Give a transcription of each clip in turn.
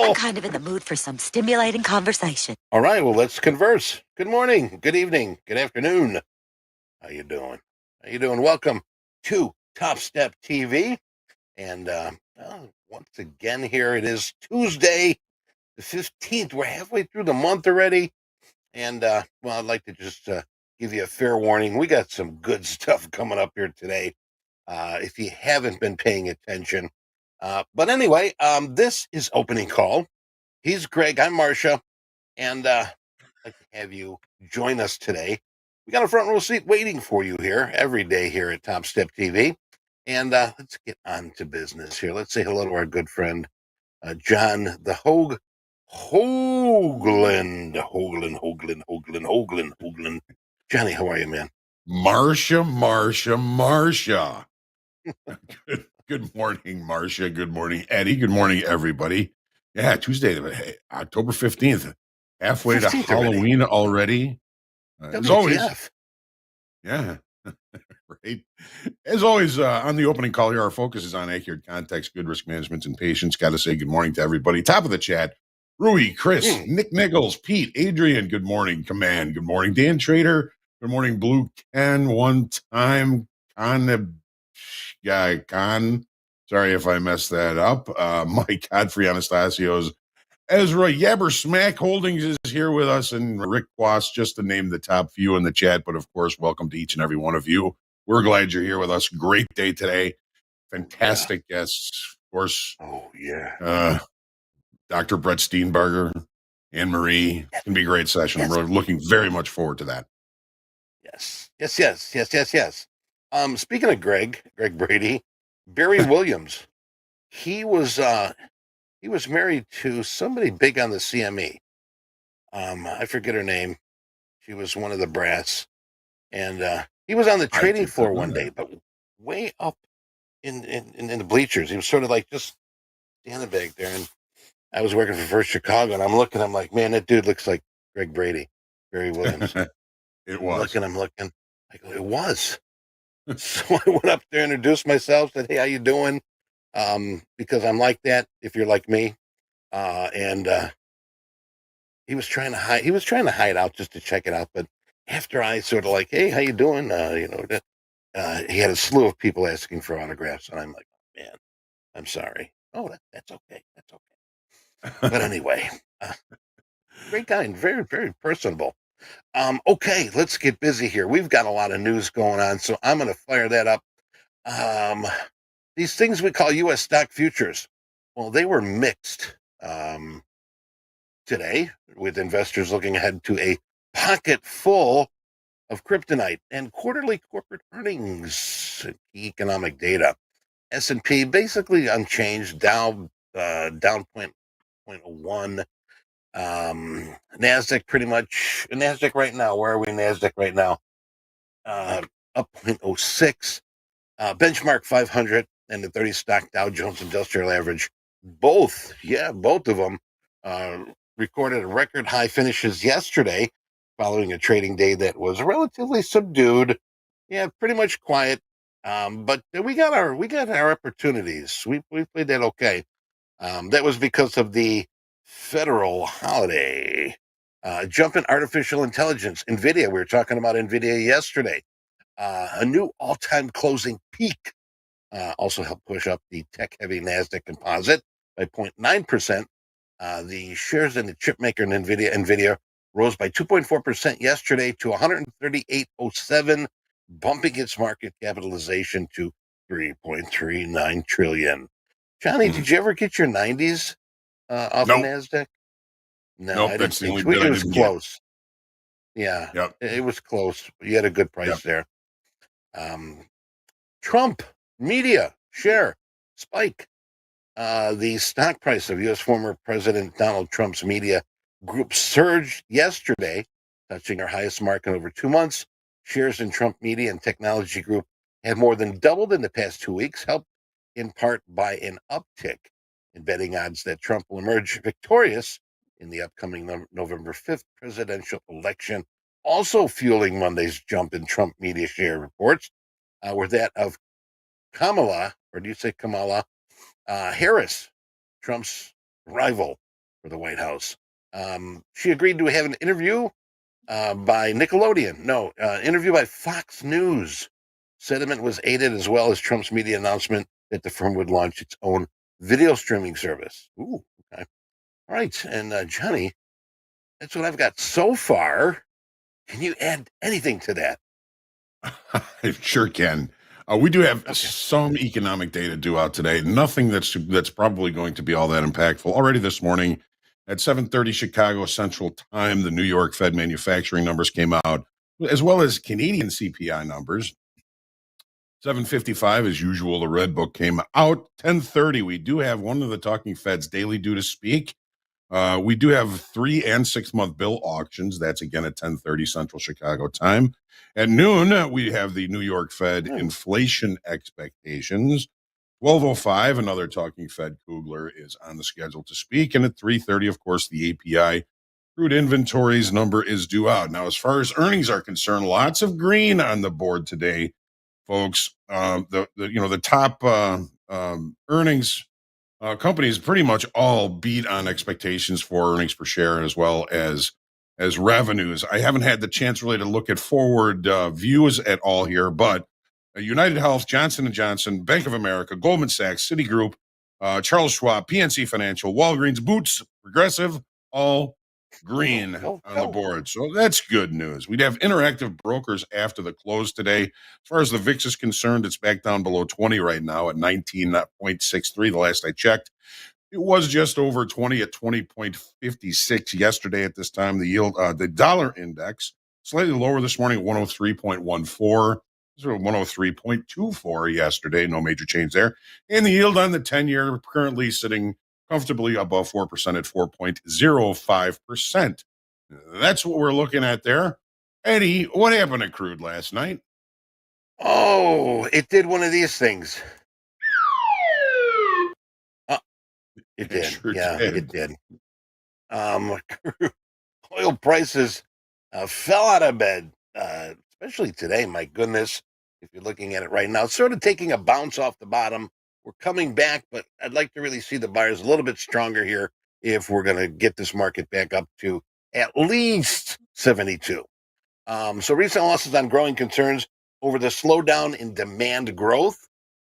I'm kind of in the mood for some stimulating conversation. All right, well, let's converse. Good morning, good evening, good afternoon. How you doing? How you doing? Welcome to Topstep TV. And once again, here it is Tuesday, the 15th. We're halfway through the month already. And, well, I'd like to just give you a fair warning. We got some good stuff coming up here today, if you haven't been paying attention. But anyway, this is Opening Call. He's Greg. I'm Marcia. And I'd like to have you join us today. We got a front row seat waiting for you here every day here at TopstepTV. And let's get on to business here. Let's say hello to our good friend, John the Hoagland. Johnny, how are you, man? Marcia. Good morning, Marcia. Good morning, Eddie. Good morning, everybody. Yeah, Tuesday, October 15th. Halfway to 15th Halloween already. As always. Yeah, right. As always, on the opening call here, our focus is on accurate context, good risk management, and patience. Got to say good morning to everybody. Top of the chat, Rui, Chris, Nick Nichols, Pete, Adrian, good morning. Command, good morning. Dan Trader, good morning. Blue Ken, one time. Khan. Sorry if I messed that up. Mike Godfrey Anastasios. Ezra Yabber Smack Holdings is here with us, and Rick Quas, just to name the top few in the chat. But of course, welcome to each and every one of you. We're glad you're here with us. Great day today. Fantastic guests. Of course. Oh, yeah. Dr. Brett Steenbarger, Anne Marie. It's going to be a great session. Yes. We're looking very much forward to that. Yes. Speaking of Greg Brady, Barry Williams, he was married to somebody big on the CME. I forget her name. She was one of the brass, and he was on the trading floor one day, but way up in the bleachers. He was sort of like just standing back there, and I was working for First Chicago, and I'm like, man, that dude looks like Greg Brady, Barry Williams. It was. I'm looking. I go, it was. So I went up there, introduced myself, said, hey, how you doing? Because I'm like that, if you're like me. And he was trying to hide out just to check it out. But after I sort of like, hey, how you doing? He had a slew of people asking for autographs. And I'm like, oh, man, I'm sorry. Oh, that's okay. That's okay. But anyway, great guy and very, very personable. Okay, let's get busy here. We've got a lot of news going on, so I'm going to fire that up. These things we call U.S. stock futures, well, they were mixed today, with investors looking ahead to a pocket full of kryptonite and quarterly corporate earnings, economic data. S&P basically unchanged, down 0.01. NASDAQ pretty much. NASDAQ right now, where are we? NASDAQ right now, up 0.06. Benchmark 500 and the 30 stock Dow Jones Industrial Average, both of them recorded record high finishes yesterday, following a trading day that was relatively subdued. Yeah, pretty much quiet. But we got our opportunities. We played that okay. That was because of the federal holiday. Jump in artificial intelligence, NVIDIA. We were talking about NVIDIA yesterday. A new all-time closing peak also helped push up the tech-heavy NASDAQ composite by 0.9%. The shares in the chipmaker NVIDIA rose by 2.4% yesterday to 138.07, bumping its market capitalization to $3.39 trillion. Johnny, did you ever get your 90s off of NASDAQ? No, I didn't think so. It was close. Yeah, yep. It was close. You had a good price there. Trump media share spike. The stock price of U.S. former President Donald Trump's media group surged yesterday, touching our highest mark in over 2 months. Shares in Trump Media and Technology Group have more than doubled in the past 2 weeks, helped in part by an uptick in betting odds that Trump will emerge victorious in the upcoming November 5th presidential election. Also fueling Monday's jump in Trump media share reports were that of Kamala Harris, Trump's rival. for the White House. She agreed to have an interview by Nickelodeon. No, interview by Fox News. Sentiment was aided as well as Trump's media announcement that the firm would launch its own video streaming service. Ooh, okay. All right. And Johnny, that's what I've got so far. Can you add anything to that? I sure can. We do have some economic data due out today. Nothing that's probably going to be all that impactful. Already this morning at 7:30 Chicago Central Time, the New York Fed manufacturing numbers came out, as well as Canadian CPI numbers. 7:55, as usual, the Red Book came out. 10:30, we do have one of the talking Feds daily due to speak. We do have 3 and 6 month bill auctions. That's again at 10:30 Central Chicago time. At noon, we have the New York Fed inflation expectations. 12:05, another talking Fed Kugler is on the schedule to speak. And at 3:30, of course, the API crude inventories number is due out. Now, as far as earnings are concerned, lots of green on the board today, folks. The top earnings companies pretty much all beat on expectations for earnings per share as well as revenues. I haven't had the chance really to look at forward views at all here, but United Health, Johnson & Johnson, Bank of America, Goldman Sachs, Citigroup, Charles Schwab, PNC Financial, Walgreens, Boots, Progressive, all green on the board. So that's good news. We'd have Interactive Brokers after the close today. As far as the VIX is concerned, it's back down below 20 right now at 19.63 the last I checked. It was just over 20 at 20.56 yesterday at this time. The yield, the dollar index, slightly lower this morning at 103.14. 103.24 yesterday. No major change there. And the yield on the 10-year currently sitting comfortably above 4% at 4.05%. That's what we're looking at there. Eddie, what happened to crude last night? Oh, it did one of these things. It did. Sure yeah, did. it did. Oil prices fell out of bed, especially today. My goodness, if you're looking at it right now, it's sort of taking a bounce off the bottom. We're coming back, but I'd like to really see the buyers a little bit stronger here if we're going to get this market back up to at least 72. So recent losses on growing concerns over the slowdown in demand growth.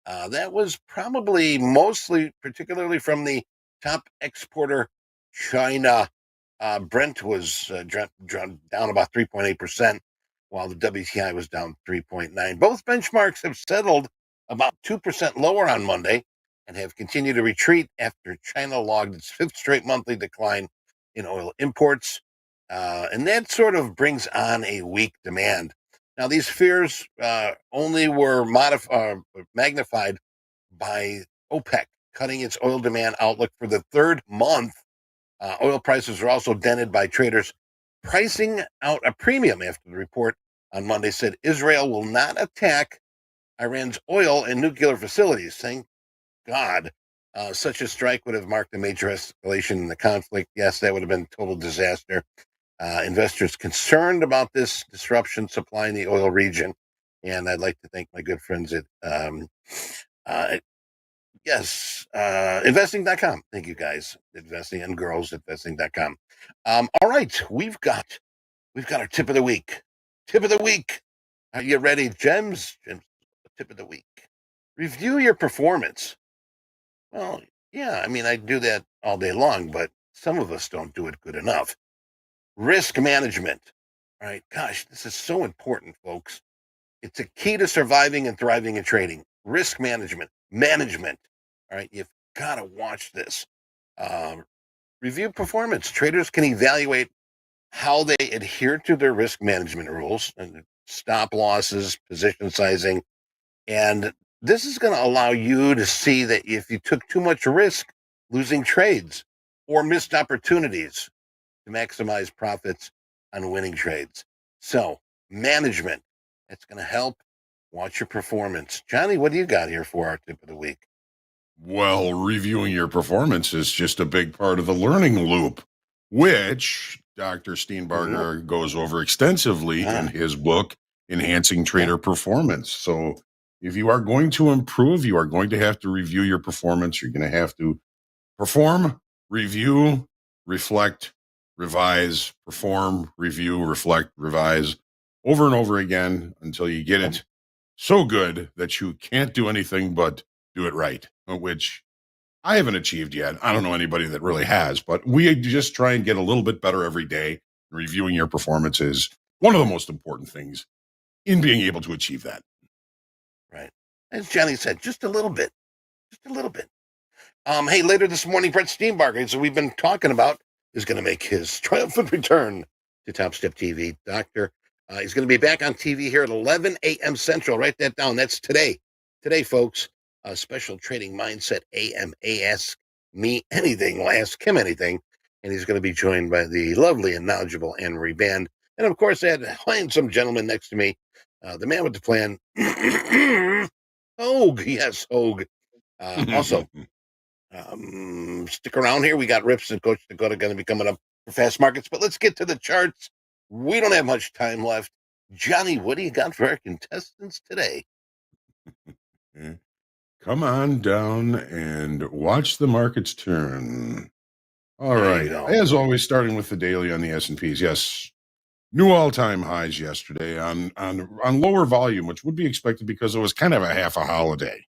That was probably mostly, particularly from the top exporter, China. Brent was down about 3.8%, while the WTI was down 3.9%. Both benchmarks have settled about 2% lower on Monday and have continued to retreat after China logged its 5th straight monthly decline in oil imports. And that sort of brings on a weak demand. Now, these fears only were magnified by OPEC cutting its oil demand outlook for the 3rd month. Oil prices are also dented by traders pricing out a premium after the report on Monday said Israel will not attack Iran's oil and nuclear facilities. Thank God. Such a strike would have marked a major escalation in the conflict. Yes, that would have been a total disaster. Investors concerned about this disruption supplying the oil region. And I'd like to thank my good friends at investing.com. Thank you guys. Investing and girls at investing.com. All right, we've got our tip of the week. Tip of the week. Are you ready? Gems, tip of the week. Review your performance. Well, yeah, I mean, I do that all day long, but some of us don't do it good enough. Risk management. All right, gosh, this is so important, folks. It's a key to surviving and thriving in trading. Risk management. All right, you've got to watch this. Review performance. Traders can evaluate how they adhere to their risk management rules and stop losses, position sizing. And this is going to allow you to see that if you took too much risk, losing trades or missed opportunities to maximize profits on winning trades. So management, it's going to help. Watch your performance. Johnny, what do you got here for our tip of the week? Well, reviewing your performance is just a big part of the learning loop, which Dr. Steenbarger goes over extensively in his book, Enhancing Trader Performance. So if you are going to improve, you are going to have to review your performance. You're going to have to perform, review, reflect, revise, perform, review, reflect, revise over and over again until you get it so good that you can't do anything but do it right, which I haven't achieved yet. I don't know anybody that really has, but we just try and get a little bit better every day. Reviewing your performance is one of the most important things in being able to achieve that. Right. As Johnny said, just a little bit. Just a little bit. Hey, later this morning, Brett Steenbarger, so we've been talking about, is going to make his triumphant return to TopstepTV. Doctor, he's going to be back on TV here at 11 a.m. Central. Write that down. That's today. Today, folks. Special Trading Mindset AMA. Ask me anything. Well, ask him anything. And he's going to be joined by the lovely and knowledgeable Anne-Marie Band. And, of course, that handsome gentleman next to me, the man with the plan, Hogue. Yes, Hogue. Also, stick around here. We got Rips and Coach Dakota going to be coming up for Fast Markets. But let's get to the charts. We don't have much time left. Johnny, what do you got for our contestants today? Come on down and watch the markets turn. All right. As always, starting with the daily on the S&Ps. Yes, new all-time highs yesterday on lower volume, which would be expected because it was kind of a half a holiday.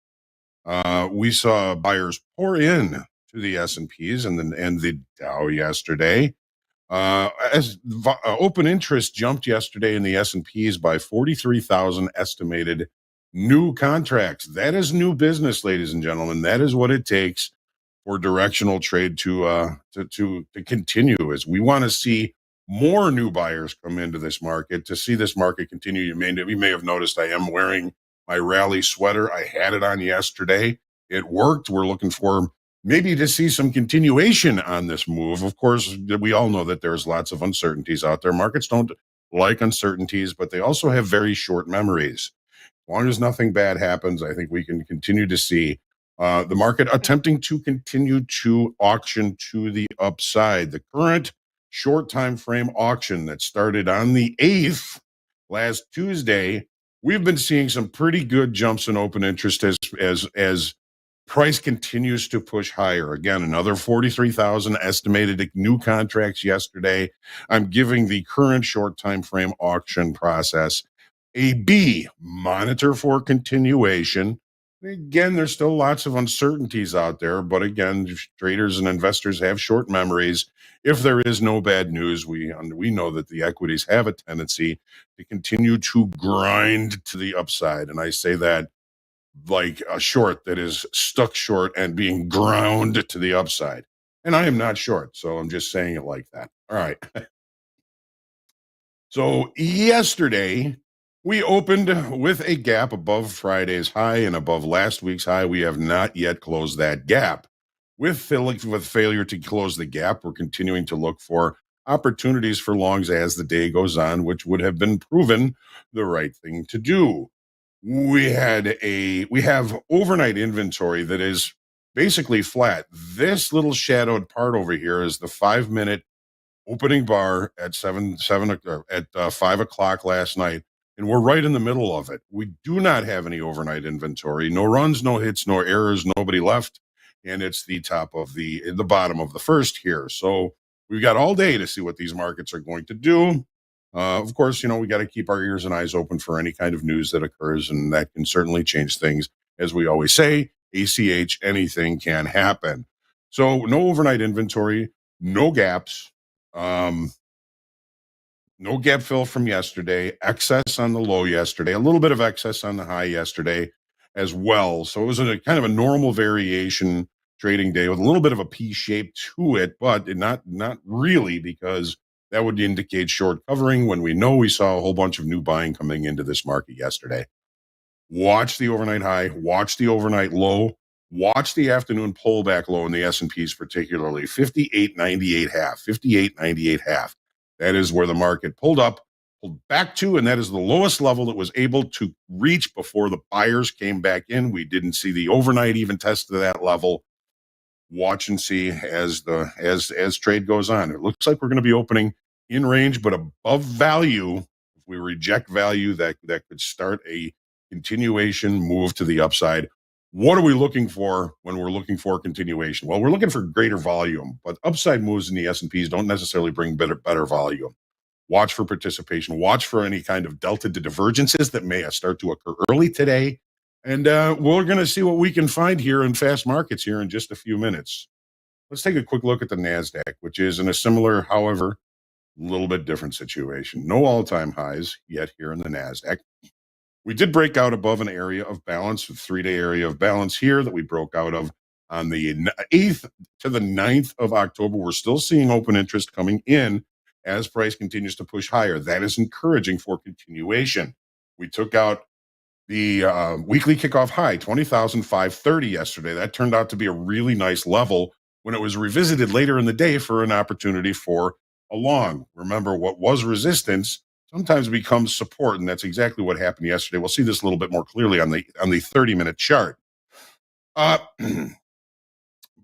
We saw buyers pour in to the S&Ps and the Dow yesterday. Open interest jumped yesterday in the S&Ps by 43,000 estimated new contracts. That is new business, ladies and gentlemen. That is what it takes for directional trade to continue. Is we want to see more new buyers come into this market to see this market continue. You may have noticed I am wearing my rally sweater. I had it on yesterday. It worked. We're looking for maybe to see some continuation on this move. Of course, we all know that there's lots of uncertainties out there. Markets don't like uncertainties, but they also have very short memories. As long as nothing bad happens, I think we can continue to see the market attempting to continue to auction to the upside. The current short time frame auction that started on the 8th last Tuesday, we've been seeing some pretty good jumps in open interest as price continues to push higher. Again, another 43,000 estimated new contracts yesterday. I'm giving the current short time frame auction process a B, monitor for continuation. Again, there's still lots of uncertainties out there, but again, traders and investors have short memories. If there is no bad news, we know that the equities have a tendency to continue to grind to the upside. And I say that like a short that is stuck short and being ground to the upside. And I am not short, so I'm just saying it like that. All right. So yesterday, we opened with a gap above Friday's high and above last week's high. We have not yet closed that gap. With failure to close the gap, we're continuing to look for opportunities for longs as the day goes on, which would have been proven the right thing to do. We have overnight inventory that is basically flat. This little shadowed part over here is the 5-minute opening bar at 5 o'clock last night, and we're right in the middle of it. We do not have any overnight inventory. No runs, no hits, no errors, nobody left, and it's the bottom of the first here. So we've got all day to see what these markets are going to do. Of course, we got to keep our ears and eyes open for any kind of news that occurs, and that can certainly change things. As we always say, ACH, anything can happen. So no overnight inventory, no gaps. No gap fill from yesterday, excess on the low yesterday, a little bit of excess on the high yesterday as well. So it was a kind of a normal variation trading day with a little bit of a P shape to it, but not really, because that would indicate short covering when we know we saw a whole bunch of new buying coming into this market yesterday. Watch the overnight high, watch the overnight low, watch the afternoon pullback low in the S&Ps, particularly 58.98 half, 58.98 half. That is where the market pulled back to, and that is the lowest level it was able to reach before the buyers came back in. We didn't see the overnight even test to that level. Watch and see as trade goes on. It looks like we're going to be opening in range, but above value. If we reject value, that could start a continuation move to the upside. What are we looking for when we're looking for continuation? Well, we're looking for greater volume, but upside moves in the S&Ps don't necessarily bring better volume. Watch for participation. Watch for any kind of delta to divergences that may start to occur early today. And we're going to see what we can find here in fast markets here in just a few minutes. Let's take a quick look at the NASDAQ, which is in a similar, however, little bit different situation. No all-time highs yet here in the NASDAQ. We did break out above an area of balance, a 3-day area of balance here that we broke out of on the 8th to the 9th of October. We're still seeing open interest coming in as price continues to push higher. That is encouraging for continuation. We took out the weekly kickoff high, 20,530 yesterday. That turned out to be a really nice level when it was revisited later in the day for an opportunity for a long. Remember, what was resistance sometimes becomes support, and that's exactly what happened yesterday. We'll see this a little bit more clearly on the 30-minute chart.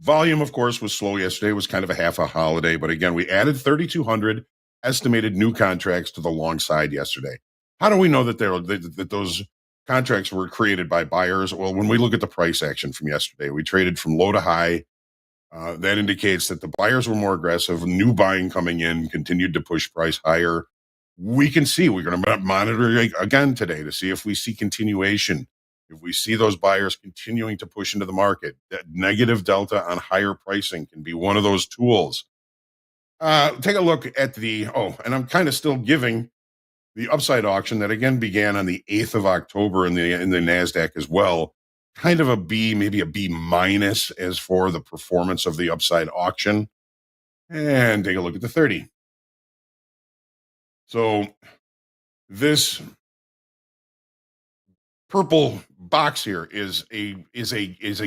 Volume, of course, was slow yesterday. It was kind of a half a holiday, but again, we added 3,200 estimated new contracts to the long side yesterday. How do we know that that those contracts were created by buyers? Well, when we look at the price action from yesterday, we traded from low to high. That indicates that the buyers were more aggressive. New buying coming in continued to push price higher. We can see, we're going to monitor again today to see if we see continuation. If we see those buyers continuing to push into the market, that negative delta on higher pricing can be one of those tools. Take a look at and I'm kind of still giving the upside auction that again began on the 8th of October in the NASDAQ as well. Kind of a B, maybe a B minus as for the performance of the upside auction. And take a look at the 30. So this purple box here is a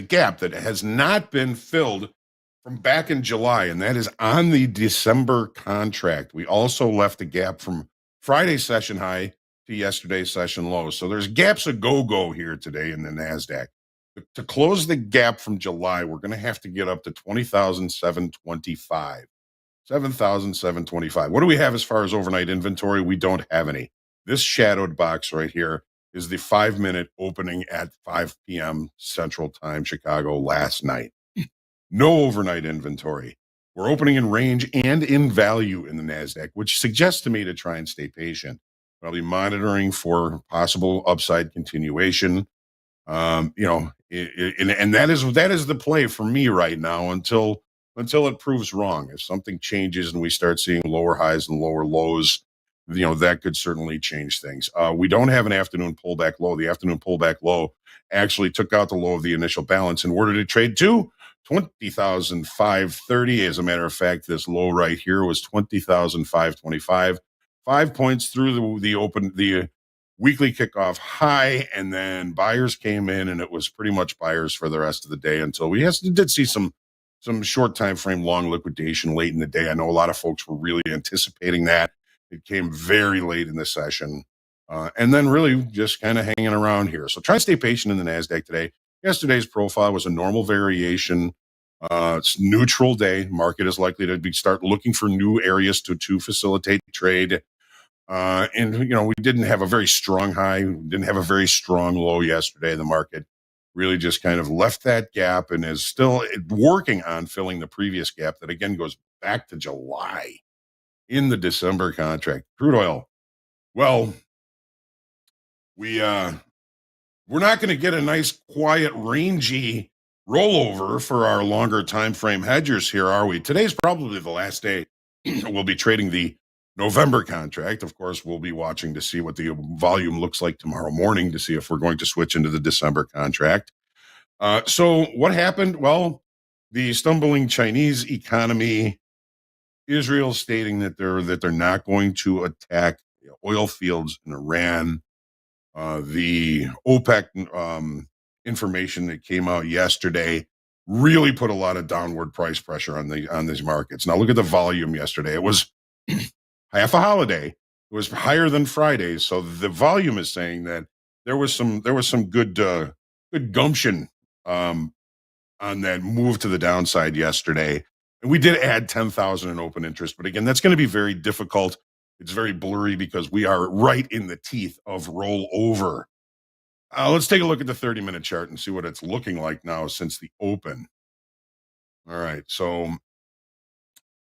gap that has not been filled from back in July, and that is on the December contract. We also left a gap from Friday's session high to yesterday's session low. So there's gaps a go here today in the NASDAQ. To close the gap from July, we're going to have to get up to 20,725. 7,725. What do we have as far as overnight inventory? We don't have any. This shadowed box right here is the 5-minute opening at 5 p.m. Central Time, Chicago, last night. No overnight inventory. We're opening in range and in value in the NASDAQ, which suggests to me to try and stay patient. I'll be monitoring for possible upside continuation. And that is the play for me right now until it proves wrong. If something changes and we start seeing lower highs and lower lows, that could certainly change things. We don't have an afternoon pullback low. The afternoon pullback low actually took out the low of the initial balance. And where did it trade to? 20,530. As a matter of fact, this low right here was 20,525. 5 points through the weekly kickoff high, and then buyers came in, and it was pretty much buyers for the rest of the day until we did see some short time frame long liquidation late in the day. I know a lot of folks were really anticipating that. It came very late in the session, and then really just kind of hanging around here. So try to stay patient in the NASDAQ today. Yesterday's profile was a normal variation. It's neutral day. Market is likely to start looking for new areas to facilitate trade. And we didn't have a very strong high. We didn't have a very strong low yesterday. The market really just kind of left that gap and is still working on filling the previous gap that again goes back to July in the December contract. Crude oil. Well, we're not going to get a nice, quiet, rangy rollover for our longer time frame hedgers here, are we? Today's probably the last day we'll be trading the November contract. Of course, we'll be watching to see what the volume looks like tomorrow morning to see if we're going to switch into the December contract. So what happened? Well, the stumbling Chinese economy, Israel stating that they're not going to attack oil fields in Iran. The OPEC information that came out yesterday really put a lot of downward price pressure on these markets. Now look at the volume yesterday. It was half a holiday. It was higher than Fridays, so the volume is saying that there was some good gumption on that move to the downside yesterday. And we did add 10,000 in open interest, but again, that's going to be very difficult. It's very blurry because we are right in the teeth of rollover. Let's take a look at the 30-minute chart and see what it's looking like now since the open. All right, so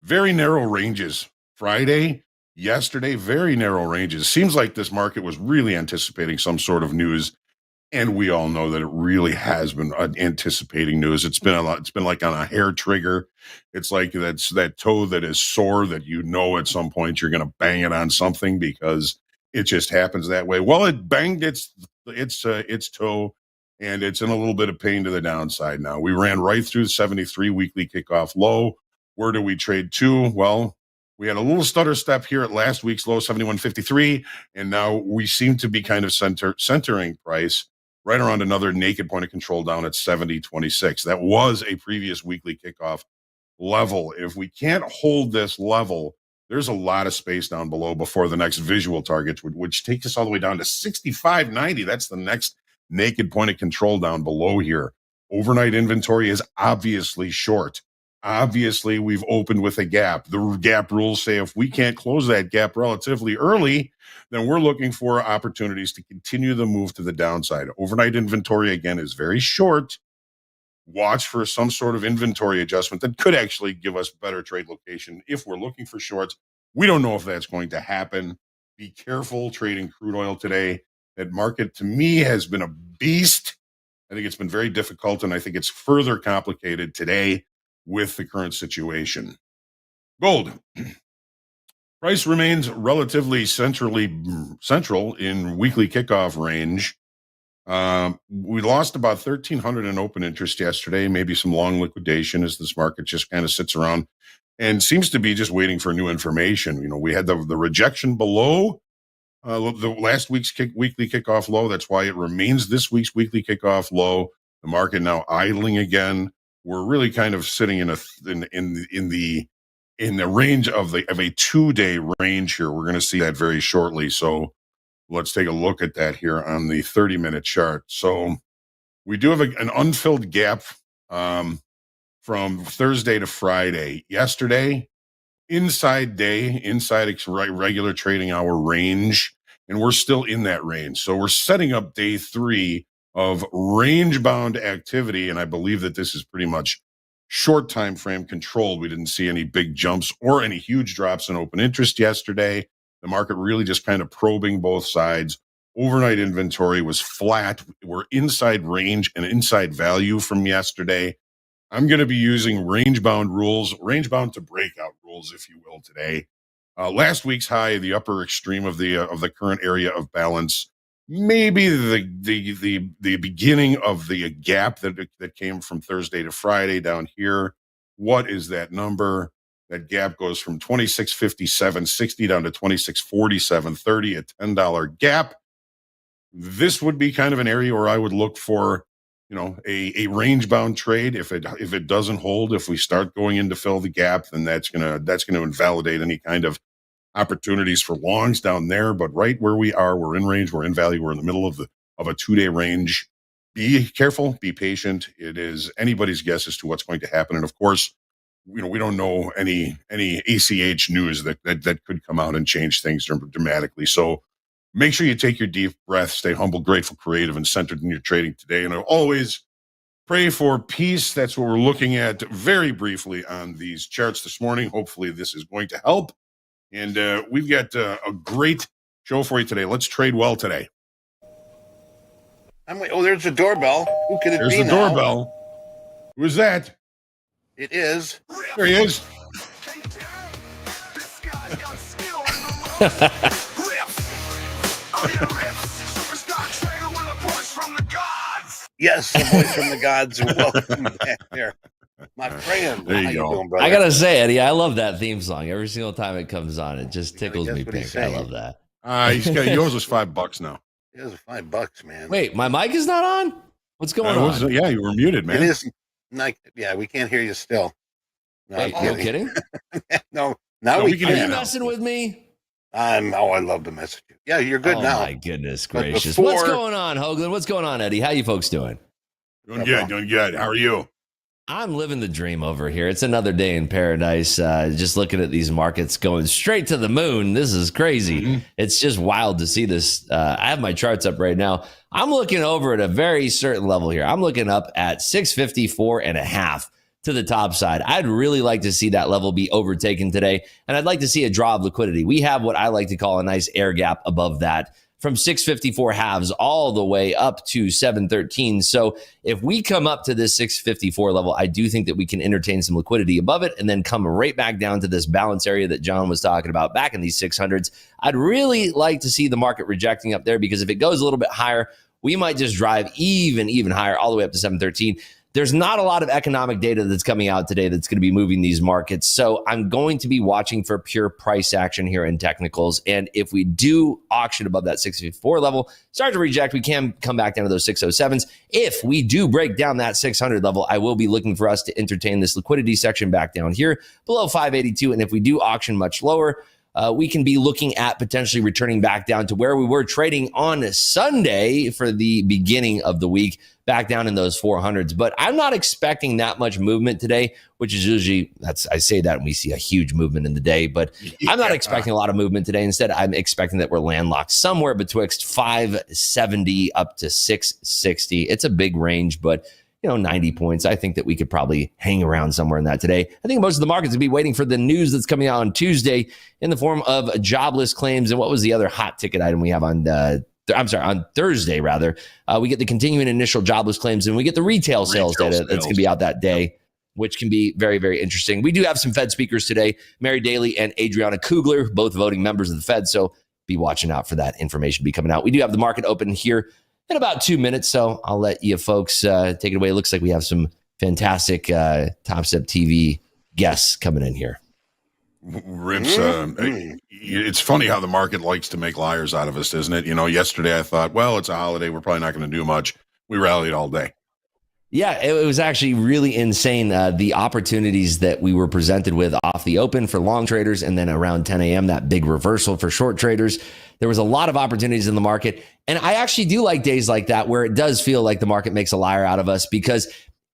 very narrow ranges. Friday, yesterday, very narrow ranges. Seems like this market was really anticipating some sort of news. And we all know that it really has been anticipating news. It's been a lot. It's been like on a hair trigger. It's like that's that toe that is sore that at some point you're going to bang it on something because it just happens that way. Well, it banged its toe, and it's in a little bit of pain to the downside now. We ran right through the 73 weekly kickoff low. Where do we trade to? Well, we had a little stutter step here at last week's low, 71.53, and now we seem to be kind of centering price right around another naked point of control down at 70.26. That was a previous weekly kickoff level. If we can't hold this level, there's a lot of space down below before the next visual target, which takes us all the way down to 65.90. That's the next naked point of control down below here. Overnight inventory is obviously short. Obviously, we've opened with a gap. The gap rules say if we can't close that gap relatively early, then we're looking for opportunities to continue the move to the downside. Overnight inventory, again, is very short. Watch for some sort of inventory adjustment that could actually give us better trade location if we're looking for shorts. We don't know if that's going to happen. Be careful trading crude oil today. That market, to me, has been a beast. I think it's been very difficult, and I think it's further complicated today with the current situation. Gold. Price remains relatively central in weekly kickoff range. We lost about 1,300 in open interest yesterday, maybe some long liquidation as this market just kind of sits around and seems to be just waiting for new information. You know, we had the rejection below the last week's weekly kickoff low. That's why it remains this week's weekly kickoff low. The market now idling again. We're really kind of sitting in the range of a 2-day range here. We're going to see that very shortly. So let's take a look at that here on the 30-minute chart. So we do have an unfilled gap from Thursday to Friday. Yesterday, inside regular trading hour range, and we're still in that range. So we're setting up day 3 of range-bound activity, and I believe that this is pretty much short time frame controlled. We didn't see any big jumps or any huge drops in open interest yesterday. The market really just kind of probing both sides. Overnight inventory was flat. We're inside range and inside value from yesterday. I'm going to be using range-bound to breakout rules, if you will, today. Last week's high, the upper extreme of the current area of balance, maybe the beginning of the gap that came from Thursday to Friday down here. What is that number? That gap goes from 26.57.60 down to 26.47.30, a $10 gap. This would be kind of an area where I would look for, a range bound trade. If it doesn't hold, if we start going in to fill the gap, then that's gonna invalidate any kind of opportunities for longs down there. But right where we are, we're in range, we're in value, we're in the middle of a 2-day range. Be careful, be patient. It is anybody's guess as to what's going to happen. And of course, we don't know any ACH news that could come out and change things dramatically. So make sure you take your deep breath, stay humble, grateful, creative, and centered in your trading today. And always pray for peace. That's what we're looking at very briefly on these charts this morning. Hopefully this is going to help. And we've got a great show for you today. Let's trade well today. There's the doorbell. Who could it be now? There's the doorbell. Who is that? It is. There he is. Yes, the voice from the gods. Welcome back there. My friend. There you go. Doing, brother? I got to say, Eddie, I love that theme song. Every single time it comes on, it just tickles me pink. I love that. He owes us $5 now. It was $5, man. Wait, my mic is not on? What's going on? Yeah, you were muted, man. It is. Yeah, we can't hear you still. No, Wait, no kidding? No, now we can Are hear you you messing with me? I love to mess with you. Yeah, you're good now. Oh, my goodness gracious. before- What's going on, Hoagland? What's going on, Eddie? How you folks doing? Doing good. How are you? I'm living the dream over here. It's another day in paradise. Just looking at these markets going straight to the moon. This is crazy. Mm-hmm. It's just wild to see this. I have my charts up right now. I'm looking over at a very certain level here. I'm looking up at 654.5 to the top side. I'd really like to see that level be overtaken today, and I'd like to see a draw of liquidity. We have what I like to call a nice air gap above that, from 654 halves all the way up to 713. So if we come up to this 654 level, I do think that we can entertain some liquidity above it and then come right back down to this balance area that John was talking about back in these 600s. I'd really like to see the market rejecting up there, because if it goes a little bit higher, we might just drive even higher all the way up to 713. There's not a lot of economic data that's coming out today that's going to be moving these markets. So I'm going to be watching for pure price action here in technicals. And if we do auction above that 654 level, start to reject, we can come back down to those 607s. If we do break down that 600 level, I will be looking for us to entertain this liquidity section back down here below 582. And if we do auction much lower, we can be looking at potentially returning back down to where we were trading on Sunday for the beginning of the week, back down in those 400s. But I'm not expecting that much movement today, which is usually, I say that and we see a huge movement in the day, but I'm not expecting a lot of movement today. Instead, I'm expecting that we're landlocked somewhere betwixt 570 up to 660. It's a big range, but 90 points. I think that we could probably hang around somewhere in that today. I think most of the markets will be waiting for the news that's coming out on Tuesday in the form of jobless claims. And what was the other hot ticket item we have on on Thursday, rather? We get the continuing initial jobless claims, and we get the retail sales data that's going to be out that day, which can be very, very interesting. We do have some Fed speakers today, Mary Daly and Adriana Kugler, both voting members of the Fed. So be watching out for that information to be coming out. We do have the market open here in about 2 minutes, so I'll let you folks take it away. It looks like we have some fantastic TopstepTV guests coming in here. Rips, it's funny how the market likes to make liars out of us, isn't it? Yesterday I thought, well, it's a holiday, we're probably not going to do much. We rallied all day. Yeah, it was actually really insane, the opportunities that we were presented with off the open for long traders, and then around 10 a.m., that big reversal for short traders. There was a lot of opportunities in the market, and I actually do like days like that where it does feel like the market makes a liar out of us, because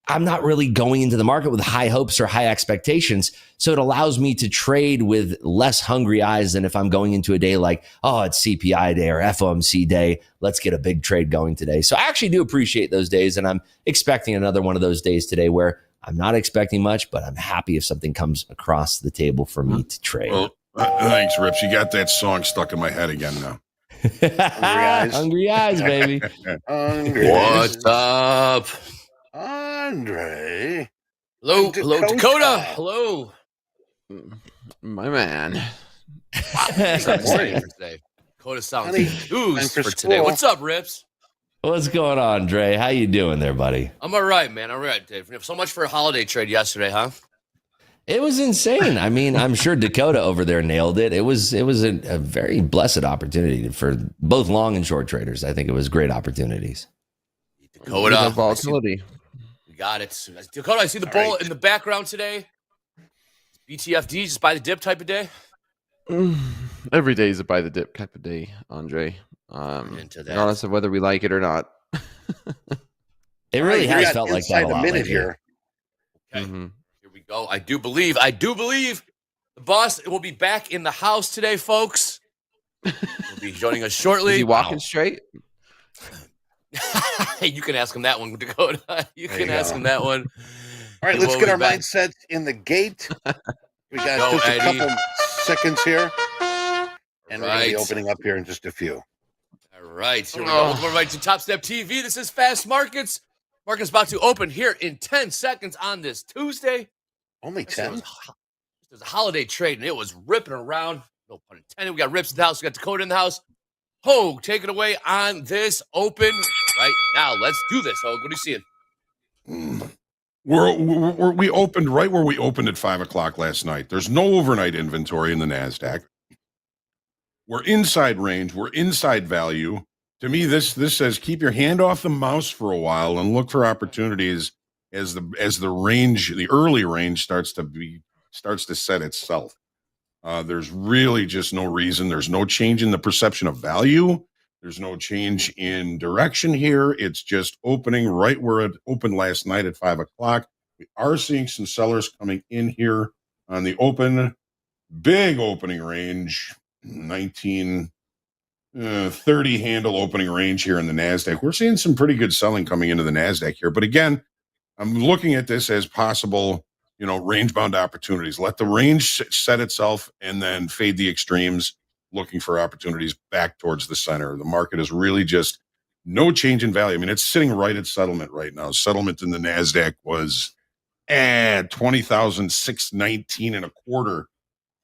I'm not really going into the market with high hopes or high expectations. So it allows me to trade with less hungry eyes than if I'm going into a day like, oh, it's CPI day or FOMC day. Let's get a big trade going today. So I actually do appreciate those days. And I'm expecting another one of those days today where I'm not expecting much, but I'm happy if something comes across the table for me to trade. Well, thanks, Rips. You got that song stuck in my head again now. Hungry eyes, baby. What's up? Andre. Hello, Dakota. Hello, my man. Good morning. Dakota sounds enthused for today. school. What's up, Rips? What's going on, Dre? How you doing there, buddy? I'm all right, man. All right, Dave. So much for a holiday trade yesterday, huh? It was insane. I mean, I'm sure Dakota over there nailed it. It was a very blessed opportunity for both long and short traders. I think it was great opportunities. Dakota, Volatility. we got it. Dakota, I see the bull in the background today. BTFD, just buy the dip type of day. Every day is a buy the dip type of day, Andre. Into that. Regardless of whether we like it or not. It really We has got felt like that inside a lot minute lately. here. Okay, here we go. I do believe the boss will be back in the house today, folks. He'll be joining us shortly. Is he walking straight? Hey, you can ask him that one, Dakota. You There can you ask go. him that one. All right, He let's will get be our back. mindsets in the gate. We got Go, just a Eddie. couple seconds here, and we're going to be Right. opening up here in just a few. All right, here we go. Welcome right to TopstepTV. This is Fast Markets. Market's about to open here in 10 seconds on this Tuesday. Only It 10? was a holiday trade, and it was ripping around. No pun intended. We got Rips in the house. We got Dakota in the house. Ho, take it away on this open right now. Let's do this, Ho. What are you seeing? We opened right where we opened at 5 o'clock last night. There's no overnight inventory in the NASDAQ. We're inside range. We're inside value. To me, this says keep your hand off the mouse for a while and look for opportunities as the range, the early range starts to set itself. There's really just no reason. There's no change in the perception of value. There's no change in direction here. It's just opening right where it opened last night at 5 o'clock. We are seeing some sellers coming in here on the open. Big opening range, 30 handle opening range here in the NASDAQ. We're seeing some pretty good selling coming into the NASDAQ here. But again, I'm looking at this as possible, range bound opportunities. Let the range set itself and then fade the extremes, looking for opportunities back towards the center. The market is really just no change in value. I mean, it's sitting right at settlement right now. Settlement in the NASDAQ was 20,619 and a quarter.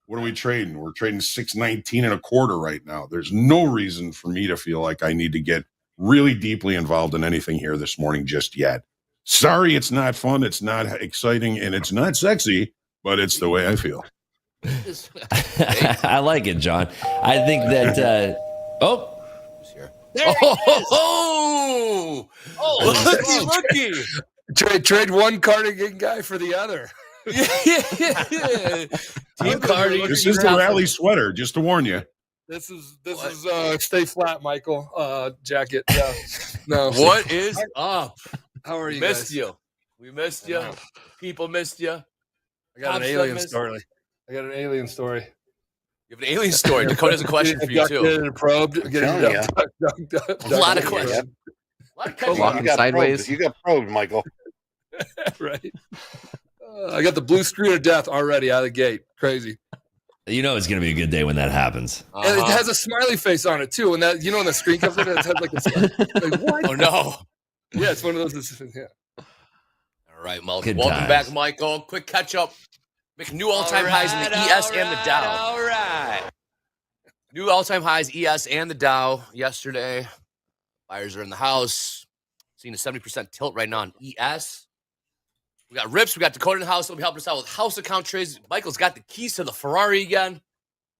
What are we trading? We're trading 619 and a quarter right now. There's no reason for me to feel like I need to get really deeply involved in anything here this morning just yet. Sorry, it's not fun, it's not exciting, and it's not sexy, but it's the way I feel. I like it, John. I think that looky. Trade one cardigan guy for the other. Team Cardi. This is the rally sweater, just to warn you. This is stay flat, Michael. Jacket. Yeah. No. What is up? How are you? Missed guys? you. We missed you. People missed you. I got an Topstep alien missed- story. I got an alien story. You have an alien story. Dakota has a question for you too. Getting probed. telling Getting ya. A lot of questions. A lot of catching up. You got sideways. probed. You got probed, Michael. right. I got the blue screen of death already out of the gate. Crazy. it's going to be a good day when that happens. And it has a smiley face on it too. And that when the screen comes in, it has like a like, what? Oh no. Yeah, it's one of those. Yeah. All right, Mel. Good Welcome times. back, Michael. Quick catch up. Making new all-time highs in the ES and the Dow. All right. New all-time highs, ES and the Dow yesterday. Buyers are in the house. Seeing a 70% tilt right now on ES. We got Rips. We got Dakota in the house. They'll be helping us out with house account trades. Michael's got the keys to the Ferrari again.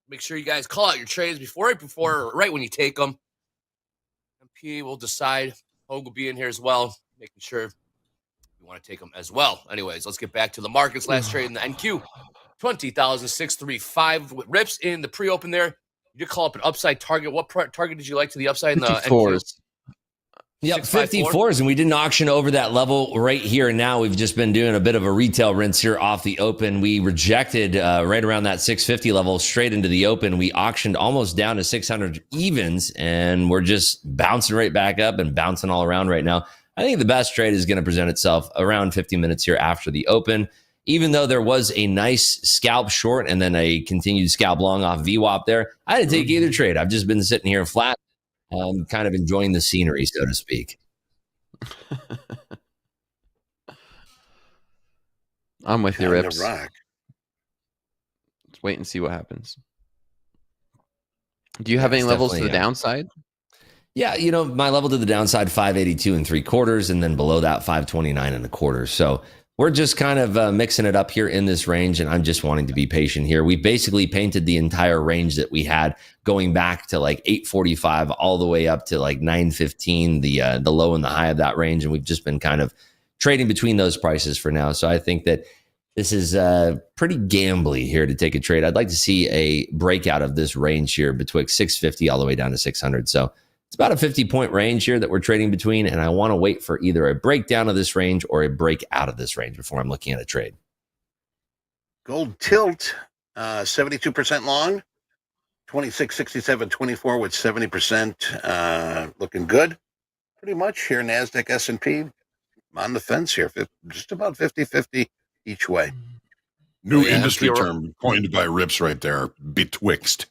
Make sure you guys call out your trades right when you take them. MP will decide. Hogue will be in here as well, making sure we want to take them as well. Anyways, let's get back to the markets. Last trade in the NQ, 20,635 with Rips in the pre-open there. You did call up an upside target. What target did you like to the upside in the NQ? 54s. Yep, 654. 54s, and we didn't auction over that level right here and now. We've just been doing a bit of a retail rinse here off the open. We rejected right around that 650 level straight into the open. We auctioned almost down to 600 evens, and we're just bouncing right back up and bouncing all around right now. I think the best trade is going to present itself around 50 minutes here after the open. Even though there was a nice scalp short and then a continued scalp long off VWAP there, I didn't take either trade. I've just been sitting here flat, kind of enjoying the scenery, so to speak. I'm with you, Time to Rips. rock. Let's wait and see what happens. Do you have any it's levels to the definitely, downside? Yeah, my level to the downside, 582 and 3/4, and then below that, 529 and a quarter. So we're just kind of mixing it up here in this range, and I'm just wanting to be patient here. We basically painted the entire range that we had going back to like 845 all the way up to like 915, the low and the high of that range, and we've just been kind of trading between those prices for now. So I think that this is pretty gambly here to take a trade. I'd like to see a breakout of this range here betwixt 650 all the way down to 600. So it's about a 50-point range here that we're trading between, and I want to wait for either a breakdown of this range or a break out of this range before I'm looking at a trade. Gold tilt, 72% long, 26.67.24 with 70%, looking good. Pretty much here, NASDAQ, S&P, on the fence here, just about 50-50 each way. New Yeah, industry you're- term coined by Rips right there, betwixt.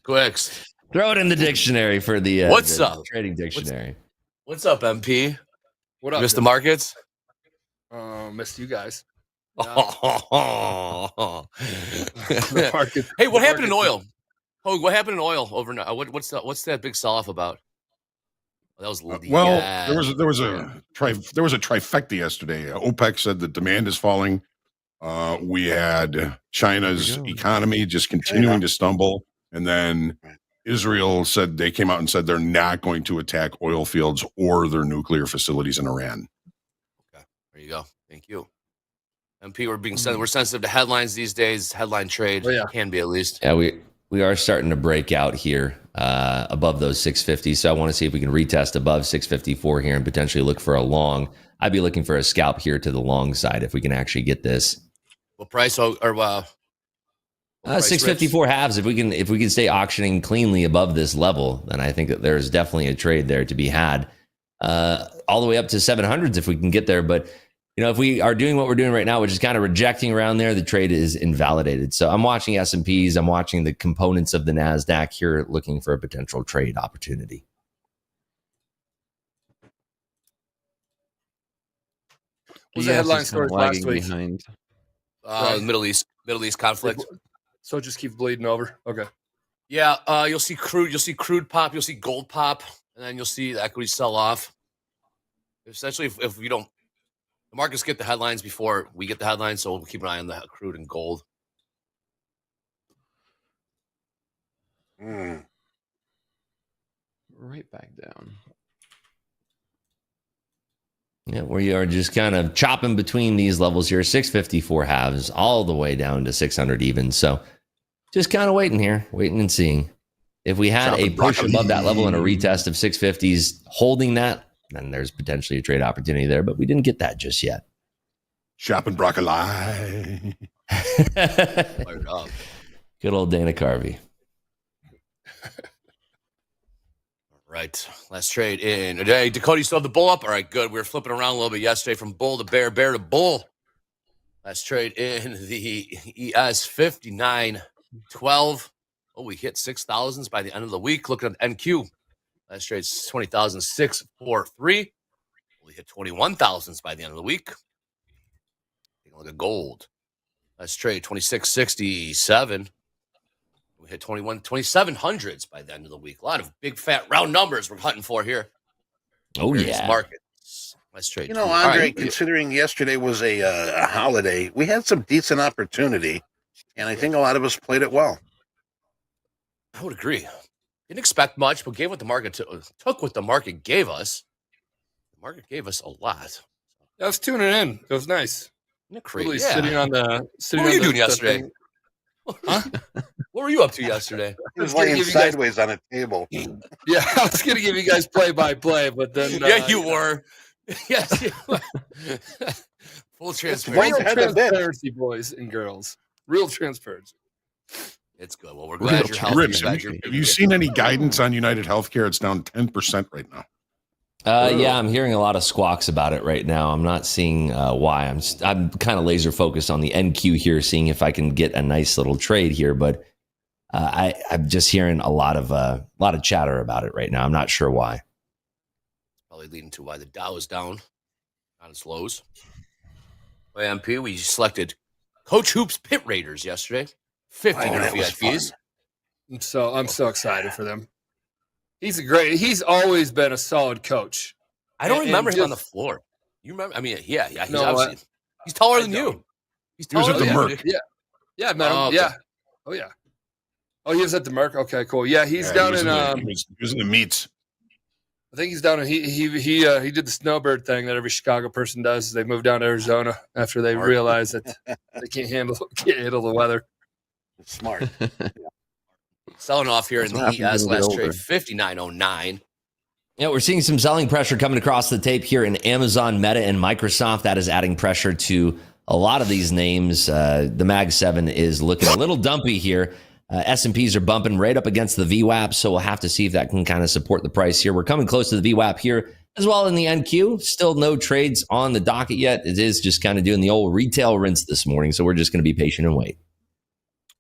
Quicks. Throw it in the dictionary for the What's the up? trading dictionary. What's up, MP? What up? Missed the markets? Missed you guys. hey, The market- what the happened in market- oil? Hogue, what happened in oil overnight? What's that big sell off about? That was Well, there was a trifecta yesterday. OPEC said that demand is falling. We had China's economy just continuing to stumble, and then Israel said they came out and said they're not going to attack oil fields or their nuclear facilities in Iran. Okay, there you go. Thank you. MP, we're sensitive to headlines these days. Headline trade Oh, yeah. can be at least. Yeah, We are starting to break out here above those 650s. So I want to see if we can retest above 654 here and potentially look for a long. I'd be looking for a scalp here to the long side if we can actually get this. What price? What price 654 halves. If we can stay auctioning cleanly above this level, then I think that there's definitely a trade there to be had. All the way up to 700s if we can get there. But if we are doing what we're doing right now, which is kind of rejecting around there, the trade is invalidated. So I'm watching S&Ps. I'm watching the components of the NASDAQ here, looking for a potential trade opportunity. What was the headline story last week? Behind. Middle East conflict. So it just keeps bleeding over. Okay. Yeah, you'll see crude pop, you'll see gold pop, and then you'll see the equity sell off. Essentially, if we don't, the markets get the headlines before we get the headlines, so we'll keep an eye on the crude and gold. Right back down. Yeah, we are just kind of chopping between these levels here, 654 halves, all the way down to 600 even. So just kind of waiting here, waiting and seeing. If we had a push above that level and a retest of 650s holding that, then there's potentially a trade opportunity there, but we didn't get that just yet. Shopping broccoli. Fired up. Good old Dana Carvey. Right. Last trade in today. Dakota, you still have the bull up? All right, good. We were flipping around a little bit yesterday from bull to bear, bear to bull. Last trade in the ES 59.12. Oh, we hit 6,000s by the end of the week. Looking at the NQ. Last trade 20,643. We hit 21,000s by the end of the week. Taking a look at gold. Last trade 2667. We hit 2,700s by the end of the week. A lot of big, fat, round numbers we're hunting for here. Oh, Various yeah. Markets. Let's trade. Andre, right. considering yesterday was a holiday, we had some decent opportunity, and I think a lot of us played it well. I would agree. Didn't expect much, but gave what the market took what the market gave us. The market gave us a lot. I was tuning in. It was nice. Isn't it crazy? Really Yeah. sitting on the. What were you doing yesterday? Huh? What were you up to yesterday? He was laying sideways on a table. Yeah, I was going to give you guys play-by-play, but then Yeah, you were. Yes, you were. Full transparency. Real transparency, boys and girls. Real transparency. It's good. Well, we're glad you're healthy. Rips, have you seen any guidance on United Healthcare? It's down 10% right now. Yeah, I'm hearing a lot of squawks about it right now. I'm not seeing why. I'm kind of laser focused on the NQ here, seeing if I can get a nice little trade here. But I'm just hearing a lot of chatter about it right now. I'm not sure why. Probably leading to why the Dow is down on its lows. AMP, we selected Coach Hoops Pit Raiders yesterday. 50 new VIPs. I'm so excited for them. He's always been a solid coach. I don't remember him on the floor. You remember? I mean, yeah. He's taller than you. He's He was taller at the than Merc. you. Yeah, I met him. Okay. Yeah. Oh, yeah. Oh, he was at the Merc. Okay, cool. Yeah, he's down he in. was in the meets. I think he's down in. He did the snowbird thing that every Chicago person does. They moved down to Arizona after they realize that they can't handle the weather. Smart. Selling off here in the ES last trade, 59.09. Yeah, we're seeing some selling pressure coming across the tape here in Amazon, Meta, and Microsoft. That is adding pressure to a lot of these names. The Mag 7 is looking a little dumpy here. S&Ps are bumping right up against the VWAP, so we'll have to see if that can kind of support the price here. We're coming close to the VWAP here as well in the NQ. Still no trades on the docket yet. It is just kind of doing the old retail rinse this morning, so we're just going to be patient and wait.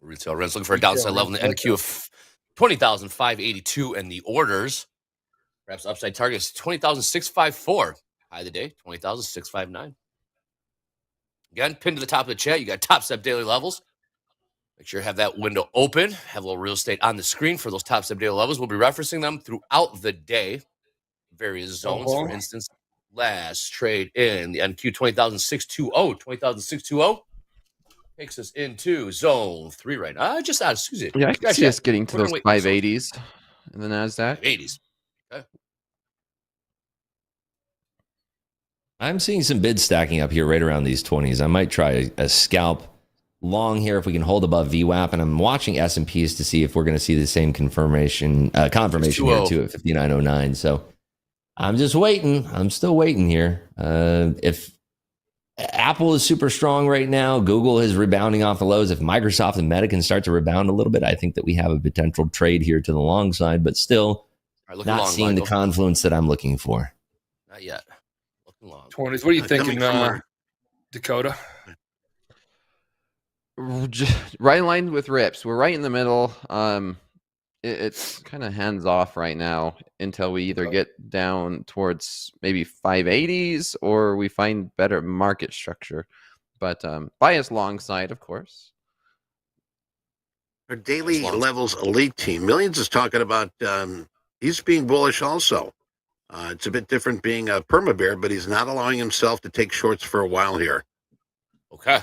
Retail rents looking for a downside level in the NQ of 20,582, and the orders, perhaps upside target is 20,654. High of the day, 20,659. Again, pinned to the top of the chat, you got Topstep daily levels. Make sure you have that window open. Have a little real estate on the screen for those Topstep daily levels. We'll be referencing them throughout the day. Various zones. For instance, last trade in the NQ 20,620. 20,620 takes us into zone 3 right now. Excuse me. Yeah, I can see us getting to We're those gonna wait 580s in the NASDAQ. 80s. Okay. I'm seeing some bids stacking up here right around these 20s. I might try a scalp long here if we can hold above VWAP, and I'm watching S&Ps to see if we're going to see the same confirmation here too at 5909. So I'm just waiting. I'm still waiting here. If Apple is super strong right now, Google is rebounding off the lows. If Microsoft and Meta can start to rebound a little bit, I think that we have a potential trade here to the long side, but still not seeing the confluence that I'm looking for. Not yet. Looking long. 20s. What are you thinking, Dakota? Right in line with Rips. We're right in the middle. It's kind of hands off right now until we either get down towards maybe 580s or we find better market structure. But bias long side, of course. Our daily levels elite team. Millions is talking about he's being bullish also. It's a bit different being a perma bear, but he's not allowing himself to take shorts for a while here. Okay.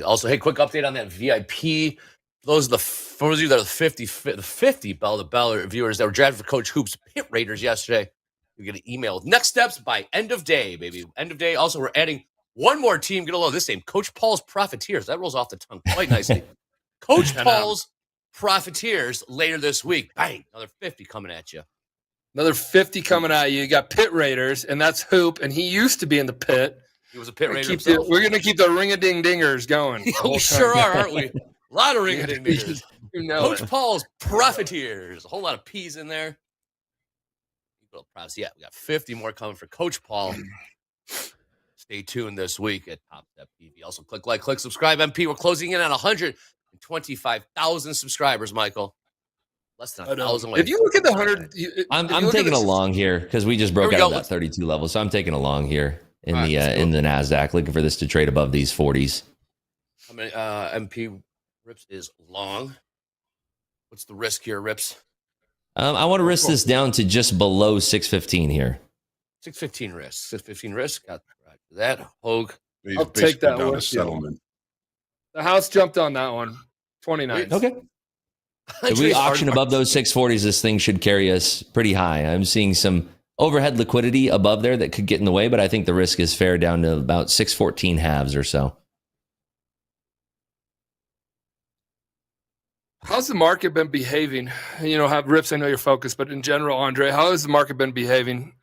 Also, hey, quick update on that VIP. For those of you that are the 50 Bell to Bell viewers that were drafted for Coach Hoop's Pit Raiders yesterday, you get an email with next steps by end of day, baby. End of day. Also, we're adding one more team. Get a load of this name, Coach Paul's Profiteers. That rolls off the tongue quite nicely. Coach Paul's Profiteers later this week. Bang, another 50 coming at you. Another 50 coming at you. You got Pit Raiders, and that's Hoop, and he used to be in the pit. He was a Pit Raider. We're going to keep the ring-a-ding-dingers going. We sure are, aren't we? A lot of ring-a-ding-dingers. Coach Paul's Profiteers. A whole lot of P's in there. Yeah, we got 50 more coming for Coach Paul. Stay tuned this week at TopstepTV. Also, click like, click subscribe, MP. We're closing in on 125,000 subscribers, Michael. Less than 1,000. If you look at the 100, I'm taking a long here because we just broke out of that 32 level, so I'm taking a long here in in the Nasdaq, looking for this to trade above these 40s. How many MP Rips is long? What's the risk here, Rips? I want to risk this down to just below 615 here. 615 risk. 615 risk. Got that. Hogue. I'll take that one. Settlement. The house jumped on that one. 29. Okay. If we auction above those 640s, this thing should carry us pretty high. I'm seeing some overhead liquidity above there that could get in the way, but I think the risk is fair down to about 614 halves or so. How's the market been behaving? You know, Rips, I know you're focused, but in general, Andre, how has the market been behaving?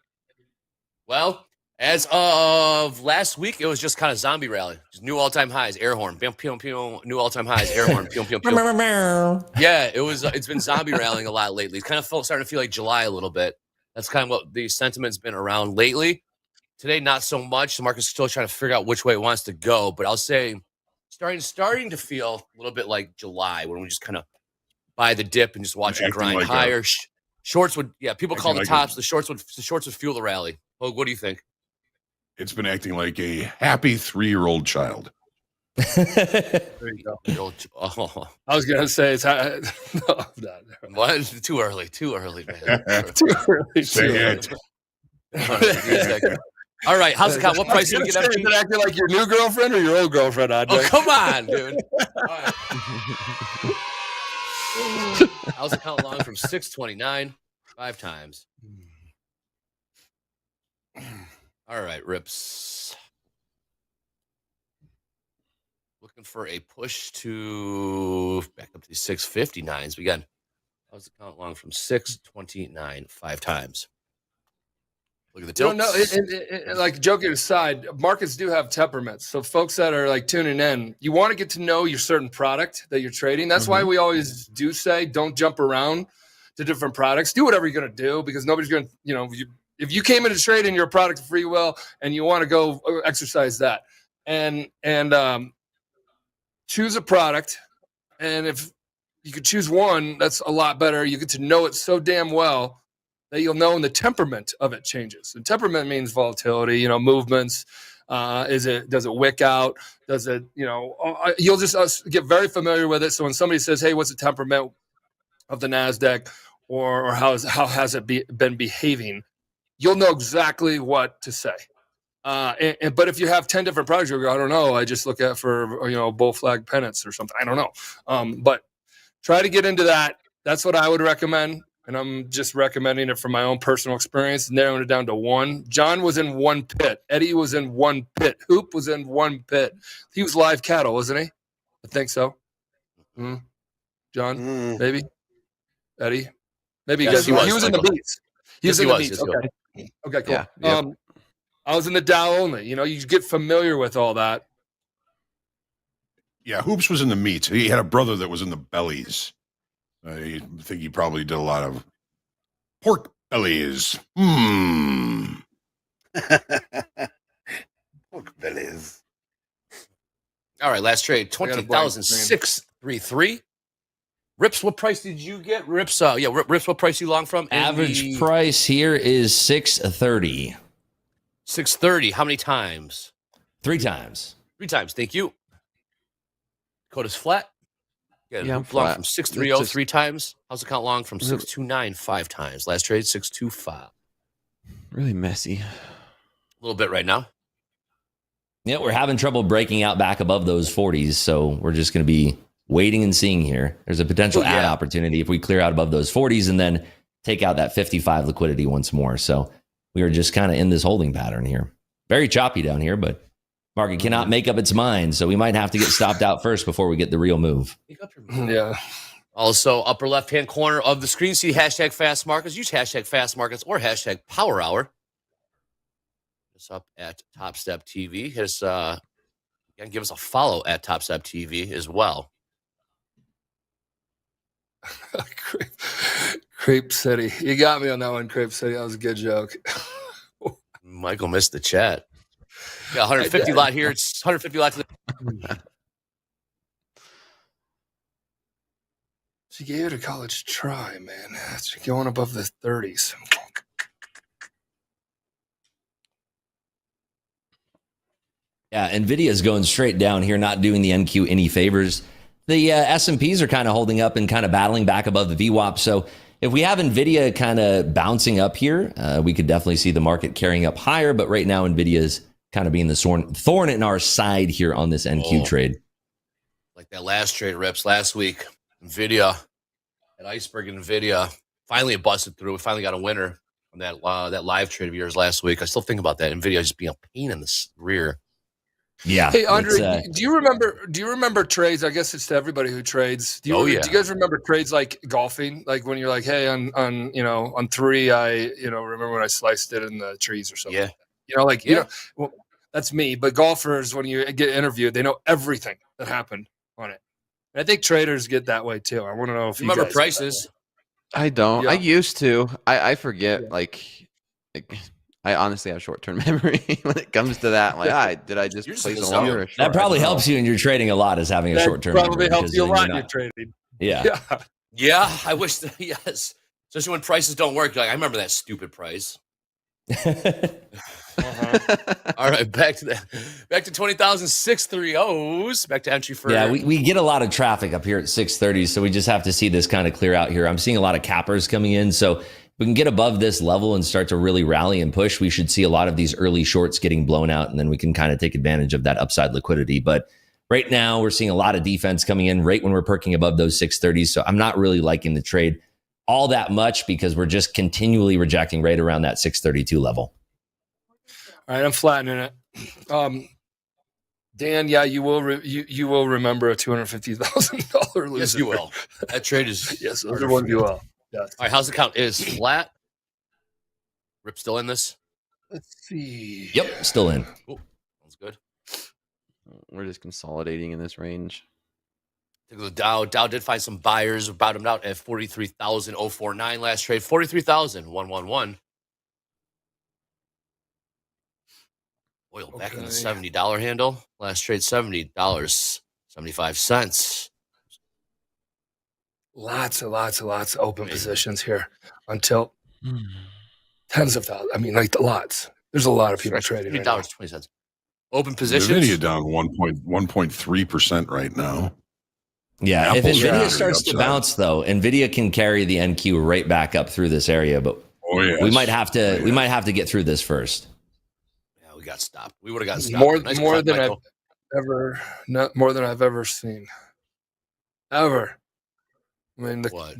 Well, as of last week, it was just kind of zombie rally. Just new all-time highs, air horn. Pew, pew, pew, new all-time highs, air horn. Pew, pew, pew. Yeah, it's been zombie rallying a lot lately. It's kind of starting to feel like July a little bit. That's kind of what the sentiment's been around lately. Today, not so much. The market's still trying to figure out which way it wants to go, but I'll say starting to feel a little bit like July when we just kind of buy the dip and just watch it grind higher. Shorts would, people call the tops. The shorts would fuel the rally. Hogue, what do you think? It's been acting like a happy 3-year-old child. There you go. I was gonna say it's no, what? Too early, man. Too early. Say it. All right, how's it count? What price are you gonna get? Is it acting like your new girlfriend or your old girlfriend, Andre? Oh, come on, dude. Right. How's it count long from 629? 5 times. All right, Rips. Looking for a push to back up to these 659s. We got, how's the count long from 629? 5 times. Look at the tilt. No, like joking aside, markets do have temperaments. So folks that are like tuning in, you want to get to know your certain product that you're trading. That's why we always do say don't jump around to different products. Do whatever you're going to do because nobody's going to, if you came into trading your product free will and you want to go exercise that and choose a product. And if you could choose one, that's a lot better. You get to know it so damn well that you'll know when the temperament of it changes. And temperament means volatility, movements. Does it wick out? Does it, you'll just get very familiar with it. So when somebody says, hey, what's the temperament of the NASDAQ or how has it been behaving? You'll know exactly what to say. But if you have 10 different products, you'll go, I don't know. I just look at for, bull flag pennants or something. I don't know. But try to get into that. That's what I would recommend. and I'm just recommending it from my own personal experience, narrowing it down to one. John was in one pit. Eddie was in one pit. Hoop was in one pit. He was live cattle, wasn't he? I think so. John, maybe? Eddie? Maybe you guys. He was in the beats. He was in the beats. Okay. Okay, cool. Yeah, I was in the Dow only. You know, you get familiar with all that. Yeah, Hoops was in the meats. He had a brother that was in the bellies. I think he probably did a lot of pork bellies. Pork bellies. All right, last trade, 20,633. Rips, what price did you get? Rips, Rips, what price you long from? Average price here is 630. 630. How many times? 3 times. 3 times. Thank you. Dakota's flat. I'm long flat. from 630 3 times. How's the count long from 629 5 times? Last trade, 625. Really messy. A little bit right now. Yeah, we're having trouble breaking out back above those 40s, so we're just going to be waiting and seeing here. There's a potential add opportunity if we clear out above those 40s and then take out that 55 liquidity once more. So we are just kind of in this holding pattern here. Very choppy down here, but market cannot make up its mind, so we might have to get stopped out first before we get the real move. Yeah. Also, upper left-hand corner of the screen, see hashtag fast markets. Use hashtag fast markets or hashtag power hour. Us up at TopstepTV. Hit us, and give us a follow at TopstepTV as well. Crepe City. You got me on that one, Crepe City. That was a good joke. Michael missed the chat. Got 150 lot here. It's 150 lot to the. She gave it a college try, man. That's going above the 30s. Yeah, NVIDIA is going straight down here, not doing the NQ any favors. The S&Ps are kind of holding up and kind of battling back above the VWAP. So if we have NVIDIA kind of bouncing up here, we could definitely see the market carrying up higher. But right now, NVIDIA is kind of being the thorn in our side here on this NQ trade. Like that last trade, Rips, last week. NVIDIA, at Iceberg and NVIDIA, finally it busted through. We finally got a winner on that live trade of yours last week. I still think about that. NVIDIA just being a pain in the rear. Yeah. Hey, Andre, do you remember trades? I guess it's to everybody who trades. Do you guys remember trades like golfing? Like when you're like, hey, on 3, I remember when I sliced it in the trees or something. Yeah. Well, that's me. But golfers, when you get interviewed, they know everything that happened on it. And I think traders get that way too. I want to know if you remember guys prices. I don't. Yeah. I used to. I forget. Like, I honestly have short-term memory when it comes to that. Like, did I just place a long or a short? That probably helps you in your trading a lot, is having a short-term memory. Probably helps you a lot in your trading. Yeah. Yeah, I wish that, yes. Especially when prices don't work. Like, I remember that stupid price. All right, back to 20,630s. Back to entry for we get a lot of traffic up here at 630, so we just have to see this kind of clear out here. I'm seeing a lot of cappers coming in, so if we can get above this level and start to really rally and push, we should see a lot of these early shorts getting blown out, and then we can kind of take advantage of that upside liquidity. But right now, we're seeing a lot of defense coming in right when we're perking above those 630s, so I'm not really liking the trade all that much because we're just continually rejecting right around that 632 level. All right, I'm flattening it. Dan, yeah, you will you will remember a $250,000 loser. Yes, you will. That trade is yes, those are ones you will. Yes. All right, how's the count? Is flat? Rip still in this? Let's see. Yep, still in. Cool. Sounds good. We're just consolidating in this range. Take a look at Dow did find some buyers, bottomed out at 43,049 last trade. 43,111. Oil back in the $70 handle. Last trade $70.75. Lots of open positions here until tens of thousands. I mean, like lots. There's a lot of people trading. $3.20. Open positions. NVIDIA down 1.3% right now. Yeah, Apple's if NVIDIA down starts to upside. bounce, though, NVIDIA can carry the NQ right back up through this area, but we might have to get through this first. Yeah, we got stopped. We would have got stopped. More Nice more cut, than Michael. more than I've ever seen. Ever. I mean, What?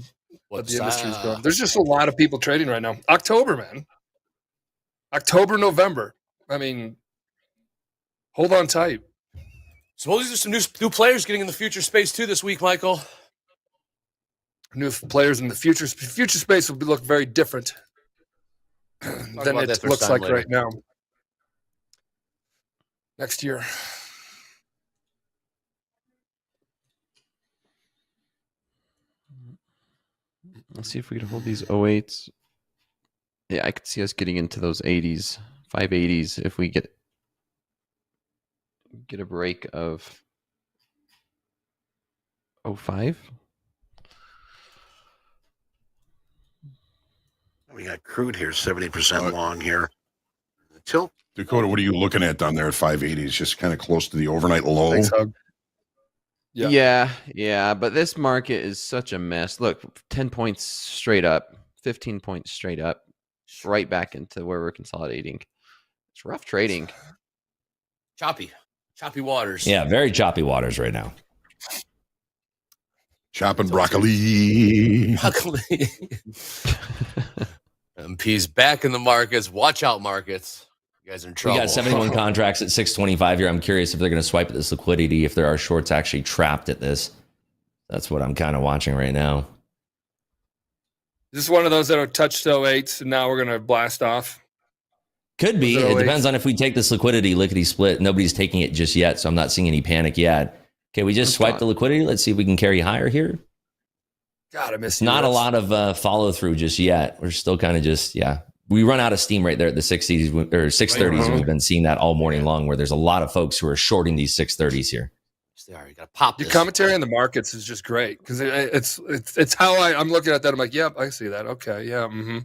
what the industry's going. There's just a lot of people trading right now. October, man. October, November. I mean, hold on tight. Suppose there's some new players getting in the future space too this week, Michael. New players in the future space will look very different than it looks like right now. Next year. Let's see if we can hold these 08s. Yeah, I could see us getting into those 80s, 580s if we get a break of 05. We got crude here, 70% long here. Tilt. Dakota, what are you looking at down there at 580? It's just kind of close to the overnight low. Thanks, Hug. Yeah, but this market is such a mess. Look, 10 points straight up, 15 points straight up, right back into where we're consolidating. It's rough trading. Choppy waters. Yeah, very choppy waters right now. Chopping broccoli. MP's back in the markets. Watch out, markets. You guys are in trouble. We got 71 contracts at 625 here. I'm curious if they're going to swipe at this liquidity, if there are shorts actually trapped at this. That's what I'm kind of watching right now. This is one of those that are touched 08s, and now we're going to blast off. Could be. It depends on if we take this liquidity, lickety split. Nobody's taking it just yet, so I'm not seeing any panic yet. Okay, we just swipe the liquidity. Let's see if we can carry higher here. God, I miss It's not a lot of follow through just yet. We're still kind of just, we run out of steam right there at the 60s or 630s, and we've been seeing that all morning long, where there's a lot of folks who are shorting these 630s here. You got to pop Your this. commentary on the markets is just great because it's how I'm looking at that. I'm like, yep, I see that. Okay, yeah. Mm-hmm.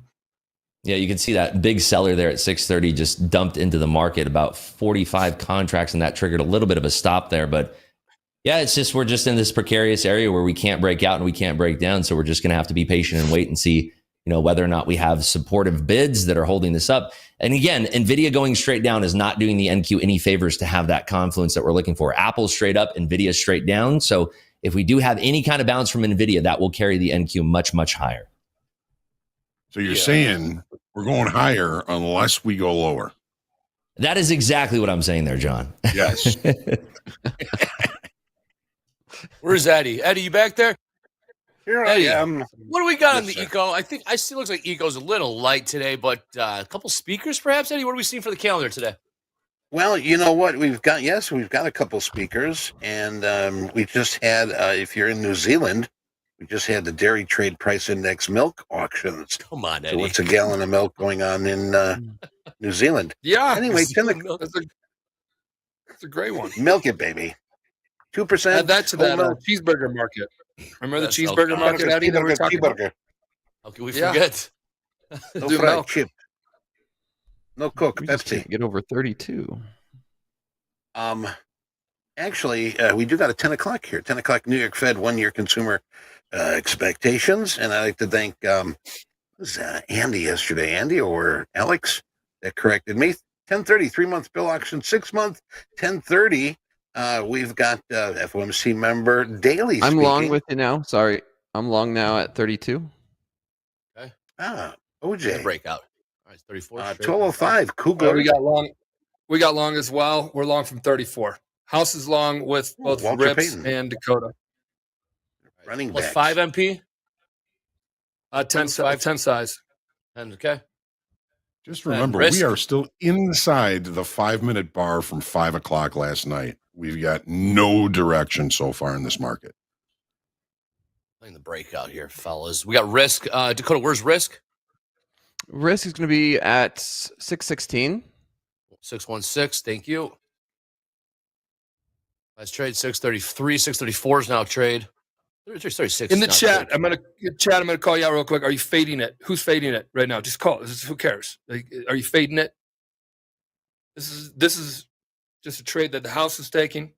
Yeah, you can see that big seller there at 630 just dumped into the market, about 45 contracts, and that triggered a little bit of a stop there. But yeah, it's just we're just in this precarious area where we can't break out and we can't break down. So we're just going to have to be patient and wait and see, whether or not we have supportive bids that are holding this up. And again, NVIDIA going straight down is not doing the NQ any favors to have that confluence that we're looking for. Apple straight up, NVIDIA straight down. So if we do have any kind of bounce from NVIDIA, that will carry the NQ much, much higher. So you're saying we're going higher unless we go lower. That is exactly what I'm saying there, John. Yes. Where's Eddie? Eddie, you back there? Here Eddie, I am. what do we got on the Eco? I see looks like Eco's a little light today, but a couple speakers perhaps, Eddie? What are we seeing for the calendar today? Well, you know what? We've got a couple speakers, and we just had, if you're in New Zealand, we just had the Dairy Trade Price Index milk auctions. Come on, Eddie. So what's a gallon of milk going on in New Zealand? Yeah. Anyway, that's a great one. Milk it, baby. 2%. Add that to that cheeseburger market. Remember the cheeseburger market, Eddie, that we were talking about? How can we forget? No fried chip. No Coke, We just Pepsi. can't get over 32. Actually, we do got a 10 o'clock here. 10 o'clock New York Fed 1 year consumer expectations. And I'd like to thank was Andy yesterday, Andy or Alex, that corrected me. 10:30, 3-month bill auction, 6-month, 10:30. We've got FOMC member Daily I'm speaking. long with you now. Sorry. I'm long now at 32. Okay. OJ. Breakout. All right, 34. 1205, Kugler. We got long as well. We're long from 34. House is long with both Walter Rips Payton. and Dakota. Running Plus backs. 5 MP. 10 size. 10, okay. Just remember, risk. we are still inside the 5-minute bar from 5 o'clock last night. We've got no direction so far in this market. Playing the breakout here, fellas. We got risk. Dakota, where's risk? Risk is going to be at 616. 616. Thank you. Let's trade 633. 634 is now trade. 636 In the is now chat, trade. I'm gonna call you out real quick. Are you fading it? Who's fading it right now? Just call. Who cares? Are you fading it? This is just a trade that the house is taking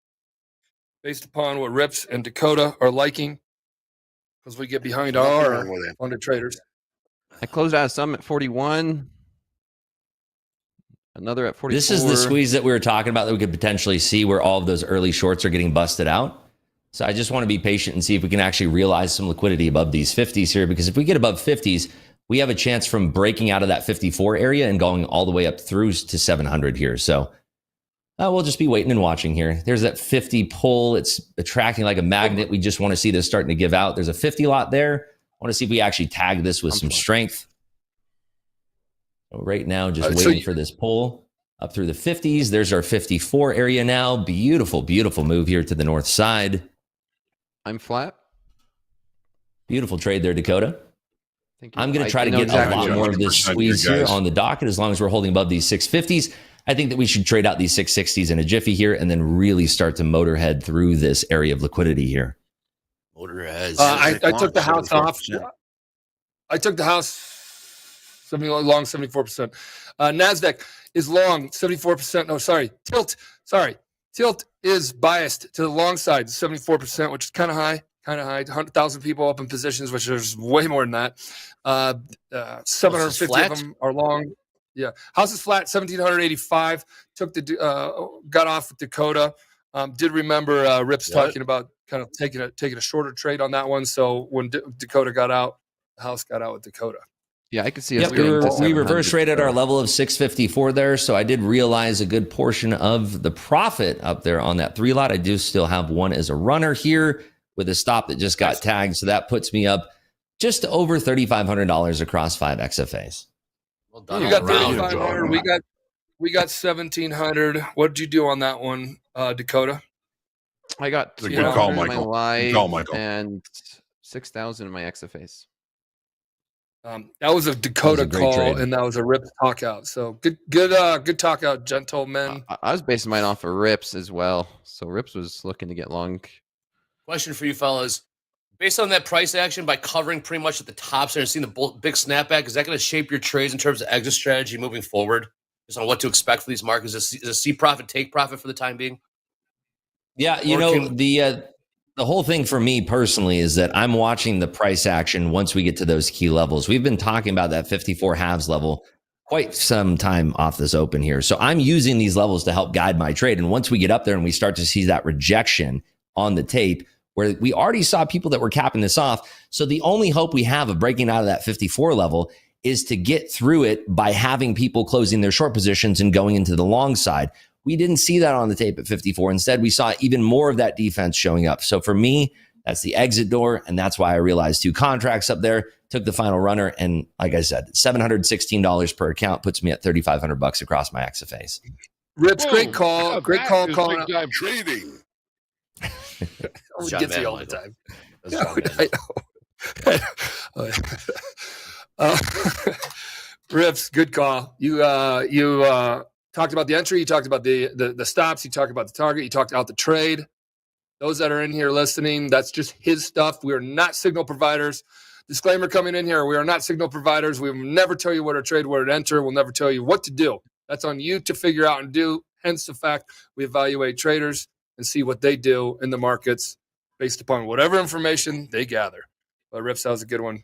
based upon what Rips and Dakota are liking, because we get behind Nothing our wrong with it. funded traders. I closed out some at 41. Another at 44. This is the squeeze that we were talking about that we could potentially see where all of those early shorts are getting busted out. So I just want to be patient and see if we can actually realize some liquidity above these 50s here, because if we get above 50s, we have a chance from breaking out of that 54 area and going all the way up through to 700 here. So we'll just be waiting and watching here. There's that 50 pull. It's attracting like a magnet. We just want to see this starting to give out. There's a 50 lot there. I want to see if we actually tag this with some strength. So right now, just waiting for this pull up through the 50s. There's our 54 area now. Beautiful, beautiful move here to the north side. I'm flat. Beautiful trade there, Dakota. Thank you. I'm going to try to get a lot more of this squeeze here on the docket as long as we're holding above these 650s. I think that we should trade out these 660s in a jiffy here and then really start to motorhead through this area of liquidity here. Motorheads. I took the house off. I took the house long 74%. NASDAQ is long 74%. No, sorry. Tilt. Sorry. Tilt is biased to the long side, 74%, which is kind of high. 100,000 people up in positions, which is way more than that. 750 of them are long. Yeah. House is flat, 1,785. Got off with Dakota. Did remember Rips talking about kind of taking a shorter trade on that one. So when Dakota got out, the house got out with Dakota. Yeah, I could see us. We reverse traded our level of 654 there. So I did realize a good portion of the profit up there on that 3 lot. I do still have one as a runner here with a stop that just got tagged. So that puts me up just over $3,500 across 5 XFAs. Well done. You got 3,500. We got 1,700. What did you do on that one, Dakota? I got Good call, Michael. in my live Good call, Michael. and 6,000 in my XFAs. That was a Dakota call, trade. and that was a Rips talk out. So good talk out, gentlemen. I was basing mine off of Rips as well. So Rips was looking to get long. Question for you fellas. Based on that price action, by covering pretty much at the tops there and seeing the big snapback, is that going to shape your trades in terms of exit strategy moving forward? Just on what to expect for these markets? Is a see profit, take profit for the time being? Yeah, the whole thing for me personally is that I'm watching the price action once we get to those key levels. We've been talking about that 54 halves level quite some time off this open here. So I'm using these levels to help guide my trade. And once we get up there and we start to see that rejection on the tape, where we already saw people that were capping this off. So the only hope we have of breaking out of that 54 level is to get through it by having people closing their short positions and going into the long side. We didn't see that on the tape at 54. Instead, we saw even more of that defense showing up. So for me, that's the exit door. And that's why I realized 2 contracts up there, took the final runner. And like I said, $716 per account puts me at $3,500 across my XFAs. Rips, great call. Great call calling out. Big time trading. Gets me all the time. Rips, good call. You talked about the entry. You talked about the stops. You talked about the target. You talked about the trade. Those that are in here listening, that's just his stuff. We are not signal providers. Disclaimer coming in here. We are not signal providers. We will never tell you where to trade, where to enter. We'll never tell you what to do. That's on you to figure out and do. Hence the fact we evaluate traders and see what they do in the markets based upon whatever information they gather. But Rips, that was a good one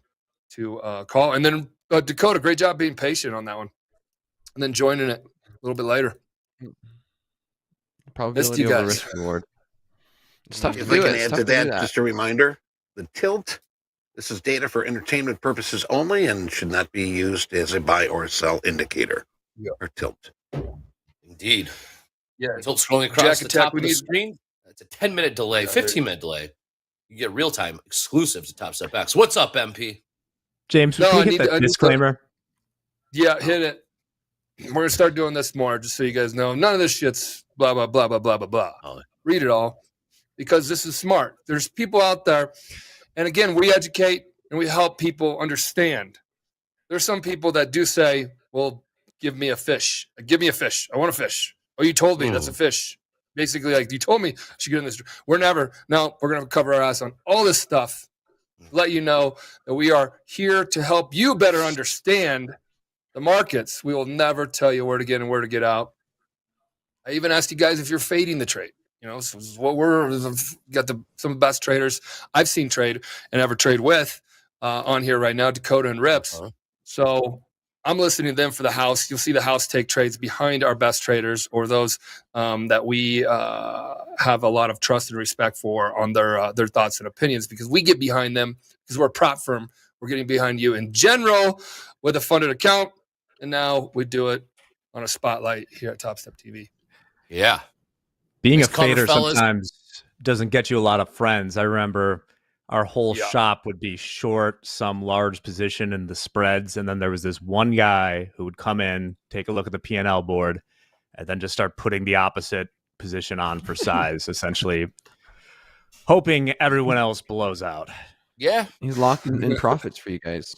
to call. And then Dakota, great job being patient on that one. And then joining it a little bit later. Probability over risk reward. It's tough to If I do can it. add to that, just a reminder, the tilt, this is data for entertainment purposes only and should not be used as a buy or sell indicator or tilt. Indeed. Yeah. Tilt scrolling across Jack the top Attack, of the screen. It's a 10-minute delay, 15-minute delay. You get real-time exclusive to Topstep X. What's up, MP? James, can we hit that disclaimer? Yeah, hit it. We're going to start doing this more, just so you guys know. None of this shit's blah, blah, blah, blah, blah, blah, blah. Oh. Read it all, because this is smart. There's people out there, and again, we educate and we help people understand. There's some people that do say, well, give me a fish. Give me a fish. I want a fish. Oh, you told me that's a fish. Basically, like, you told me I should get in this. We're going to cover our ass on all this stuff. Let you know that we are here to help you better understand the markets. We will never tell you where to get and where to get out. I even asked you guys if you're fading the trade. You know, this is what got some of the best traders I've seen trade and ever trade with on here right now, Dakota and Rips. So I'm listening to them for the house. You'll see the house take trades behind our best traders or those that we have a lot of trust and respect for on their thoughts and opinions, because we get behind them because we're a prop firm. We're getting behind you in general with a funded account, and now we do it on a spotlight here at Topstep TV. Yeah. Being Nice a cover, fader fellas. sometimes doesn't get you a lot of friends. I remember our whole shop would be short some large position in the spreads, and then there was this one guy who would come in, take a look at the P&L board, and then just start putting the opposite position on for size, essentially hoping everyone else blows out. Yeah. He's locking in profits for you guys.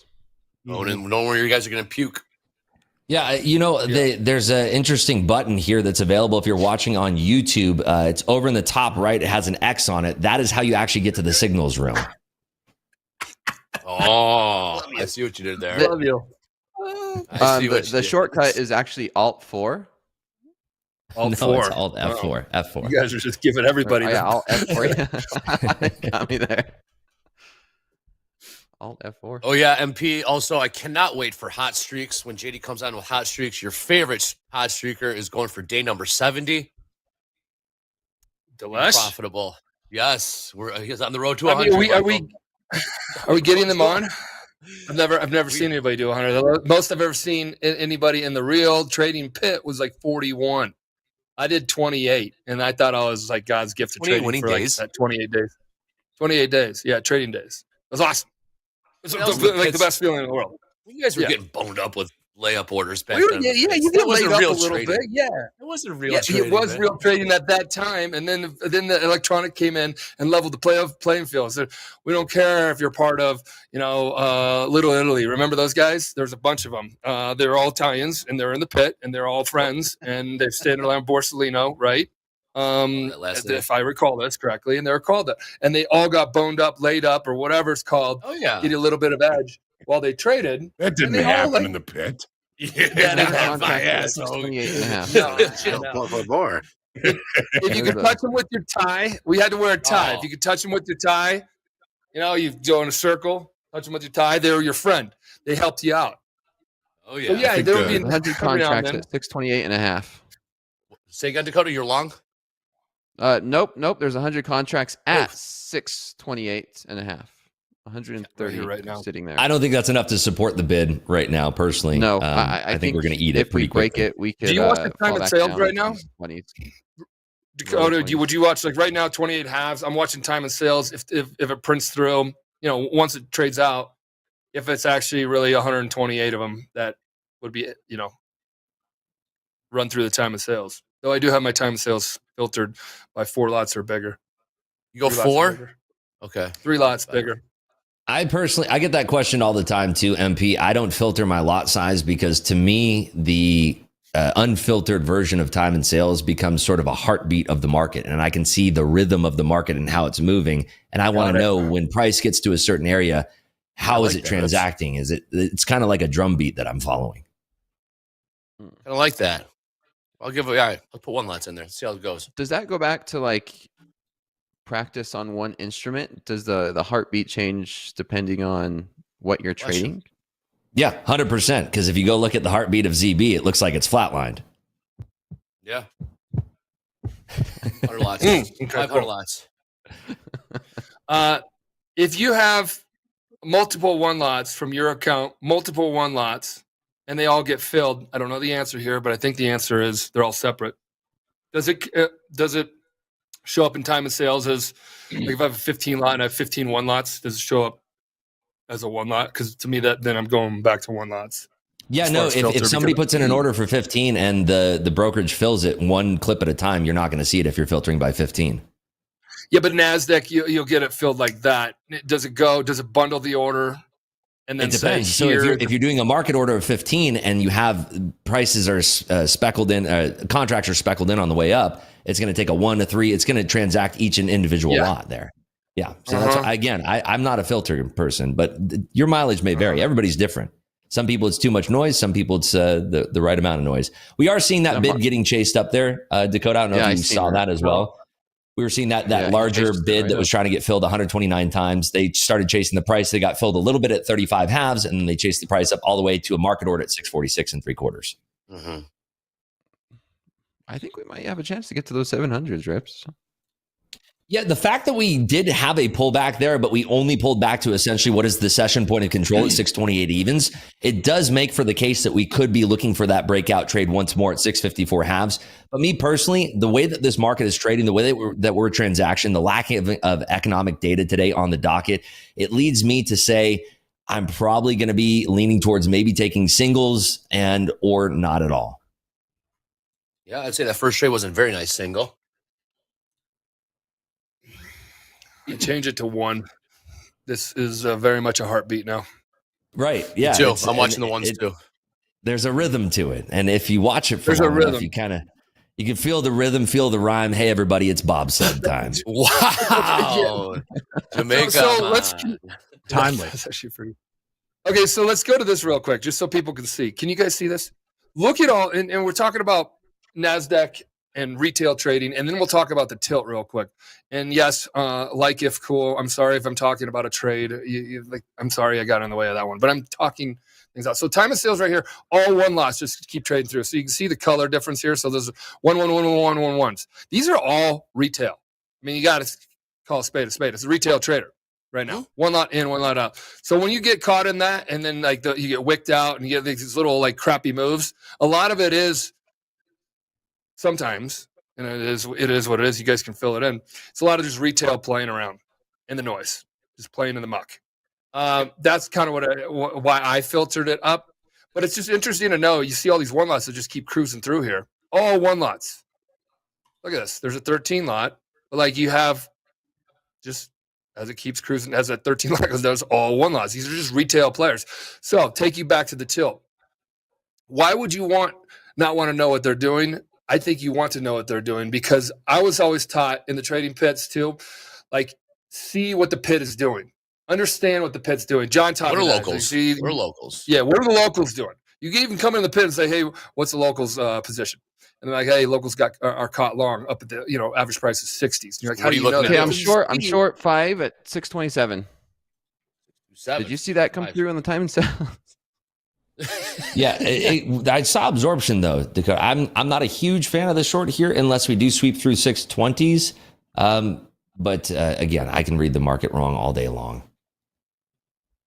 Knowing where you guys are going to puke. Yeah, there's an interesting button here that's available if you're watching on YouTube. It's over in the top right. It has an X on it. That is how you actually get to the signals room. Oh, I see what you did there. Love you. The shortcut is actually Alt 4. Alt No, 4. it's Alt F4. F4. You guys are just giving everybody. Yeah, Alt F4. Got me there. Alt F4. Oh, yeah, MP. Also, I cannot wait for hot streaks. When JD comes on with hot streaks, your favorite hot streaker is going for day number 70. Delish. Profitable. Yes. He's on the road to 100. Are we getting them on? I've never seen anybody do 100. The most I've ever seen anybody in the real trading pit was like 41. I did 28, and I thought I was like God's gift to trading for days. Like 28 days. 28 days. Yeah, trading days. It was awesome. It's like the best feeling in the world. You guys were getting boned up with layup orders back then. Yeah, you get laid up a little bit. Yeah. It wasn't real trading. It was real trading at that time. And then the electronic came in and leveled the playing field. So we don't care if you're part of, Little Italy. Remember those guys? There's a bunch of them. They're all Italians, and they're in the pit, and they're all friends, and they've stayed around Borsellino, right? If I recall this correctly, and they were called that, and they all got boned up, laid up, or whatever it's called. Oh yeah, get a little bit of edge while they traded. That didn't happen in the pit. Yeah, that my ass. More. If you could touch them with your tie, we had to wear a tie. If you could touch them with your tie, you go in a circle, touch them with your tie. They were your friend. They helped you out. Oh yeah, so, yeah. There would be 100 contracts at 628.5. Say again, Dakota, you're long. Nope. There's 100 contracts at 628.5. 130 right now. Sitting there. I don't think that's enough to support the bid right now, personally. No, I think we're going to eat it. If we break it, we could. Do you watch the time and sales right now? 20s. Dakota, would you watch like right now 28 halves? I'm watching time and sales. If it prints through, once it trades out, if it's actually really 128 of them, that would be run through the time and sales. Though I do have my time and sales filtered by 4 lots or bigger. You go 4? Okay. 3 lots bigger. I get that question all the time too, MP. I don't filter my lot size because to me, the unfiltered version of time and sales becomes sort of a heartbeat of the market. And I can see the rhythm of the market and how it's moving. And I want to know when price gets to a certain area, how is it transacting? It's kind of like a drum beat that I'm following. I like that. I'll put 1 lots in there. See how it goes. Does that go back to like practice on one instrument? Does the heartbeat change depending on what you're trading? Yeah, 100%. Because if you go look at the heartbeat of ZB, it looks like it's flatlined. Yeah. 100 lots. 500 lots. If you have multiple 1 lots from your account, multiple 1 lots, and they all get filled, I don't know the answer here, but I think the answer is they're all separate. Does it show up in time and sales as like if I have a 15 lot and I have 15 1 lots? Does it show up as a 1 lot? Because to me, then I'm going back to 1 lots. Yeah, no. If somebody puts in an order for 15 and the brokerage fills it 1 clip at a time, you're not going to see it if you're filtering by 15. Yeah, but NASDAQ, you'll get it filled like that. Does it bundle the order? And then it depends. So if you're doing a market order of 15 and you have prices are speckled in, contracts are speckled in on the way up, it's going to take a 1 to 3. It's going to transact each and individual lot there. Yeah. So that's, again, I'm not a filter person, but your mileage may vary. Everybody's different. Some people it's too much noise. Some people it's the right amount of noise. We are seeing that bid getting chased up there. Dakota, I don't know if you saw that as well. We were seeing that Yeah, he larger chased it bid right that was up. trying to get filled 129 times. They started chasing the price. They got filled a little bit at 35 halves, and then they chased the price up all the way to a market order at 646 and 3/4. Mm-hmm. I think we might have a chance to get to those 700s, Rips. Yeah, the fact that we did have a pullback there, but we only pulled back to essentially what is the session point of control at 628 evens, it does make for the case that we could be looking for that breakout trade once more at 654 halves. But me personally, the way that this market is trading, the way that we're transaction, the lack of economic data today on the docket, it leads me to say I'm probably going to be leaning towards maybe taking singles and or not at all. Yeah, I'd say that first trade was a very nice single. You change it to 1. This is very much a heartbeat now. Right. Yeah. Me too. I'm watching the ones too. There's a rhythm to it. And if you watch it for There's a long enough, rhythm. you can feel the rhythm, feel the rhyme. Hey, everybody, it's bobsled time. Wow. Jamaica. So let's Timely. That's actually pretty. Okay, so let's go to this real quick, just so people can see. Can you guys see this? Look at all, and we're talking about NASDAQ and retail trading, and then we'll talk about the tilt real quick. And yes, like if cool, I'm sorry if I'm talking about a trade. I'm sorry I got in the way of that one, but I'm talking things out. So time of sales right here, all one lots, just keep trading through. So you can see the color difference here. So there's 1-1-1-1-1-1s. These are all retail. I mean, you got to call a spade a spade. It's a retail trader right now. One lot in, one lot out. So when you get caught in that, and then like you get wicked out and you get these little like crappy moves, a lot of it is sometimes, and it is what it is. You guys can fill it in. It's a lot of just retail playing around in the noise, just playing in the muck. That's kind of why I filtered it up. But it's just interesting to know. You see all these one lots that just keep cruising through here. All one lots. Look at this. There's a 13 lot, but like you have just as it keeps cruising, as that 13 lot goes, there's all one lots. These are just retail players. So take you back to the tilt. Why would you not want to know what they're doing? I think you want to know what they're doing because I was always taught in the trading pits too, like see what the pit is doing. Understand what the pit's doing. John taught me that. Locals? We're locals. Yeah, what are the locals doing? You can even come in the pit and say, hey, what's the locals position? And they're like, hey, locals are caught long up at the average price is 60s. And you're like, how do you know that? Okay, I'm short 5 at 627. 7. Did you see that come through in the time and sales? Yeah, I saw absorption though, Dakota. I'm not a huge fan of the short here unless we do sweep through 620s. But again, I can read the market wrong all day long.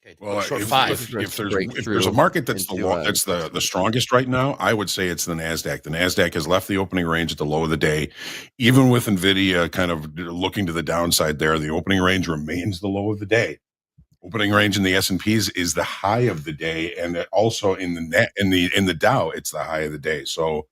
Okay, Well, short if 5. if there's a market that's the strongest right now, I would say it's the NASDAQ. The NASDAQ has left the opening range at the low of the day. Even with NVIDIA kind of looking to the downside there, the opening range remains the low of the day. Opening range in the S&Ps is the high of the day, and also in the Dow, it's the high of the day. So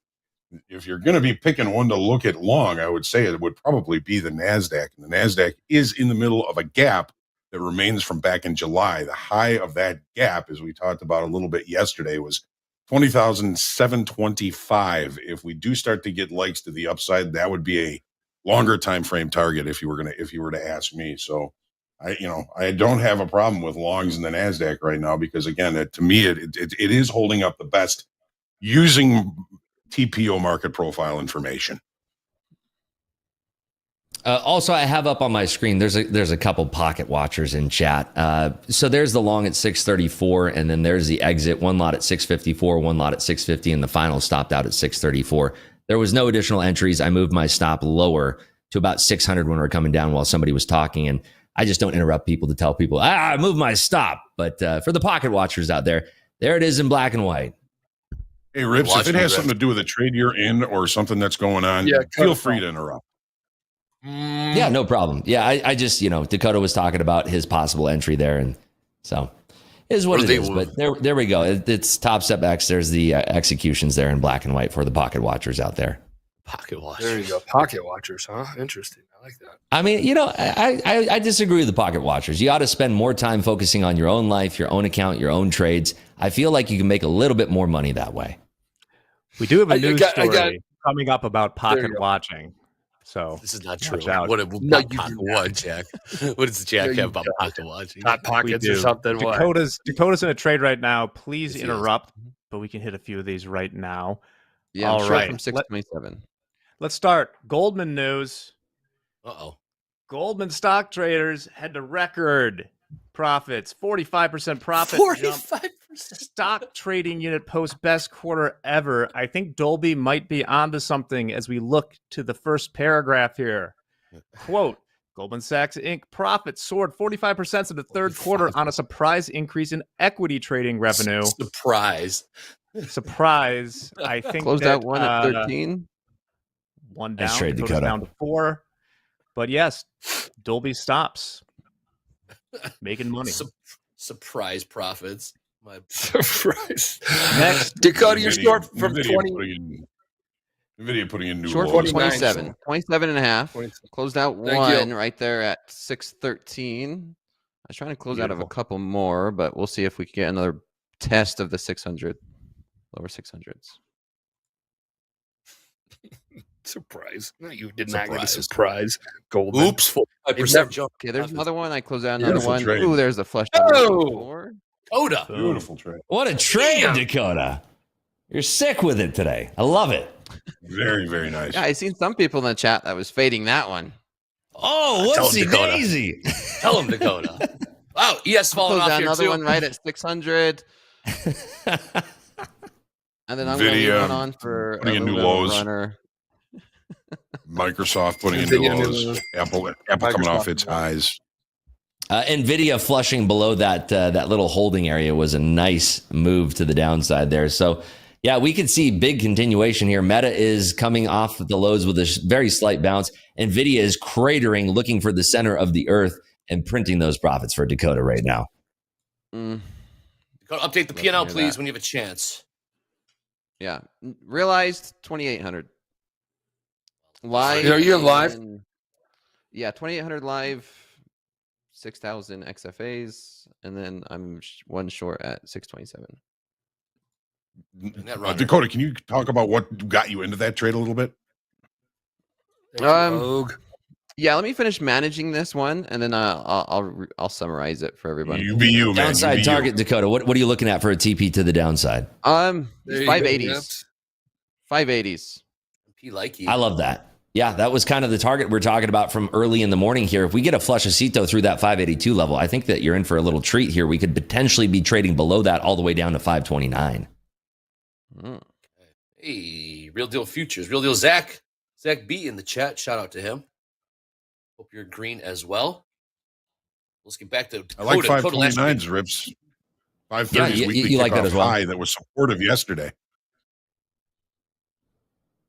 if you're going to be picking one to look at long, I would say it would probably be the NASDAQ. And the NASDAQ is in the middle of a gap that remains from back in July. The high of that gap, as we talked about a little bit yesterday, was 20,725. If we do start to get legs to the upside, that would be a longer time frame target if you were to ask me. So I don't have a problem with longs in the NASDAQ right now because, again, to me, it is holding up the best using TPO market profile information. Also, I have up on my screen, there's a couple pocket watchers in chat. So there's the long at 634, and then there's the exit, one lot at 654, one lot at 650, and the final stopped out at 634. There was no additional entries. I moved my stop lower to about 600 when we were coming down while somebody was talking, and I just don't interrupt people to tell people, I moved my stop. But for the pocket watchers out there it is in black and white. Hey, Rips, if it has something to do with a trade you're in or something that's going on, feel free to interrupt. Yeah, no problem. Yeah, I just, Dakota was talking about his possible entry there. And so it is what it is. But there we go. It's Topstep X. There's the executions there in black and white for the pocket watchers out there. Pocket watchers. There you go. Pocket watchers, huh? Interesting. I like that. I mean, I disagree with the pocket watchers. You ought to spend more time focusing on your own life, your own account, your own trades. I feel like you can make a little bit more money that way. We do have a news story coming up about pocket watching. So this is not true. What pocket watch, Jack? What does Jack have about pocket watching? Not pockets or something. Dakota's in a trade right now. Please interrupt, but we can hit a few of these right now. Yeah, all right. From 627. Let's start. Goldman news. Uh-oh. Goldman stock traders had to record profits, 45% profit jump. 45%. Stock trading unit post best quarter ever. I think Dolby might be onto something as we look to the first paragraph here. Quote, Goldman Sachs Inc. profits soared 45% in the third quarter on a surprise increase in equity trading revenue. Surprise. I think Closed that, out one at 13. One Nice down. trade, Dakota's Dakota. down to 4. But yes, Dolby stops making money. Surprise profits. My Surprise. Next. Dakota, you're short from NVIDIA 20. NVIDIA putting in new Short for lows. 27. 27 and a half. 27. Closed out Thank one you. right there at 613. I was trying to close out of a Beautiful. couple more, but we'll see if we can get another test of the 600. Lower 600s. Surprise. No, you did not get a Surprise. surprise. Golden. Oops, 45% jump. Okay, there's another one. I closed out another Beautiful one. trade. Ooh, there's a flush. Oh! Dakota. Beautiful trade. What a trade, Damn. Dakota. You're sick with it today. I love it. Very, very nice. Yeah, I seen some people in the chat that was fading that one. Oh, Tell him, whoopsie Dakota. daisy. Tell him, Dakota. Wow, ES falling Closed off out here another too. one right at 600. And then I'm going to leave NVIDIA one on for a putting in little new bit of a lows. runner. Microsoft putting in new NVIDIA new lows. lows. Apple coming off its highs. Nvidia flushing below that little holding area was a nice move to the downside there. So, yeah, we could see big continuation here. Meta is coming off the lows with a very slight bounce. Nvidia is cratering, looking for the center of the earth and printing those profits for Dakota right now. Dakota, update the Love to P&L, hear please, that. when you have a chance. Yeah. Realized 2,800. Live. Are you in live? Yeah, 2,800 live, 6,000 XFAs, and then I'm one short at 627. That runner. Dakota, can you talk about what got you into that trade a little bit? Rogue. Yeah, let me finish managing this one, and then I'll summarize it for everybody. You be you, man. Downside You be target, you. Dakota. What are you looking at for a TP to the downside? There you go, 580s. Nips. 580s. P like you. I love that. Yeah, that was kind of the target we're talking about from early in the morning here. If we get a flush of Cito through that 582 level, I think that you're in for a little treat here. We could potentially be trading below that all the way down to 529. Hey, Real Deal Futures. Real Deal Zach. Zach B in the chat. Shout out to him. Hope you're green as well. Let's get back to I like Dakota. Dakota last 529's rips. 530's Yeah, you weekly like that kickoff as well. high that was supportive yesterday.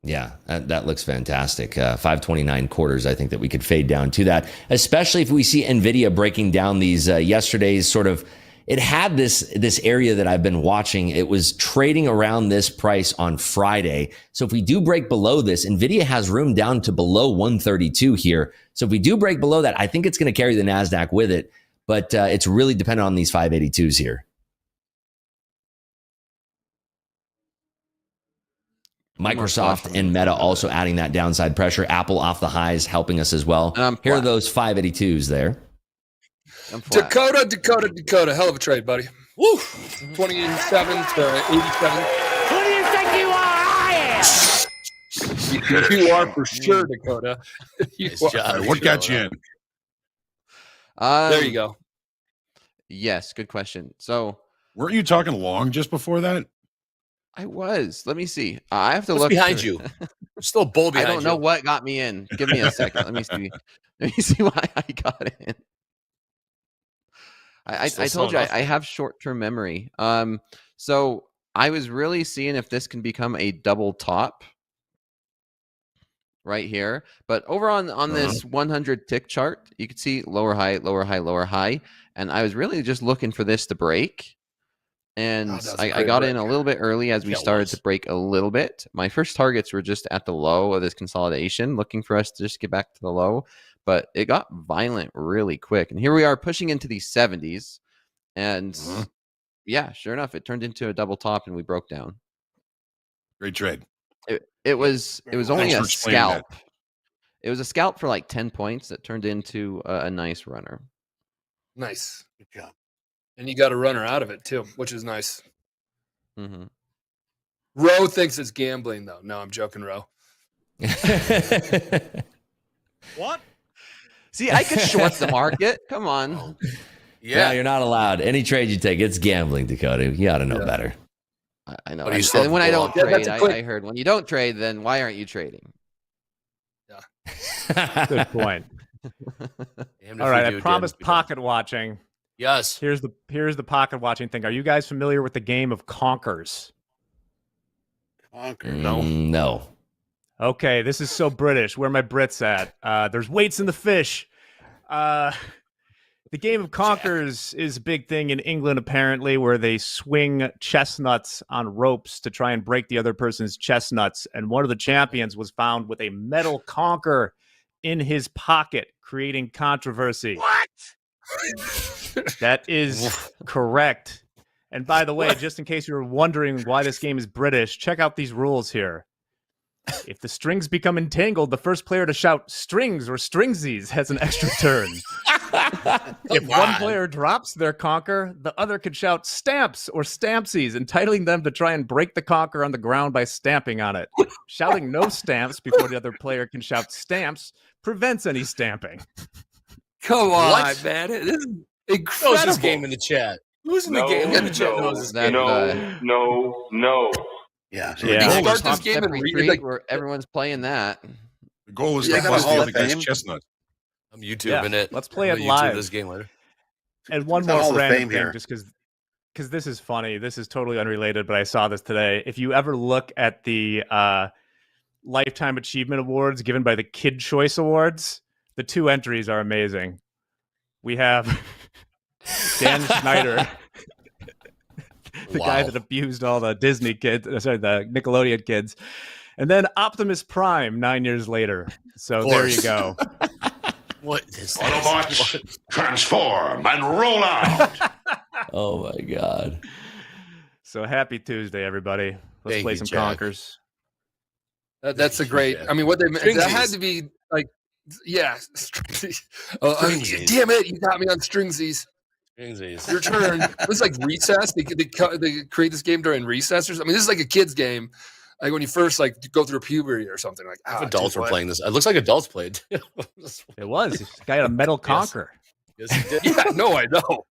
Yeah, that looks fantastic. 529 quarters, I think that we could fade down to that, especially if we see NVIDIA breaking down these yesterday's sort of, it had this area that I've been watching. It was trading around this price on Friday. So if we do break below this, NVIDIA has room down to below 132 here. So if we do break below that, I think it's going to carry the NASDAQ with it, but it's really dependent on these 582s here. Microsoft and Meta also adding that downside pressure. Apple off the highs helping us as well. Here are those 582s there. I'm flat. Dakota. Hell of a trade, buddy. Woo! 27 to 87. Who do you think you are? I am. You are for sure, Dakota. You Nice are. job. What got you in? There you go. Yes, good question. So Weren't you talking long just before that? I was. Let me see. I have to What's look behind through- you? There's still a bull I behind don't know you. what got me in. Give me a second. Let me see. Let me see why I got in. I Still told you selling off. I have short-term memory. So I was really seeing if this can become a double top right here. But over on this 100 tick chart, you can see lower high, lower high, lower high. And I was really just looking for this to break. And Oh, that was a I great got break. in a little bit early as we Yeah, it started was. to break a little bit. My first targets were just at the low of this consolidation, looking for us to just get back to the low. But it got violent really quick. And here we are pushing into these 70s. And yeah, sure enough, it turned into a double top and we broke down. Great trade. It was only Thanks a for explaining that. scalp. It was a scalp for like 10 points that turned into a nice runner. Nice. Good job. And you got a runner out of it, too, which is nice. Mm-hmm. Ro thinks it's gambling, though. No, I'm joking, Ro. What? See, I could short the market. Come on. Oh, Yeah, yeah. you're not allowed. Any trade you take, it's gambling, Dakota. You ought to know better. I know. But you And, still have and when I to don't pull up. trade, that's a quick- I heard when you don't trade, then why aren't you trading? Good point. Damned if All right, we I do, promised damned if we don't. pocket watching. Yes. Here's the pocket watching thing. Are you guys familiar with the game of Conkers? Conquer. No. Okay, this is so British. Where are my Brits at? There's weights in the fish. The game of Conkers is a big thing in England, apparently, where they swing chestnuts on ropes to try and break the other person's chestnuts. And one of the champions was found with a metal conker in his pocket, creating controversy. What? That is correct. And by the way, just in case you were wondering why this game is British, check out these rules here. If the strings become entangled, the first player to shout strings or stringsies has an extra turn. If one player drops their conker, the other could shout stamps or stampsies, entitling them to try and break the conker on the ground by stamping on it. Shouting no stamps before the other player can shout stamps prevents any stamping. Come on, What? man. This is Knows incredible. this game in the chat. Who's in the game in the chat knows this game? No. Yeah. So Yeah. the, goal Start is, this game and read like where everyone's playing that. the goal is Yeah, to got a bust the Hall other of guy's Fame. chestnut. I'm YouTubing it. Let's play I'm it gonna YouTube live. this game later. And one It's a more Hall of random Fame thing, here. just because this is funny. This is totally unrelated, but I saw this today. If you ever look at the Lifetime Achievement Awards given by the Kid Choice Awards, the two entries are amazing. We have Dan Schneider, the guy Wow. that abused all the Disney kids, the Nickelodeon kids, and then Optimus Prime 9 years later. So there you go. What is Autobots, transform and roll out. Oh my God. So happy Tuesday, everybody. Let's Thank play you, some Jack. Conkers. That's a great. Yeah. I mean, what they Stringsies. that had to be like, yeah. Stringsies. Damn it! You got me on stringsies. Stringsies. Your turn. It was like recess. They create this game during recess or something. I mean, this is like a kid's game. Like when you first like go through puberty or something. Like If adults were playing this, it looks like adults played. It was. This guy had a metal conker. Yes, he did. Yeah, no, I know.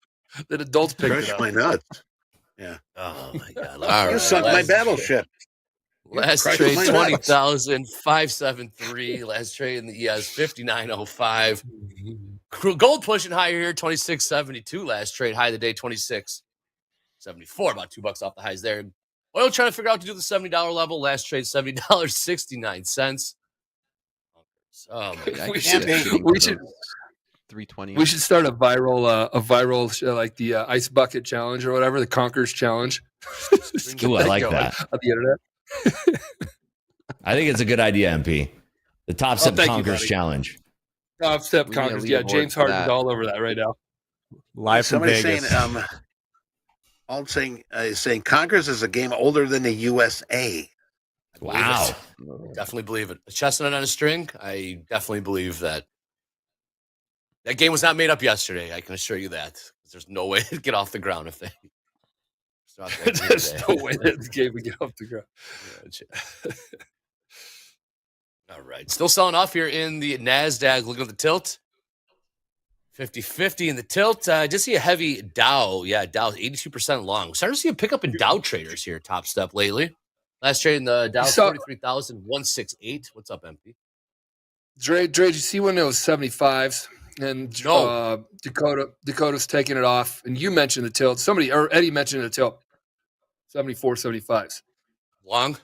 That adults picked Crush it up. my nuts. Oh my God! All You right, sunk my last- battleship. Last Crushed trade my nuts. 20,573. Last trade in the ES 5905. Gold pushing higher here 2672. Last trade high of the day 2674. About $2 off the highs there. Oil trying to figure out what to do the $70 level. Last trade $70.69. Oh my God! We should- we should 320. we should start a viral like the ice bucket challenge or whatever, the Conkers challenge. Just get Ooh, I like going that. on the internet. I think it's a good idea, MP. The Top Step thank you, Conkers buddy. Challenge. Top-step We need a Conkers. Yeah, leaderboard James for Harden's that. all over that right now. Live from Somebody's Vegas. saying, all saying Congress is a game older than the USA. Wow. Definitely believe it. A chestnut on a string. I definitely believe that. That game was not made up yesterday. I can assure you that. There's no way to get off the ground if they. start that game There's today. no way that the game would get off the ground. All right. Still selling off here in the NASDAQ. Looking at the tilt. 50-50 in the tilt. Just see a heavy Dow. Yeah, Dow's 82% long. Starting to see a pickup in Dow traders here, Top Step lately. Last trade in the Dow, So- 43,168. What's up, MP? Dre, did you see when it was 75s and No. Dakota's taking it off? And you mentioned the tilt. Somebody or Eddie mentioned the tilt. 74, 75s. Long?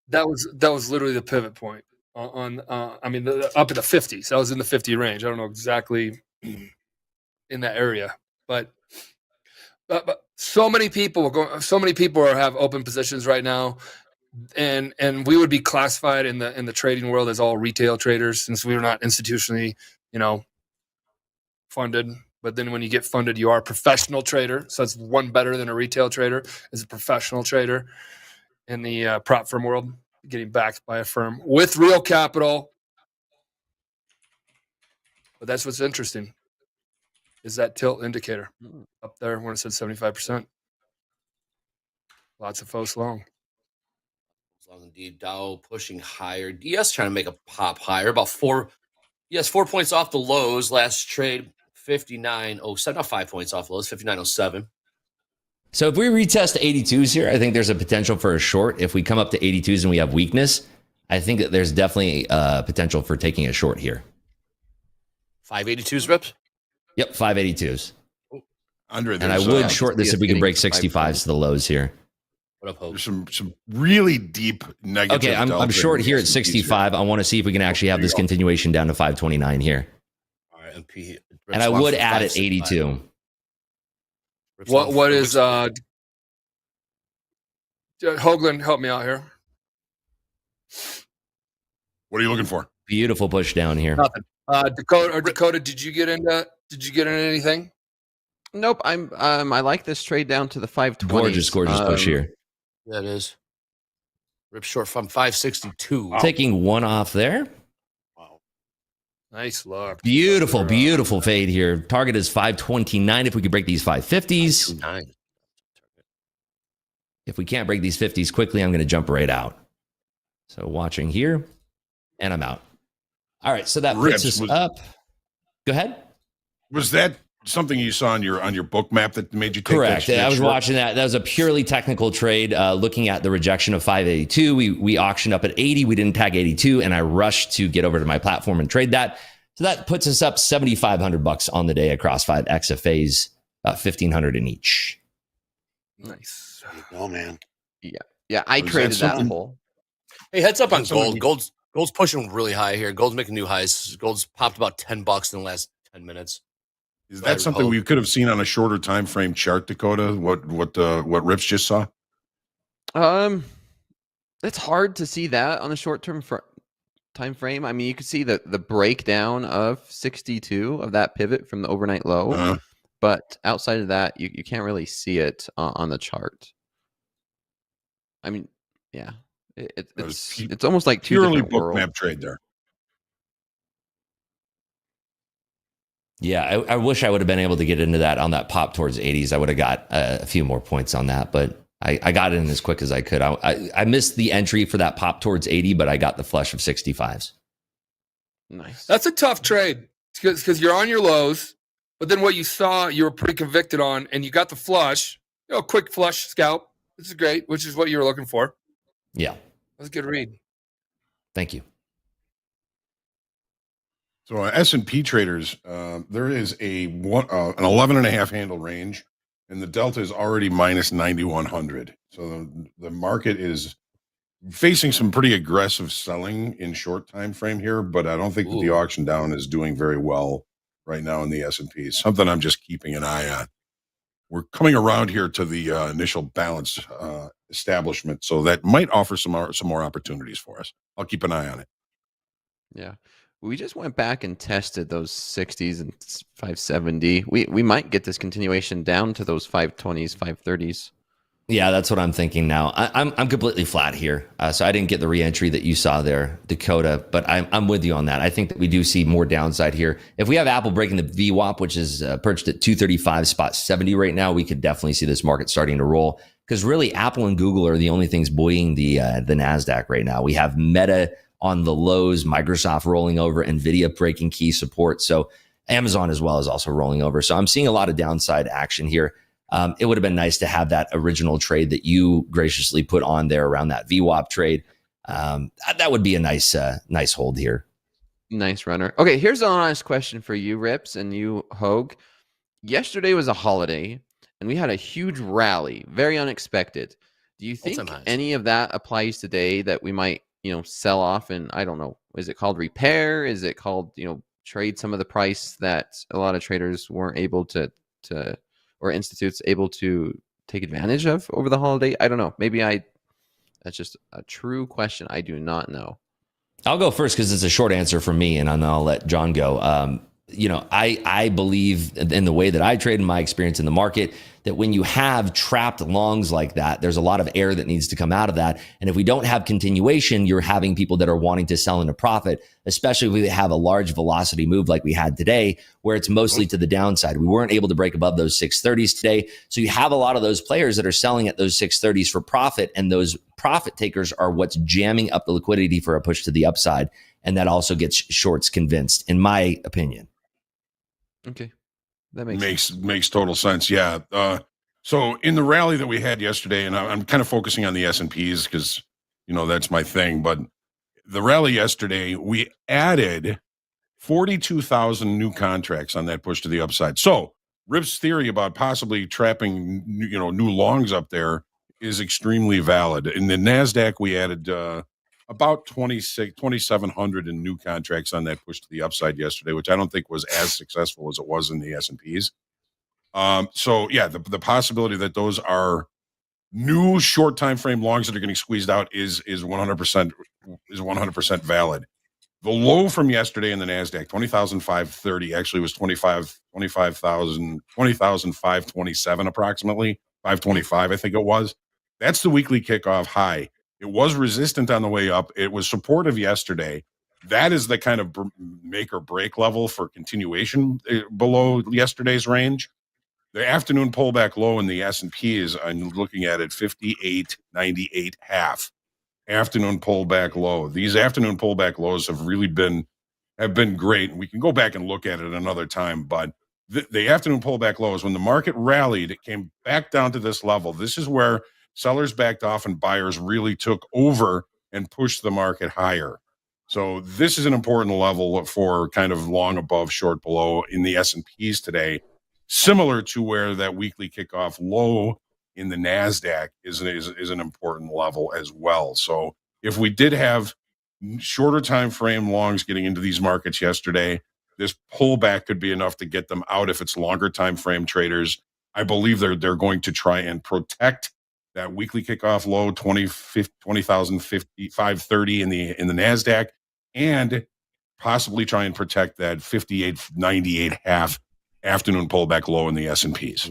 That was literally the pivot point on up in the 50s. I was in the 50 range. I don't know exactly in that area, but so many people have open positions right now, and we would be classified in the trading world as all retail traders since we are not institutionally, funded. But then when you get funded, you are a professional trader. So it's one better than a retail trader is a professional trader in the prop firm world, getting backed by a firm with real capital. But that's what's interesting is that tilt indicator up there when it said 75%. Lots of folks long. Long indeed. Dow pushing higher. DS trying to make a pop higher. About 4 Yes, 4 points off the lows. Last trade, 59.07. Not 5 points off the lows, 59.07. So if we retest 82s here, I think there's a potential for a short. If we come up to 82s and we have weakness, I think that there's definitely potential for taking a short here. 582s rips? Yep, 582s. Andre, And I would short this if we can break 65s to the lows here. What up, Hope? There's some really deep negative. Okay, I'm delta short in here the at S&Ps 65. I want to see if we can actually have this continuation down to 529 here. All right, MP. And I would add at 82. What is Hoagland? Help me out here. What are you looking for? Beautiful push down here. Nothing. Dakota, did you get into anything? Nope. I like this trade down to the 520s. Gorgeous push here. Yeah, it is. Rip short from 562. Taking one off there. Wow. Nice look. Beautiful fade here. Target is 529 if we could break these 550s. 529. If we can't break these 50s quickly, I'm going to jump right out. So watching here, and I'm out. All right, so that puts us up. Go ahead. Was that something you saw on your book map that made you take Correct. that I was short? watching that. That was a purely technical trade. Looking at the rejection of 582, we auctioned up at 80. We didn't tag 82, and I rushed to get over to my platform and trade that. So that puts us up $7,500 on the day across 5 XFAs, $1,500 in each. Nice. There you go, man. Yeah, I Was traded that that something- whole. Hey, heads up on That's something gold. Gold's pushing really high here. Gold's making new highs. Gold's popped about $10 in the last 10 minutes. Is that something we could have seen on a shorter time frame chart, Dakota? What Rips just saw? It's hard to see that on a short-term time frame. I mean, you could see the breakdown of 62 of that pivot from the overnight low, but outside of that, you can't really see it on the chart. I mean, yeah, it's almost like two Purely different book worlds. map trade there. Yeah, I wish I would have been able to get into that on that pop towards 80s. I would have got a few more points on that, but I got in as quick as I could. I missed the entry for that pop towards 80, but I got the flush of 65s. Nice. That's a tough trade because you're on your lows, but then what you saw, you were pretty convicted on, and you got the flush. Quick flush scalp. This is great, which is what you were looking for. Yeah, That's a good read. thank you. So S&P traders, there is an 11.5 handle range, and the delta is already minus 9,100. So the market is facing some pretty aggressive selling in short time frame here, but I don't think that the auction down is doing very well right now in the S&P. Something I'm just keeping an eye on. We're coming around here to the initial balance establishment, so that might offer some more opportunities for us. I'll keep an eye on it. Yeah. We just went back and tested those 60s and 570. We might get this continuation down to those 520s, 530s. Yeah, that's what I'm thinking now. I'm completely flat here, so I didn't get the reentry that you saw there, Dakota. But I'm with you on that. I think that we do see more downside here. If we have Apple breaking the VWAP, which is perched at 235.70 right now, we could definitely see this market starting to roll. Because really, Apple and Google are the only things buoying the Nasdaq right now. We have Meta on the lows, Microsoft rolling over, Nvidia breaking key support. So Amazon as well is also rolling over. So I'm seeing a lot of downside action here. It would have been nice to have that original trade that you graciously put on there around that VWAP trade. That would be a nice hold here. Nice runner. Okay, here's an honest question for you, Rips, and you, Hogue. Yesterday was a holiday, and we had a huge rally, very unexpected. Do you think any of that applies today, that we might, sell off and, I don't know, is it called repair? Is it called, trade some of the price that a lot of traders weren't able to or institutes able to take advantage of over the holiday? I don't know. Maybe that's just a true question. I do not know. I'll go first because it's a short answer from me, and then I'll let John go. I believe in the way that I trade, in my experience in the market, that when you have trapped longs like that, there's a lot of air that needs to come out of that. And if we don't have continuation, you're having people that are wanting to sell into profit, especially if we have a large velocity move like we had today, where it's mostly to the downside. We weren't able to break above those 630s today. So you have a lot of those players that are selling at those 630s for profit, and those profit takers are what's jamming up the liquidity for a push to the upside. and that also gets shorts convinced, in my opinion. Okay, that makes total sense. Yeah. So in the rally that we had yesterday, and I'm kind of focusing on the S&Ps because that's my thing. But the rally yesterday, we added 42,000 new contracts on that push to the upside. So Rip's theory about possibly trapping new longs up there is extremely valid. In the NASDAQ, we added about 2,700 in new contracts on that push to the upside yesterday, which I don't think was as successful as it was in the S&Ps. So yeah, the possibility that those are new short time frame longs that are getting squeezed out is 100% valid. The low from yesterday in the NASDAQ, 20,530, actually was 20,527 approximately, 525, I think it was. That's the weekly kickoff high. It was resistant on the way up. It was supportive yesterday. That is the kind of make or break level for continuation below yesterday's range. The afternoon pullback low in the S&P is, I'm looking at it, 58.98 half. Afternoon pullback low. These afternoon pullback lows have really been great. We can go back and look at it another time, but the afternoon pullback low is when the market rallied, it came back down to this level. This is where sellers backed off and buyers really took over and pushed the market higher. So this is an important level for kind of long above, short below in the S&Ps today, similar to where that weekly kickoff low in the NASDAQ is an important level as well. So if we did have shorter time frame longs getting into these markets yesterday, this pullback could be enough to get them out. If it's longer time frame traders, I believe they're going to try and protect that weekly kickoff low 20,530 in the NASDAQ, and possibly try and protect that 58.98 half afternoon pullback low in the S&Ps.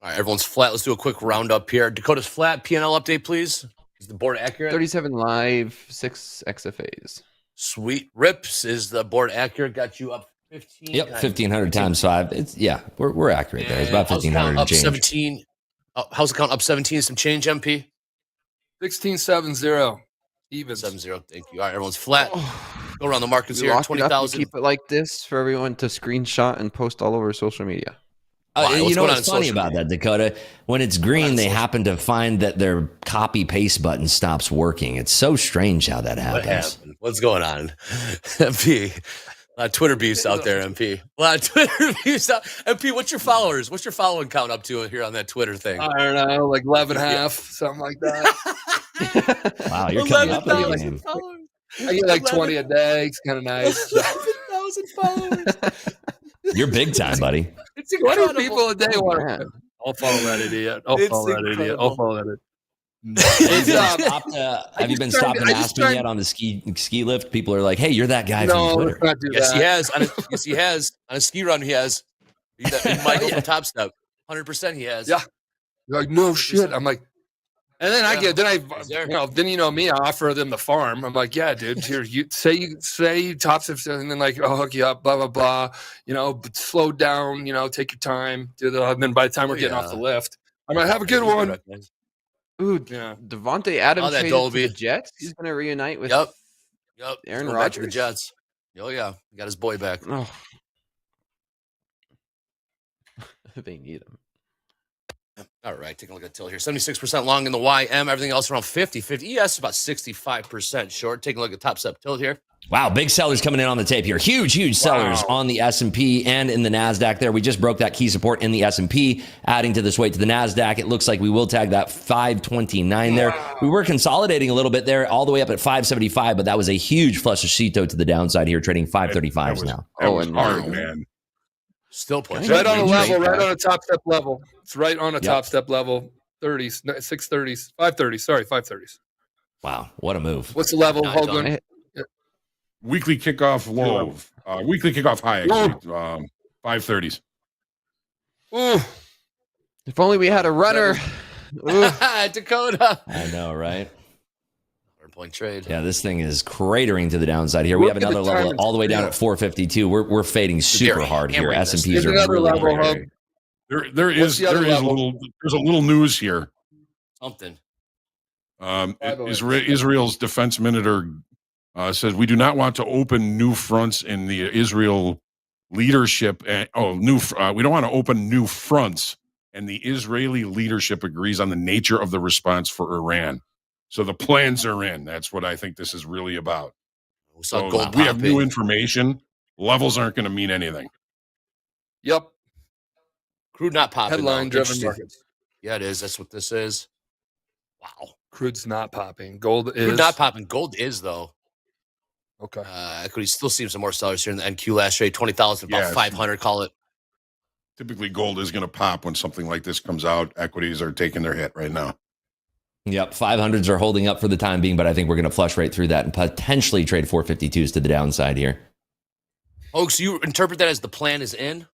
All right, everyone's flat. Let's do a quick roundup here. Dakota's flat. P&L update, please. Is the board accurate? 37 live, 6 XFAs. Sweet. Rips, is the board accurate? Got you up 15. Yep, 1,500 times 5. It's we're accurate there. It's about 1,500 up change. 17. How's the count up 17? Some change, MP? 1670. Even 70. Thank you. All right, everyone's flat. Go around the markets We here. lock it up and 20,000. keep it like this for everyone to screenshot and post all over social media. Why? You What's know going on what's in funny social about media? that, Dakota? When it's green, they happen to find that their copy paste button stops working. It's so strange how that What happens. happened? What's going on? MP. A lot of Twitter beefs out there, MP. A lot of Twitter beefs out. MP, what's your followers? What's your following count up to here on that Twitter thing? I don't know, like 11 half, something like that. Wow, you're coming up in the 11,000 game. followers. I get like 20 a day. It's kind of nice. 11,000 followers. You're big time, buddy. It's 20 incredible. people a day want man. to. I'll follow that idiot. I'll It's follow that idiot. incredible. I'll follow that idiot. Have you been stopping and asking yet on the ski lift? People are like, "Hey, you're that guy No, from Twitter." let's not do Yes, that. he has. Yes, he has. On a ski run, he has. He Michael from Topstep. 100% he has. Yeah. You're like, no shit. I'm like, and then I get, He's there. then you know me, I offer them the farm. I'm like, yeah, dude, here, you say Topstep, and then like, I'll hook you up, blah, blah, blah, but slow down, take your time. And then by the time we're getting off the lift, I'm like, have a good one. Ooh, Yeah. Devontae Adams that traded Dolby. to the Jets. He's going to reunite with Yep. Aaron Going back to the Rodgers. Jets. Oh, yeah. He got his boy back. Oh. They need him. All right, taking a look at Till here. 76% long in the YM. Everything else around 50. ES about 65% short. Taking a look at Topstep Till here. Wow, big sellers coming in on the tape here. Huge sellers on the S&P and in the NASDAQ there. We just broke that key support in the S&P, adding to this weight to the NASDAQ. It looks like we will tag that 529 there. We were consolidating a little bit there, all the way up at 575, but that was a huge flushcito to the downside here, trading 535s now. That was and hard, now- man. Still pushing. Right on a level, Right. right on a top step level. It's right on a Yep. top step level. 30s, 630s, 530s. Sorry, 530s. Wow, what a move. What's the level, Nice, Hogan? Weekly kickoff low, weekly kickoff high, actually, 530s. Ooh, If only we had a runner. Ooh. Dakota. I know, right? Point trade. Yeah, this thing is cratering to the downside here. We Look have at another the level time all the way down yeah. at 452. We're fading super They're hard here. hammering this. S&Ps There's are another really level, hard. Hub. There's a little news here. Something. Israel's defense minister says we do not want to open new fronts in the Israel leadership. We don't want to open new fronts, and the Israeli leadership agrees on the nature of the response for Iran. So the plans are in. That's what I think this is really about. So we have new information. Levels aren't going to mean anything. Yep. Crude not popping. Headline-driven markets. Yeah, it is. That's what this is. Wow. Crude's not popping. Gold is. Crude not popping. Gold is, though. Okay. Equity still seeing some more sellers here in the NQ last trade. 20,000, about 500, call it. Typically, gold is going to pop when something like this comes out. Equities are taking their hit right now. Yep, 500s are holding up for the time being, but I think we're going to flush right through that and potentially trade 452s to the downside here. Oh, so you interpret that as the plan is in?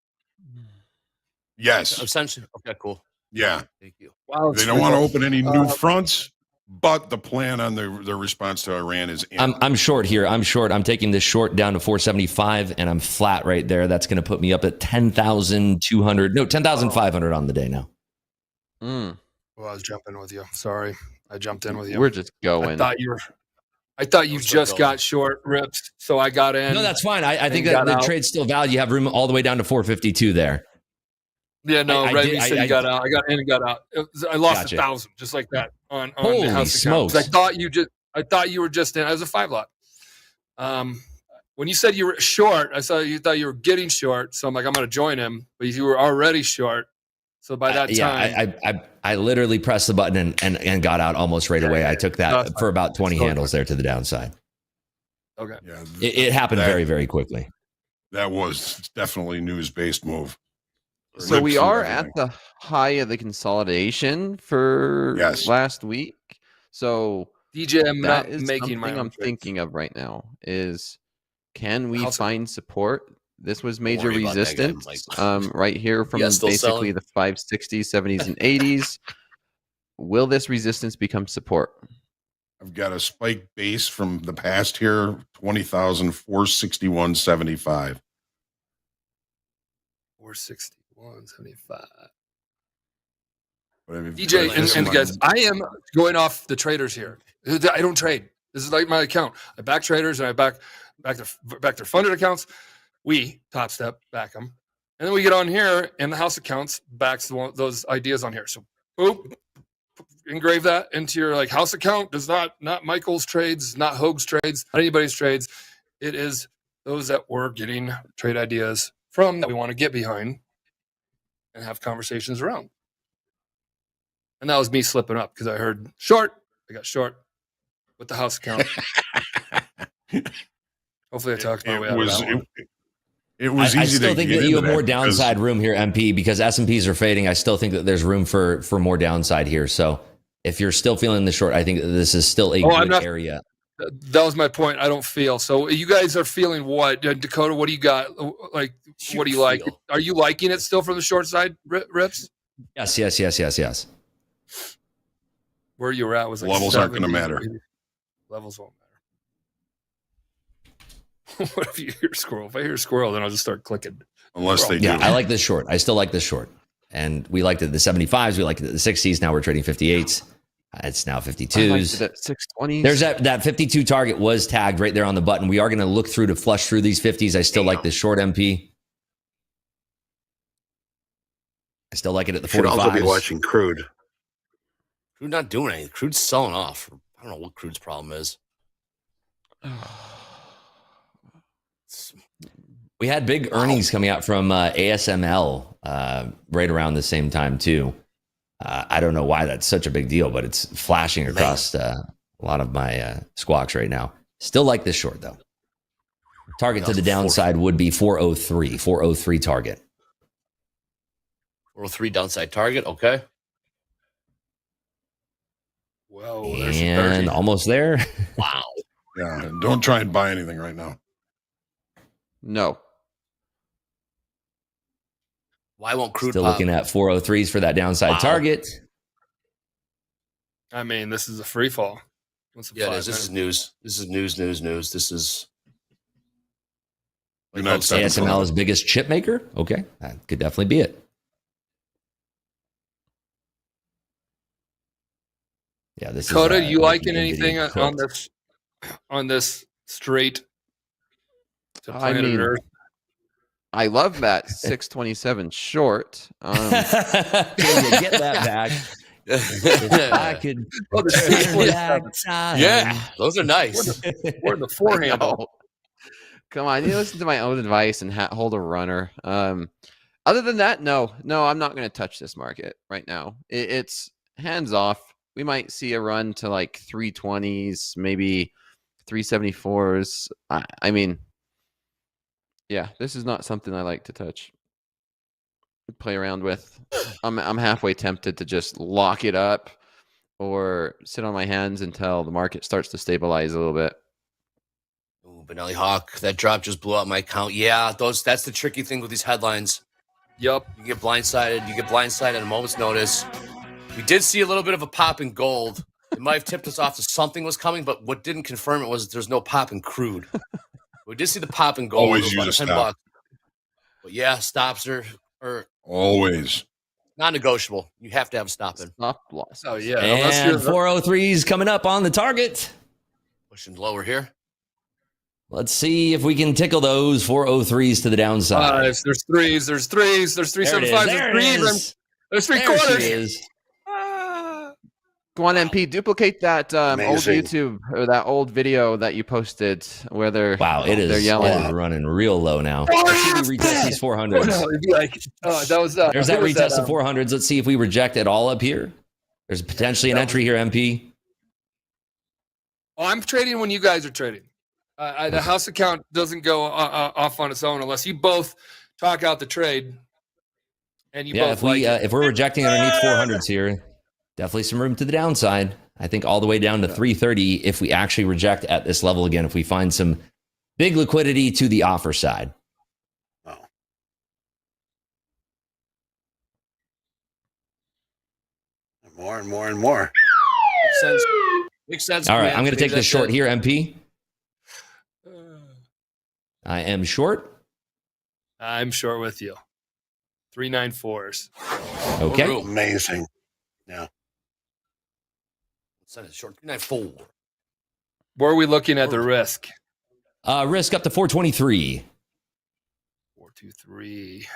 Yes. Essentially. Okay, cool. Yeah. Thank you. Wow, they don't want to open any new fronts, but the plan on their response to Iran is in. I'm short here. I'm short. I'm taking this short down to 475, and I'm flat right there. That's going to put me up at 10,200. No, 10,500 on the day now. Well, I was jumping with you. Sorry, I jumped in with you. We're just going. I thought you just got short rips, so I got in. No, that's fine. I think that the trade's still valid. You have room all the way down to 452 there. Yeah, no, right. You said you got out. I got in and got out. I lost 1,000 just like that on Holy the house smokes. account. I thought you were just in. I was a 5 lot. When you said you were short, I thought you were getting short. So I'm like, I'm going to join him, but you were already short. So by that time, I literally pressed the button and got out almost right away. I took that for about 20 handles there to the downside. Okay. Yeah, it happened very, very quickly. That was definitely news-based move. So we are at the high of the consolidation for last week. So DJ, I'm that not is making my something I'm thinking of right now is, can we find support? This was major resistance right here from basically the 560s, 70s, and 80s. Will this resistance become support? I've got a spike base from the past here, 20,461.75. 461.75. DJ, and guys, I am going off the traders here. I don't trade. This is like my account. I back traders and I back their funded accounts. We, Topstep, back them. And then we get on here and the house accounts backs those ideas on here. So boop, engrave that into your house account. Does not Michael's trades, not Hoag's trades, not anybody's trades. It is those that we're getting trade ideas from that we want to get behind and have conversations around. And that was me slipping up because I heard short. I got short with the house account. Hopefully I talked my way out of that one. It was easy. I still think that you have more downside room here, MP, because S&Ps are fading. I still think that there's room for more downside here. So if you're still feeling the short, I think that this is still a good area. That was my point. I don't feel. So you guys are feeling what? Dakota, what do you got? What do you like? Are you liking it still from the short side, Rips? Yes. Where you were at was levels aren't going to matter. Levels won't matter. What if you hear squirrel? If I hear squirrel, then I'll just start clicking. Unless they do. Yeah, I like this short. I still like this short. And we liked it at the 75s. We liked it at the 60s. Now we're trading 58s. It's now 52s. At 620s. There's that 52 target was tagged right there on the button. We are going to look through to flush through these 50s. I still like this short MP. I still like it at the 45s. Should also be watching crude. Crude not doing anything. Crude's selling off. I don't know what crude's problem is. We had big earnings coming out from ASML right around the same time, too. I don't know why that's such a big deal, but it's flashing across a lot of my squawks right now. Still like this short, though. Target to the downside would be 403. 403 target. 403 downside target. Okay. Whoa. And almost there. Wow. Yeah. Don't try and buy anything right now. No. Why won't crude Still pop? looking at 403s for that downside target. I mean, this is a free fall. Yeah, it is. This is news. This is news. This is ASML's biggest chip maker. Okay, that could definitely be it. Yeah, this Dakota, is you liking NVIDIA anything cooked. on this straight to I planet mean, Earth? I love that 627 short. Can you get that back? If I could Oh, the turn 627. back time. Yeah, those are nice. We're in the I forehand. know. Come on, you listen to my own advice and hold a runner. Other than that, no, I'm not going to touch this market right now. It's hands off. We might see a run to like 320s, maybe 374s. I mean, yeah, this is not something I like to touch, play around with. I'm halfway tempted to just lock it up or sit on my hands until the market starts to stabilize a little bit. Ooh, Benelli Hawk, that drop just blew out my account. Yeah, that's the tricky thing with these headlines. Yup. You get blindsided. You get blindsided at a moment's notice. We did see a little bit of a pop in gold. It might have tipped us off to something was coming, but what didn't confirm it was there's no pop in crude. We did see the pop in gold. Always about use a $10. stop. But yeah, stops are Always. non-negotiable. You have to have a stop in. Stop loss. Oh yeah. Unless And you're 403s coming up on the target. Pushing lower here. Let's see if we can tickle those 403s to the downside. fives, there's threes, there's 375s, There it there's is. three even, there's three There she quarters. is. Go on, MP. Duplicate that old Amazing. YouTube or that old video that you posted where they're Wow, it they're is yelling. running real low now. Let's see if we retest these 400s. No, it'd be like, that was There's that who was retest of 400s. Let's see if we reject it all up here. There's potentially an entry here, MP. Oh, I'm trading when you guys are trading. The house account doesn't go off on its own unless you both talk out the trade. And you Yeah, both like it. if we're rejecting underneath 400s here, definitely some room to the downside. I think all the way down to 330 if we actually reject at this level again, if we find some big liquidity to the offer side. Oh. More and more and more. Makes sense. Makes sense. All right, man. I'm going to Maybe take this that's short it. here, MP. I am short. I'm short with you. 394s. Okay. Room. Amazing. Yeah. Send it short. 394. Where are we looking at the risk? Risk up to 423. 423.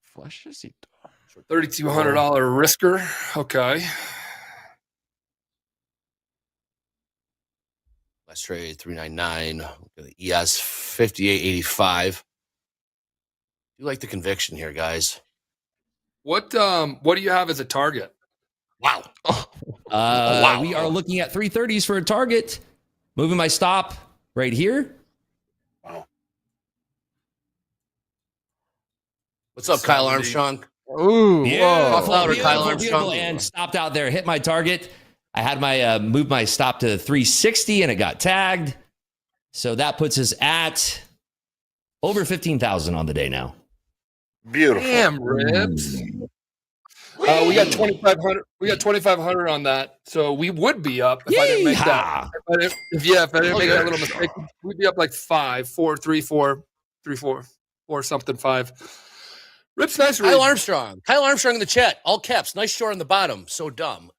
Flashes. $3,200 risker. Okay. Last trade 399. Look at the ES 5885. You like the conviction here, guys. What do you have as a target? Wow. We are looking at 330s for a target. Moving my stop right here. Wow. What's up, Kyle Armstrong? Ooh, Yeah, whoa. Louder, Kyle Armstrong. beautiful, and stopped out there. Hit my target. I had my moved my stop to 360 and it got tagged. So that puts us at over 15,000 on the day now. Beautiful. Damn, Ribs. We got 2,500. We got 2,500 on that, so we would be up if I didn't make that. If I didn't make that little mistake, we'd be up like 5, 4, 3, 4, 3, 4, or something 5. Rips, nice read. Kyle Armstrong. Kyle Armstrong in the chat. All caps. Nice short on the bottom. So dumb.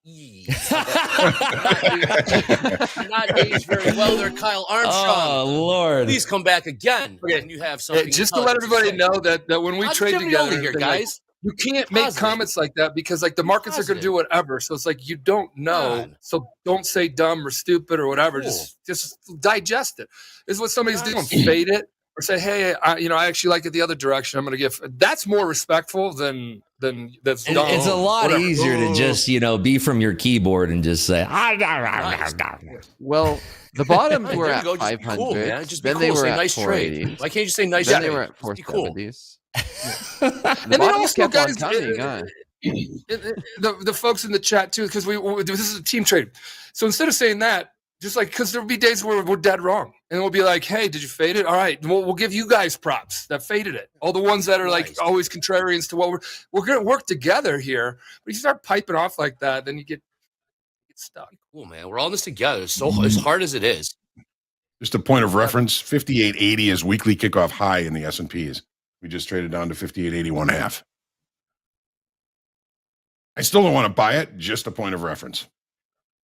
Not aged very well there, Kyle Armstrong. Oh, Lord. Please come back again. Okay. And you have something. Just to let everybody know that when we trade Positivity together, only here, then, like, guys. you can't make Positive. comments like that because like the markets are going to do whatever. So it's like you don't know. God. So don't say dumb or stupid or whatever. Cool. Just digest it. This is what somebody's doing. Nice. Fade it or say, hey, I actually like it the other direction. I'm going to give. That's more respectful than that's dumb. It's a lot Whatever. easier to just, be from your keyboard and just say, Well, the bottoms Right, were there you at go. Just be 500. cool, man. Just be Then cool. they were Say at nice trade. 480s. Why can't you say nice Then trade? they were at Just be cool. 470s. And The then bottoms also, kept guys, on coming. the folks in the chat too, because this is a team trade. So instead of saying that, just like because there'll be days where we're dead wrong, and we'll be like, "Hey, did you fade it? All right, we'll give you guys props that faded it. All the ones that are like Nice. always contrarians to what we're going to work together here. But you start piping off like that, then you get stuck. Cool, man. We're all in this together. So as hard as it is. Just a point of reference, 58.80 is weekly kickoff high in the S&Ps. We just traded down to 58.81 half. I still don't want to buy it. Just a point of reference.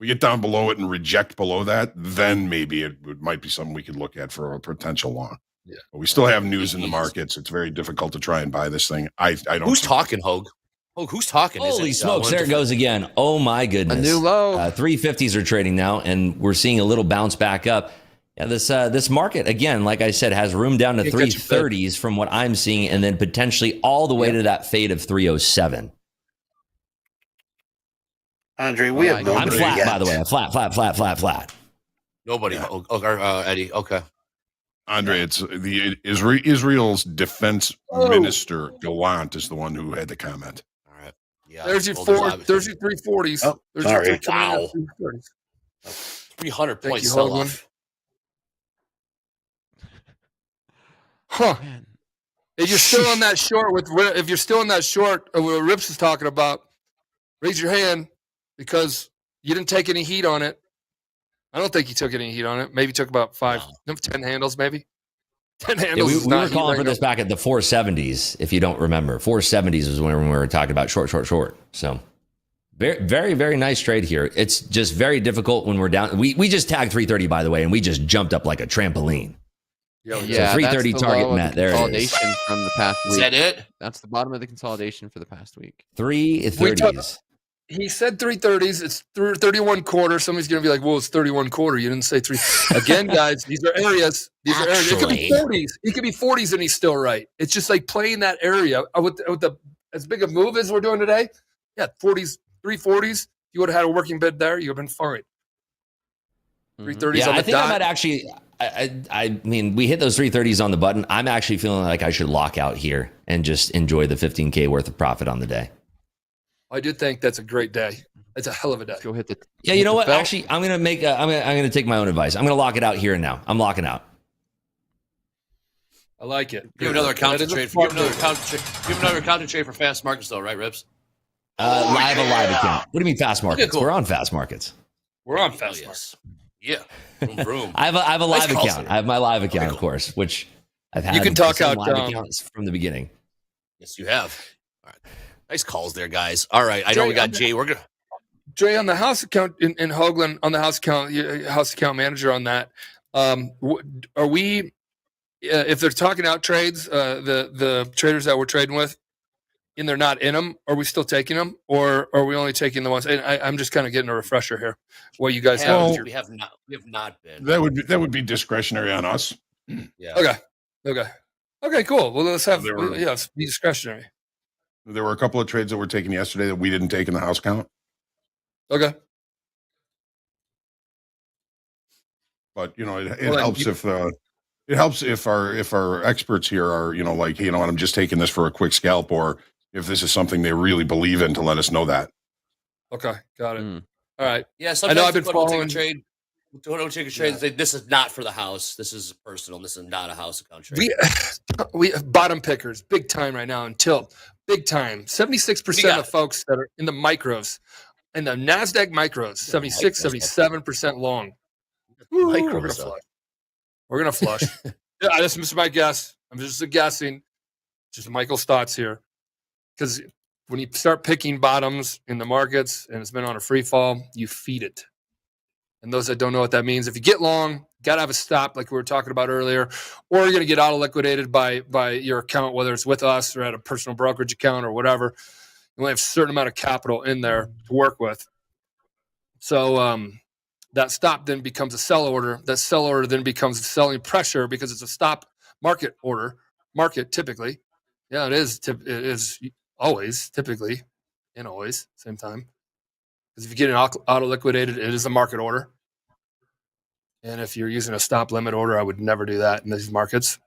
We get down below it and reject below that, then maybe it might be something we could look at for a potential long. Yeah. But we still have news in the markets. It's very difficult to try and buy this thing. I don't. Who's talking, Hogue? Hogue, who's talking? Holy smokes, there it goes again. Oh my goodness. A new low. 350s are trading now, and we're seeing a little bounce back up. Yeah, this market, again, like I said, has room down to 330s from what I'm seeing, and then potentially all the way to that fade of 307. Andre, we have nobody I'm flat, yet. by the way. I'm flat. Nobody. Yeah. Eddie. Okay. Andre, it's the Israel's defense minister Gallant is the one who had the comment. All right. Yeah. There's your 340s. Oh, There's sorry. your 340s. 300 Thank point you, sell Hogan. off. Huh. Man. If you're still on that short if you're still on that short of what Rips is talking about, raise your hand because you didn't take any heat on it. I don't think you took any heat on it. Maybe took about 10 handles, maybe. 10 handles. Yeah, is we not were heat calling right for this now. back at the 470s, if you don't remember. 470s was when we were talking about short. So very, very, very nice trade here. It's just very difficult when we're down. We just tagged 330, by the way, and we just jumped up like a trampoline. Yeah, Yeah, 330 that's the target low of met. the There it is. consolidation from the past week. Is that it? That's the bottom of the consolidation for the past week. 330s. He said 330s. It's 31 quarter. Somebody's going to be like, well, it's 31 quarter. You didn't say three. Again, guys, these are areas. These are areas. It could be 40s. It could be 40s and he's still right. It's just like playing that area with the as big a move as we're doing today. Yeah, 40s, 340s. You would have had a working bid there. You would have been fine. 330s Yeah, on the I think dot. I might actually. I mean, we hit those 330s on the button. I'm actually feeling like I should lock out here and just enjoy the 15K worth of profit on the day. I do think that's a great day. It's a hell of a day. Let's go hit the. Yeah, you know what? belt. Actually, I'm gonna make. I'm gonna take my own advice. I'm gonna lock it out here and now. I'm locking out. I like it. Give another account to That is a trade. smart Give another move. account to trade. Give another account to trade for fast markets, though, right, Rips? Live account. What do you mean fast markets? cool. We're on fast markets. We're on Hell fast yes. Yeah. Vroom, vroom. I have a live Nice call, account. sir. I have my live account, cool. of course, which I've had. You can talk some out, live accounts from the beginning. Yes, you have. All right. Nice calls there, guys. All right. I know Jay, we got I'm- Jay. We're gonna. Jay, on the house account in Hoagland, on the house account manager on that, are we, if they're talking out trades, the traders that we're trading with, and they're not in them, are we still taking them, or are we only taking the ones? And I'm just kind of getting a refresher here. What you guys have? Well, with your- We have not. We have not been. That would be discretionary on us. Yeah. Okay, cool. Well, let's have There were- let's be discretionary. There were a couple of trades that were taken yesterday that we didn't take in the house count. Okay. But it Well, helps if our experts here are like what, I'm just taking this for a quick scalp, or if this is something they really believe in, to let us know that. Okay, got it. Mm. All right. Yeah. I Sometimes know I've been we'll take following. a trade. We'll take a trade and say this is not for the house. This is personal. This is not a house account trade. We bottom pickers, big time right now in tilt, big time. 76% of folks that are in the micros, in the NASDAQ micros, 76, 77% long. Ooh, we're gonna Micros, flush. We're gonna flush. Yeah, this is my guess. I'm just guessing. Just Michael's thoughts here, because when you start picking bottoms in the markets and it's been on a free fall, you feed it. And those that don't know what that means, if you get long, got to have a stop like we were talking about earlier, or you're going to get auto liquidated by your account, whether it's with us or at a personal brokerage account or whatever. You only have a certain amount of capital in there to work with. So that stop then becomes a sell order. That sell order then becomes selling pressure because it's a stop market order. Market typically. Yeah, it is. It is always, typically, and always, same time. Because if you get an auto liquidated, it is a market order. And if you're using a stop limit order, I would never do that in these markets.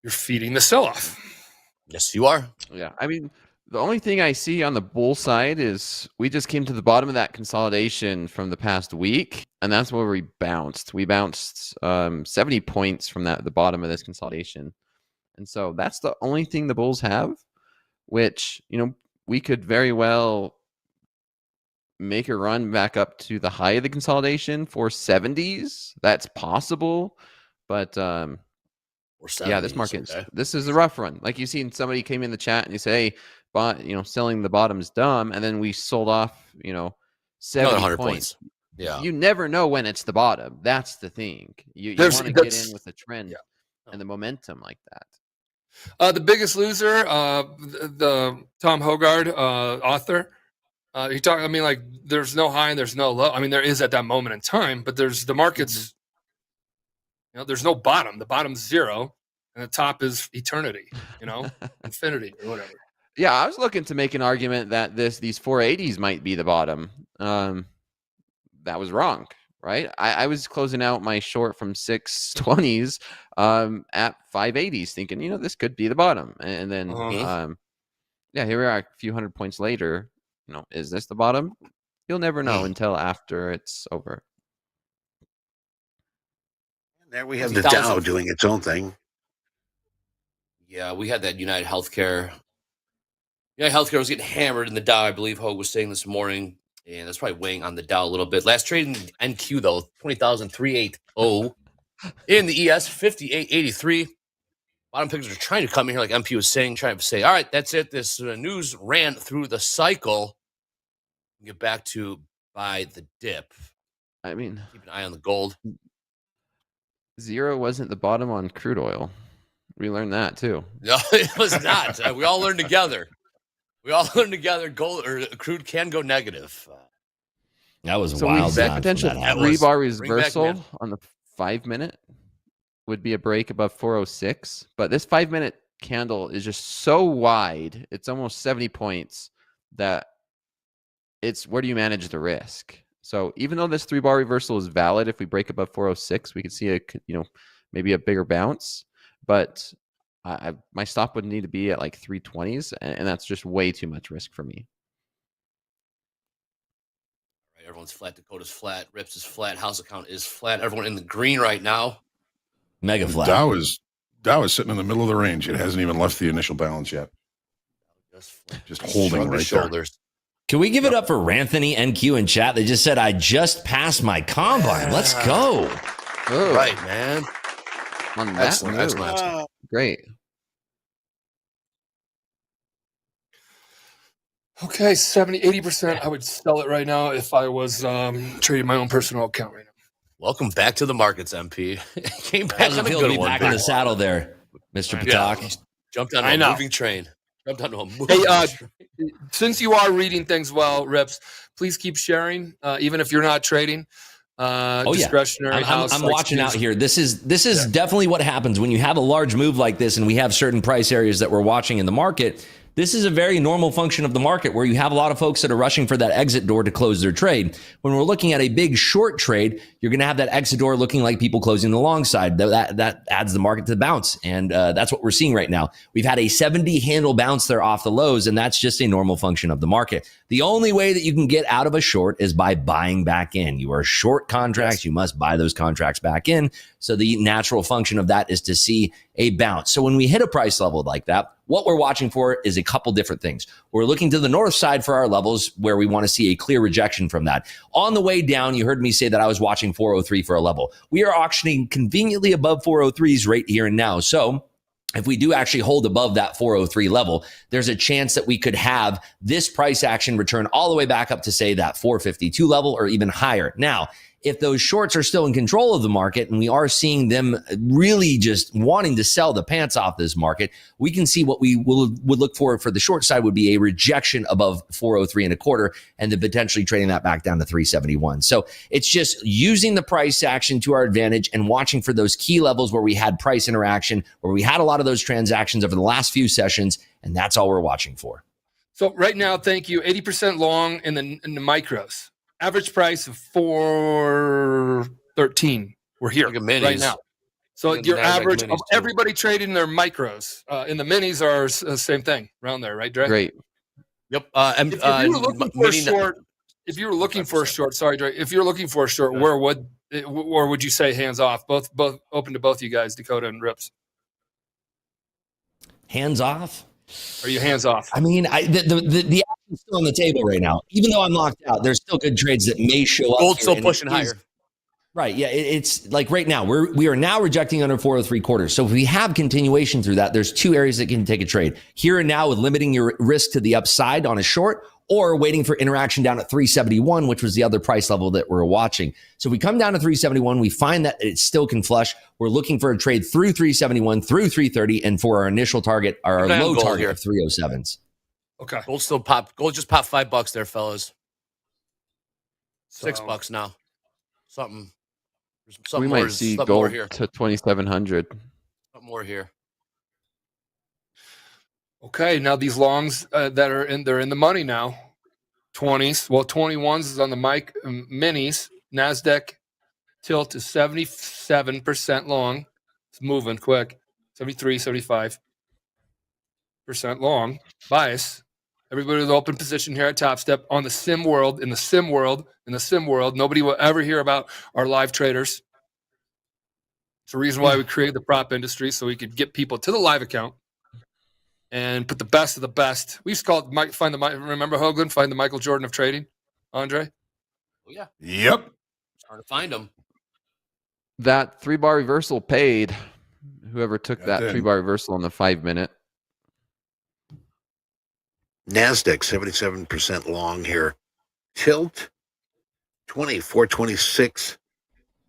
You're feeding the sell-off. Yes, you are. Yeah, I mean, the only thing I see on the bull side is we just came to the bottom of that consolidation from the past week, and that's where we bounced. We bounced 70 points from the bottom of this consolidation. And so that's the only thing the bulls have, which, we could very well make a run back up to the high of the consolidation for 70s. That's possible, but Well, Yeah, this market, this is a rough one. Like you seen somebody came in the chat and you say, hey, selling the bottom's dumb, and then we sold off, 70 100 points. Yeah. You never know when it's the bottom. That's the thing. You want to get in with the trend and the momentum like that. The biggest loser, the Tom Hogard author. He talked. I mean, like, there's no high and there's no low. I mean, there is at that moment in time, but there's the market's. There's no bottom. The bottom's zero, and the top is eternity. Infinity or whatever. Yeah, I was looking to make an argument that these 480s might be the bottom. That was wrong, right? I was closing out my short from 620s at 580s, thinking, this could be the bottom. And then, here we are, a few hundred points later. Is this the bottom? You'll never know until after it's over. There we have the Dow doing its own thing. Yeah, we had that United Healthcare. United Healthcare was getting hammered in the Dow, I believe Hogue was saying this morning, and that's probably weighing on the Dow a little bit. Last trade in NQ, though, 20,380. In the ES, 58.83. Bottom pickers are trying to come in here, like MP was saying, trying to say, all right, that's it. This news ran through the cycle. Get back to buy the dip. I mean, keep an eye on the gold. Zero wasn't the bottom on crude oil. We learned that too. No, it was not. We all learned together. Gold or crude can go negative. That was so wild. So potential 3-bar reversal on the 5-minute would be a break above 406. But this 5-minute candle is just so wide. It's almost 70 points that it's where do you manage the risk? So even though this 3-bar reversal is valid, if we break above 406, we could see maybe a bigger bounce. But my stop would need to be at like 320s, and that's just way too much risk for me. All right, everyone's flat. Dakota's flat. Rips is flat. House account is flat. Everyone in the green right now. Mega flat. Dow is sitting in the middle of the range. It hasn't even left the initial balance yet. Just holding right there. Can we give it up for Ranthony NQ in chat? They just said, I just passed my combine. Let's go. Oh. Right, man. On that excellent. Great. Okay, 80%. I would sell it right now if I was trading my own personal account right now. Welcome back to the markets, MP. Came back on a good one. Back in the saddle there, Mr. Patak. Yeah, jumped on a moving train. Since you are reading things well, Rips, please keep sharing, even if you're not trading. Discretionary house. I'm watching out here. This is definitely what happens when you have a large move like this, and we have certain price areas that we're watching in the market. This is a very normal function of the market where you have a lot of folks that are rushing for that exit door to close their trade. When we're looking at a big short trade, you're going to have that exit door looking like people closing the long side. That adds the market to the bounce. And that's what we're seeing right now. We've had a 70 handle bounce there off the lows, and that's just a normal function of the market. The only way that you can get out of a short is by buying back in. You are short contracts. You must buy those contracts back in. So the natural function of that is to see a bounce. So when we hit a price level like that, what we're watching for is a couple different things. We're looking to the north side for our levels where we want to see a clear rejection from that. On the way down, you heard me say that I was watching 403 for a level. We are auctioning conveniently above 403s right here and now. So if we do actually hold above that 403 level, there's a chance that we could have this price action return all the way back up to, say, that 452 level or even higher. Now, if those shorts are still in control of the market and we are seeing them really just wanting to sell the pants off this market, we can see what we would look for the short side would be a rejection above 403 and a quarter, and then potentially trading that back down to 371. So it's just using the price action to our advantage and watching for those key levels where we had price interaction, where we had a lot of those transactions over the last few sessions, and that's all we're watching for. So right now, thank you, 80% long in the micros. Average price of 413. We're here right now. So your average of everybody trading their micros in the minis are same thing around there, right, Dre? Great. Yep. If you were looking for a short, if you were looking for a short, sorry, Dre. If you're looking for a short, where would you say hands off? Both open to both you guys, Dakota and Rips. Hands off. Are you hands off? I mean, the action's still on the table right now. Even though I'm locked out, there's still good trades that may show up. Gold's still pushing higher. Right. Yeah. It's like right now we are now rejecting under 403 quarters. So if we have continuation through that, there's two areas that can take a trade here and now with limiting your risk to the upside on a short or waiting for interaction down at 371, which was the other price level that we're watching. So if we come down to 371, we find that it still can flush. We're looking for a trade through 371, through 330, and for our initial target, our low target here of 307s. Okay. Gold still pop. Gold just popped $5 there, fellas. $6 now. Something we more, might see something more gold here. to 2,700. Something more here. Okay, now these longs they're in the money now. 20s, well, 21s is on the minis. Nasdaq tilt is 77% long. It's moving quick. 73, 75% long. Bias. Everybody with open position here at Topstep on the sim world. In the sim world, nobody will ever hear about our live traders. It's the reason why we created the prop industry, so we could get people to the live account and put the best of the best. We used to call it remember Hoagland, find the Michael Jordan of trading, Andre? Oh, yeah. Yep. It's hard to find them. That 3-bar reversal paid. Whoever took Got that that. 3-bar reversal on the 5-minute. Nasdaq 77% long here. Tilt 24.26,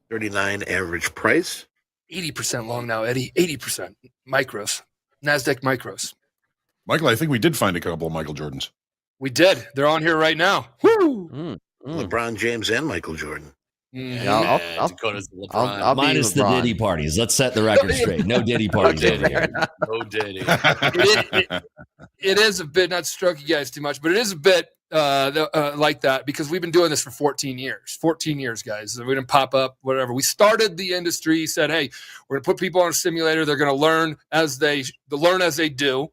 39 average price. 80% long now, Eddie. 80% micros. Nasdaq micros. Michael, I think we did find a couple of Michael Jordans. We did. They're on here right now. Woo! LeBron James and Michael Jordan. Yeah, Dakota's the I'll LeBron. be Minus the LeBron. Diddy parties. Let's set the record straight. No Diddy parties over here. No Diddy. It is a bit, not to stroke you guys too much, but it is a bit like that because we've been doing this for 14 years. 14 years, guys. We didn't pop up, whatever. We started the industry, said, hey, we're going to put people on a simulator. They're going to learn as they do.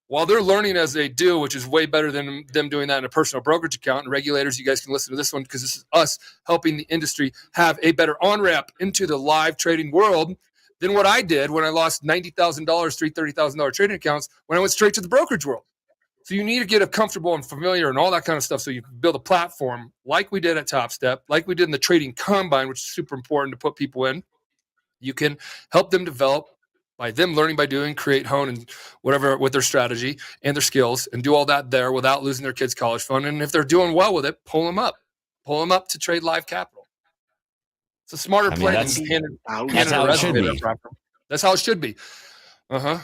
While they're learning as they do, which is way better than them doing that in a personal brokerage account. And regulators, you guys can listen to this one because this is us helping the industry have a better on-ramp into the live trading world than what I did when I lost $90,000, $30,000 trading accounts when I went straight to the brokerage world. So you need to get comfortable and familiar and all that kind of stuff so you can build a platform like we did at Topstep, like we did in the trading combine, which is super important to put people in. You can help them develop by them learning by doing, create, hone, and whatever with their strategy and their skills and do all that there without losing their kids' college fund. And if they're doing well with it, pull them up to trade live capital. It's a smarter play than handing how a it should resume be. to a platform. That's how it should be. All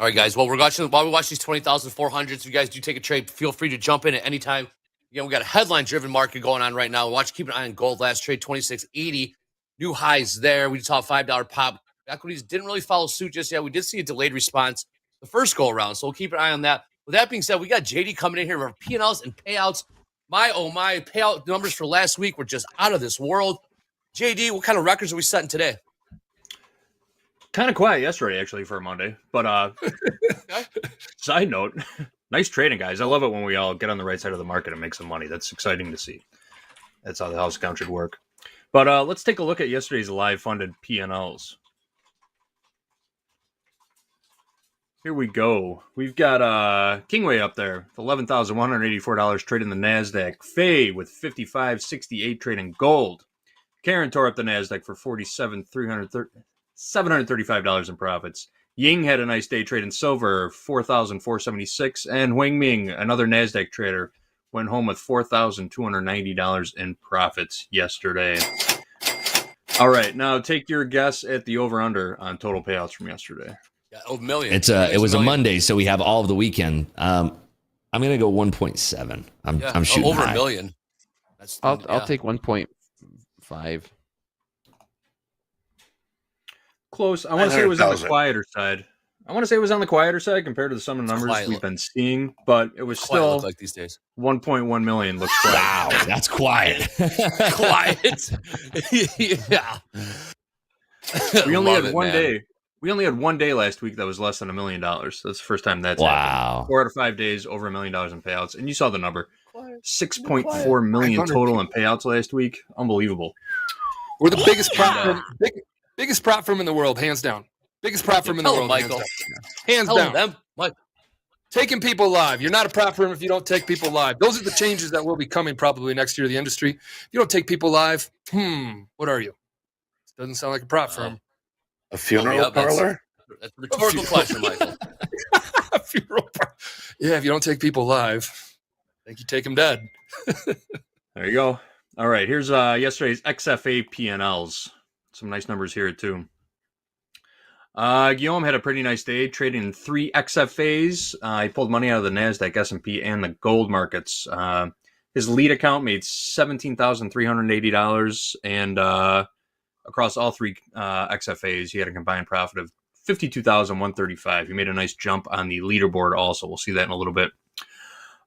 right, guys. Well, while we watch these 20,400s, if you guys do take a trade, feel free to jump in at any time. Again, we got a headline-driven market going on right now. Keep an eye on gold. Last trade, 26.80. New highs there. We saw a $5 pop. Equities didn't really follow suit just yet. We did see a delayed response the first go-around, so we'll keep an eye on that. With that being said, we got JD coming in here with our P&Ls and payouts. My payout numbers for last week were just out of this world. JD, what kind of records are we setting today? Kind of quiet yesterday, actually, for a Monday. But side note, nice trading, guys. I love it when we all get on the right side of the market and make some money. That's exciting to see. That's how the house account should work. But let's take a look at yesterday's live funded P&Ls. Here we go. We've got Kingway up there, $11,184 trading the NASDAQ. Faye with $55.68 trading gold. Karen tore up the NASDAQ for $735 in profits. Ying had a nice day trading silver, $4,476. And Wang Ming, another NASDAQ trader, went home with $4,290 in profits yesterday. All right, now take your guess at the over-under on total payouts from yesterday. Yeah, $1 million. It was a Monday, so we have all of the weekend. I'm gonna go 1.7. I'm shooting over high. $1 million. I'll take 1.5. Close. I want to say it was on the quieter side. Compared to some of the numbers we've been seeing, but it was still like these days. 1.1 million looks quiet. Wow, that's quiet. Quiet. Yeah. We only had one day. We only had one day last week that was less than $1 million. That's the first time that's happened. 4 out of 5 days over $1 million in payouts, and you saw the number: 6.4 million total in payouts last week. Unbelievable. We're the biggest biggest prop firm in the world, hands down. Biggest prop firm in the world, Michael. hands down. Them, Mike. Taking people live. You're not a prop firm if you don't take people live. Those are the changes that will be coming probably next year to the industry. If you don't take people live, what are you? Doesn't sound like a prop firm. A funeral parlor? That's a rhetorical question, Michael. A funeral parlor. Yeah, if you don't take people live, I think you take them dead. There you go. All right, here's yesterday's XFA P&Ls. Some nice numbers here, too. Guillaume had a pretty nice day trading in 3 XFAs. He pulled money out of the NASDAQ, S&P, and the gold markets. His lead account made $17,380, and across all 3 XFAs, he had a combined profit of $52,135. He made a nice jump on the leaderboard also. We'll see that in a little bit.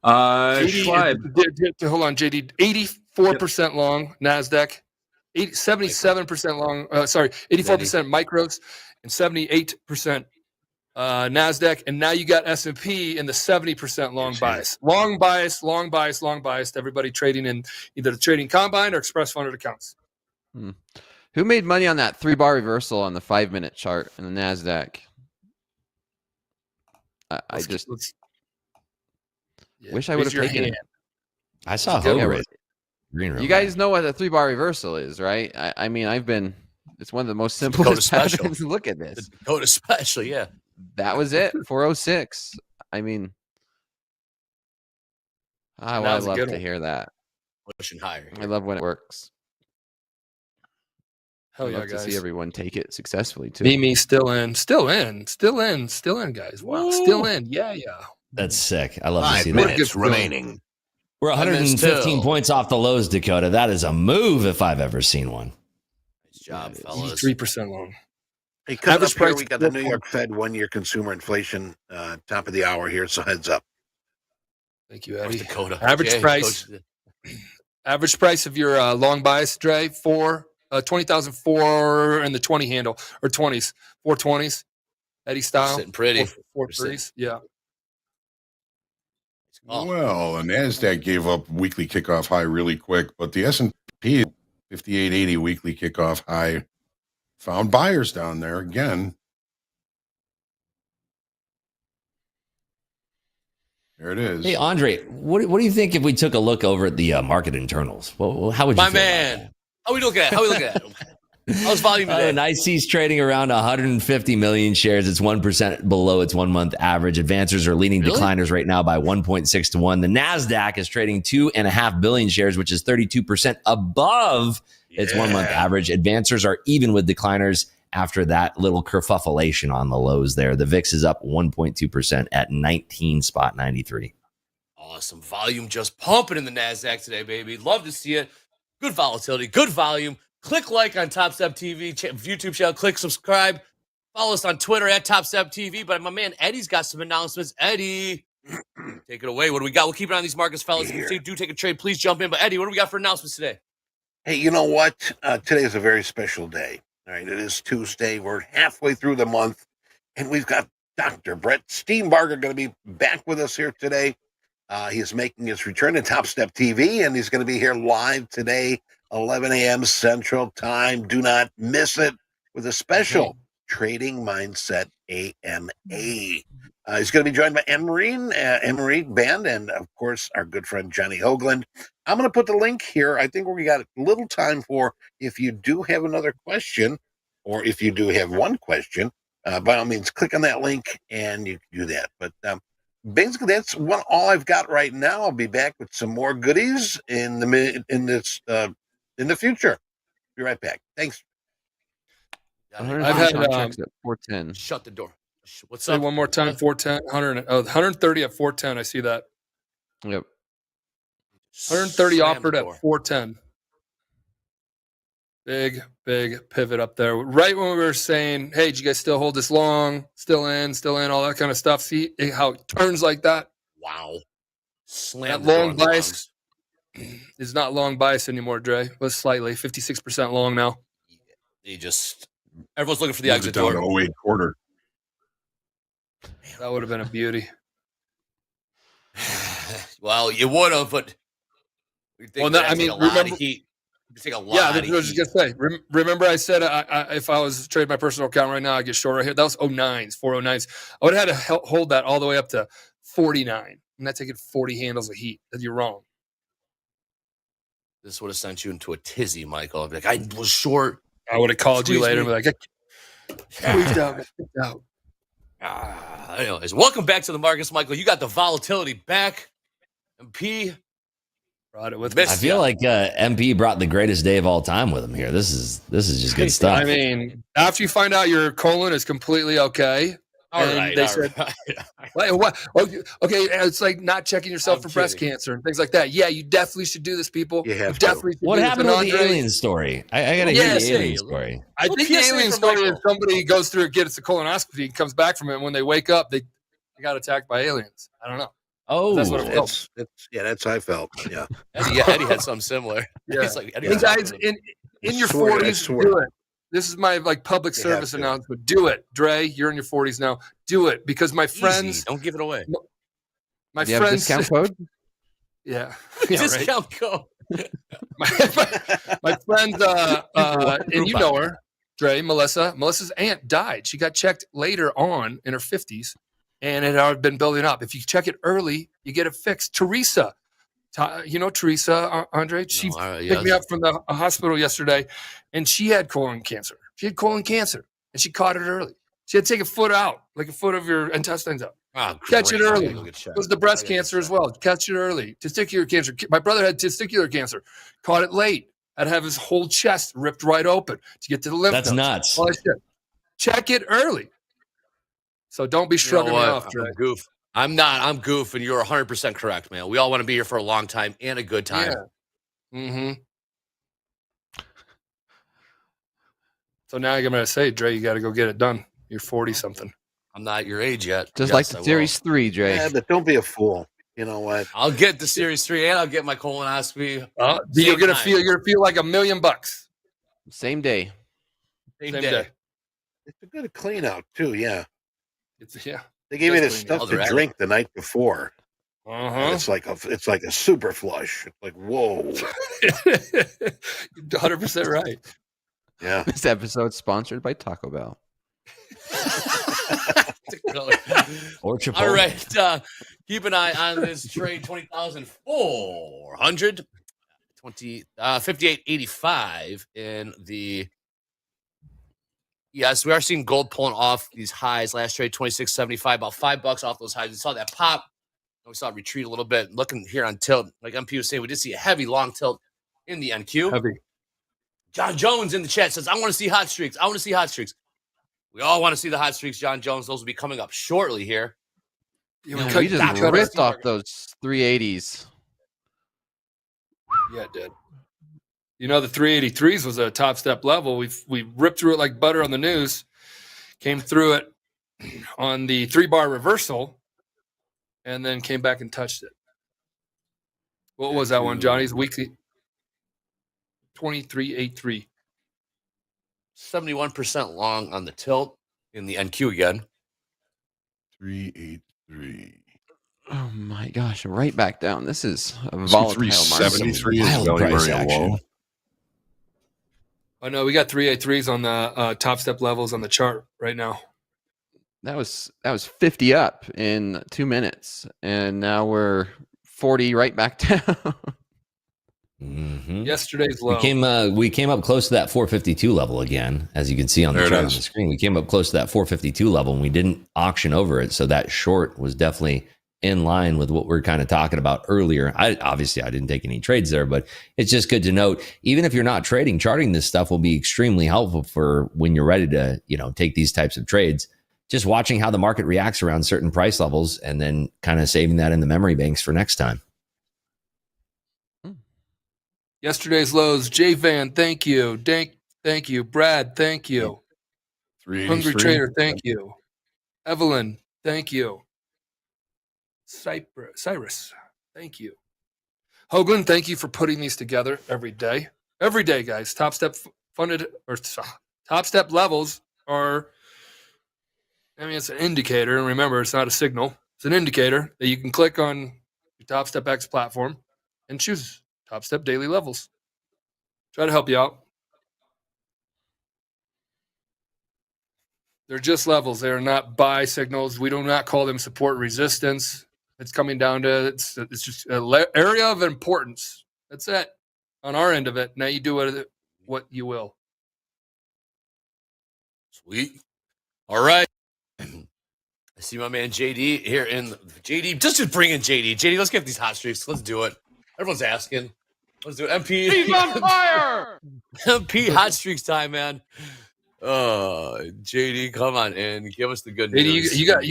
Schleib. Hold on, JD. 84% long NASDAQ, 77% long, 84% micros, and 78% NASDAQ. And now you got S&P in the 70% long bias. Long bias. Everybody trading in either the trading combine or express funded accounts. Who made money on that 3-bar reversal on the 5-minute chart in the NASDAQ? I just wish I would have taken it. I saw Hogan. You guys know what a 3-bar reversal is, right? I mean, it's one of the most simplest patterns. Look at this. The Dakota special, yeah. That was it, 406. I mean, I would love to hear that. Pushing higher. I love when it works. Hell yeah, love guys. to see everyone take it successfully, too. Me, still in, guys. Wow, still in. Yeah. That's sick. I love to see 5 minutes remaining. We're 115 points off the lows, Dakota. That is a move if I've ever seen one. Nice job, fellas. 3% long. Hey, coming Average up here, price we got the New York Fed 1-year consumer inflation top of the hour here, so heads up. Thank you, Eddie. Dakota. Average price of your long bias, Dre, 20,004 in the 20 handle or 20s, 420s, Eddie style. Sitting pretty. 430s, yeah. Well, the NASDAQ gave up weekly kickoff high really quick, but the S&P 5880 weekly kickoff high found buyers down there again. There it is. Hey, Andre, what do you think if we took a look over at the market internals? How would you My feel man. about that? How we looking at? How's volume today? And IC's trading around 150 million shares. It's 1% below its 1-month average. Advancers are leading decliners right now by 1.6 to 1. The NASDAQ is trading 2.5 billion shares, which is 32% above its 1-month average. Advancers are even with decliners after that little kerfuffleation on the lows there. The VIX is up 1.2% at 19.93. Awesome. Volume just pumping in the NASDAQ today, baby. Love to see it. Good volatility, good volume. Click like on TopstepTV YouTube channel. Click subscribe. Follow us on Twitter at TopstepTV. But my man Eddie's got some announcements. Eddie, take it away. What do we got? We'll keep it on these markets, fellas. If you do take a trade, please jump in. But Eddie, what do we got for announcements today? Hey, you know what? Today is a very special day. All right, it is Tuesday. We're halfway through the month, and we've got Dr. Brett Steenbarger going to be back with us here today. He's making his return to TopstepTV, and he's going to be here live today, 11 a.m. Central Time. Do not miss it with a special Trading Mindset AMA. He's going to be joined by Emery Band, and, of course, our good friend Johnny Hoagland. I'm going to put the link here. I think we got a little time for if you do have another question, or if you do have one question, by all means, click on that link, and you can do that. But basically, that's all I've got right now. I'll be back with some more goodies in the future. Be right back. Thanks. I've had contracts at 410. Shut the door. What's say up? one more time. 410, 130 at 410. I see that. Yep. 130 Slam offered the at door. 410. Big pivot up there. Right when we were saying, hey, did you guys still hold this long? Still in, all that kind of stuff. See how it turns like that? Wow. Slam That the door long on the bias is not long bias anymore, Dre. But slightly. 56% long now. Everyone's looking for the Moved exit it down door. to 08 quarter. That would have been a beauty. Well, you would have, but Well, I mean, a lot remember- of heat. You take a lot Yeah, of that's what I was heat. just gonna say. Remember, I said if I was trading my personal account right now, I get short right here. That was 09s, 409s. I would have had to hold that all the way up to 49. I'm not taking 40 handles of heat. You're wrong. This would have sent you into a tizzy, Michael. I'd be like, I was short. I would have called you Squeeze later me. and be like, squeezed out, squeezed out. Anyways, welcome back to the markets, Michael. You got the volatility back. MP Brought it with me. I feel like MP brought the greatest day of all time with him here. This is just good stuff. I mean, after you find out your colon is completely okay, they said, what? Okay, it's like not checking yourself for breast cancer and things like that. Yeah, you definitely should do this, people. You have to. definitely should What do this. happened And with the Andre, alien story? I gotta hear the alien story. I think the PSA alien from story is Michael. somebody goes through, gets a colonoscopy, and comes back from it. And when they wake up, they got attacked by aliens. I don't know. Oh, That's what it felt. That's how I felt. Yeah. Eddie had something similar. Yeah. He's like, Eddie Hey was guys, talking to him. in your Swear, I 40s, swear. do it. This is my public You service have to. announcement. Do it, Dre. You're in your 40s now. Do it because my Easy. friends, Don't give it away. my Do you have a friends, discount code? yeah, yeah, right. Discount code. My friend, and you know her, Dre, Melissa. Melissa's aunt died. She got checked later on in her 50s, and it had been building up. If you check it early, you get it fixed. Teresa, you know Teresa, Andre? She picked me up from the hospital yesterday, and she had colon cancer. She had colon cancer, and she caught it early. She had to take a foot out, like a foot of your intestines out. Oh, Catch it great. early. I gotta go get checked. It was the breast I gotta get cancer as checked. well. Catch it early. Testicular cancer. My brother had testicular cancer. Caught it late. Had to have his whole chest ripped right open to get to the lymph that's nodes. nuts. All that shit. Check it early. So don't be shrugging me off, Dre. I'm goof. I'm not. I'm goof, and you're 100% correct, man. We all want to be here for a long time and a good time. Yeah. Mm-hmm. So now I'm going to say, Dre, you got to go get it done. You're 40-something. I'm not your age yet. Just Yes, like I the will. Series 3, Dre. Yeah, but don't be a fool. You know what? I'll get the Series 3 and I'll get my colonoscopy. You're Same going to time. feel like $1 million. Same day. Same Same day. day. It's a good clean out too. Yeah. Yeah. They gave me That's this clean. stuff they're to drink the night before. Uh-huh. It's like a super flush. It's like, whoa. 100% right. Yeah. This episode sponsored by Taco Bell. Or Chipotle. All right. Keep an eye on this trade 20,400. 58.85 in the. Yes, we are seeing gold pulling off these highs. Last trade 26.75, about $5 off those highs. We saw that pop. We saw it retreat a little bit. Looking here on tilt, like MP was saying, we did see a heavy long tilt in the NQ. Heavy. John Jones in the chat says, I want to see hot streaks. I want to see hot streaks. We all want to see the hot streaks, John Jones. Those will be coming up shortly here. Yeah, Man, cut- we just cut us. ripped off those 380s. Yeah, it did. You know, the 383s was a top step level. We ripped through it like butter on the news. Came through it on the 3-bar reversal, and then came back and touched it. What was that one, Johnny's weekly? 2383. 71% long on the tilt in the NQ again. 383. Oh my gosh, right back down. This is a volatile market. 373 is Wild very, price very action. low. Oh no, we got 383s on the top step levels on the chart right now. That was 50 up in 2 minutes, and now we're 40 right back down. Mhm. Yesterday's low. We came up close to that 452 level again, as you can see on the There it chart on is. the screen. We came up close to that 452 level, and we didn't auction over it. So that short was definitely in line with what we're kind of talking about earlier. I didn't take any trades there, but it's just good to note. Even if you're not trading, charting this stuff will be extremely helpful for when you're ready to, take these types of trades. Just watching how the market reacts around certain price levels, and then kind of saving that in the memory banks for next time. Yesterday's lows. J Van, thank you. Thank you. Brad, thank you. 383. Hungry Trader, thank you. Evelyn, thank you. Cyrus, thank you. Hoagland, thank you for putting these together every day. Every day, guys. Top Step funded or Top Step levels are, it's an indicator. And remember, it's not a signal. It's an indicator that you can click on your Top Step X platform and choose Top Step daily levels. Try to help you out. They're just levels. They are not buy signals. We do not call them support resistance. It's coming down to it's just an area of importance. That's it on our end of it. Now you do what you will. Sweet. All right. I see my man JD here in JD. Just bring in JD. JD, let's get these hot streaks. Let's do it. Everyone's asking. Let's do it. MP. He's on fire. MP hot streaks time, man. JD, come on in. Give us the good news. You got.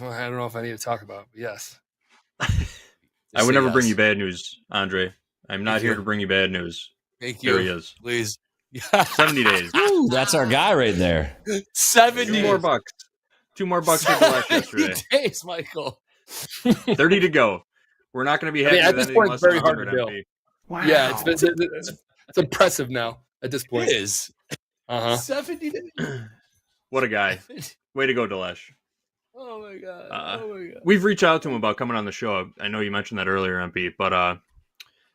Well, I don't know if I need to talk about it, but yes. I would never bring you bad news, Andre. I'm not Thank here you. to bring you bad news. Thank you. There he is. Please. 70 days. Ooh, that's our guy right there. 70 Two more bucks. 2 more bucks for the last yesterday. days, Michael. 30 to go. We're not going to be happy at with this anything point, less it's very than hard 100 to build. MP. Wow. Yeah, it's impressive now at this point. It is. 70 days. What a guy. Way to go, Dilesh. Oh my god. Oh my god. We've reached out to him about coming on the show. I know you mentioned that earlier, MP, but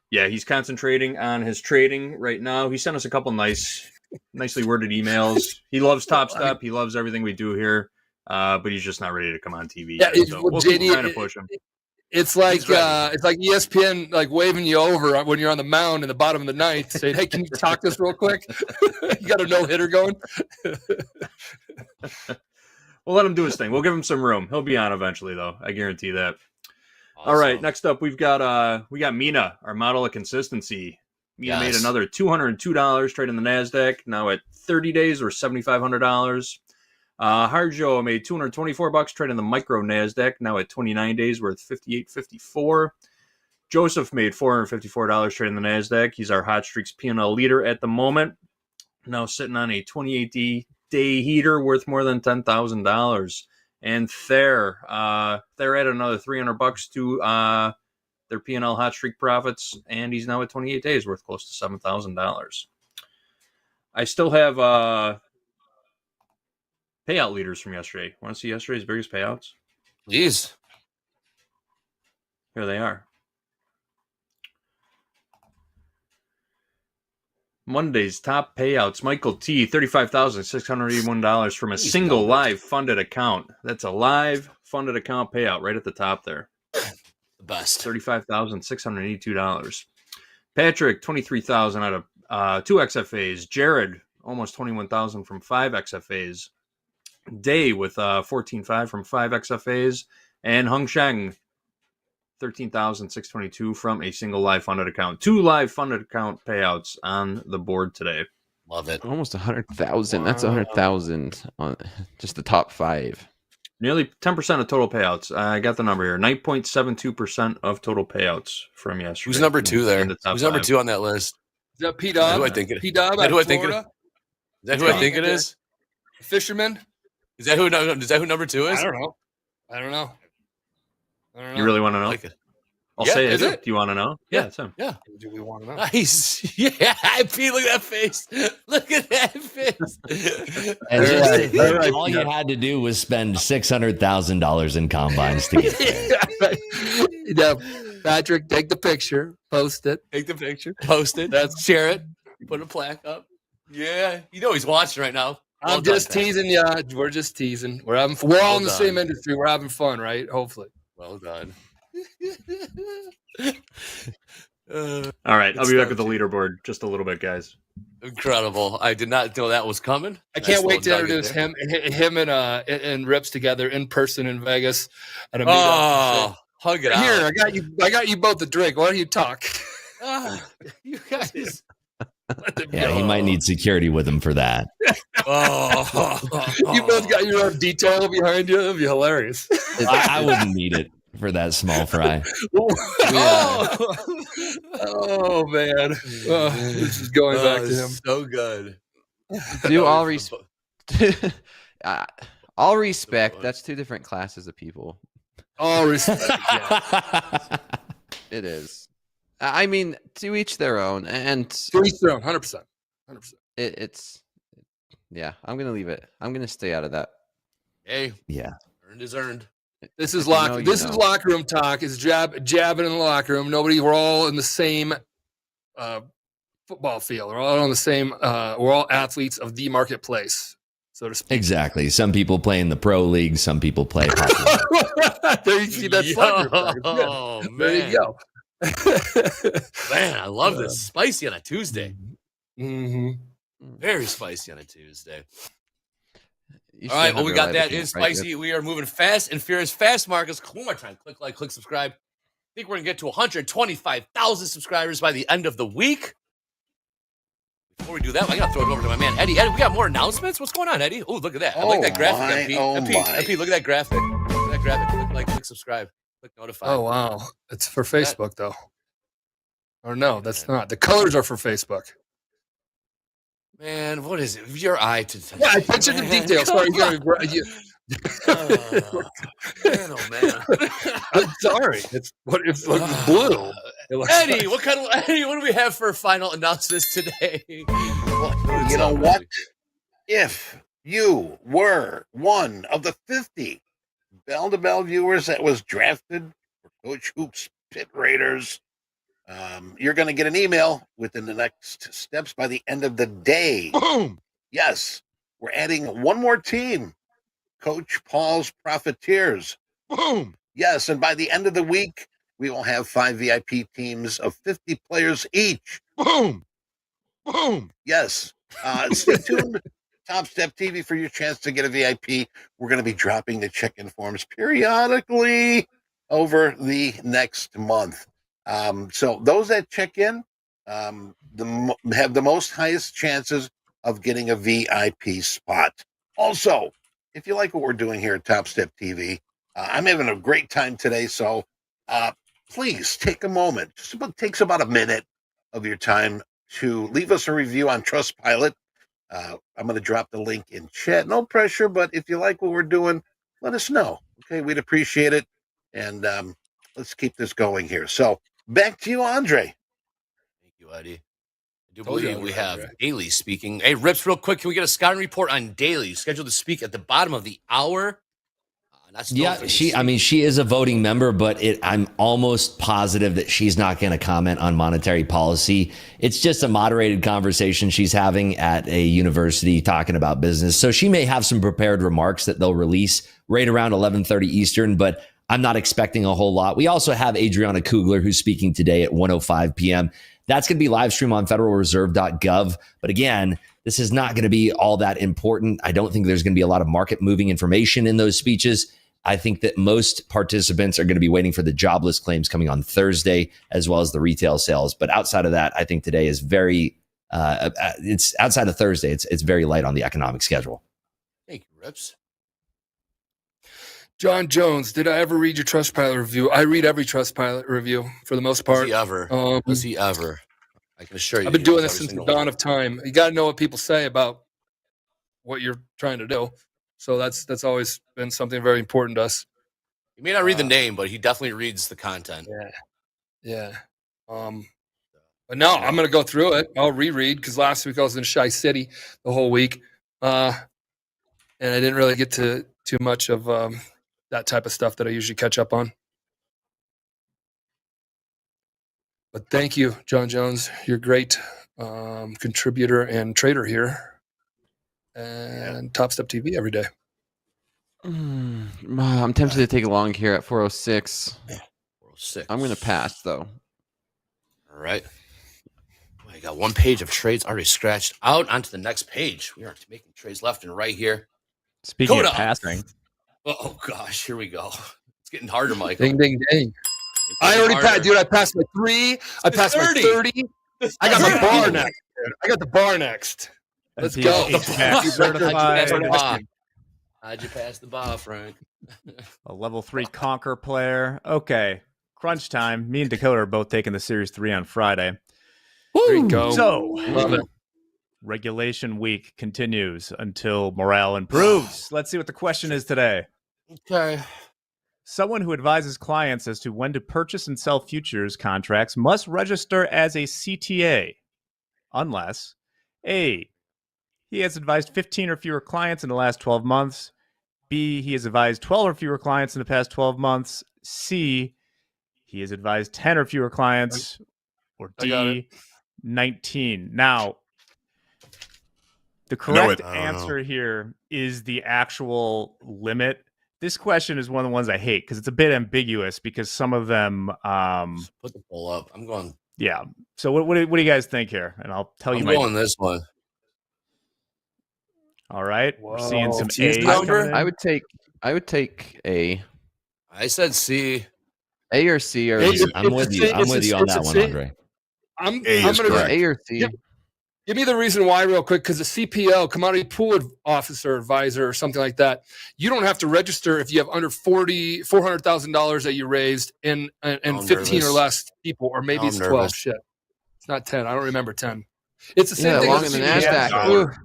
yeah, he's concentrating on his trading right now. He sent us a couple nicely worded emails. He loves Topstep. He loves everything we do here, but he's just not ready to come on TV. Yeah, yet, so we'll keep JD, trying to push him. It's like ESPN like waving you over when you're on the mound in the bottom of the ninth, saying, "Hey, can you talk this real quick? You got a no hitter going." We'll let him do his thing. We'll give him some room. He'll be on eventually, though. I guarantee that. All right, next up we got Mina, our model of consistency. Mina made another $202 trading the NASDAQ, now at 30 days or $7,500. Harjo made $224 trading the micro NASDAQ, now at 29 days worth $58.54. Joseph made $454 trading the NASDAQ. He's our Hot Streaks P&L leader at the moment, now sitting on a 28-day heater worth more than $10,000. And they're at another $300 to their P&L hot streak profits, and he's now at 28 days worth close to $7,000. I still have payout leaders from yesterday. Want to see yesterday's biggest payouts? Jeez. Here they are. Monday's top payouts. Michael T, $35,681 from a single live funded account. That's a live funded account payout right at the top there. The best. $35,682. Patrick, $23,000 out of 2 XFAs. Jared, almost $21,000 from 5 XFAs. Day with $14,500 from 5 XFAs. And Hung Sheng, $13,622 from a single live funded account. 2 live funded account payouts on the board today. Love it. Almost 100,000. That's 100,000 on just the top 5. Nearly 10% of total payouts. I got the number here. 9.72% of total payouts from yesterday. Who's number 2 there? In the top Who's number 5. 2 on that list? Is that P Dub? Who I think it is? P Dub Is that out who I of think it is? Florida? Is that who I think it is? Fisherman? Is that who number 2 is? I don't know. You really want to know? I like it. I'll Yeah, say it. is it? Do you want to know? Yeah. It's him. Do we want to know? Nice. Yeah, Pete, look at that face. Look at that face. And just, all you had to do was spend $600,000 in combines to get there. Yeah, Patrick, take the picture, post it. Take the picture, post it, share it, put a plaque up. Yeah, you know he's watching right now. I'm just teasing you. We're just teasing. We're all in the same industry. We're having fun, right? Hopefully. Well done. All right, I'll be back with the leaderboard just a little bit, guys. Incredible! I did not know that was coming. I can't wait to introduce him and Rips together in person in Vegas at a meetup. Oh, hug it out. Here, I got you both a drink. Why don't you talk? You guys. Yeah, he might need security with him for that. You both got your own detail behind you. It'd be hilarious. I wouldn't need it for that small fry. Oh man, this is going back to him. So good. Do all respect. That's 2 different classes of people. All respect. Yeah. It is. I mean, to each their own, and To each their own, 100%. it's yeah. I'm gonna leave it. I'm gonna stay out of that. Hey, Yeah. earned is earned. This is If you know, you This know. is locker room talk. It's jabbing in the locker room. We're all in the same football field. We're all on the same. We're all athletes of the marketplace. so to speak. Exactly. Some people play in the pro league. Some people play. There you see that slugger. Oh, There you man. go. Man, I love this. Spicy on a Tuesday. Mm-hmm. Very spicy on a Tuesday. You All right, still well, have we your got live that account, in right? spicy. We are moving fast and furious. Fast, Marcus. One more time. Click like, click subscribe. I think we're going to get to 125,000 subscribers by the end of the week. Before we do that, I got to throw it over to my man, Eddie. Eddie, we got more announcements? What's going on, Eddie? Oh, look at that. I like that graphic, MP. MP, look at that graphic. Look at that graphic. Click like, click subscribe. Click notify. Oh, wow. It's for Facebook, though. Or no, that's not. The colors are for Facebook. Man, what is it? Your eye to Yeah, attention to detail. Sorry, man, oh man. I'm sorry. It's blue. Eddie, what do we have for final announcements today? Well, you know what? If you were one of the 50 bell-to-bell viewers that was drafted for Coach Hoop's Pit Raiders, you're going to get an email within the next steps by the end of the day. Boom. Yes, we're adding one more team, Coach Paul's Profiteers. Boom. Yes, and by the end of the week, we will have 5 VIP teams of 50 players each. Boom. Boom. Yes. Stay tuned. Topstep TV for your chance to get a VIP. We're going to be dropping the check-in forms periodically over the next month. So those that check in have the most highest chances of getting a VIP spot. Also, if you like what we're doing here at Topstep TV, I'm having a great time today. So please take a moment. It takes about a minute of your time to leave us a review on Trustpilot. I'm going to drop the link in chat. No pressure, but if you like what we're doing, let us know. Okay, we'd appreciate it. And let's keep this going here. So back to you, Andre. Thank you, Eddie. I do believe we have Daly speaking. Hey, Rips, real quick, can we get a scouting report on Daly? Scheduled to speak at the bottom of the hour. She is a voting member, but I'm almost positive that she's not going to comment on monetary policy. It's just a moderated conversation she's having at a university talking about business. So she may have some prepared remarks that they'll release right around 11:30 Eastern, but I'm not expecting a whole lot. We also have Adriana Kugler, who's speaking today at 1:05 p.m. That's going to be live stream on federalreserve.gov. But again, this is not going to be all that important. I don't think there's going to be a lot of market moving information in those speeches. I think that most participants are going to be waiting for the jobless claims coming on Thursday, as well as the retail sales. But outside of that, I think today is very, it's outside of Thursday. It's very light on the economic schedule. Thank you, Rips. John Jones, did I ever read your Trustpilot review? I read every Trustpilot review for the most part. Does he ever? I can assure you. I've been doing this since the dawn of time. You got to know what people say about what you're trying to do. So that's always been something very important to us. He may not read the name, but he definitely reads the content. Yeah. But no, I'm going to go through it. I'll reread because last week I was in Shy City the whole week. And I didn't really get to too much of that type of stuff that I usually catch up on. But thank you, John Jones. You're a great contributor and trader here. And Topstep TV every day. I'm tempted to take a long here at 406. 406. I'm going to pass, though. All right. I got one page of trades already scratched out. Onto the next page. We are making trades left and right here. Speaking of passing. Oh, gosh. Here we go. It's getting harder, Mike. Ding, ding, ding. I already passed, dude. I passed my 3. I passed my 30. I got the bar next. Dude. I got the bar next. Let's go. How'd you pass the bar, Frank? A level 3 Conquer player. Okay. Crunch time. Me and Dakota are both taking the Series 3 on Friday. There you go. So, love it. Regulation week continues until morale improves. Let's see what the question is today. Okay. Someone who advises clients as to when to purchase and sell futures contracts must register as a CTA unless A, he has advised 15 or fewer clients in the last 12 months. B, he has advised 12 or fewer clients in the past 12 months. C, he has advised 10 or fewer clients. Or D, 19. Now, The correct it. answer here is the actual limit. This question is one of the ones I hate because it's a bit ambiguous because some of them. Put the poll up. I'm going. Yeah. So what do you guys think here? And I'll tell you I'm my. going this one. All right. We're seeing some T's A's number? coming in. I would take A. I said C. A or C or I'm with you. I'm with you on that one, Andre. I'm A is gonna correct. A or C. Yep. Give me the reason why real quick, because the CPO, commodity pool officer, advisor, or something like that, you don't have to register if you have under $400,000 that you raised and 15 or less people, or maybe it's 12. Shit, it's not 10. I don't remember 10. It's the same thing along as in the CPO. NASDAQ.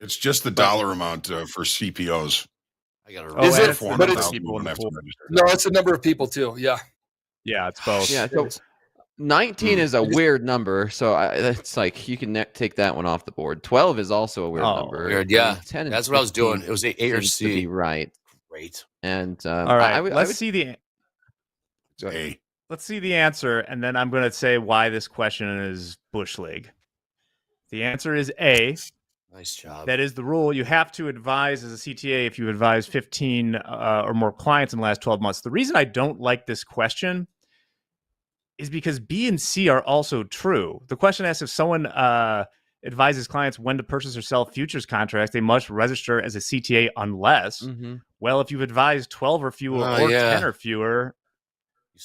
It's just the dollar amount for CPOs. I got to Oh, Is and it? it's the But number it's- of people in the pool. No, it's a number of people too. Yeah. Yeah, it's both. Yeah, so 19 is a weird number, so it's like you can take that one off the board. 12 is also a weird number. Weird, yeah. And 10 and That's what I was doing. 15 It was A or seems to be C. right. Great. And All right. I would see the. A. Let's see the answer, and then I'm going to say why this question is Bush League. The answer is A. Nice job. That is the rule. You have to advise as a CTA if you advise 15 or more clients in the last 12 months. The reason I don't like this question is because B and C are also true. The question asks if someone advises clients when to purchase or sell futures contracts, they must register as a CTA unless, well, if you've advised 12 or fewer or 10 or fewer,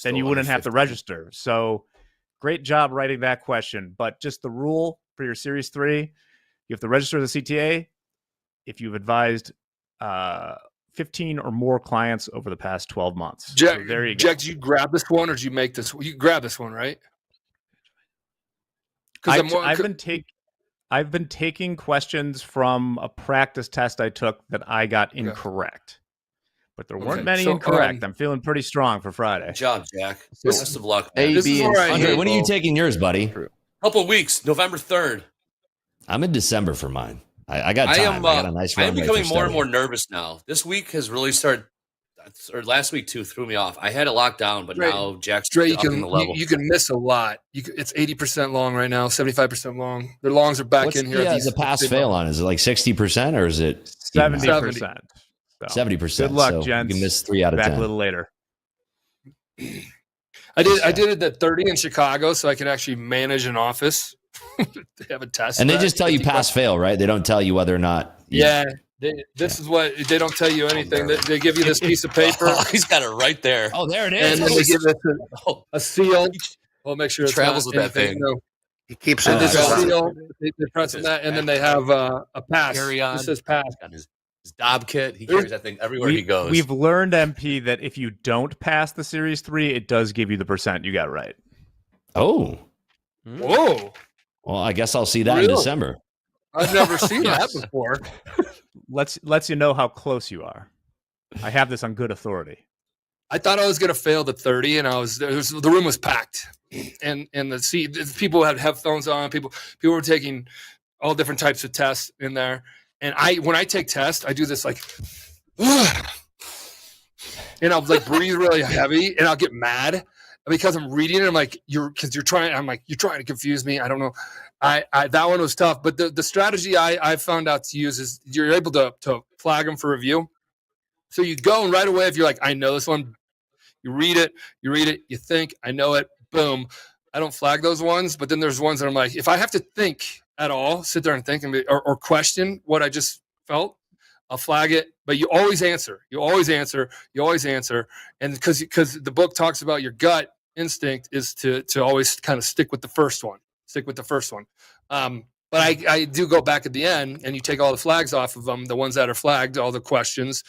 then you wouldn't have to register. So great job writing that question. But just the rule for your Series 3, you have to register as a CTA if you've advised 15 or more clients over the past 12 months. Jack, so there you go. Jack, did you grab this one or did you make this? You grab this one, right? Because I've been taking questions from a practice test I took that I got incorrect. But there weren't many incorrect. I'm feeling pretty strong for Friday. Good job, Jack. Best of luck. A, B, and C. Andre, when are you taking yours, buddy? Couple of weeks, November 3rd. I'm in December for mine. I got time. I got a nice I run am right becoming for more and study. more nervous now. This week has really started, or last week too, threw me off. I had it locked down, but now Jack's upping the level. You can miss a lot. It's 80% long right now, 75% long. Their longs are back What's in here. the pass fail on? Is it like 60% or is it 70%? 70%. Good luck, so gents. You can miss 3 out of 10. Back a little later. I did it at 30 in Chicago, so I could actually manage an office. They have a test, and they just tell you pass fail, right? They don't tell you whether or not. This is what they don't tell you anything. They give you this piece of paper. He's got it right there. Oh, there it is. And then they give us a seal. We'll make sure it travels with that thing. He keeps And it. there's a seal. They press on that, and then they have a pass. Carry on. It says pass. Got his Dob kit. He carries that thing everywhere he goes. We've learned, MP, that if you don't pass the Series 3, it does give you the percent you got right. Oh. Whoa. Well, I guess I'll see that in December. I've never seen that before. Lets you know how close you are. I have this on good authority. I thought I was going to fail the 30, and the room was packed, and the people had headphones on. People were taking all different types of tests in there. And when I take tests, I do this like, and I'll like breathe really heavy, and I'll get mad because I'm reading it. I'm like, you're trying to confuse me. I don't know. That one was tough, but the strategy I found out to use is you're able to flag them for review. So you go and right away, if you're like, I know this one, you read it, you think, I know it, boom. I don't flag those ones, but then there's ones that I'm like, if I have to think at all, sit there and think or question what I just felt, I'll flag it. But you always answer. And because the book talks about your gut instinct is to always kind of stick with the first one. But I do go back at the end, and you take all the flags off of them, the ones that are flagged, all the questions,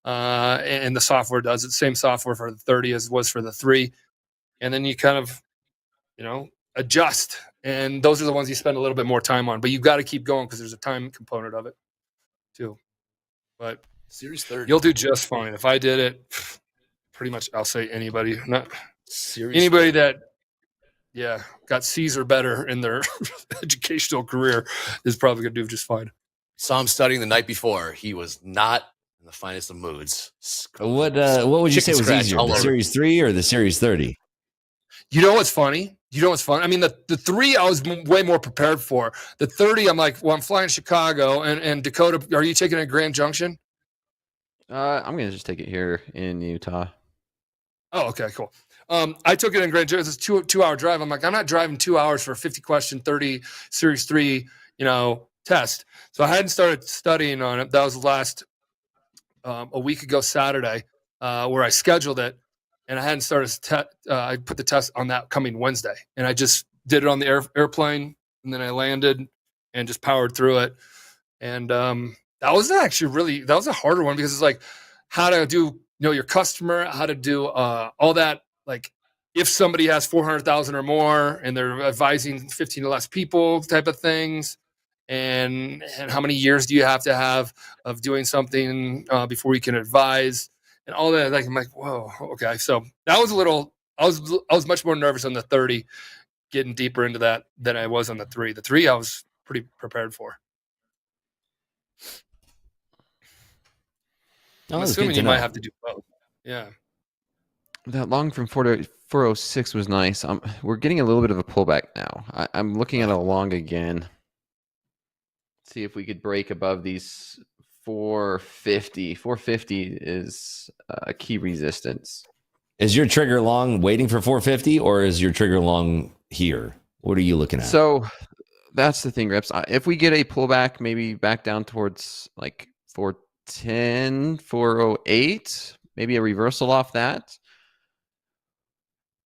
and the software does it. Same software for the 30 as it was for the 3. And then you kind of, adjust. And those are the ones you spend a little bit more time on. But you've got to keep going because there's a time component of it too. But Series 30. You'll do just fine. If I did it, pretty much I'll say anybody. Not Series anybody 30. that got C's or better in their educational career is probably going to do just fine. Saw him studying the night before. He was not in the finest of moods. What would you say was easier, the Series 3 or the Series 30? You know what's funny? I mean, the 3 I was way more prepared for. The 30, I'm like, well, I'm flying to Chicago and Dakota. Are you taking it at Grand Junction? I'm gonna just take it here in Utah. Oh, okay, cool. I took it in Grand Junction. It's a 2 hour drive. I'm like, I'm not driving 2 hours for a 50 question 30 Series 3, test. So I hadn't started studying on it. That was last a week ago Saturday, where I scheduled it. And I hadn't started. I put the test on that coming Wednesday, and I just did it on the airplane, and then I landed and just powered through it. And that was actually that was a harder one because it's like how to do your customer, how to do all that. Like if somebody has 400,000 or more, and they're advising 15 or less people, type of things, and how many years do you have to have of doing something before you can advise. And all that, like I'm like, whoa, okay. So that was I was much more nervous on the 30, getting deeper into that than I was on the 3. The 3 I was pretty prepared for. I'm assuming you might have to do both. Yeah. That long from 4 to 406 was nice. We're getting a little bit of a pullback now. I'm looking at a long again. See if we could break above these 450. 450 is a key resistance. Is your trigger long waiting for 450 or is your trigger long here? What are you looking at? So that's the thing, Rips. If we get a pullback, maybe back down towards like 410, 408, maybe a reversal off that.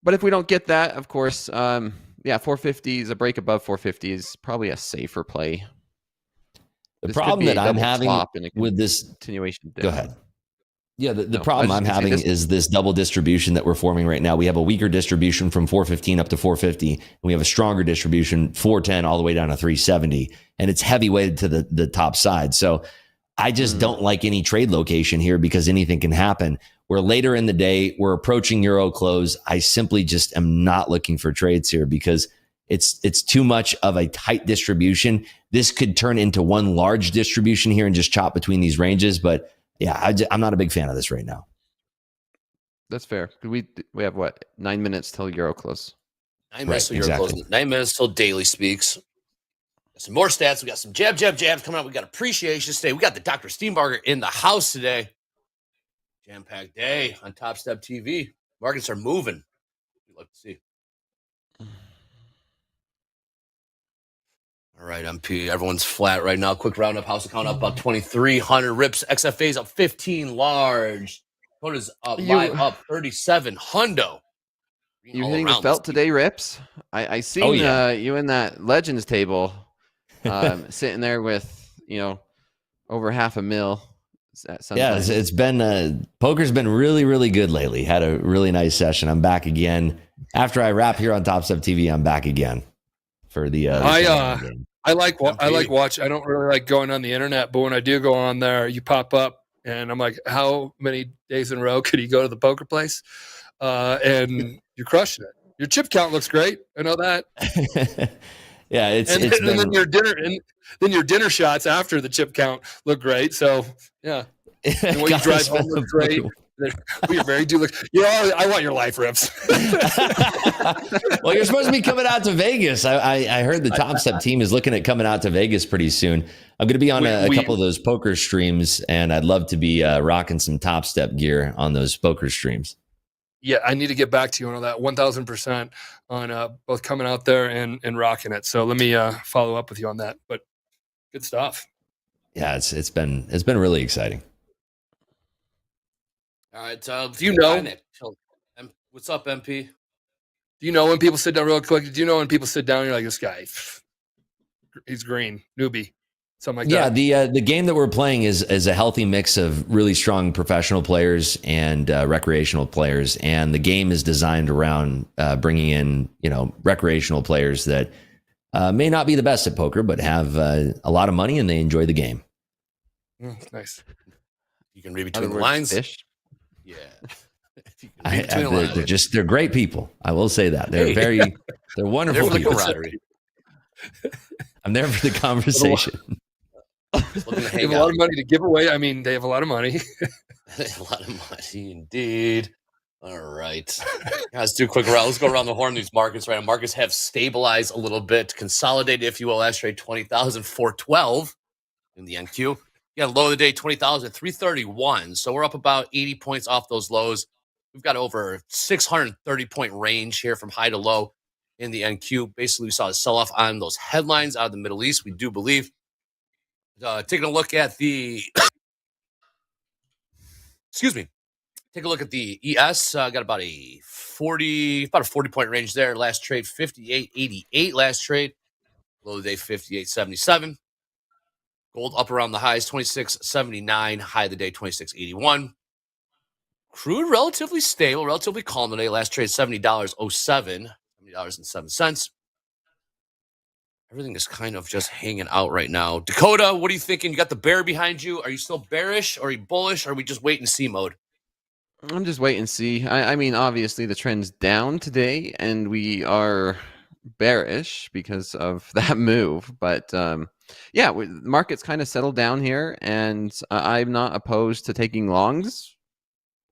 But if we don't get that, of course, 450 is a break above 450 is probably a safer play. The problem that I'm having with this continuation. Go ahead. Yeah, the problem I'm having is this double distribution that we're forming right now. We have a weaker distribution from 415 up to 450, and we have a stronger distribution 410 all the way down to 370, and it's heavy weighted to the top side. So I just don't like any trade location here because anything can happen. We're later in the day. We're approaching Euro close. I simply just am not looking for trades here because it's too much of a tight distribution. This could turn into one large distribution here and just chop between these ranges. But yeah, I'm not a big fan of this right now. That's fair. We have what, 9 minutes till Euro close. 9 minutes till Euro close. 9 minutes till Daily Speaks. Got some more stats. We got some jabs coming up. We got appreciation today. We got the Dr. Steenbarger in the house today. Jam-packed day on TopstepTV. Markets are moving. We'd love to see. All right, MP. Everyone's flat right now. Quick roundup. House account up about 2,300. RIPS. XFA's up 15 large. Dakota's up live up 37. Hundo. You hitting the felt today, Rips? I seen you in that Legends table, sitting there with over $500,000. Yeah, it's been poker's been really, really good lately. Had a really nice session. I'm back again after I wrap here on TopstepTV. I'm back again for the. I like watch. I don't really like going on the internet, but when I do go on there, you pop up, and I'm like, how many days in a row could you go to the poker place? And you're crushing it. Your chip count looks great. I know that. Yeah, and then your dinner then your dinner shots after the chip count look great. So yeah, and when you drive home looks great. You're very I want your life, Rips. Well, you're supposed to be coming out to Vegas. I heard the Topstep team is looking at coming out to Vegas pretty soon. I'm going to be on a couple of those poker streams, and I'd love to be rocking some Topstep gear on those poker streams. Yeah, I need to get back to you on all that 1,000% on both coming out there and rocking it. So let me follow up with you on that. But good stuff. Yeah, it's been really exciting. All right. Do you know? What's up, MP? Do you know when people sit down real quick? Do you know when people sit down, you're like, this guy, he's green, newbie, something like that? Yeah, the game that we're playing is a healthy mix of really strong professional players and recreational players, and the game is designed around bringing in recreational players that may not be the best at poker, but have a lot of money and they enjoy the game. Nice. You can read between the lines. Fish. Yeah. They're great people. I will say that they're wonderful people. I'm there for the conversation. They have a lot of money to give away. I mean, they have a lot of money. A lot of money indeed. All right. Let's do a quick round. Let's go around the horn. These markets, right? Markets have stabilized a little bit, consolidated, if you will. Last trade 20,412 in the NQ. You got low of the day 20,331. So we're up about 80 points off those lows. We've got over 630 point range here from high to low in the NQ. Basically, we saw a sell off on those headlines out of the Middle East. We do believe. Taking a look at the, excuse me. Take a look at the ES. Got about a 40 point range there. Last trade 58.88. Last trade low of the day 58.77. Gold up around the highs 26.79. High of the day 26.81. Crude relatively stable, relatively calm today. Last trade $70.07. $70.07. Everything is kind of just hanging out right now. Dakota, what are you thinking? You got the bear behind you. Are you still bearish? Or are you bullish? Or are we just wait and see mode? I'm just wait and see. I mean, obviously the trend's down today, and we are bearish because of that move. But yeah, the market's kind of settled down here, and I'm not opposed to taking longs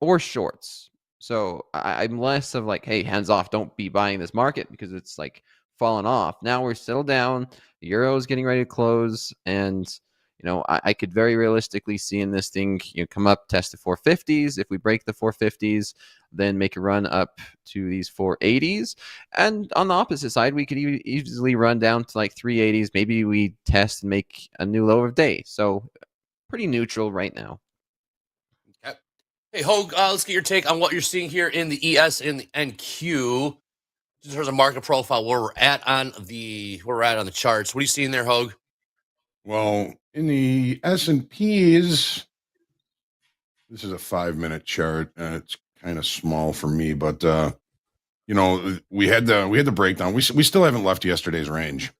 or shorts. So I'm less of like, hey, hands off, don't be buying this market because it's like fallen off. Now we're settled down. The euro is getting ready to close, and I could very realistically see in this thing, come up, test the 450s. If we break the 450s, then make a run up to these 480s. And on the opposite side, we could easily run down to like 380s. Maybe we test and make a new low of day. So pretty neutral right now. Okay. Hey, Hogue, let's get your take on what you're seeing here in the ES and the NQ. In terms of market profile, where we're at on the charts. What are you seeing there, Hogue? Well, in the S&Ps, this is a 5-minute chart. It's kind of small for me, but we had the breakdown. We still haven't left yesterday's range.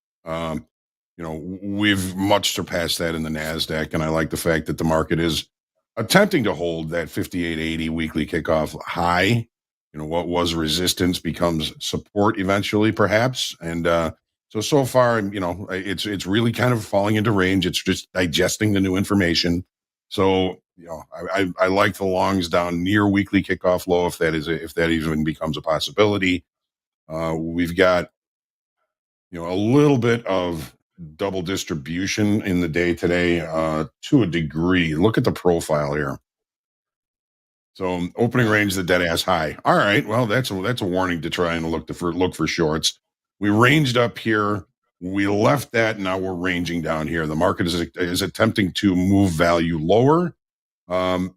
We've much surpassed that in the Nasdaq, and I like the fact that the market is attempting to hold that 58.80 weekly kickoff high. What was resistance becomes support eventually, perhaps, and so far, it's really kind of falling into range. It's just digesting the new information. So, I like the longs down near weekly kickoff low if that even becomes a possibility. We've got a little bit of double distribution in the day today to a degree. Look at the profile here. So opening range, the dead ass high. All right, well that's a warning to try and look for shorts. We ranged up here. We left that. Now we're ranging down here. The market is attempting to move value lower. So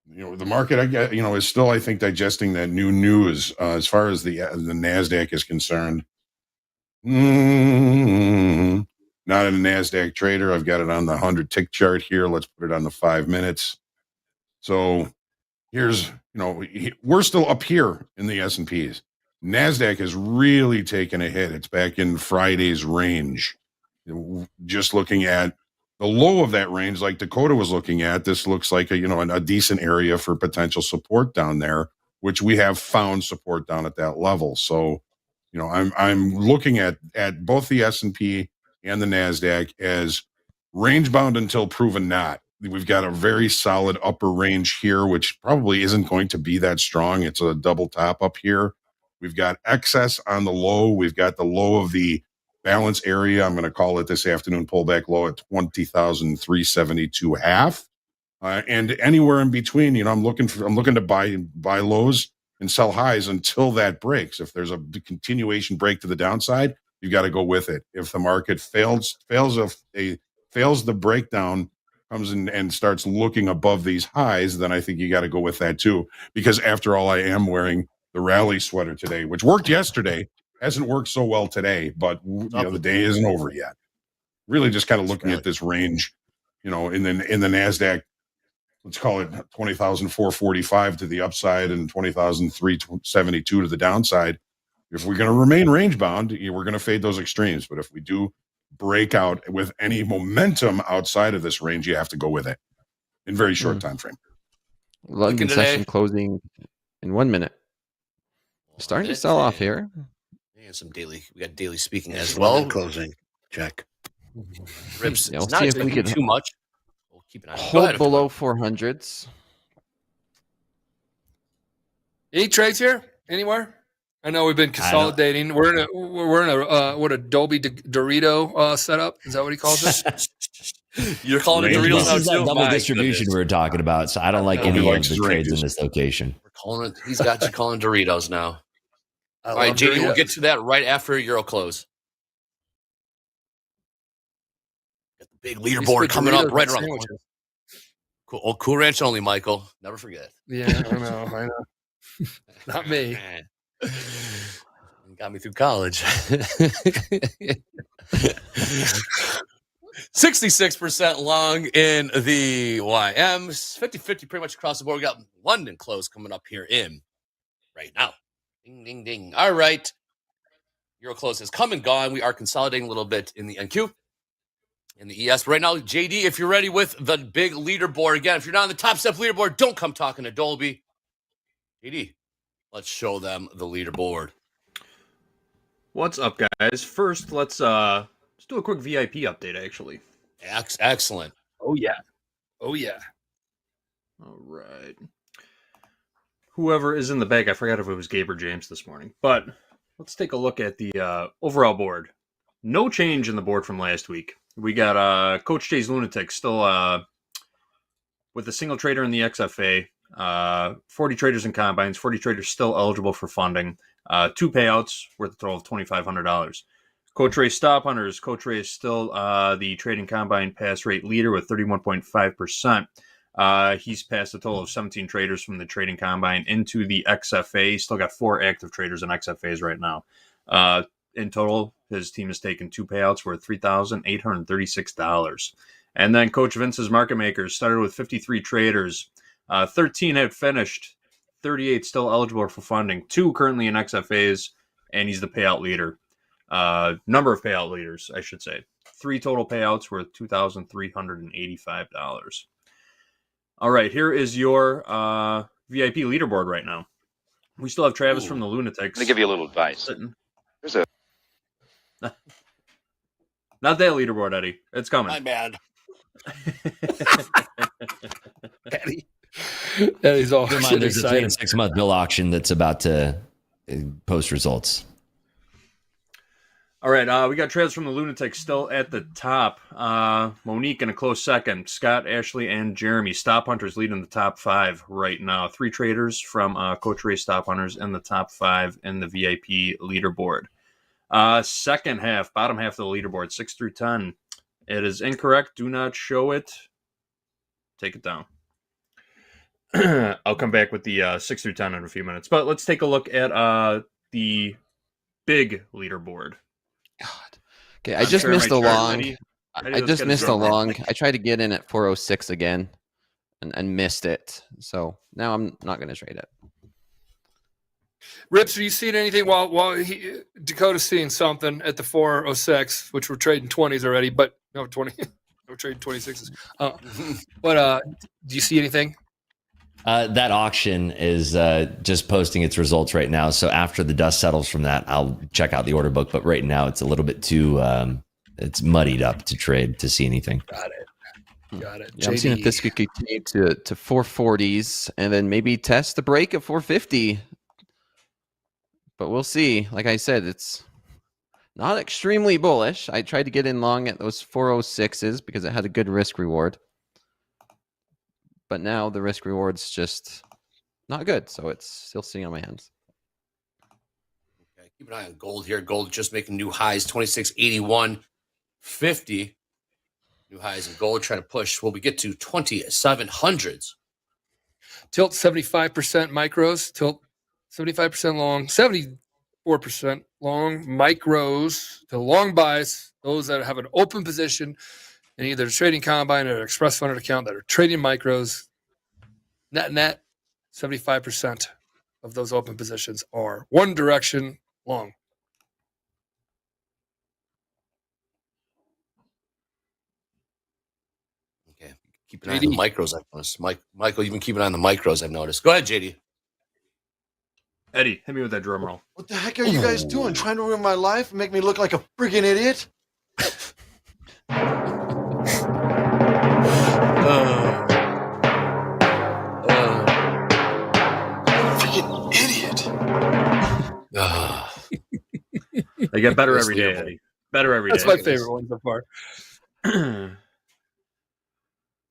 the market, is still, I think, digesting that new news as far as the Nasdaq is concerned. Not a Nasdaq trader. I've got it on the 100 tick chart here. Let's put it on the 5 minutes. So here's, we're still up here in the S&Ps. Nasdaq has really taken a hit. It's back in Friday's range. Just looking at the low of that range, like Dakota was looking at, this looks like a decent area for potential support down there, which we have found support down at that level. So, I'm looking at both the S&P and the Nasdaq as range bound until proven not. We've got a very solid upper range here, which probably isn't going to be that strong. It's a double top up here. We've got excess on the low. We've got the low of the balance area. I'm going to call it this afternoon pullback low at 20,372.5. And anywhere in between, I'm looking to buy lows and sell highs until that breaks. If there's a continuation break to the downside, you've got to go with it. If the market fails the breakdown, comes in and starts looking above these highs, then I think you got to go with that too. Because after all, I am wearing the rally sweater today, which worked yesterday, hasn't worked so well today, but the day isn't over yet. Really just kind of looking at this range, in the Nasdaq, let's call it 20,445 to the upside and 20,372 to the downside. If we're going to remain range bound, we're going to fade those extremes. But if we do break out with any momentum outside of this range, you have to go with it in very short time frame. London session closing in 1 minute. Starting to sell off here. And we got daily speaking as well. Closing check. Rips. Let's Not see if we taking can too much. We'll keep an eye. Hold below 400s. Any trades here? Anywhere? I know we've been consolidating. We're in a what Adobe Dorito setup. Is that what he calls it? You're calling it Range Doritos This now is that too? double My distribution goodness. we were talking about, so I don't like He any likes of the his trades in ranges. this location. We're calling it. He's got you calling Doritos now. I All right, love JD, we'll Doritos. get to that right after Euro close. Got the big Used to leaderboard put coming Doritos up right in around the corner. sandwiches. Cool, Cool Ranch only, Michael. Never forget. Yeah, I know. Not me. Got me through college. 66% long in the YMs, 50-50 pretty much across the board. We got London close coming up here in right now. Ding, ding, ding. All right. Euro close has come and gone. We are consolidating a little bit in the NQ and the ES. Right now, JD, if you're ready with the big leaderboard, again, if you're not on the Top Step leaderboard, don't come talking to Dolby. JD, let's show them the leaderboard. What's up, guys? First, let's do a quick VIP update, actually. Excellent. Oh yeah. Oh yeah. All right. Whoever is in the bag, I forgot if it was Gabe or James this morning, but let's take a look at the overall board. No change in the board from last week. We got Coach Jay's Lunatics still with a single trader in the XFA, 40 traders in combines, 40 traders still eligible for funding, 2 payouts worth a total of $2,500. Coach Ray Stop Hunters. Coach Ray is still the trading combine pass rate leader with 31.5%. He's passed a total of 17 traders from the trading combine into the XFA. He's still got 4 active traders in XFAs right now. In total, his team has taken 2 payouts worth $3,836. And then Coach Vince's Market Makers started with 53 traders. 13 had finished, 38 still eligible for funding, 2 currently in XFAs, and he's the payout leader. Number of payout leaders, I should say. 3 total payouts worth $2,385. All right, here is your VIP leaderboard right now. We still have Travis from the Lunatics. Let me give you a little advice. There's a Not that leaderboard, Eddie. It's coming. My bad. Eddie's all Keep in mind, there's a 3 excited. and 6 month bill auction that's about to post results. All right, we got Travis from the Lunatics still at the top. Monique in a close second. Scott, Ashley, and Jeremy. Stop Hunters leading the top 5 right now. 3 traders from Coach Ray Stop Hunters in the top 5 in the VIP leaderboard. Second half, bottom half of the leaderboard, 6 through 10. It is incorrect. Do not show it. Take it down. I'll come back with the 6 through 10 in a few minutes. But let's take a look at the big leaderboard. God. Okay, I just missed a long. I just missed a long. I tried to get in at 406 again and missed it. So now I'm not going to trade it. Rips, have you seen anything while Dakota's seeing something at the 406, which we're trading 20s already, but no 20. We're trading 26s. But do you see anything? That auction is just posting its results right now. So after the dust settles from that, I'll check out the order book. But right now, it's a little bit too it's muddied up to trade to see anything. Got it. Yeah, I'm seeing if this could continue to 440s and then maybe test the break of 450. But we'll see. Like I said, it's not extremely bullish. I tried to get in long at those 406s because it had a good risk reward. But now the risk reward's just not good. So it's still sitting on my hands. Okay, keep an eye on gold here. Gold just making new highs, 26.81.50. New highs in gold, trying to push. Will we get to 2700s? Tilt 75% micros, tilt 75% long, 74% long micros to long buys, those that have an open position in either a trading combine or an express funded account that are trading micros. Net 75% of those open positions are one direction long. Okay, keep an eye on the micros. I've noticed. Michael, you've been keeping an eye on the micros. I've noticed. Go ahead, JD. Eddie, hit me with that drum roll. What the heck are you guys doing? Trying to ruin my life and make me look like a friggin' idiot? Freaking idiot. They get better This every day, leaderboard. Eddie. Better every day. That's my favorite one so far.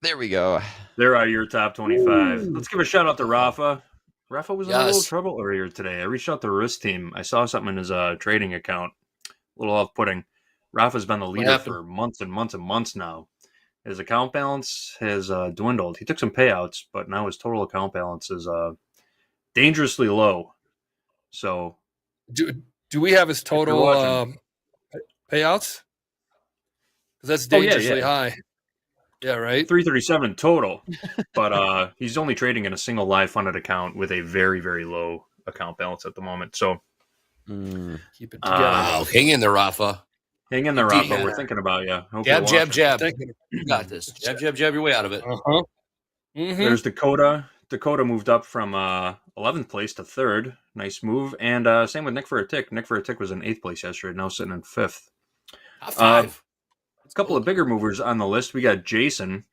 There we go. There are your top 25. Let's give a shout out to Rafa. Rafa was in a little Yes. trouble earlier today. I reached out to Risk Team. I saw something in his trading account. A little off-putting. Rafa's been the leader happened? for months and months and months now. His account balance has dwindled. He took some payouts, but now his total account balance is dangerously low. So, Do we have his total watching. payouts? Because that's Oh, yeah, dangerously yeah. high. Yeah, right. 337 in total, but he's only trading in a single live funded account with a very, very low account balance at the moment. So, Keep it together. Wow, hang in there, Rafa. hang in there, Indeed. Rafa. We're thinking about you. Hope Jab, you're jab, watching. jab. Thank you. You got this. Jab, jab, jab your way out of it. Uh-huh. Mm-hmm. There's Dakota. Dakota moved up from 11th place to 3rd. Nice move. And same with Nick for a Tick. Nick for a Tick was in 8th place yesterday, now sitting in 5th. Top 5. A couple of bigger movers on the list. We got Jason.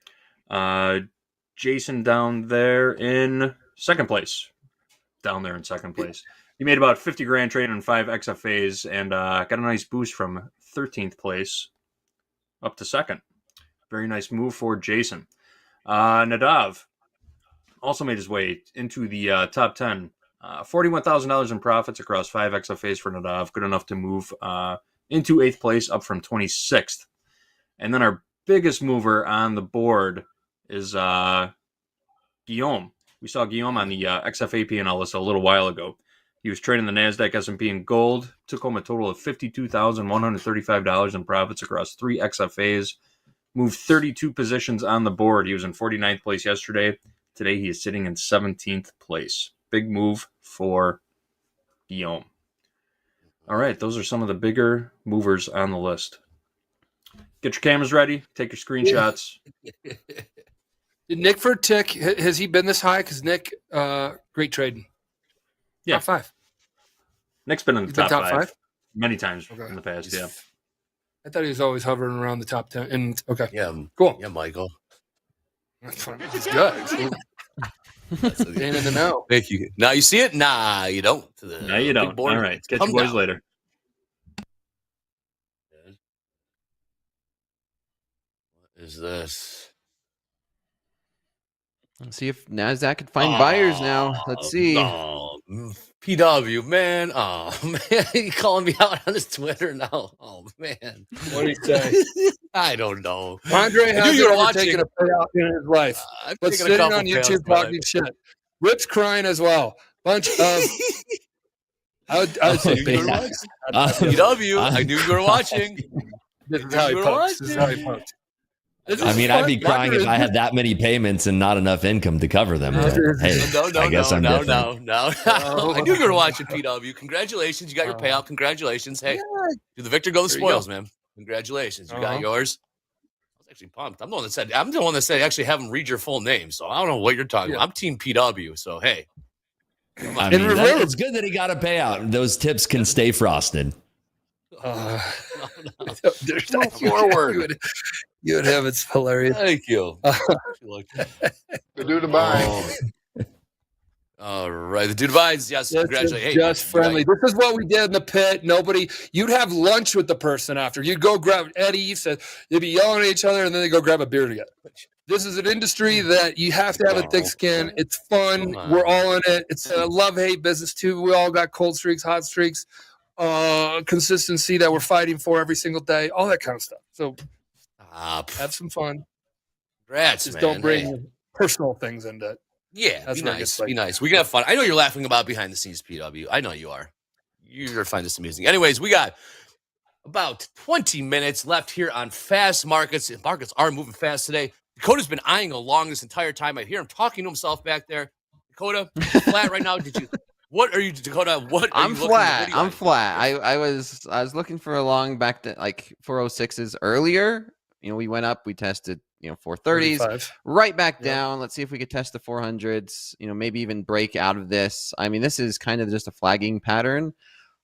Jason down there in 2nd place. Down there in 2nd place. He made about 50 grand trading in 5 XFAs and got a nice boost from 13th place up to 2nd. Very nice move for Jason. Nadav also made his way into the top 10. $41,000 in profits across 5 XFAs for Nadav. Good enough to move into 8th place, up from 26th. And then our biggest mover on the board is Guillaume. We saw Guillaume on the XFA P&L list a little while ago. He was trading the NASDAQ S&P in gold, took home a total of $52,135 in profits across 3 XFAs, moved 32 positions on the board. He was in 49th place yesterday. Today he is sitting in 17th place. Big move for Guillaume. All right, those are some of the bigger movers on the list. Get your cameras ready. Take your screenshots. Did Nick for a Tick, has he been this high? Because Nick, great trading. Yeah. Top 5. Nick's been in the He's been top top 5 5? many times Okay. in the past, yeah. I thought he was always hovering around the top 10. And okay, Yeah, cool. yeah, Michael. That's fine. It's good. Staying in the know. Thank you. Now you see it? Nah, you don't. To the No, you big don't. board. All right. Catch Come you boys down. later. What is this? Let's see if NASDAQ could find buyers now. Let's see. Oh, PW, man. Oh, man. You calling me out on his Twitter now? Oh, man. What do you say? I don't know. Andre I knew hasn't you were ever watching. taken a payout in his life. I've But taken a sitting couple on payouts YouTube in my life. talking shit. Rip's crying as well. Bunch of. I would say You were yeah. watching. PW, I knew you were watching. This is how he You were pokes. This is how he watching. pokes. This I is mean, fun. I'd be crying if I had that many payments and not enough income to cover them. But, hey, I guess I'm different. No. I knew you were watching PW. Congratulations. You got your payout. Congratulations. Hey, to the victor go the There you go. spoils, man. Congratulations. You got Uh-huh. yours. I was actually pumped. I'm the one that said actually have him read your full name. So I don't know what you're talking about. I'm team PW. So hey. I And mean, remember- it's good that he got a payout. Those tips can stay frosted. Forward. You would have it's hilarious. Thank you. The dude to buy. All right. The dude divides. Yes. That's Congratulations. Hey, just you got- friendly. This is what we did in the pit. You'd have lunch with the person after. You'd go grab Eddie said they'd be yelling at each other and then they go grab a beer together. This is an industry that you have to have a thick skin. It's fun. Come on. We're all in it. It's a love-hate business too. We all got cold streaks, hot streaks, consistency that we're fighting for every single day, all that kind of stuff. So Stop. have some fun. Congrats, Just man. don't bring Hey. personal things into it. Yeah, That's be where it nice. gets like- Be nice. We can have fun. I know you're laughing about behind the scenes, PW. I know you are. You're gonna find this amusing. Anyways, we got about 20 minutes left here on Fast Markets. Markets are moving fast today. Dakota's been eyeing along this entire time. I hear him talking to himself back there. Dakota, flat right now. What are you, Dakota? What are I'm you looking flat. at? What do you I'm like? flat. I was looking for a long back to like 406s earlier. We went up, we tested 430s, 35. right back Yep. down. Let's see if we could test the 400s. Maybe even break out of this. I mean, this is kind of just a flagging pattern.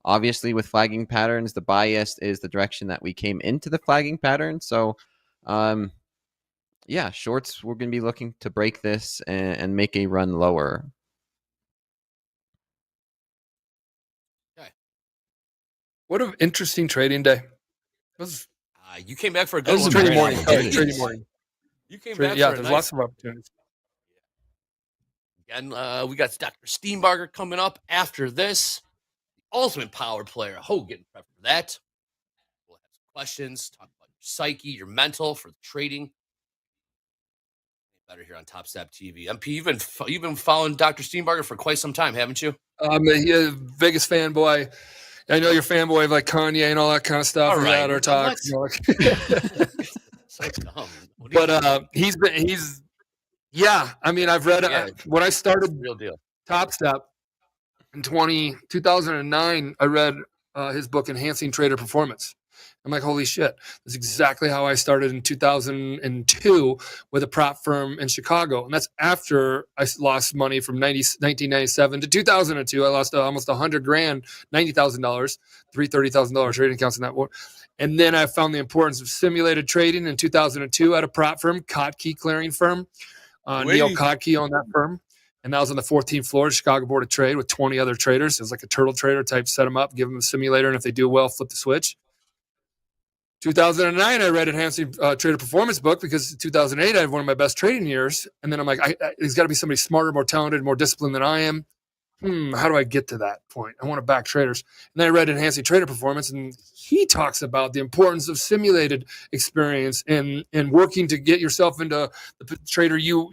Obviously, with flagging patterns, the bias is the direction that we came into the flagging pattern. So, yeah, shorts, we're going to be looking to break this and make a run lower. What an interesting trading day. It was You came back for a good Those one. are trading great morning. opportunities. Trading morning. You came back Yeah, for a there's nice. lots of opportunities. And we got Dr. Steenbarger coming up after this. Ultimate power player. Getting prepped for that. We'll have some questions, talk about your psyche, your mental for the trading. Better here on Topstep TV. MP, you've been following Dr. Steenbarger for quite some time, haven't you? Yeah, biggest fanboy. I know you're fanboy of like Kanye and all that kind of stuff. All right. Our talk. What? You know, like- So dumb. What do you but he's yeah. I mean, I've read Yeah. when I started real deal. Topstep in 2009. I read his book Enhancing Trader Performance. I'm like, holy shit. That's exactly how I started in 2002 with a prop firm in Chicago. And that's after I lost money from 1997 to 2002. I lost almost $100 grand, $90,000, $30,000 trading accounts in that war. And then I found the importance of simulated trading in 2002 at a prop firm, Kotke Clearing Firm. Neil Kotke owned that firm. And that was on the 14th floor of Chicago Board of Trade with 20 other traders. It was like a turtle trader type, set them up, give them a simulator. And if they do well, flip the switch. 2009, I read Enhancing Trader Performance book because in 2008, I had one of my best trading years. And then I'm like, there's got to be somebody smarter, more talented, more disciplined than I am. How do I get to that point? I want to back traders. And then I read Enhancing Trader Performance, and he talks about the importance of simulated experience and working to get yourself into the trader you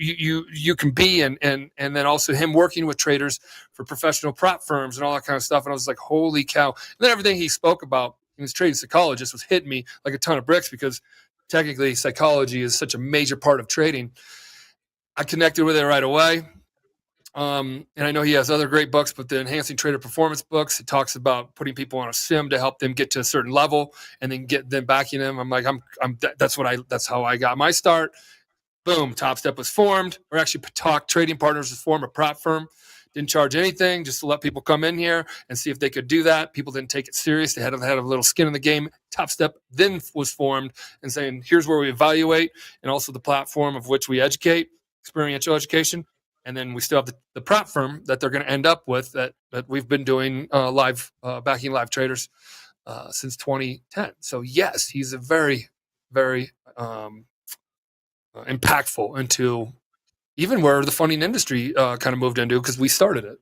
can be, and then also him working with traders for professional prop firms and all that kind of stuff. And I was like, holy cow. And then everything he spoke about, he was trading psychologist, was hitting me like a ton of bricks because technically psychology is such a major part of trading. I connected with it right away. And I know he has other great books, but the Enhancing Trader Performance books, it talks about putting people on a sim to help them get to a certain level and then get them backing them. I'm like, that's how I got my start. Boom. Topstep was formed, or actually Patak Trading Partners was formed, a prop firm. Didn't charge anything, just to let people come in here and see if they could do that. People didn't take it serious. They had a little skin in the game. Topstep then was formed and saying, here's where we evaluate, and also the platform of which we educate, experiential education. And then we still have the prop firm that they're going to end up with that we've been doing backing live traders since 2010. So yes, he's a very, very impactful into even where the funding industry kind of moved into, because we started it.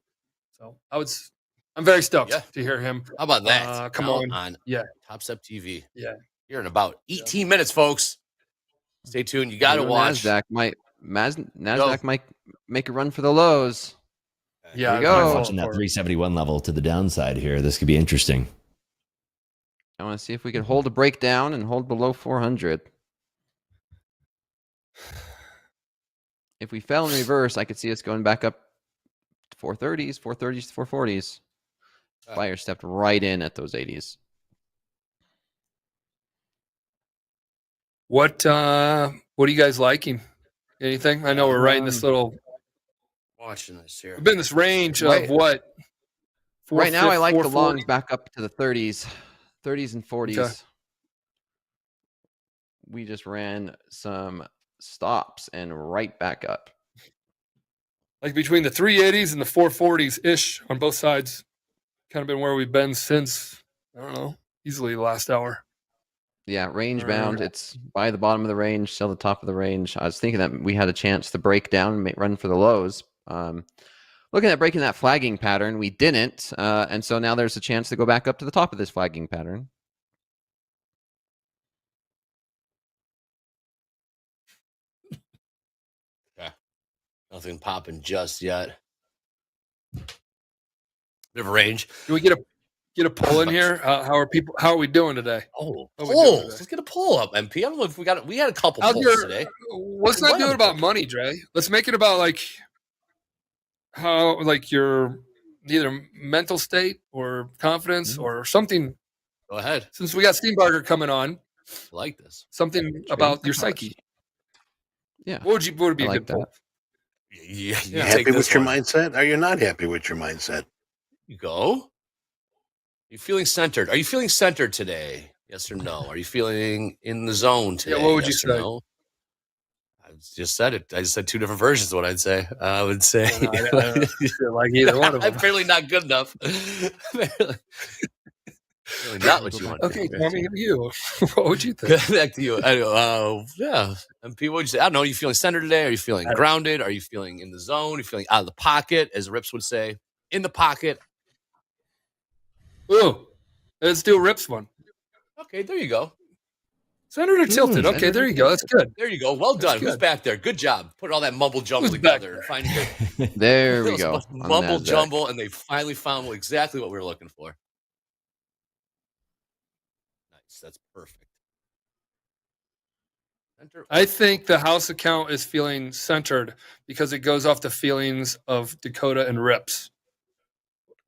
So I'm very stoked to hear him. How about that? Come Now on. Yeah. Topstep TV. Yeah. Here in about 18 minutes, folks. Stay tuned. You got to watch. NASDAQ might make a run for the lows. Yeah. There you go. Watching that 371 level to the downside here. This could be interesting. I want to see if we can hold a breakdown and hold below 400. If we fell in reverse, I could see us going back up to 430s, 440s. Fire stepped right in at those 80s. What are you guys liking? Anything? I know we're right in this little. Watching this here. We've been in this range of what? Right now, I like the 440? longs back up to the 30s and 40s. Okay. We just ran some stops and right back up. Like between the 380s and the 440s ish on both sides, kind of been where we've been since, I don't know, easily the last hour. Yeah, range bound. It's by the bottom of the range, still the top of the range. I was thinking that we had a chance to break down and run for the lows. Looking at breaking that flagging pattern, we didn't. And so now there's a chance to go back up to the top of this flagging pattern. Nothing popping just yet. Bit of a range. Do we get a poll in here? How are we doing today? Let's get a poll up, MP. I don't know if we had a couple polls today. Let's not do it about money, Dre. Let's make it about like how your either mental state or confidence or something. Go ahead. Since we got Steenbarger coming on, I like this. Something about your psyche. Yeah. What would be a good poll? You happy with your mindset? Are you not happy with your mindset? You go. You feeling centered? Are you feeling centered today? Yes or no? Are you feeling in the zone today? Yeah, what would you yes or say? No? I just said it. I just said two different versions of what I'd say. I would say I don't feel like either one of them. I'm apparently not good enough. Really not what you want. Okay, Tommy, you. What would you think? Back to you. Yeah. MP, what would you say? I don't know. Are you feeling centered today? Are you feeling grounded? Are you feeling in the zone? Are you feeling out of the pocket, as Rips would say? In the pocket. Ooh, let's do a Rips one. Okay, there you go. Centered or tilted? Okay, there you go. That's good. There you go. Well done. Who's back there? Good job. Putting all that mumble jumble together and finding your There we go. mumble jumble, and they finally found exactly what we were looking for. Nice. That's perfect. I think the house account is feeling centered because it goes off the feelings of Dakota and Rips,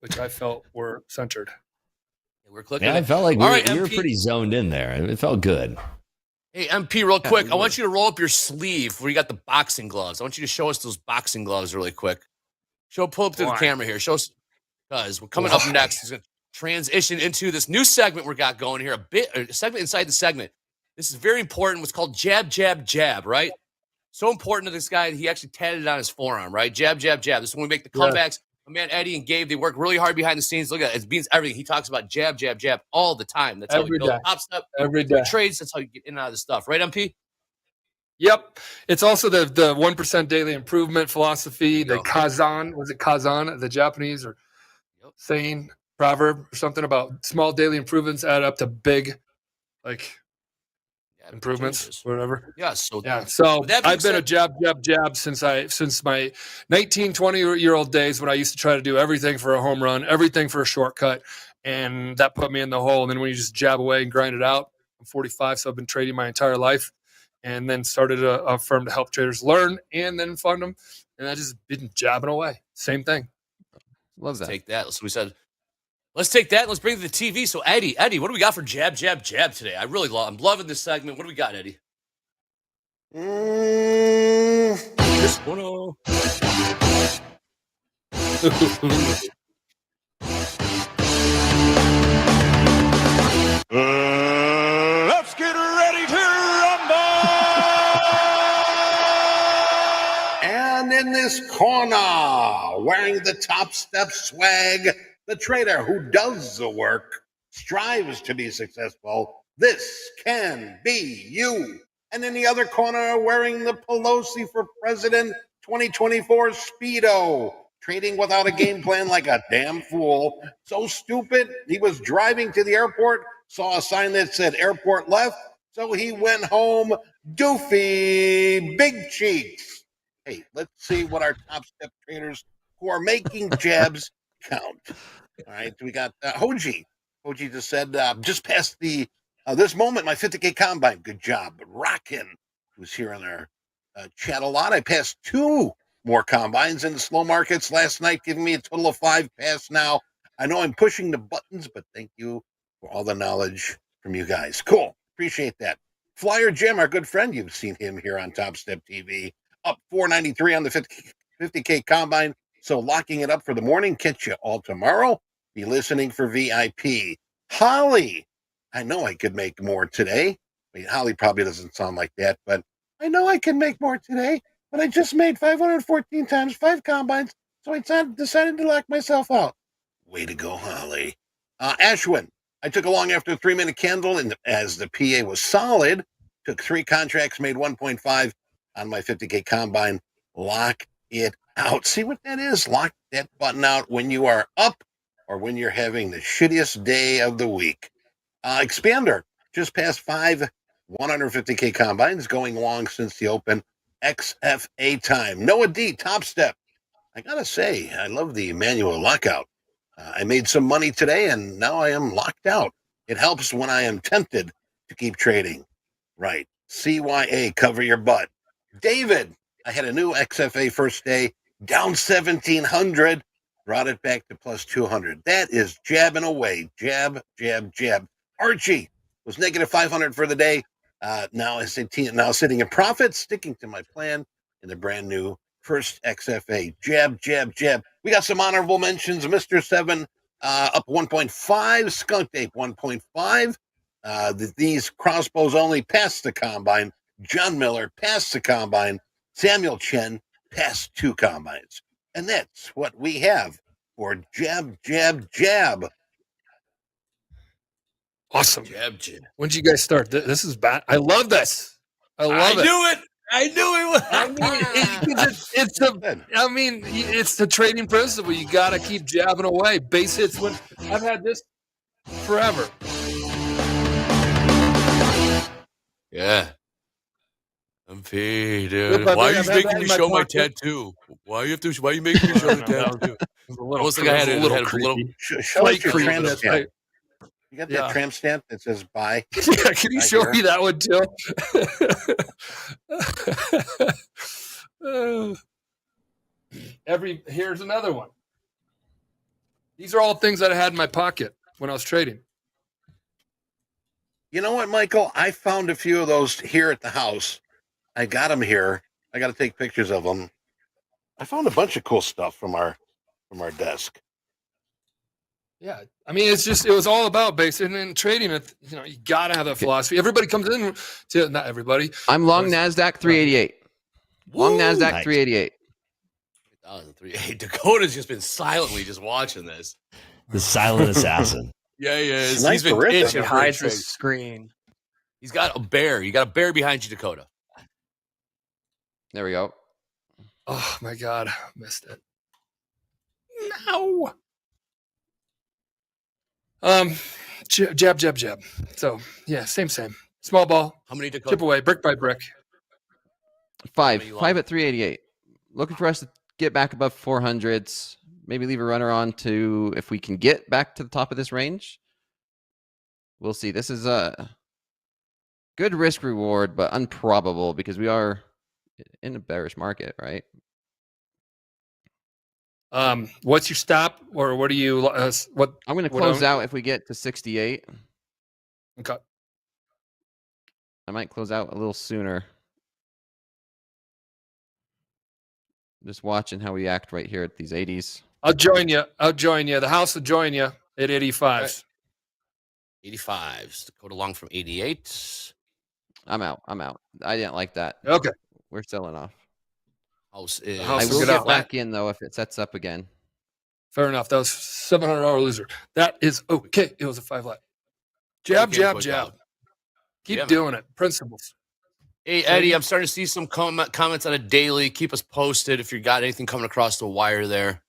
which I felt were centered. We're clicking. Yeah, I felt like we were MP. pretty zoned in there. It felt good. Hey, MP, real quick. I want you to roll up your sleeve where you got the boxing gloves. I want you to show us those boxing gloves really quick. Pull up to the camera here. Show us, guys. We're coming up next. Is going to transition into this new segment we got going here. A segment inside the segment. This is very important. What's called jab, jab, jab, right? So important to this guy. He actually tatted it on his forearm, right? Jab, jab, jab. This is when we make the comebacks. My man Eddie and Gabe, they work really hard behind the scenes. Look at it. It means everything. He talks about jab, jab, jab all the time. That's how we build Topstep. Every day. Trades. That's how you get in and out of the stuff. Right, MP? Yep. It's also the 1% daily improvement philosophy, the Kazan. Was it Kazan, the Japanese or saying, proverb or something about small daily improvements add up to big, improvements, whatever. Yeah. So I've been a jab, jab, jab since my 19, 20-year-old days when I used to try to do everything for a home run, everything for a shortcut, and that put me in the hole. And then when you just jab away and grind it out, I'm 45, so I've been trading my entire life, and then started a firm to help traders learn and then fund them, and I just been jabbing away. Same thing. Love that. Take that. So we said, let's take that and let's bring it to the TV. So Eddie, what do we got for jab, jab, jab today? I'm loving this segment. What do we got, Eddie? This one. Let's get ready to rumble! And in this corner, wearing the Topstep swag, the trader who does the work, strives to be successful. This can be you. And in the other corner, wearing the Pelosi for President 2024 Speedo, trading without a game plan like a damn fool. So stupid, he was driving to the airport, saw a sign that said airport left, so he went home doofy, big cheeks. Hey, let's see what our Topstep traders who are making jabs count. All right, we got Hoji. Hoji just said, just past the this moment, my 50K combine. Good job. But Rockin, who's here on our chat a lot, I passed 2 more combines in the slow markets last night, giving me a total of 5 pass now. I know I'm pushing the buttons, but thank you for all the knowledge from you guys. Cool. Appreciate that. Flyer Jim, our good friend, you've seen him here on TopstepTV, up 493 on the 50K combine. So locking it up for the morning. Catch you all tomorrow. Be listening for VIP. Holly, I know I could make more today. I mean, Holly probably doesn't sound like that, but I know I can make more today. But I just made 514 times 5 combines, so I decided to lock myself out. Way to go, Holly. Ashwin, I took along after a 3-minute candle, and as the PA was solid, took 3 contracts, made 1.5 on my 50K combine. Lock it out. See what that is? Lock that button out when you are up or when you're having the shittiest day of the week. Expander, just past 5 150K combines, going long since the open. XFA time. Noah D, Topstep. I gotta say, I love the manual lockout. I made some money today, and now I am locked out. It helps when I am tempted to keep trading. Right. CYA, cover your butt. David, I had a new XFA first day, down 1,700, brought it back to plus 200. That is jabbing away. Jab, jab, jab. Archie was negative 500 for the day. Now sitting in profit, sticking to my plan in the brand new first XFA. Jab, jab, jab. We got some honorable mentions. Mr. 7 up 1.5. Skunk Ape 1.5. These crossbows only passed the combine. John Miller passed the combine. Samuel Chen passed 2 combines. And that's what we have for jab, jab, jab. Awesome. Jab, jab. When did you guys start? This is bad. I love this. I love it. Knew it. I knew it. I mean, it's the trading principle. You got to keep jabbing away. Base hits. When I've had this forever. Yeah. MP, dude. Why are you making me show my tattoo? Why are you making me show the tattoo? Almost like I had a little Show us your tramp stamp. You got that tramp stamp that says "bye"? Yeah, can you show me that one too? Here's another one. These are all things that I had in my pocket when I was trading. You know what, Michael? I found a few of those here at the house. I got them here. I got to take pictures of them. I found a bunch of cool stuff from our desk. Yeah, I mean, it was all about base and in trading. You got to have that philosophy. Everybody comes in to not everybody. I'm long Nasdaq 388. Long Nasdaq 388. 2003. Dakota's just been silently just watching this. The silent assassin. Yeah, he is. Nice He's been itching. He hides the screen. He's got a bear. You got a bear behind you, Dakota. There we go. Oh my God, missed it. No. Jab, jab, jab. So yeah, same. Small ball. How many Dakota? Chip away, brick by brick. 5 at 388. Looking for us to get back above 400s. Maybe leave a runner on to if we can get back to the top of this range. We'll see. This is a good risk reward, but improbable because we are in a bearish market, right? What's your stop, or what do you? What I'm going to close out if we get to 68. Okay. I might close out a little sooner. Just watching how we act right here at these 80s. I'll join you. The house will join you at 85s. 85s. Dakota long from 88. I'm out. I didn't like that. Okay. We're selling off. House is. I will get back in, though, if it sets up again. Fair enough. That was $700 loser. That is okay. It was a 5 lat. Jab, jab, jab. Keep doing it. Principles. Hey, Eddie, I'm starting to see some comments on a daily. Keep us posted if you got anything coming across the wire there.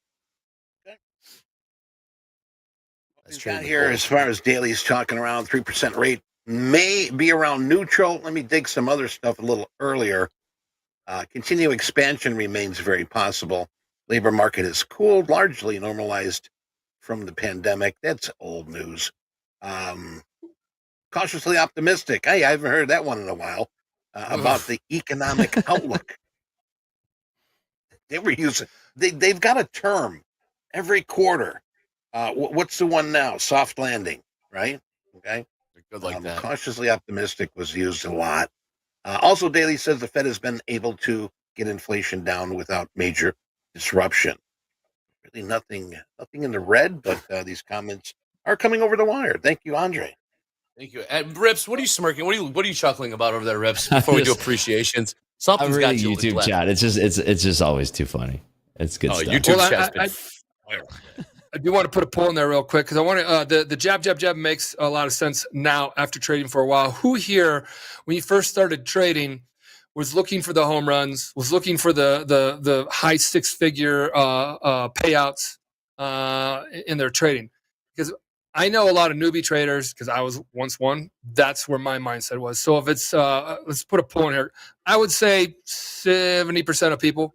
Let's got here as far as dailies talking around 3% rate may be around neutral. Let me dig some other stuff a little earlier. Continued expansion remains very possible. Labor market has cooled, largely normalized from the pandemic. That's old news. Cautiously optimistic. Hey, I haven't heard that one in a while. About the economic outlook. They were using. They've got a term every quarter. What's the one now? Soft landing, right? Okay. Good like that. Cautiously optimistic was used a lot. Also, Daly says the Fed has been able to get inflation down without major disruption. Really nothing in the red, but these comments are coming over the wire. Thank you, Andre. Thank you. And Rips, what are you smirking? What are you chuckling about over there, Rips? Before we do appreciations, something's got you. YouTube chat. It's just always too funny. It's good stuff. YouTube chat's been I do want to put a poll in there real quick because I want to. The jab, jab, jab makes a lot of sense now after trading for a while. Who here, when you first started trading, was looking for the home runs, was looking for the high 6-figure payouts in their trading? Because I know a lot of newbie traders, because I was once one. That's where my mindset was. So if it's let's put a poll in here. I would say 70% of people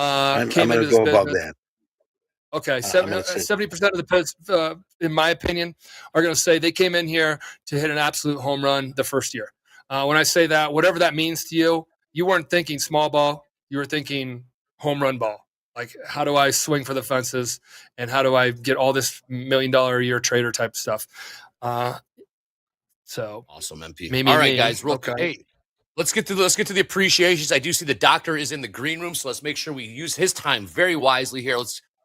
came into this business. Above that. Okay, 70% of the in my opinion, are going to say they came in here to hit an absolute home run the first year. When I say that, whatever that means to you, you weren't thinking small ball. You were thinking home run ball. Like, how do I swing for the fences, and how do I get all this $1 million a year trader type stuff? So awesome, MP. All right, guys, real quick. Hey, let's get to the appreciations. I do see the doctor is in the green room, so let's make sure we use his time very wisely here.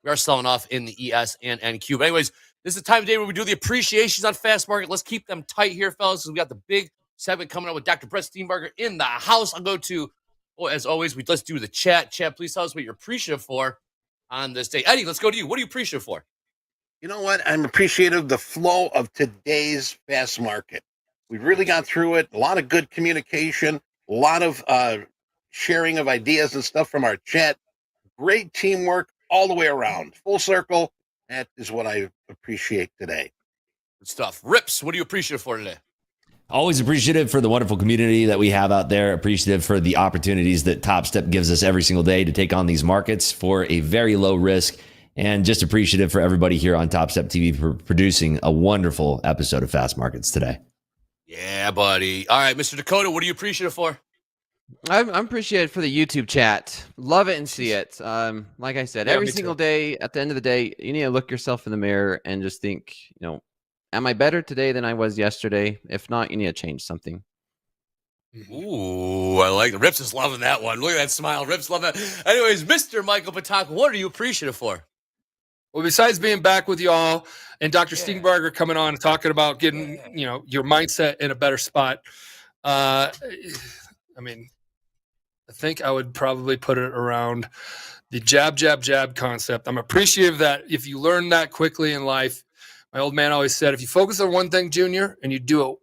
We are selling off in the ES and NQ. But anyways, this is the time of day where we do the appreciations on Fast Market. Let's keep them tight here, fellas. We got the big segment coming up with Dr. Brett Steenbarger in the house. I'll go to, as always, let's do the chat. Chat, please tell us what you're appreciative for on this day. Eddie, let's go to you. What are you appreciative for? You know what? I'm appreciative of the flow of today's fast market. We really got through it. A lot of good communication, a lot of sharing of ideas and stuff from our chat. Great teamwork all the way around. Full circle. That is what I appreciate today. Good stuff. Rips, what are you appreciative for today? Always appreciative for the wonderful community that we have out there. Appreciative for the opportunities that TopStep gives us every single day to take on these markets for a very low risk. And just appreciative for everybody here on Topstep TV for producing a wonderful episode of Fast Markets today. Yeah, buddy. All right, Mr. Dakota, what are you appreciative for? I'm appreciative for the YouTube chat. Love it and see it. Like I said, Yeah, every me single too. day, at the end of the day, you need to look yourself in the mirror and just think, am I better today than I was yesterday? If not, you need to change something. Ooh, I like the Rips is loving that one. Look at that smile. Rips love that. Anyways, Mr. Michael Patak, what are you appreciative for? Well, besides being back with y'all and Dr. Steenbarger coming on and talking about getting, your mindset in a better spot, I think I would probably put it around the jab, jab, jab concept. I'm appreciative that if you learn that quickly in life, my old man always said, if you focus on one thing, Junior, and you do it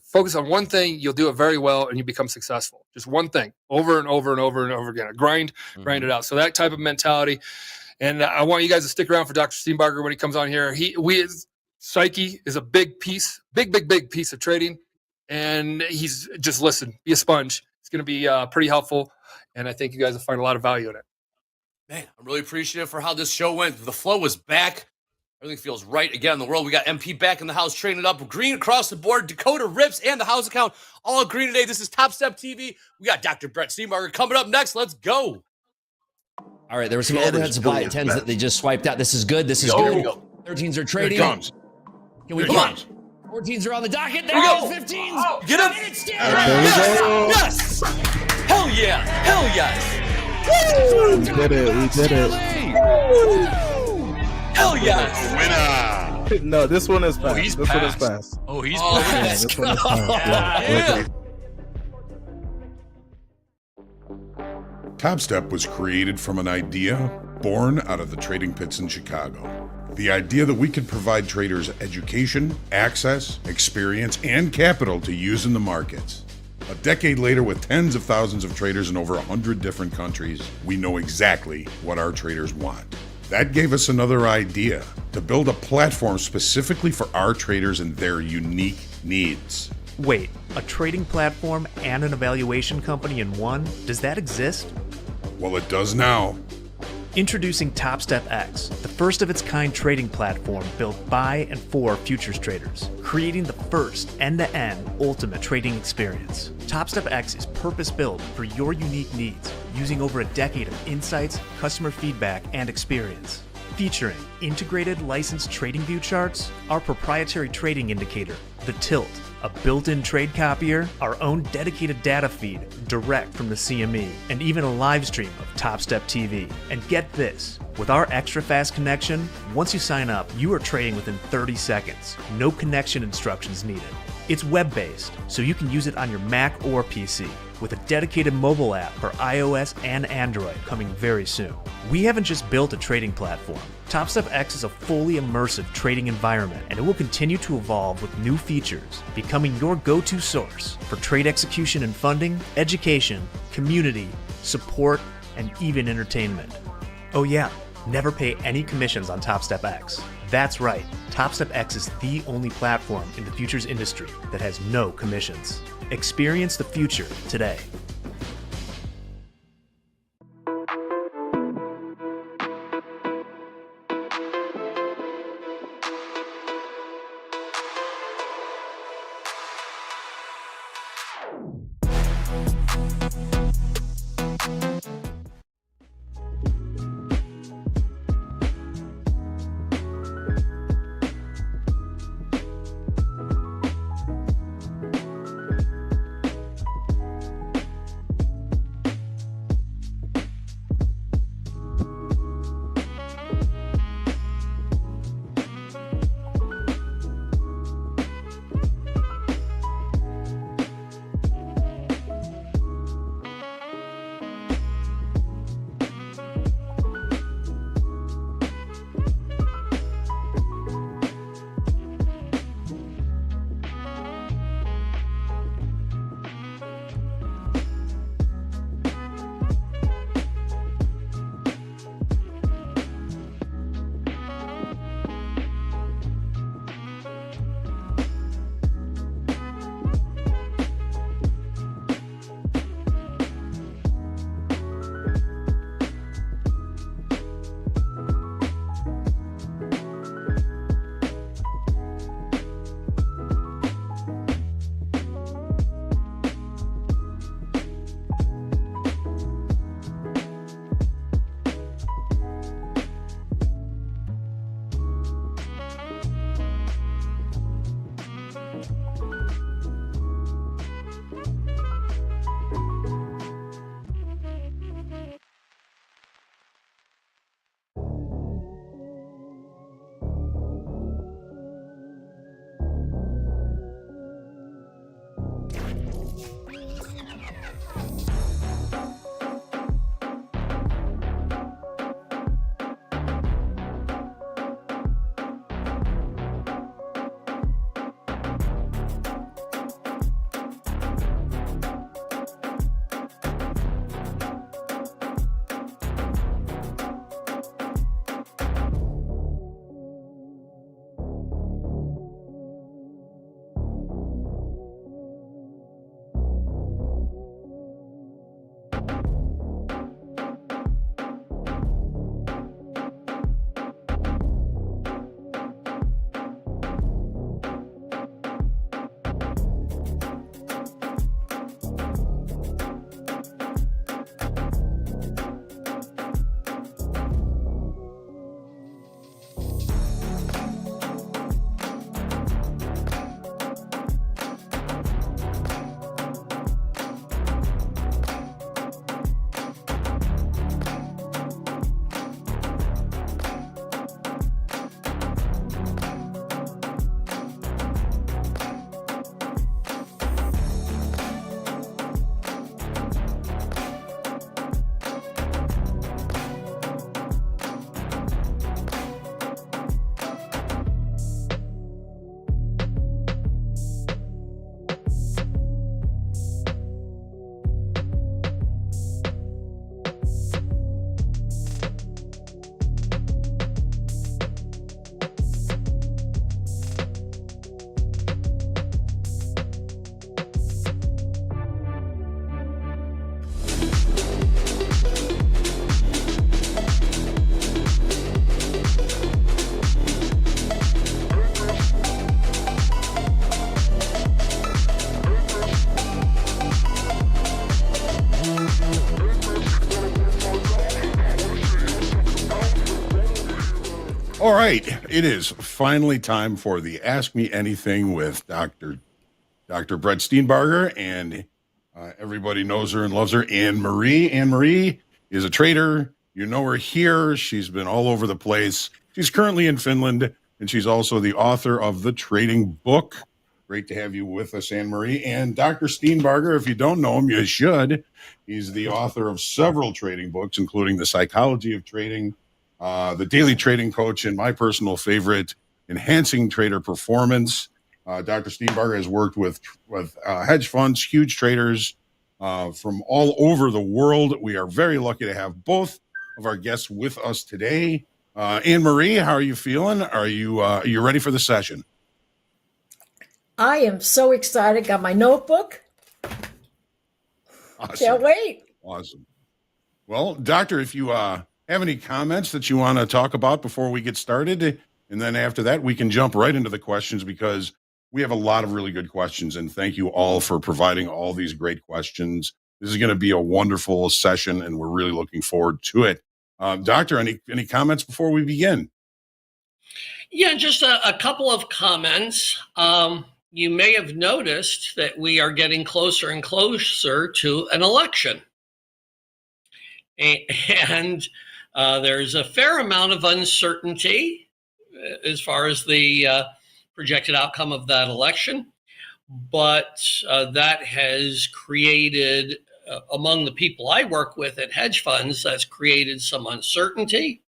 focus on one thing, you'll do it very well and you become successful. Just one thing over and over and over and over again. Grind it out. So that type of mentality. And I want you guys to stick around for Dr. Steenbarger when he comes on here. Psyche is a big piece, big piece of trading. And he's just listen, be a sponge. It's going to be pretty helpful. And I think you guys will find a lot of value in it. Man, I'm really appreciative for how this show went. The flow was back. Everything feels right again in the world. We got MP back in the house, trading up. Green across the board. Dakota Rips and the house account all green today. This is TopStep TV. We got Dr. Brett Steenbarger coming up next. Let's go. All right, there was some That overhead is supply good. at 10s that they just swiped out. This is good. This is Here good. we go. 13s are Here trading. it comes. Can we Here it come on? comes. 14s are on the docket. Here we There go. goes 15s. Get him. And it's still Yes. Hell yeah. Hell yes. We did it. Hell yes. Winner. No, this one is fast. he's This one is passed. fast. Oh, he's Yeah, Let's this one is go. fast. Yeah. TopStep was created from an idea born out of the trading pits in Chicago. The idea that we could provide traders education, access, experience, and capital to use in the markets. A decade later, with tens of thousands of traders in over 100 different countries, we know exactly what our traders want. That gave us another idea to build a platform specifically for our traders and their unique needs. Wait, a trading platform and an evaluation company in one? Does that exist? Well, it does now. Introducing TopStep X, the first of its kind trading platform built by and for futures traders, creating the first end-to-end ultimate trading experience. TopStep X is purpose-built for your unique needs, using over a decade of insights, customer feedback, and experience. Featuring integrated licensed trading view charts, our proprietary trading indicator, the Tilt, a built-in trade copier, our own dedicated data feed direct from the CME, and even a live stream of TopstepTV. And get this, with our extra fast connection, once you sign up, you are trading within 30 seconds. No connection instructions needed. It's web-based, so you can use it on your Mac or PC, with a dedicated mobile app for iOS and Android coming very soon. We haven't just built a trading platform. TopStep X is a fully immersive trading environment, and it will continue to evolve with new features, becoming your go-to source for trade execution and funding, education, community, support, and even entertainment. Oh yeah, never pay any commissions on TopStep X. That's right, TopStep X is the only platform in the futures industry that has no commissions. Experience the future today. All right, it is finally time for the Ask Me Anything with Dr. Brett Steenbarger, and everybody knows her and loves her, Anne Marie. Anne Marie is a trader. You know her here. She's been all over the place. She's currently in Finland, and she's also the author of the trading book. Great to have you with us, Anne Marie. And Dr. Steenbarger, if you don't know him, you should. He's the author of several trading books, including The Psychology of Trading, The Daily Trading Coach, and my personal favorite, Enhancing Trader Performance. Dr. Steenbarger has worked with hedge funds, huge traders from all over the world. We are very lucky to have both of our guests with us today. Anne Marie, how are you feeling? Are you ready for the session? I am so excited. Got my notebook. Awesome. Can't wait. Awesome. Well, Doctor, if you have any comments that you want to talk about before we get started, and then after that, we can jump right into the questions because we have a lot of really good questions. And thank you all for providing all these great questions. This is going to be a wonderful session, and we're really looking forward to it. Doctor, any comments before we begin? Yeah, just a couple of comments. You may have noticed that we are getting closer and closer to an election. And there's a fair amount of uncertainty as far as the projected outcome of that election. But that has created, among the people I work with at hedge funds, that's created some uncertainty.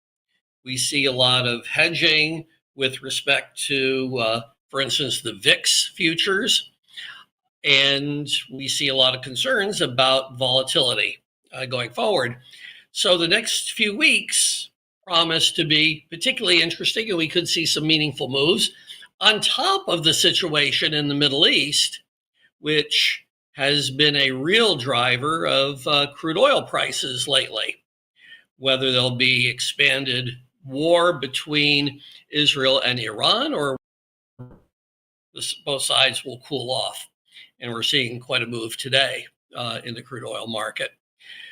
We see a lot of hedging with respect to, for instance, the VIX futures. And we see a lot of concerns about volatility going forward. So the next few weeks promise to be particularly interesting, and we could see some meaningful moves on top of the situation in the Middle East, which has been a real driver of crude oil prices lately. Whether there'll be expanded war between Israel and Iran, or both sides will cool off. And we're seeing quite a move today in the crude oil market.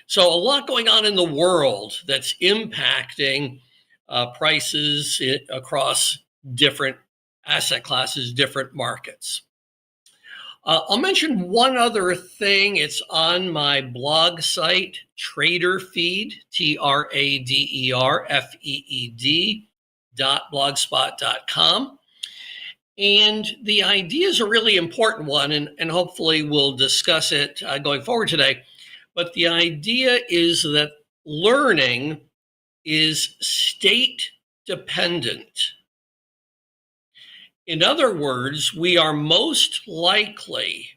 So a lot going on in the world that's impacting prices across different asset classes, different markets. I'll mention one other thing. It's on my blog site, Trader Feed, TraderFeed.blogspot.com. And the idea is a really important one, and hopefully we'll discuss it going forward today. But the idea is that learning is state dependent. In other words, we are most likely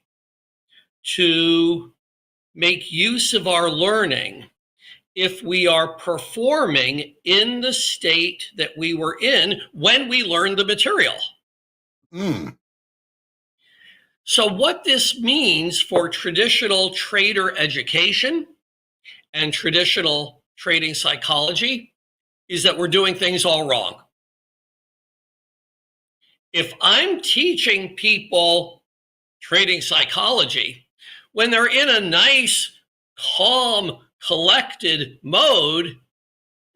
to make use of our learning if we are performing in the state that we were in when we learned the material. So what this means for traditional trader education and traditional trading psychology is that we're doing things all wrong. If I'm teaching people trading psychology when they're in a nice, calm, collected mode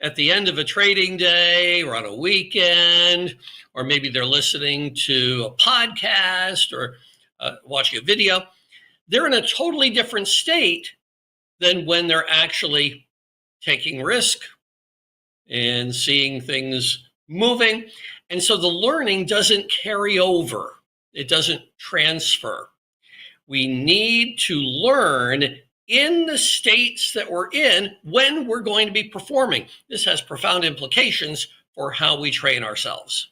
at the end of a trading day or on a weekend, or maybe they're listening to a podcast or watching a video, they're in a totally different state than when they're actually taking risk and seeing things moving. And so the learning doesn't carry over. It doesn't transfer. We need to learn in the states that we're in when we're going to be performing. This has profound implications for how we train ourselves.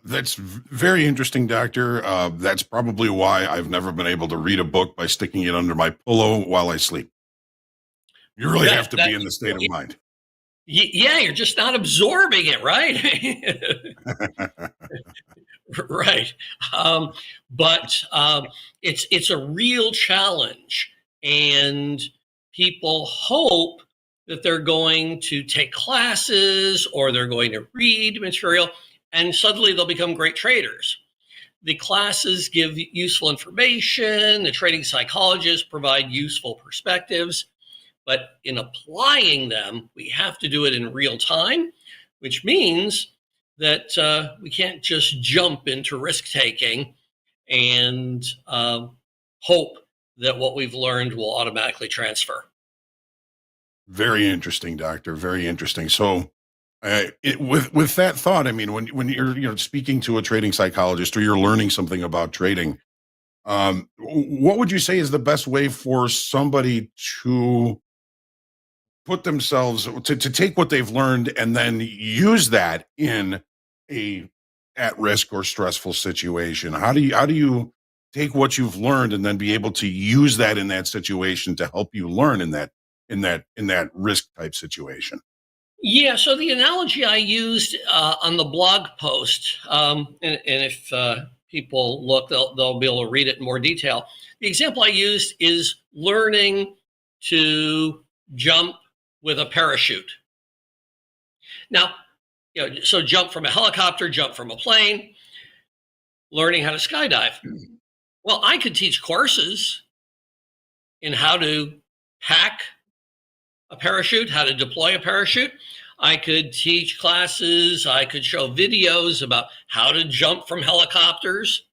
That's very interesting, Doctor. That's probably why I've never been able to read a book by sticking it under my pillow while I sleep. You really have to be in the state of mind. Yeah, you're just not absorbing it, right? Right. But it's a real challenge, and people hope that they're going to take classes or they're going to read material, and suddenly they'll become great traders. The classes give useful information. The trading psychologists provide useful perspectives. But in applying them, we have to do it in real time. which means that we can't just jump into risk taking and hope that what we've learned will automatically transfer. Very interesting, Doctor. Very interesting. So, with that thought, I mean, when you're speaking to a trading psychologist or you're learning something about trading, what would you say is the best way for somebody to put themselves to take what they've learned and then use that in a at risk or stressful situation? How do you take what you've learned and then be able to use that in that situation to help you learn in that risk type situation? Yeah, so the analogy I used on the blog post, and if people look, they'll be able to read it in more detail. The example I used is learning to jump with a parachute. Now, so jump from a helicopter, jump from a plane, learning how to skydive. Well, I could teach courses in how to pack a parachute, how to deploy a parachute. I could teach classes. I could show videos about how to jump from helicopters.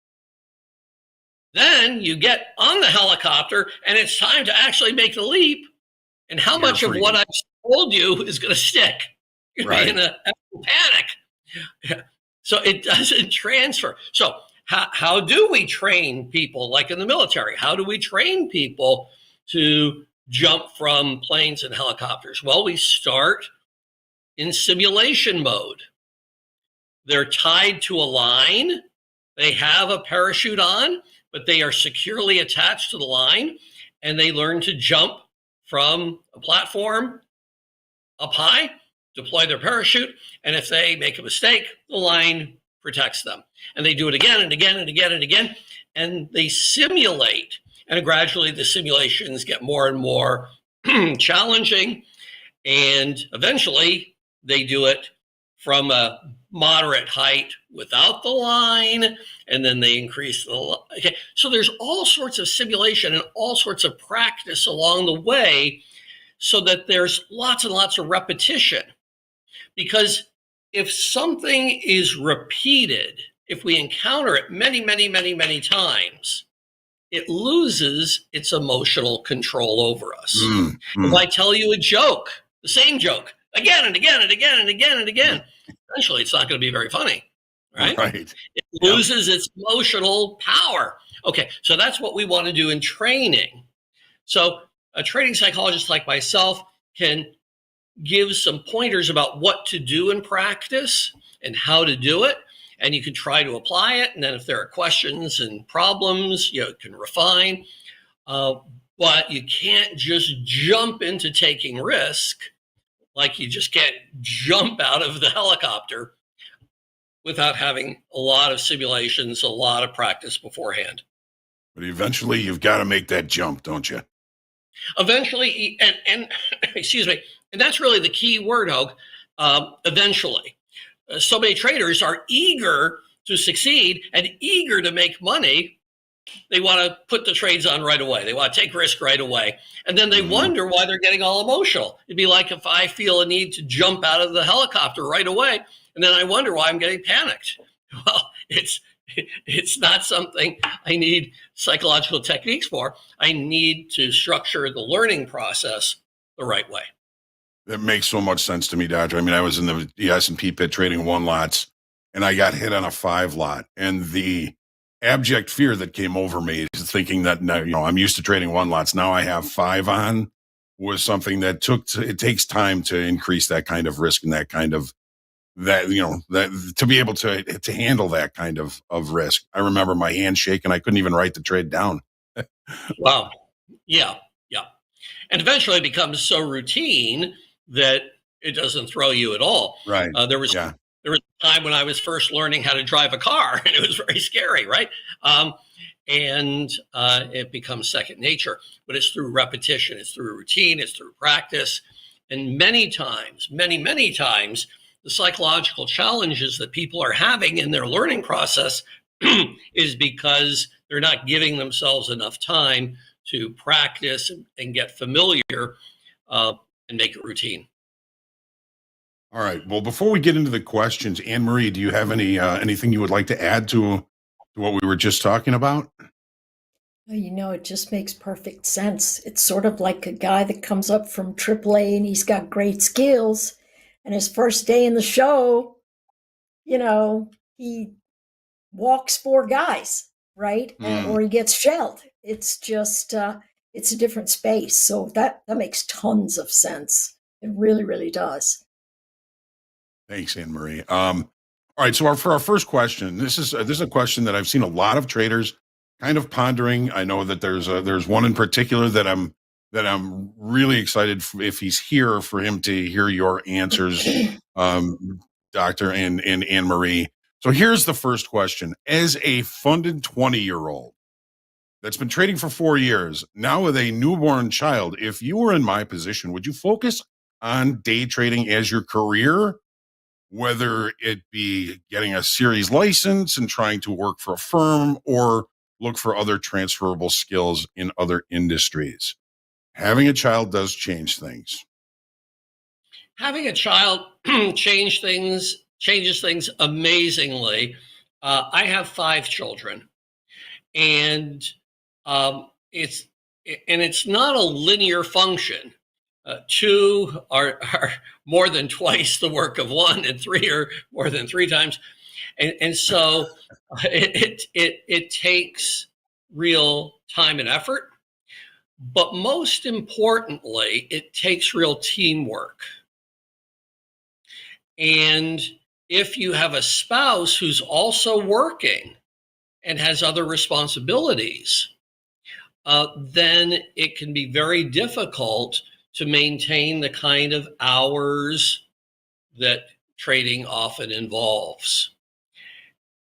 Then you get on the helicopter and it's time to actually make the leap. And how much of what I've told you is going to stick? You're in a panic. So it doesn't transfer. So how do we train people like in the military? How do we train people to jump from planes and helicopters? Well, we start in simulation mode. They're tied to a line. They have a parachute on, but they are securely attached to the line, and they learn to jump from a platform up high, deploy their parachute, and if they make a mistake, the line protects them. And they do it again and again and again and again, and they simulate. And gradually the simulations get more and more challenging, and eventually they do it from a moderate height without the line, and then they increase the okay. So there's all sorts of simulation and all sorts of practice along the way, so that there's lots and lots of repetition. Because if something is repeated, if we encounter it many, many, many, many times, it loses its emotional control over us. If I tell you a joke, the same joke, again and again and again and again and again, eventually it's not going to be very funny, right? It loses its emotional power. Okay, so that's what we want to do in training. So a trading psychologist like myself can give some pointers about what to do in practice and how to do it. And you can try to apply it. And then if there are questions and problems, you can refine. But you can't just jump into taking risk like you just can't jump out of the helicopter without having a lot of simulations, a lot of practice beforehand. But eventually you've got to make that jump, don't you? Eventually, and excuse me, and that's really the key word, Hogue, eventually. So many traders are eager to succeed and eager to make money. They want to put the trades on right away. They want to take risk right away. And then they wonder why they're getting all emotional. It'd be like if I feel a need to jump out of the helicopter right away, and then I wonder why I'm getting panicked. Well, it's not something I need psychological techniques for. I need to structure the learning process the right way. That makes so much sense to me, Doctor. I mean, I was in the S&P pit trading 1 lots, and I got hit on a 5 lot, and the abject fear that came over me is thinking that now, I'm used to trading 1 lots. Now I have 5 on was something that it takes time to increase that kind of risk and that kind of that to be able to handle that kind of risk. I remember my hand shaking. I couldn't even write the trade down. Wow. Yeah. And eventually it becomes so routine that it doesn't throw you at all. Right. There was a time when I was first learning how to drive a car, and it was very scary, right? And it becomes second nature. But it's through repetition, it's through routine, it's through practice. And many times, many times, the psychological challenges that people are having in their learning process is because they're not giving themselves enough time to practice and get familiar and make it routine. All right. Well, before we get into the questions, Anne Marie, do you have anything you would like to add to what we were just talking about? It just makes perfect sense. It's sort of like a guy that comes up from AAA and he's got great skills, and his first day in the show, he walks 4 guys, right? Or he gets shelled. It's just, it's a different space. So that makes tons of sense. It really, really does. Thanks, Anne Marie. All right. So for our first question, this is a question that I've seen a lot of traders kind of pondering. I know that there's one in particular that I'm really excited if he's here for him to hear your answers, Doctor and Anne Marie. So here's the first question: as a funded 20-year-old that's been trading for 4 years, now with a newborn child, if you were in my position, would you focus on day trading as your career, whether it be getting a series license and trying to work for a firm, or look for other transferable skills in other industries? Having a child does change things. Having a child changes things amazingly. I have 5 children, and it's not a linear function. 2 are more than twice the work of 1, and 3 are more than 3 times. And so it takes real time and effort, but most importantly, it takes real teamwork. And if you have a spouse who's also working and has other responsibilities, then it can be very difficult to maintain the kind of hours that trading often involves.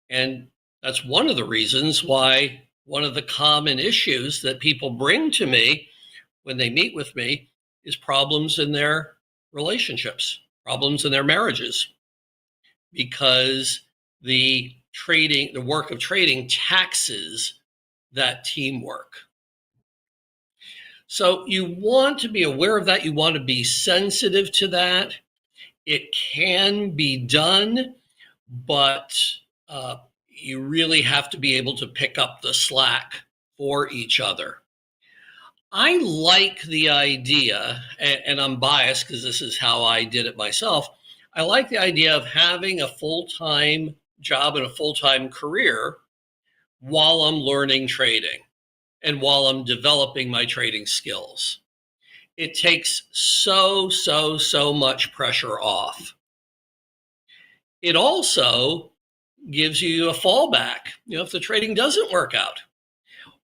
And that's one of the reasons why one of the common issues that people bring to me when they meet with me is problems in their relationships, problems in their marriages, because the work of trading taxes that teamwork. So you want to be aware of that. You want to be sensitive to that. It can be done, but you really have to be able to pick up the slack for each other. I like the idea, and I'm biased because this is how I did it myself. I like the idea of having a full-time job and a full-time career while I'm learning trading and while I'm developing my trading skills. It takes so much pressure off. It also gives you a fallback, if the trading doesn't work out.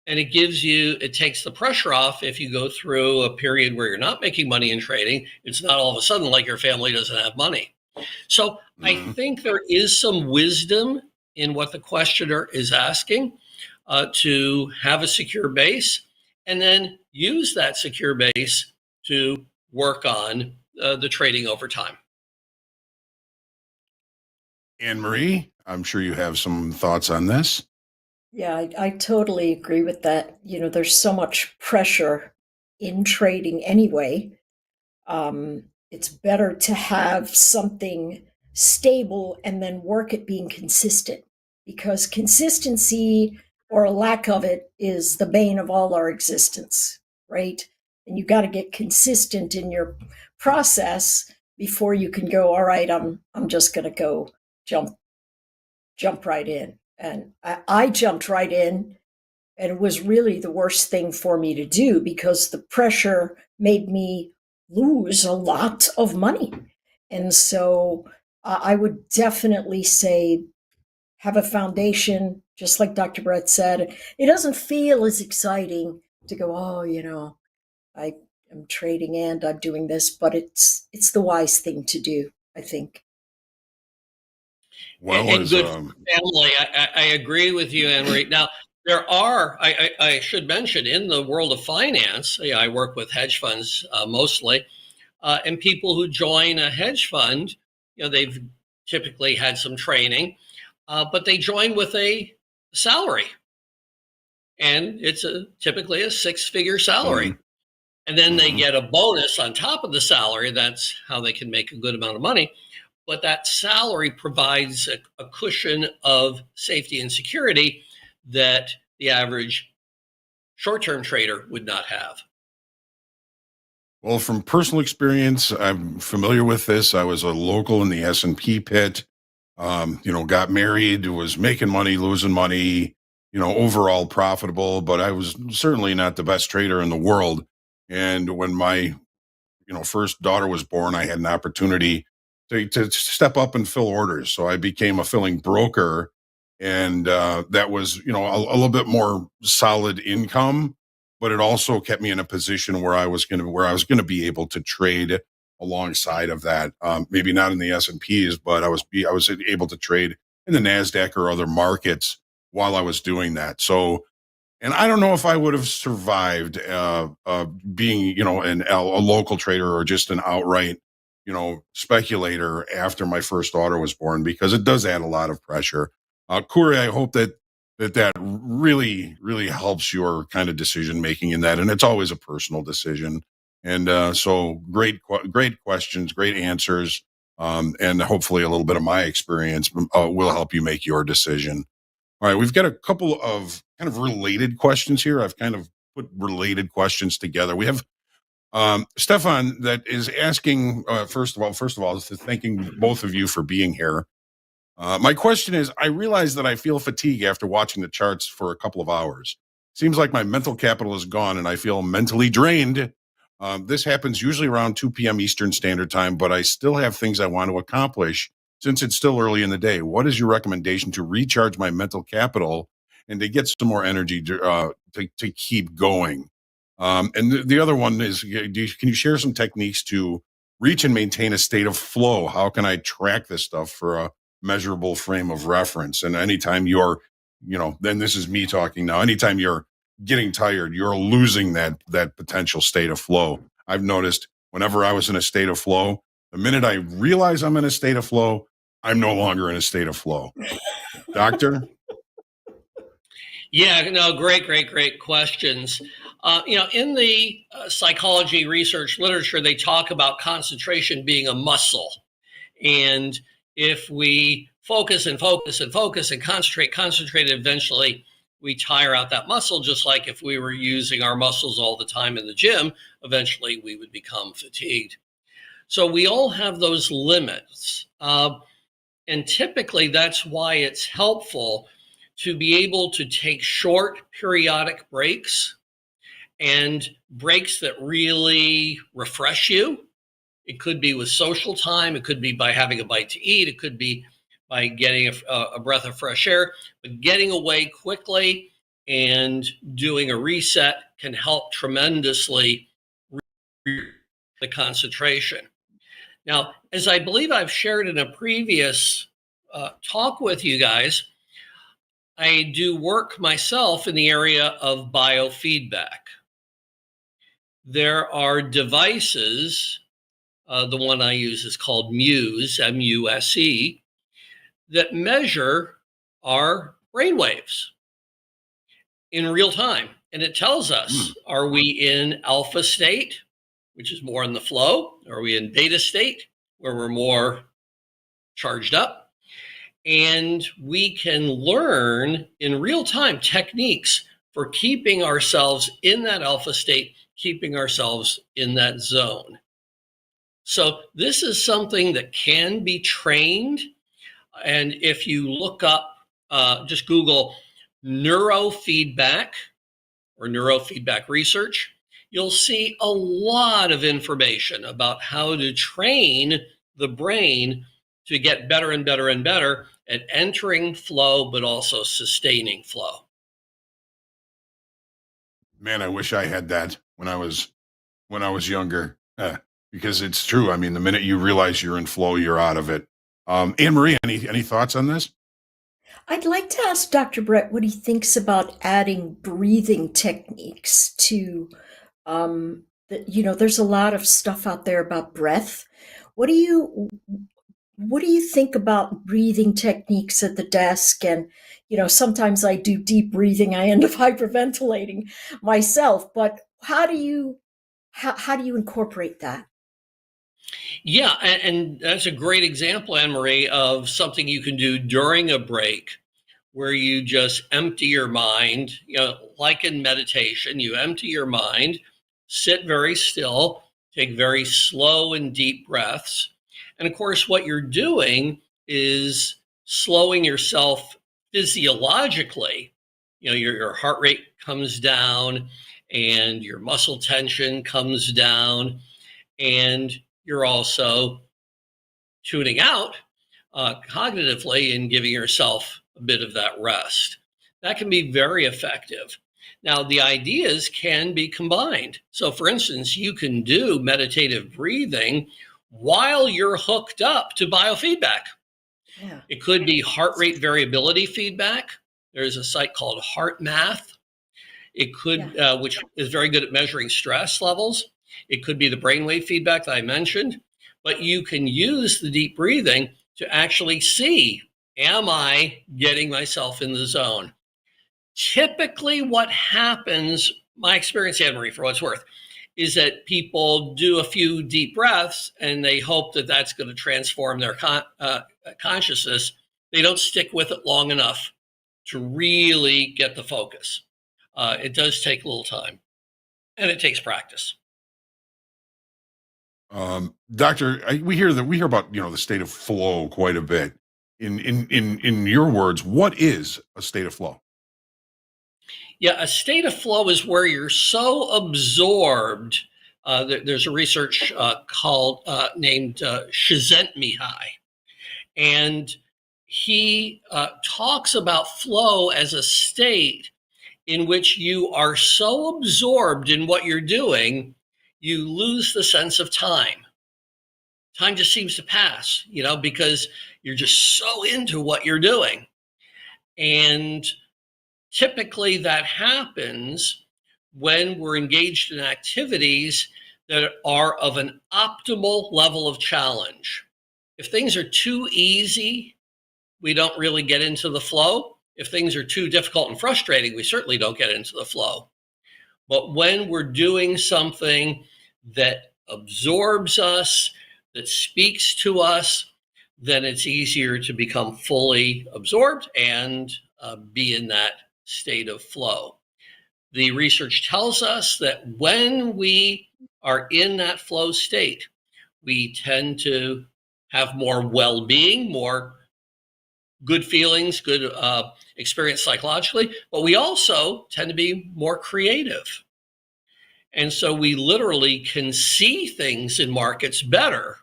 And it takes the pressure off if you go through a period where you're not making money in trading. It's not all of a sudden like your family doesn't have money. So I think there is some wisdom in what the questioner is asking, to have a secure base and then use that secure base to work on the trading over time. Anne Marie, I'm sure you have some thoughts on this. Yeah, I totally agree with that. There's so much pressure in trading anyway. It's better to have something stable and then work at being consistent, because consistency or a lack of it is the bane of all our existence, right? And you got to get consistent in your process before you can go, all right, I'm just going to go jump right in. And I jumped right in, and it was really the worst thing for me to do because the pressure made me lose a lot of money. And so I would definitely say have a foundation, just like Dr. Brett said. It doesn't feel as exciting to go, I am trading and I'm doing this, but it's the wise thing to do, I think. Well, and good family. I agree with you, Anne-Marie. Now, there are, I should mention, in the world of finance, I work with hedge funds mostly, and people who join a hedge fund, they've typically had some training, but they join with a salary. And it's typically a 6-figure salary. And then they get a bonus on top of the salary. That's how they can make a good amount of money. But that salary provides a cushion of safety and security that the average short-term trader would not have. Well, from personal experience, I'm familiar with this. I was a local in the S&P pit, got married, was making money, losing money, overall profitable, but I was certainly not the best trader in the world. And when my, first daughter was born, I had an opportunity to step up and fill orders. So I became a filling broker, and that was, a little bit more solid income, but it also kept me in a position where I was going to be able to trade alongside of that. Maybe not in the S&Ps, but I was able to trade in the NASDAQ or other markets while I was doing that. So, and I don't know if I would have survived being, a local trader or just an outright, speculator after my first daughter was born, because it does add a lot of pressure. Corey, I hope that really, really helps your kind of decision making in that. And it's always a personal decision. And so great questions, great answers. And hopefully a little bit of my experience will help you make your decision. All right, we've got a couple of kind of related questions here. I've kind of put related questions together. We have Stefan that is asking, first of all, thanking both of you for being here. My question is, I realize that I feel fatigue after watching the charts for a couple of hours. Seems like my mental capital is gone and I feel mentally drained. This happens usually around 2 p.m. Eastern Standard Time, but I still have things I want to accomplish since it's still early in the day. What is your recommendation to recharge my mental capital and to get some more energy to keep going? And the other one is, can you share some techniques to reach and maintain a state of flow? How can I track this stuff for a measurable frame of reference? And anytime you're, then this is me talking now, anytime you're getting tired, you're losing that potential state of flow. I've noticed whenever I was in a state of flow, the minute I realize I'm in a state of flow, I'm no longer in a state of flow. Doctor? Yeah, no, great questions. In the psychology research literature, they talk about concentration being a muscle. And if we focus and concentrate, eventually we tire out that muscle, just like if we were using our muscles all the time in the gym, eventually we would become fatigued. So we all have those limits. And typically that's why it's helpful to be able to take short periodic breaks, and breaks that really refresh you. It could be with social time. It could be by having a bite to eat. It could be by getting a breath of fresh air. But getting away quickly and doing a reset can help tremendously the concentration. Now, as I believe I've shared in a previous talk with you guys, I do work myself in the area of biofeedback. There are devices, the one I use is called Muse, M-U-S-E, that measure our brainwaves in real time. And it tells us, are we in alpha state, which is more in the flow? Are we in beta state, where we're more charged up? And we can learn in real time techniques for keeping ourselves in that alpha state, keeping ourselves in that zone. So this is something that can be trained. And if you look up, just Google neurofeedback or neurofeedback research, you'll see a lot of information about how to train the brain to get better and better and better at entering flow, but also sustaining flow. Man, I wish I had that when I was younger, because it's true. I mean, the minute you realize you're in flow, you're out of it. Anne Marie, any thoughts on this? I'd like to ask Dr. Brett what he thinks about adding breathing techniques to, there's a lot of stuff out there about breath. What do you think about breathing techniques at the desk? And, sometimes I do deep breathing. I end up hyperventilating myself, but how do you How do you incorporate that? Yeah, and that's a great example, Anne Marie, of something you can do during a break where you just empty your mind, like in meditation, you empty your mind, sit very still, take very slow and deep breaths. And of course, what you're doing is slowing yourself physiologically. Your heart rate comes down and your muscle tension comes down, and you're also tuning out cognitively and giving yourself a bit of that rest. That can be very effective. Now, the ideas can be combined. So, for instance, you can do meditative breathing while you're hooked up to biofeedback. Yeah. It could be heart rate variability feedback. There's a site called Heart Math. It could, which is very good at measuring stress levels. It could be the brainwave feedback that I mentioned, but you can use the deep breathing to actually see, am I getting myself in the zone? Typically what happens, my experience, Anne Marie, for what it's worth, is that people do a few deep breaths and they hope that that's going to transform their consciousness. They don't stick with it long enough to really get the focus. It does take a little time, and it takes practice. Doctor, we hear about the state of flow quite a bit. In your words, what is a state of flow? Yeah, a state of flow is where you're so absorbed. There's a research named Csikszentmihalyi, and he talks about flow as a state in which you are so absorbed in what you're doing, you lose the sense of time. Time just seems to pass, because you're just so into what you're doing. And typically that happens when we're engaged in activities that are of an optimal level of challenge. If things are too easy, we don't really get into the flow. If things are too difficult and frustrating, we certainly don't get into the flow. But when we're doing something that absorbs us, that speaks to us, then it's easier to become fully absorbed and be in that state of flow. The research tells us that when we are in that flow state, we tend to have more well-being, more good feelings, good experience psychologically, but we also tend to be more creative. And so we literally can see things in markets better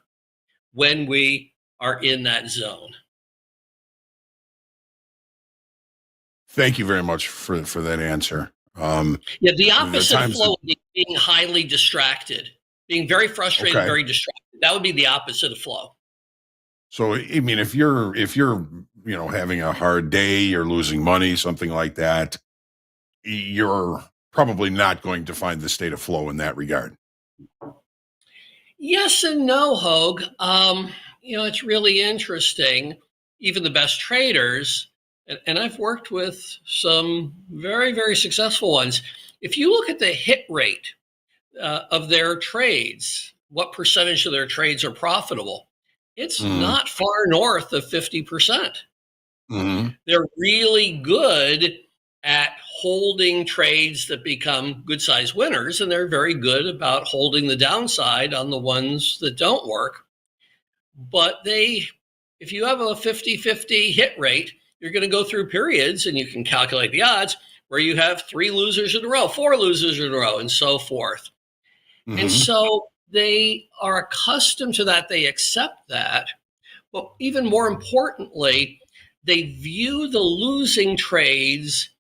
when we are in that zone. Thank you very much for that answer. The opposite of flow would be being highly distracted, being very frustrated, very distracted. That would be the opposite of flow. So, I mean, if you're having a hard day, you're losing money, something like that, you're probably not going to find the state of flow in that regard. Yes and no, Hogue. It's really interesting. Even the best traders, and I've worked with some very, very successful ones. If you look at the hit rate of their trades, what percentage of their trades are profitable, it's not far north of 50%. They're really good at holding trades that become good-sized winners, and they're very good about holding the downside on the ones that don't work. But if you have a 50-50 hit rate, you're going to go through periods, and you can calculate the odds, where you have 3 losers in a row, 4 losers in a row, and so forth. And so they are accustomed to that. They accept that. But even more importantly, they view the losing trades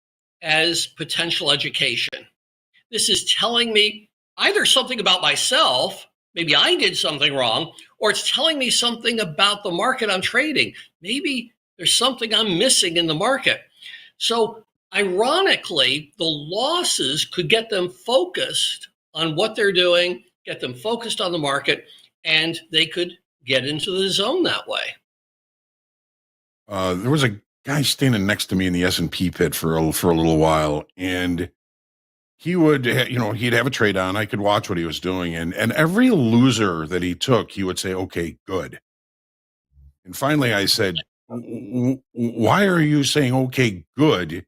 as potential education. This is telling me either something about myself, maybe I did something wrong, or it's telling me something about the market I'm trading. Maybe there's something I'm missing in the market. So ironically, the losses could get them focused on what they're doing, get them focused on the market, and they could get into the zone that way. There was a guy standing next to me in the S&P pit for a little while, and he would, he'd have a trade on. I could watch what he was doing. And every loser that he took, he would say, okay, good. And finally I said, why are you saying, okay, good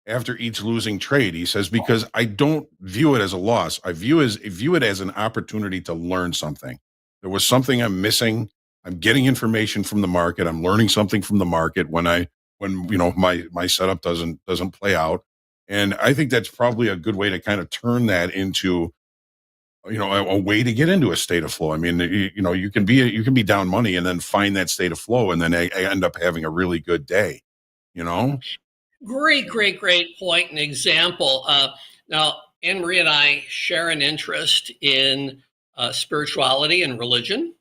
after each losing trade? He says, because I don't view it as a loss. I view it as an opportunity to learn something. There was something I'm missing. I'm getting information from the market. I'm learning something from the market when my setup doesn't play out. And I think that's probably a good way to kind of turn that into, a way to get into a state of flow. I mean, you can be down money and then find that state of flow, and then I end up having a really good day. Great point and example. Now, Anne Marie and I share an interest in spirituality and religion,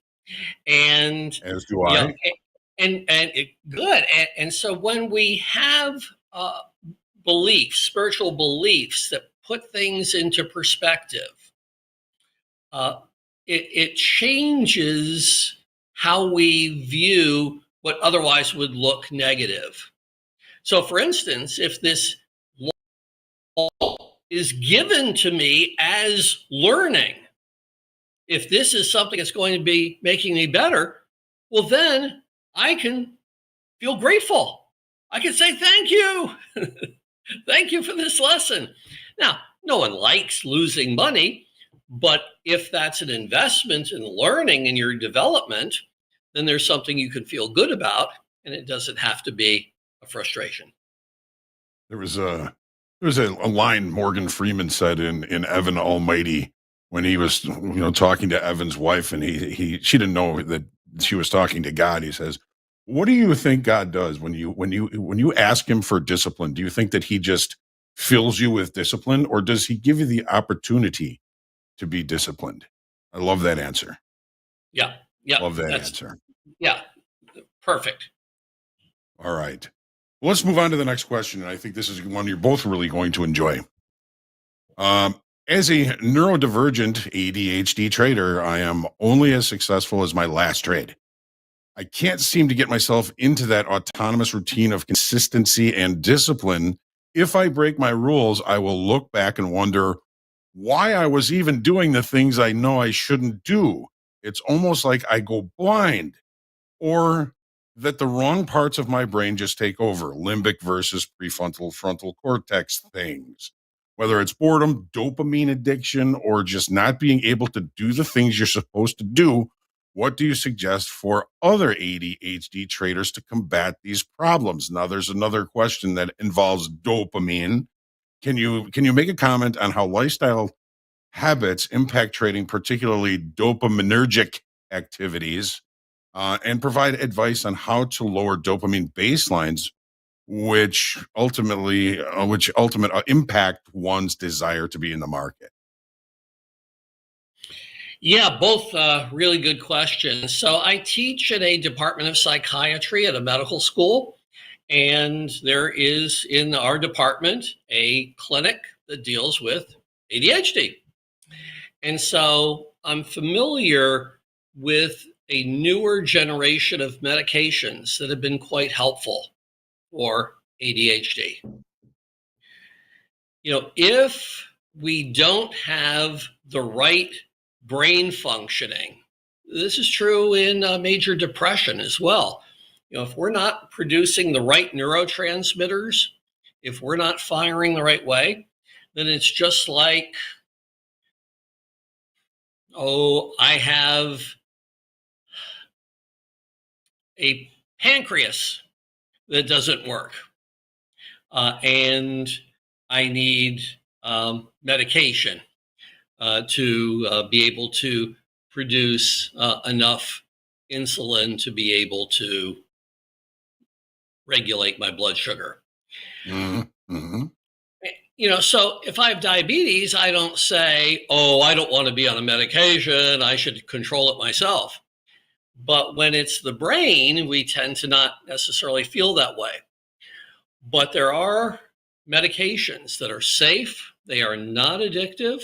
and as do I. Good. And so when we have spiritual beliefs that put things into perspective, it changes how we view what otherwise would look negative. So, for instance, if this law is given to me as learning, if this is something that's going to be making me better, well, then I can feel grateful. I can say, thank you. Thank you for this lesson. Now, no one likes losing money, but if that's an investment in learning and your development, then there's something you can feel good about, and it doesn't have to be a frustration. There was a line Morgan Freeman said in Evan Almighty when he was talking to Evan's wife, and she didn't know that she was talking to God. He says, "What do you think God does when you ask him for discipline? Do you think that he just fills you with discipline, or does he give you the opportunity to be disciplined?" I love that answer. Yeah. Love that answer. Yeah. Perfect. All right. Well, let's move on to the next question. And I think this is one you're both really going to enjoy. As a neurodivergent ADHD trader, I am only as successful as my last trade. I can't seem to get myself into that autonomous routine of consistency and discipline. If I break my rules, I will look back and wonder why I was even doing the things I know I shouldn't do. It's almost like I go blind, or that the wrong parts of my brain just take over, limbic versus prefrontal frontal cortex things. Whether it's boredom, dopamine addiction, or just not being able to do the things you're supposed to do, what do you suggest for other ADHD traders to combat these problems? Now, there's another question that involves dopamine. Can you make a comment on how lifestyle habits impact trading, particularly dopaminergic activities, and provide advice on how to lower dopamine baselines, which ultimately impact one's desire to be in the market? Yeah, both really good questions. So I teach at a department of psychiatry at a medical school, and there is in our department a clinic that deals with ADHD. And so I'm familiar with a newer generation of medications that have been quite helpful for ADHD. If we don't have the right brain functioning, this is true in major depression as well. If we're not producing the right neurotransmitters, if we're not firing the right way, then it's just like, I have a pancreas that doesn't work, and I need medication to be able to produce enough insulin to be able to regulate my blood sugar. Mm-hmm. So if I have diabetes, I don't say, I don't want to be on a medication, I should control it myself. But when it's the brain, we tend to not necessarily feel that way. But there are medications that are safe, they are not addictive,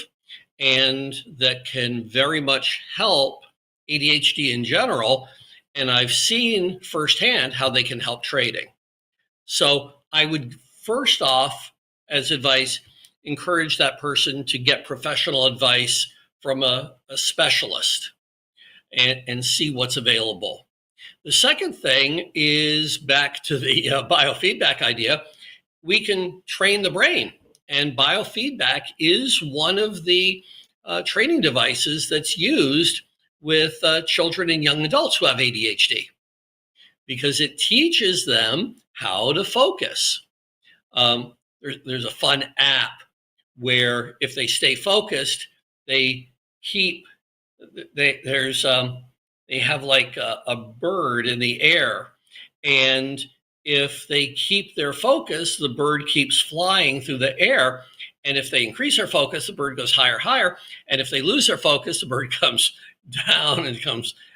and that can very much help ADHD in general. And I've seen firsthand how they can help trading. So I would first off, as advice, encourage that person to get professional advice from a specialist and see what's available. The second thing is back to the biofeedback idea. We can train the brain, and biofeedback is one of the training devices that's used with children and young adults who have ADHD, because it teaches them how to focus. There's a fun app where if they stay focused, they have like a bird in the air, and if they keep their focus, the bird keeps flying through the air. And if they increase their focus, the bird goes higher, higher. And if they lose their focus, the bird comes down and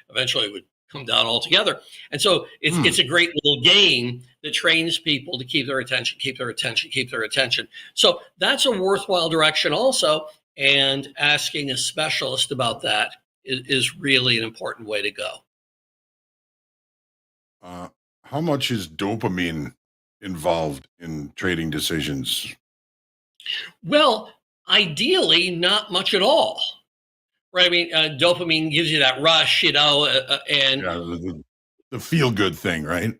eventually would come down altogether. And so it's a great little game that trains people to keep their attention, keep their attention, keep their attention. So that's a worthwhile direction also. And asking a specialist about that is really an important way to go. How much is dopamine involved in trading decisions? Well, ideally, not much at all. Right? I mean, dopamine gives you that rush, and the feel-good thing, right?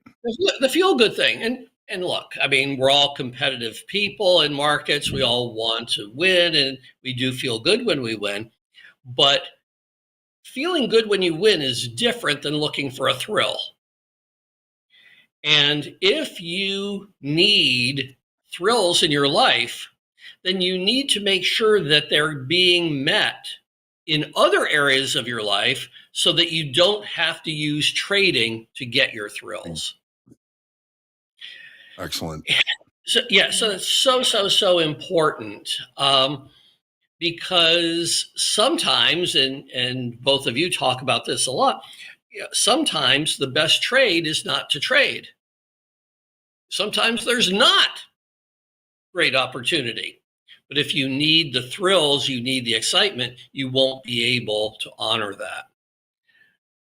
The feel-good thing. And look, I mean, we're all competitive people in markets. We all want to win, and we do feel good when we win. But feeling good when you win is different than looking for a thrill. And if you need thrills in your life, then you need to make sure that they're being met in other areas of your life so that you don't have to use trading to get your thrills. Excellent. So it's so important because sometimes, and both of you talk about this a lot, sometimes the best trade is not to trade. Sometimes there's not great opportunity. But if you need the thrills, you need the excitement, you won't be able to honor that.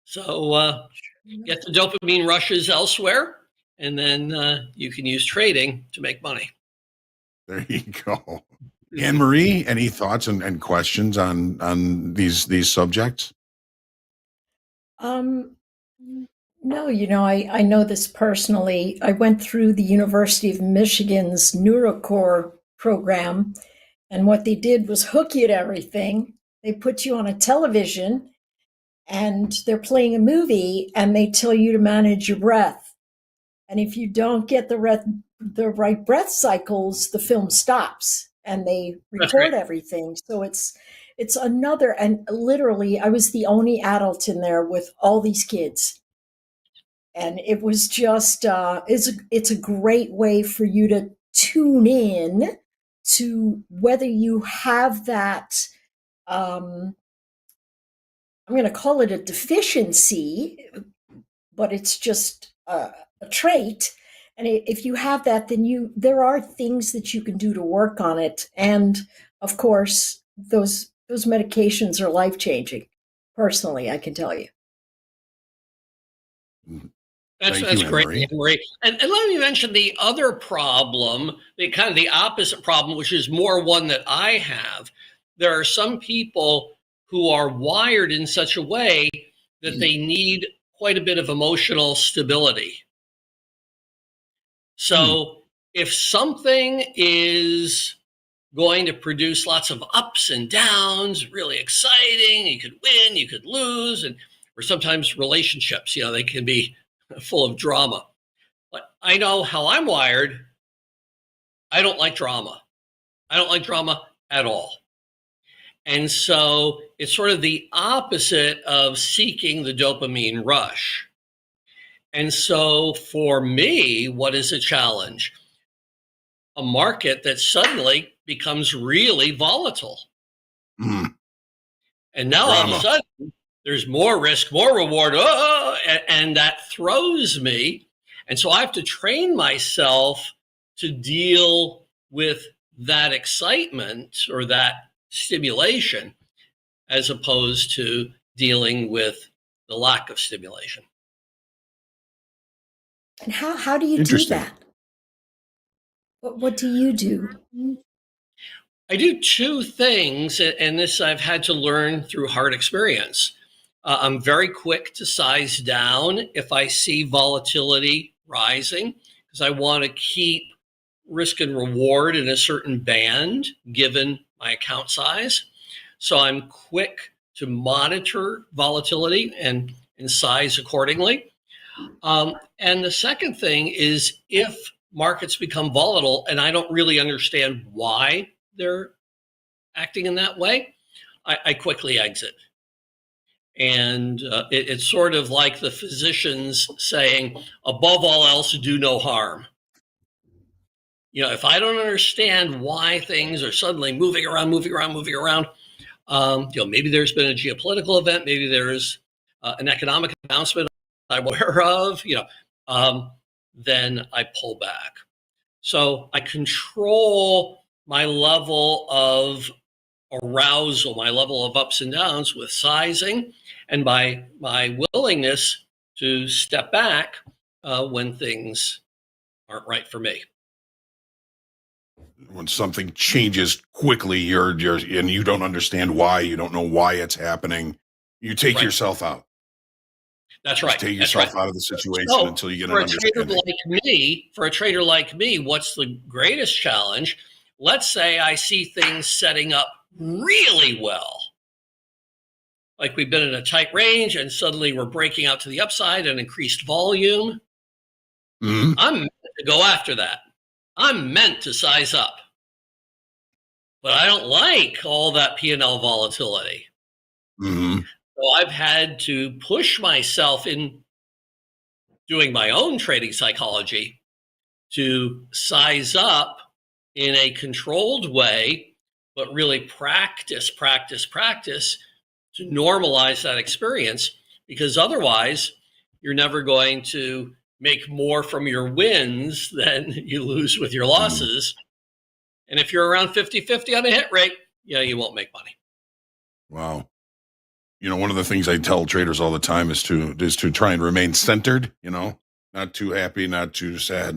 So get the dopamine rushes elsewhere, and then you can use trading to make money. There you go. Anne-Marie, any thoughts and questions on these subjects? No, I know this personally. I went through the University of Michigan's NeuroCore program, and what they did was hook you to everything. They put you on a television, and they're playing a movie, and they tell you to manage your breath. And if you don't get the right breath cycles, the film stops, and they record everything. So it's another, and literally, I was the only adult in there with all these kids. And it was just, it's a great way for you to tune in to whether you have that, I'm going to call it a deficiency, but it's just a trait. And if you have that, then there are things that you can do to work on it. And of course, those medications are life-changing. Personally, I can tell you. That's great, Anne-Marie. And let me mention the other problem, kind of the opposite problem, which is more one that I have. There are some people who are wired in such a way that they need quite a bit of emotional stability. So if something is going to produce lots of ups and downs, really exciting, you could win, you could lose, or sometimes relationships, they can be full of drama. But I know how I'm wired. I don't like drama. I don't like drama at all. And so it's sort of the opposite of seeking the dopamine rush. And so for me, what is a challenge? A market that suddenly becomes really volatile. And now all of a sudden, there's more risk, more reward, and that throws me. And so I have to train myself to deal with that excitement or that stimulation as opposed to dealing with the lack of stimulation. And how do you do that? What do you do? I do two things, and this I've had to learn through hard experience. I'm very quick to size down if I see volatility rising, because I want to keep risk and reward in a certain band given my account size. So I'm quick to monitor volatility and size accordingly. And the second thing is, if markets become volatile and I don't really understand why they're acting in that way, I quickly exit. And it's sort of like the physicians saying, above all else, do no harm. You know, if I don't understand why things are suddenly moving around, maybe there's been a geopolitical event, maybe there's an economic announcement I'm aware of, then I pull back. So I control my level of arousal, my level of ups and downs with sizing, and by my willingness to step back when things aren't right for me. When something changes quickly, you're and you don't understand why, you don't know why it's happening, you take yourself out. That's right. Take yourself out of the situation until you get an understanding. understanding. For a trader like me, what's the greatest challenge? Let's say I see things setting up really well. Like we've been in a tight range and suddenly we're breaking out to the upside and increased volume. Mm-hmm. I'm meant to go after that. I'm meant to size up. But I don't like all that P&L volatility. Mm-hmm. So I've had to push myself in doing my own trading psychology to size up in a controlled way, but really practice to normalize that experience, because otherwise you're never going to make more from your wins than you lose with your losses. And if you're around 50-50 on a hit rate, you won't make money. Wow. You know, one of the things I tell traders all the time is to try and remain centered, not too happy, not too sad,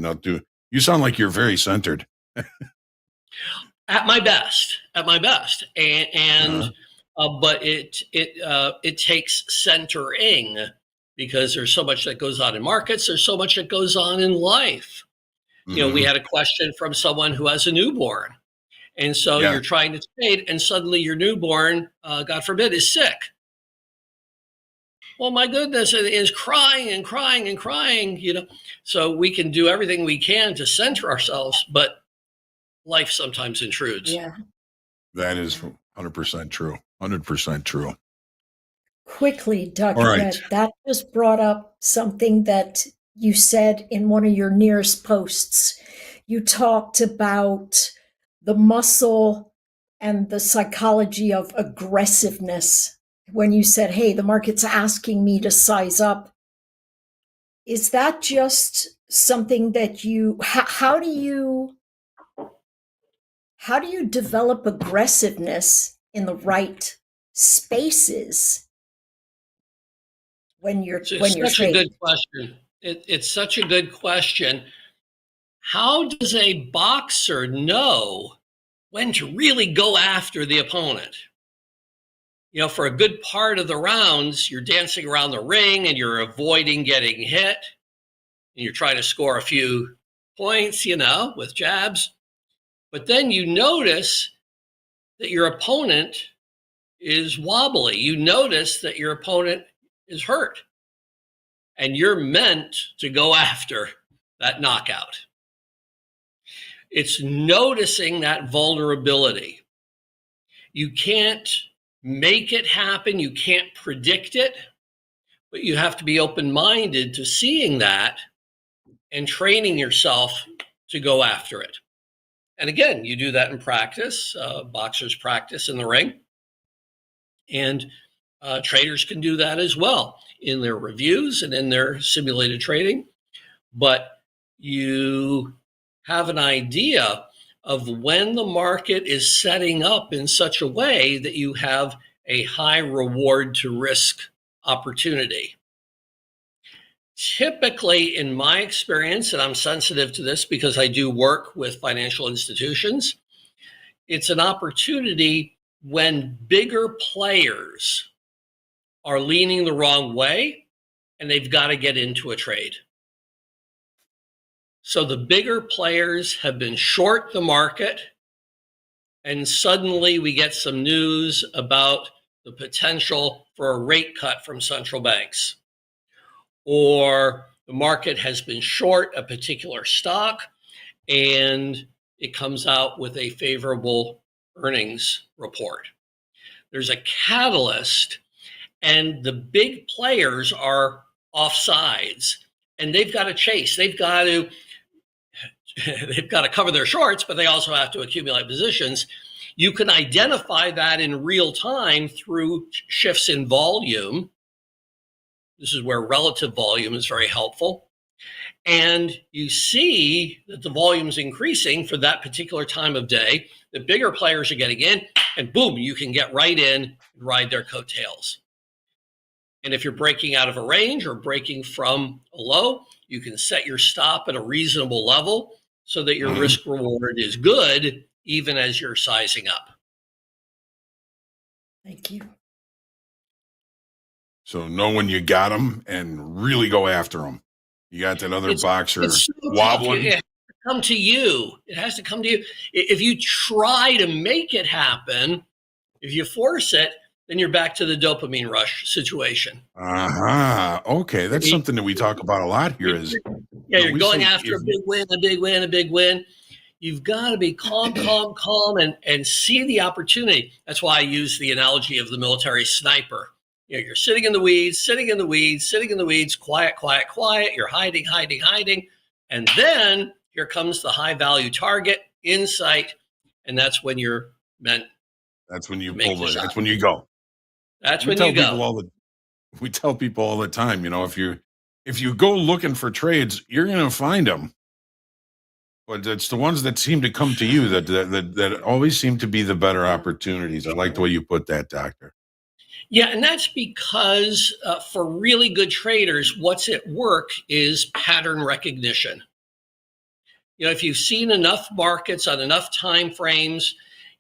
you sound like you're very centered. At my best. And but it takes centering, because there's so much that goes on in markets. There's so much that goes on in life. Mm-hmm. We had a question from someone who has a newborn. And so you're trying to trade and suddenly your newborn, God forbid, is sick. Well, my goodness, it is crying and crying and crying, So we can do everything we can to center ourselves, but life sometimes intrudes. Yeah. That is 100% true. 100% true. Quickly, Dr. All right. Red, that just brought up something that you said in one of your nearest posts. You talked about the muscle and the psychology of aggressiveness when you said, hey, the market's asking me to size up. Is that just something that how do you develop aggressiveness in the right spaces when you're trading? Such a good question. It's such a good question. How does a boxer know when to really go after the opponent? For a good part of the rounds, you're dancing around the ring and you're avoiding getting hit. And you're trying to score a few points, with jabs. But then you notice that your opponent is wobbly. You notice that your opponent is hurt. And you're meant to go after that knockout. It's noticing that vulnerability. You can't make it happen. You can't predict it. But you have to be open-minded to seeing that and training yourself to go after it. And again, you do that in practice. Boxers practice in the ring. And traders can do that as well in their reviews and in their simulated trading. But you have an idea of when the market is setting up in such a way that you have a high reward to risk opportunity. Typically, in my experience, and I'm sensitive to this because I do work with financial institutions, it's an opportunity when bigger players are leaning the wrong way and they've got to get into a trade. So the bigger players have been short the market, and suddenly we get some news about the potential for a rate cut from central banks. Or the market has been short a particular stock and it comes out with a favorable earnings report. There's a catalyst, and the big players are offsides, and they've got to chase. They've got to cover their shorts, but they also have to accumulate positions. You can identify that in real time through shifts in volume. This is where relative volume is very helpful. And you see that the volume is increasing for that particular time of day. The bigger players are getting in, and boom, you can get right in and ride their coattails. And if you're breaking out of a range or breaking from a low, you can set your stop at a reasonable level so that your risk reward is good, even as you're sizing up. Thank you. So know when you got them and really go after them. You got that other boxer it's so wobbling. It has to come to you. It has to come to you. If you try to make it happen, if you force it, then you're back to the dopamine rush situation. Okay, that's something that we talk about a lot here. Is you're going after a big win, a big win, a big win. You've got to be calm, and see the opportunity. That's why I use the analogy of the military sniper. You're sitting in the weeds, quiet, quiet, quiet. You're hiding. And then here comes the high value target, insight. And that's when you're meant. That's when you pull it. That's when you go. That's when you go. We tell people all the time, if you go looking for trades, you're going to find them. But it's the ones that seem to come to you that always seem to be the better opportunities. I like the way you put that, Doctor. Yeah, and that's because for really good traders, what's at work is pattern recognition. If you've seen enough markets on enough time frames,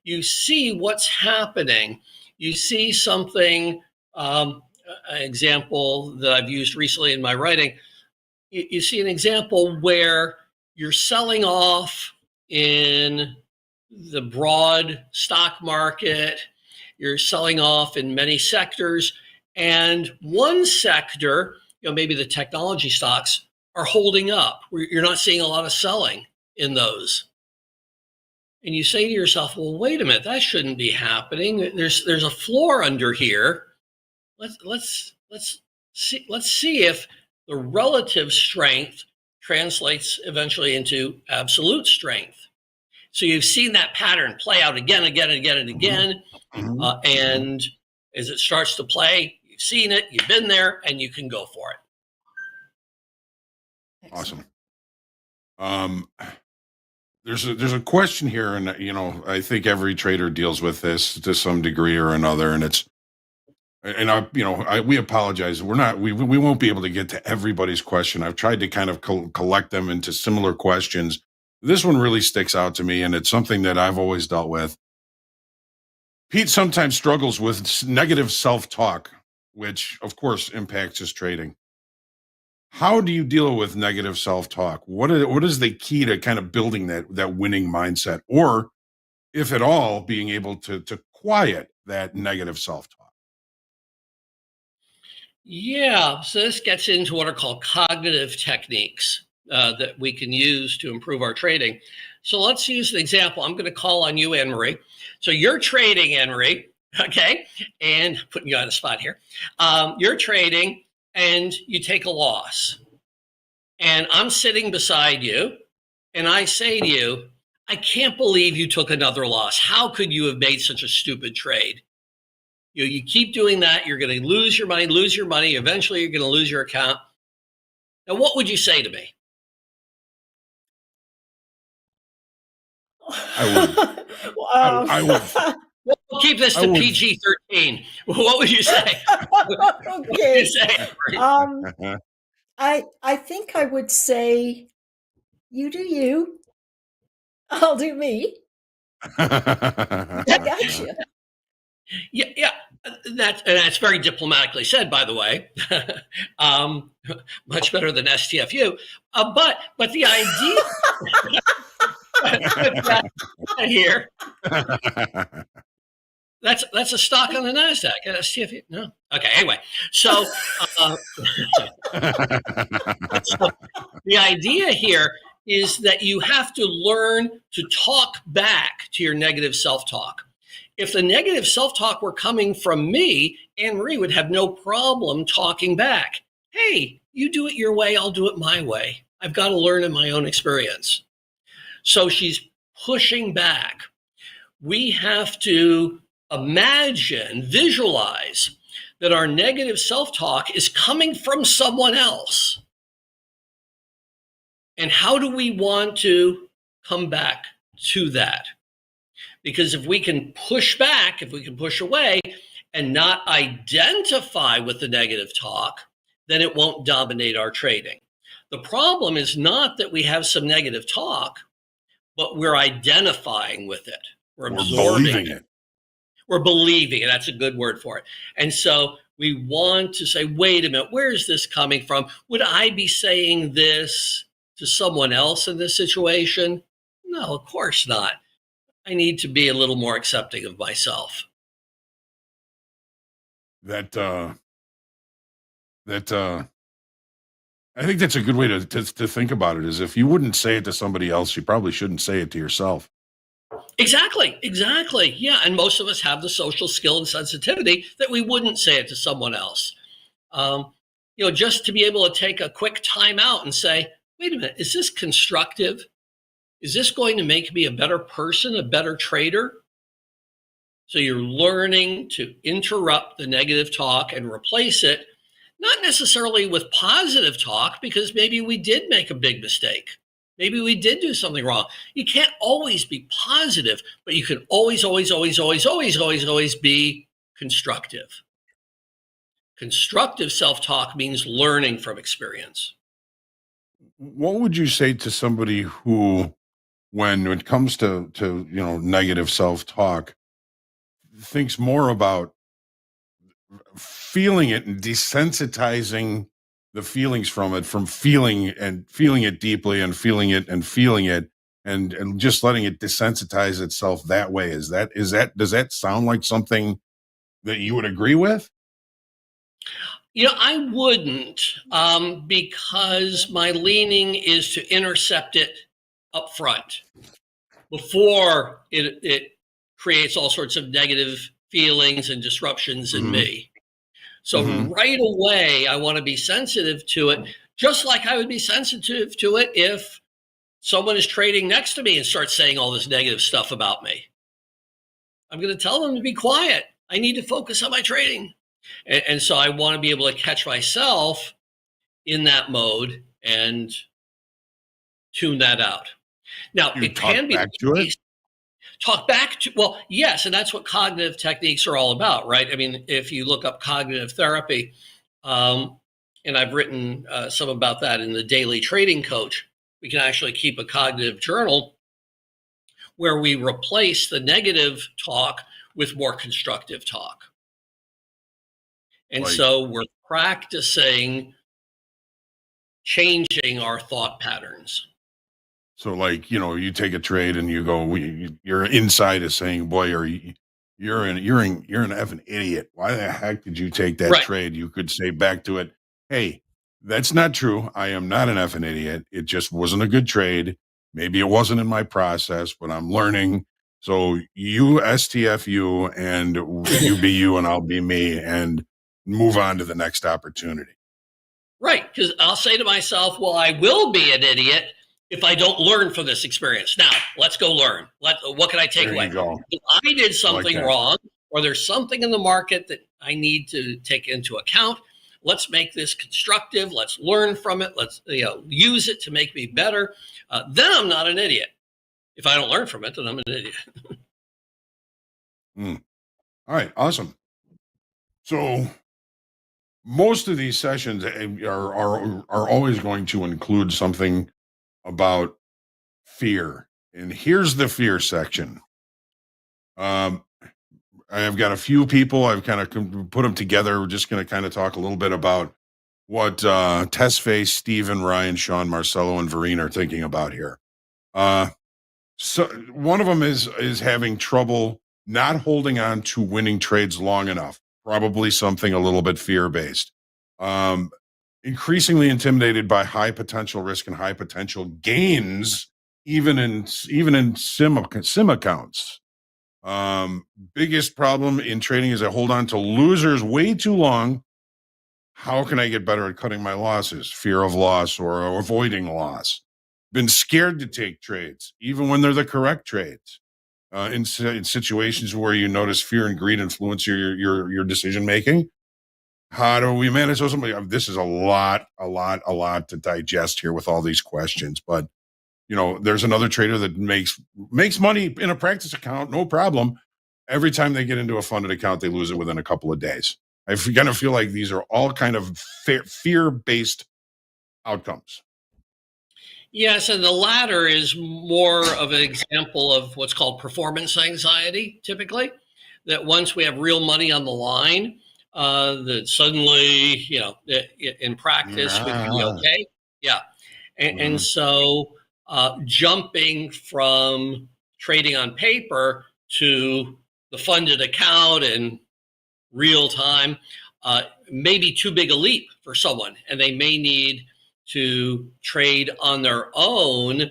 you see what's happening. You see something, an example that I've used recently in my writing, you see an example where you're selling off in the broad stock market, you're selling off in many sectors, and one sector, maybe the technology stocks, are holding up. You're not seeing a lot of selling in those. And you say to yourself, well, wait a minute, that shouldn't be happening. There's a floor under here. Let's see if the relative strength translates eventually into absolute strength. So you've seen that pattern play out again. And as it starts to play, you've seen it, you've been there, and you can go for it. Awesome. There's a question here, and I think every trader deals with this to some degree or another, and we apologize. We won't be able to get to everybody's question. I've tried to kind of collect them into similar questions. This one really sticks out to me, and it's something that I've always dealt with. Pete sometimes struggles with negative self-talk, which of course impacts his trading. How do you deal with negative self-talk? What is the key to kind of building that winning mindset, or if at all, being able to quiet that negative self-talk? Yeah, so this gets into what are called cognitive techniques that we can use to improve our trading. So let's use an example. I'm going to call on you, Anne-Marie. So you're trading, Anne-Marie, okay? And putting you on the spot here. You're trading and you take a loss. And I'm sitting beside you and I say to you, I can't believe you took another loss. How could you have made such a stupid trade? You keep doing that, you're going to lose your money. Eventually, you're going to lose your account. Now, what would you say to me? I would. We'll keep this to PG-13. What would you say? Okay. I think I would say, you do you. I'll do me. I got you. Yeah. That's very diplomatically said, by the way. Much better than STFU. But the idea here, that's a stock on the NASDAQ. STFU. No. Okay. Anyway, so the idea here is that you have to learn to talk back to your negative self-talk. If the negative self-talk were coming from me, Anne Marie would have no problem talking back. Hey, you do it your way, I'll do it my way. I've got to learn in my own experience. So she's pushing back. We have to imagine, visualize that our negative self-talk is coming from someone else. And how do we want to come back to that? Because if we can push back, if we can push away and not identify with the negative talk, then it won't dominate our trading. The problem is not that we have some negative talk, but we're identifying with it. We're absorbing it. We're believing it. That's a good word for it. And so we want to say, wait a minute, where is this coming from? Would I be saying this to someone else in this situation? No, of course not. I need to be a little more accepting of myself. I think that's a good way to think about it, is if you wouldn't say it to somebody else, you probably shouldn't say it to yourself. Exactly. Yeah. And most of us have the social skill and sensitivity that we wouldn't say it to someone else. Just to be able to take a quick time out and say, wait a minute, is this constructive? Is this going to make me a better person, a better trader? So you're learning to interrupt the negative talk and replace it, not necessarily with positive talk, because maybe we did make a big mistake. Maybe we did do something wrong. You can't always be positive, but you can always be constructive. Constructive self-talk means learning from experience. What would you say to somebody who, when it comes to negative self-talk, thinks more about feeling it and desensitizing the feelings from feeling it deeply and feeling it and just letting it desensitize itself that way? Does that sound like something that you would agree with? I wouldn't, because my leaning is to intercept it up front before it creates all sorts of negative feelings and disruptions in me. So right away, I want to be sensitive to it, just like I would be sensitive to it if someone is trading next to me and starts saying all this negative stuff about me. I'm going to tell them to be quiet. I need to focus on my trading. And so I want to be able to catch myself in that mode and tune that out. Now, it can be talk back to, well, yes, and that's what cognitive techniques are all about, right? I mean, if you look up cognitive therapy, and I've written some about that in the Daily Trading Coach, we can actually keep a cognitive journal where we replace the negative talk with more constructive talk. And so we're practicing changing our thought patterns. So you take a trade and you go, your inside is saying, boy, you're an effing idiot. Why the heck did you take that trade? You could say back to it, hey, that's not true. I am not an effing idiot. It just wasn't a good trade. Maybe it wasn't in my process, but I'm learning. So you STFU and you be you and I'll be me and move on to the next opportunity. Right. Because I'll say to myself, well, I will be an idiot if I don't learn from this experience. Now, let's go learn. What can I take away? If I did something wrong, or there's something in the market that I need to take into account, let's make this constructive. Let's learn from it. Let's use it to make me better. Then I'm not an idiot. If I don't learn from it, then I'm an idiot. All right. Awesome. So most of these sessions are always going to include something about fear. And here's the fear section. I've got a few people. I've kind of put them together. We're just going to kind of talk a little bit about what Test Face, Steven, Ryan, Sean, Marcelo, and Vereen are thinking about here. So one of them is having trouble not holding on to winning trades long enough. Probably something a little bit fear-based. Increasingly intimidated by high potential risk and high potential gains, even in sim accounts. Biggest problem in trading is I hold on to losers way too long. How can I get better at cutting my losses? Fear of loss or avoiding loss. Been scared to take trades, even when they're the correct trades. In situations where you notice fear and greed influence your decision making. How do we manage those? This is a lot to digest here with all these questions. But there's another trader that makes money in a practice account, no problem. Every time they get into a funded account, they lose it within a couple of days. I kind of feel like these are all kind of fear-based outcomes. Yes, and the latter is more of an example of what's called performance anxiety, typically, that once we have real money on the line, that suddenly, in practice, we can be okay. Yeah. And so jumping from trading on paper to the funded account in real time may be too big a leap for someone, and they may need to trade on their own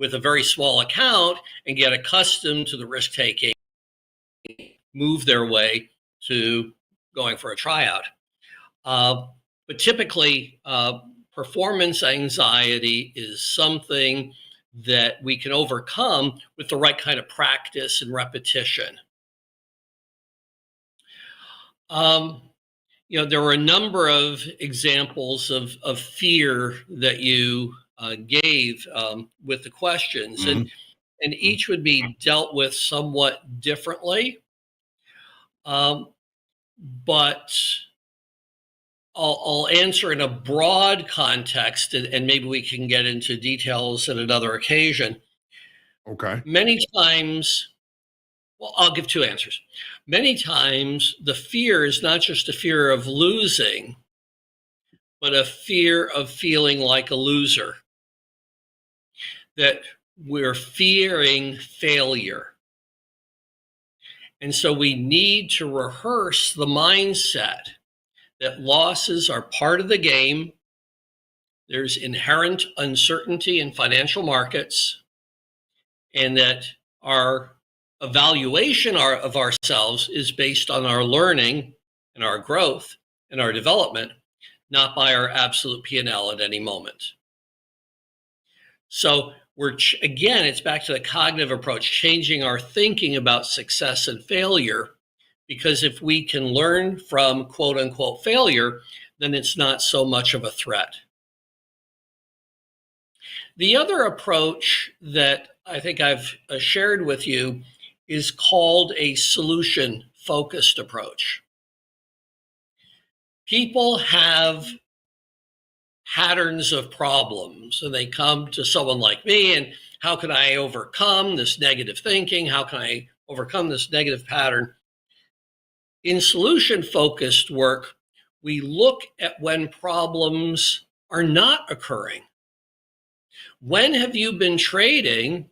with a very small account and get accustomed to the risk taking, move their way to going for a tryout. But typically, performance anxiety is something that we can overcome with the right kind of practice and repetition. There were a number of examples of fear that you gave with the questions, and each would be dealt with somewhat differently. But I'll answer in a broad context, and maybe we can get into details at another occasion. Okay. Many times, well, I'll give two answers. Many times, the fear is not just a fear of losing, but a fear of feeling like a loser. That we're fearing failure. And so we need to rehearse the mindset that losses are part of the game. There's inherent uncertainty in financial markets, and that our evaluation of ourselves is based on our learning and our growth and our development, not by our absolute P&L at any moment. So again, it's back to the cognitive approach, changing our thinking about success and failure, because if we can learn from quote unquote failure, then it's not so much of a threat. The other approach that I think I've shared with you is called a solution-focused approach. People have patterns of problems, and they come to someone like me, and how can I overcome this negative thinking? How can I overcome this negative pattern? In solution-focused work, we look at when problems are not occurring. When have you been trading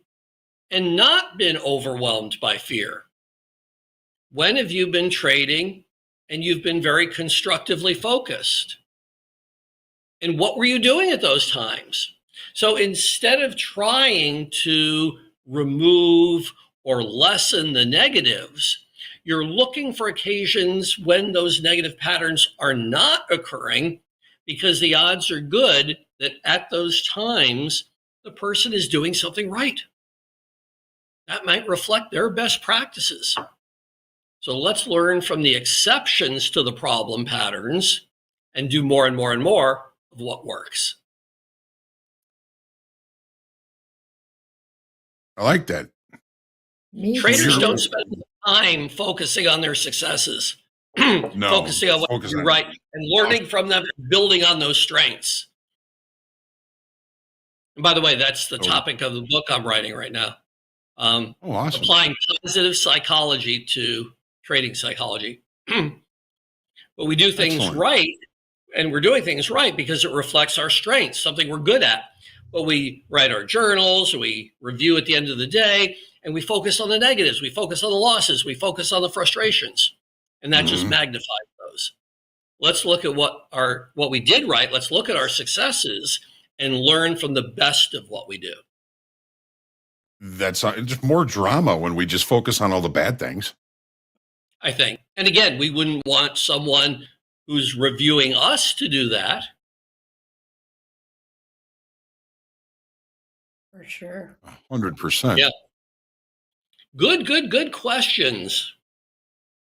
and not been overwhelmed by fear? When have you been trading and you've been very constructively focused? And what were you doing at those times? So instead of trying to remove or lessen the negatives, you're looking for occasions when those negative patterns are not occurring, because the odds are good that at those times, the person is doing something right. That might reflect their best practices. So let's learn from the exceptions to the problem patterns and do more and more and more of what works. I like that. Traders don't spend time focusing on their successes, focusing on what you're right, and learning from them, building on those strengths. And by the way, that's the topic of the book I'm writing right now. Oh, awesome. Applying positive psychology to trading psychology. But we do things Excellent. right, and we're doing things right because it reflects our strengths, something we're good at. But we write our journals, we review at the end of the day, and we focus on the negatives, we focus on the losses, we focus on the frustrations, and that just magnifies those. Let's look at what we did right. Let's look at our successes and learn from the best of what we do. That's just more drama when we just focus on all the bad things. I think. And again, we wouldn't want someone who's reviewing us to do that. For sure. 100%. Yeah. Good questions.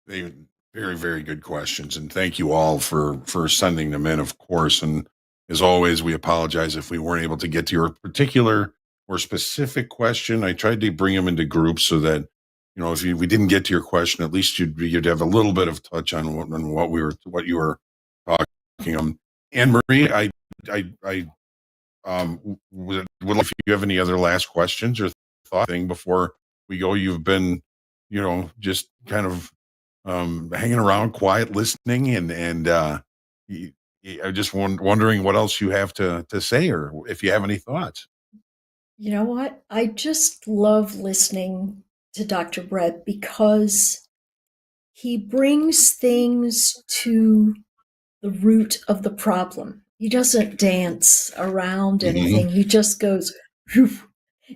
Very, very good questions. And thank you all for sending them in, of course. And as always, we apologize if we weren't able to get to your particular or specific question. I tried to bring them into groups so that, if we didn't get to your question, at least you'd have a little bit of touch on what you were talking. Anne Marie, I would love if you have any other last questions or thought thing before we go. You've been, just kind of hanging around, quiet, listening, and I'm just wondering what else you have to say, or if you have any thoughts. You know what? I just love listening to Dr. Brett because he brings things to the root of the problem. He doesn't dance around anything. He just goes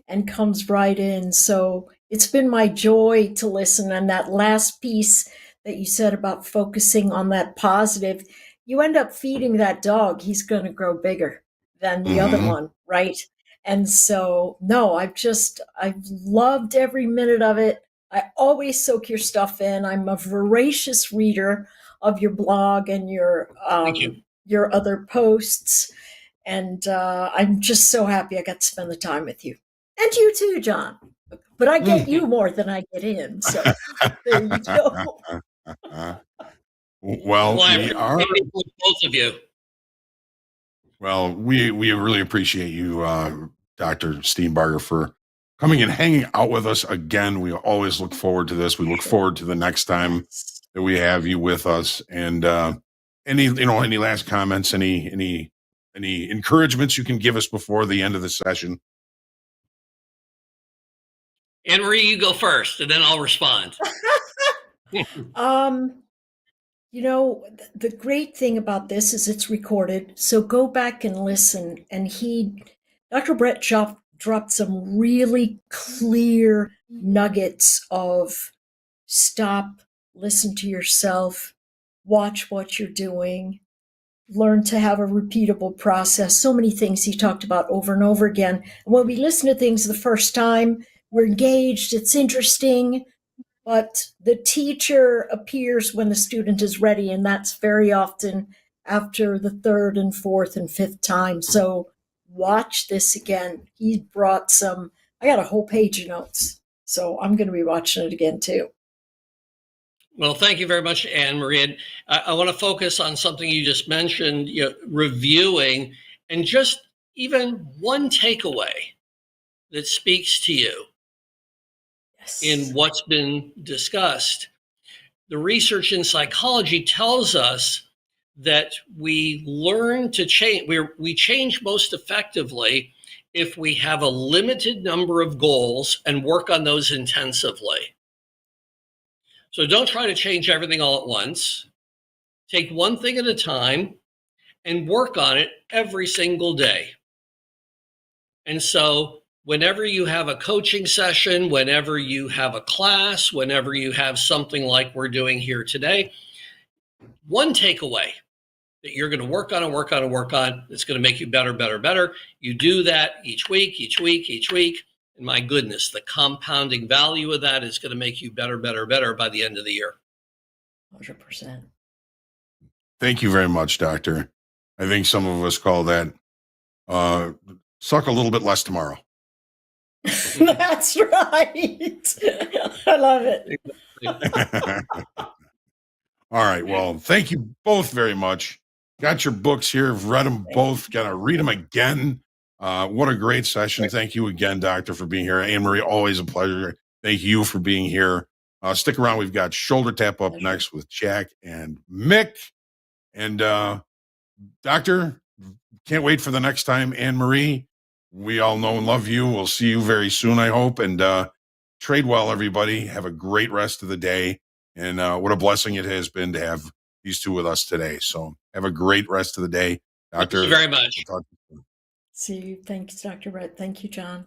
and comes right in. So it's been my joy to listen. And that last piece that you said about focusing on that positive, you end up feeding that dog. He's going to grow bigger than the other one, right? And so, no, I've loved every minute of it. I always soak your stuff in. I'm a voracious reader of your blog and your other posts. And I'm just so happy I got to spend the time with you. And you too, John. But I get you more than I get him. So there you go. Well, we are both of you. Well, we really appreciate you, Dr. Steenbarger, for coming and hanging out with us again. We always look forward to this. We look forward to the next time that we have you with us. And any last comments, any encouragements you can give us before the end of the session? Anne Marie, you go first, and then I'll respond. The great thing about this is it's recorded, so go back and listen. And Dr. Brett dropped some really clear nuggets of stop, listen to yourself, watch what you're doing, learn to have a repeatable process. So many things he talked about over and over again. And when we listen to things the first time, we're engaged, it's interesting. But the teacher appears when the student is ready, and that's very often after the third and fourth and fifth time. So watch this again. He brought I got a whole page of notes, so I'm going to be watching it again too. Well, thank you very much, Anne Marie. And I want to focus on something you just mentioned, reviewing, and just even one takeaway that speaks to you. In what's been discussed. The research in psychology tells us that we learn to change. We change most effectively if we have a limited number of goals and work on those intensively. So don't try to change everything all at once. Take one thing at a time and work on it every single day. And so whenever you have a coaching session, whenever you have a class, whenever you have something like we're doing here today, one takeaway that you're going to work on that's going to make you better. You do that each week, and my goodness, the compounding value of that is going to make you better by the end of the year. 100%. Thank you very much, Doctor. I think some of us call that suck a little bit less tomorrow. That's right. I love it. All right. Well, thank you both very much. Got your books here. I've read them both. Got to read them again. What a great session. Thank you again, Doctor, for being here. Anne Marie, always a pleasure. Thank you for being here. Stick around. We've got Shoulder Tap up next with Jack and Mick. And Doctor, can't wait for the next time. Anne Marie, we all know and love you. We'll see you very soon, I hope. And trade well, everybody. Have a great rest of the day. And what a blessing it has been to have these two with us today. So have a great rest of the day. Doctor, thank you very much. We'll talk to you soon. See you. Thanks, Dr. Brett. Thank you, John.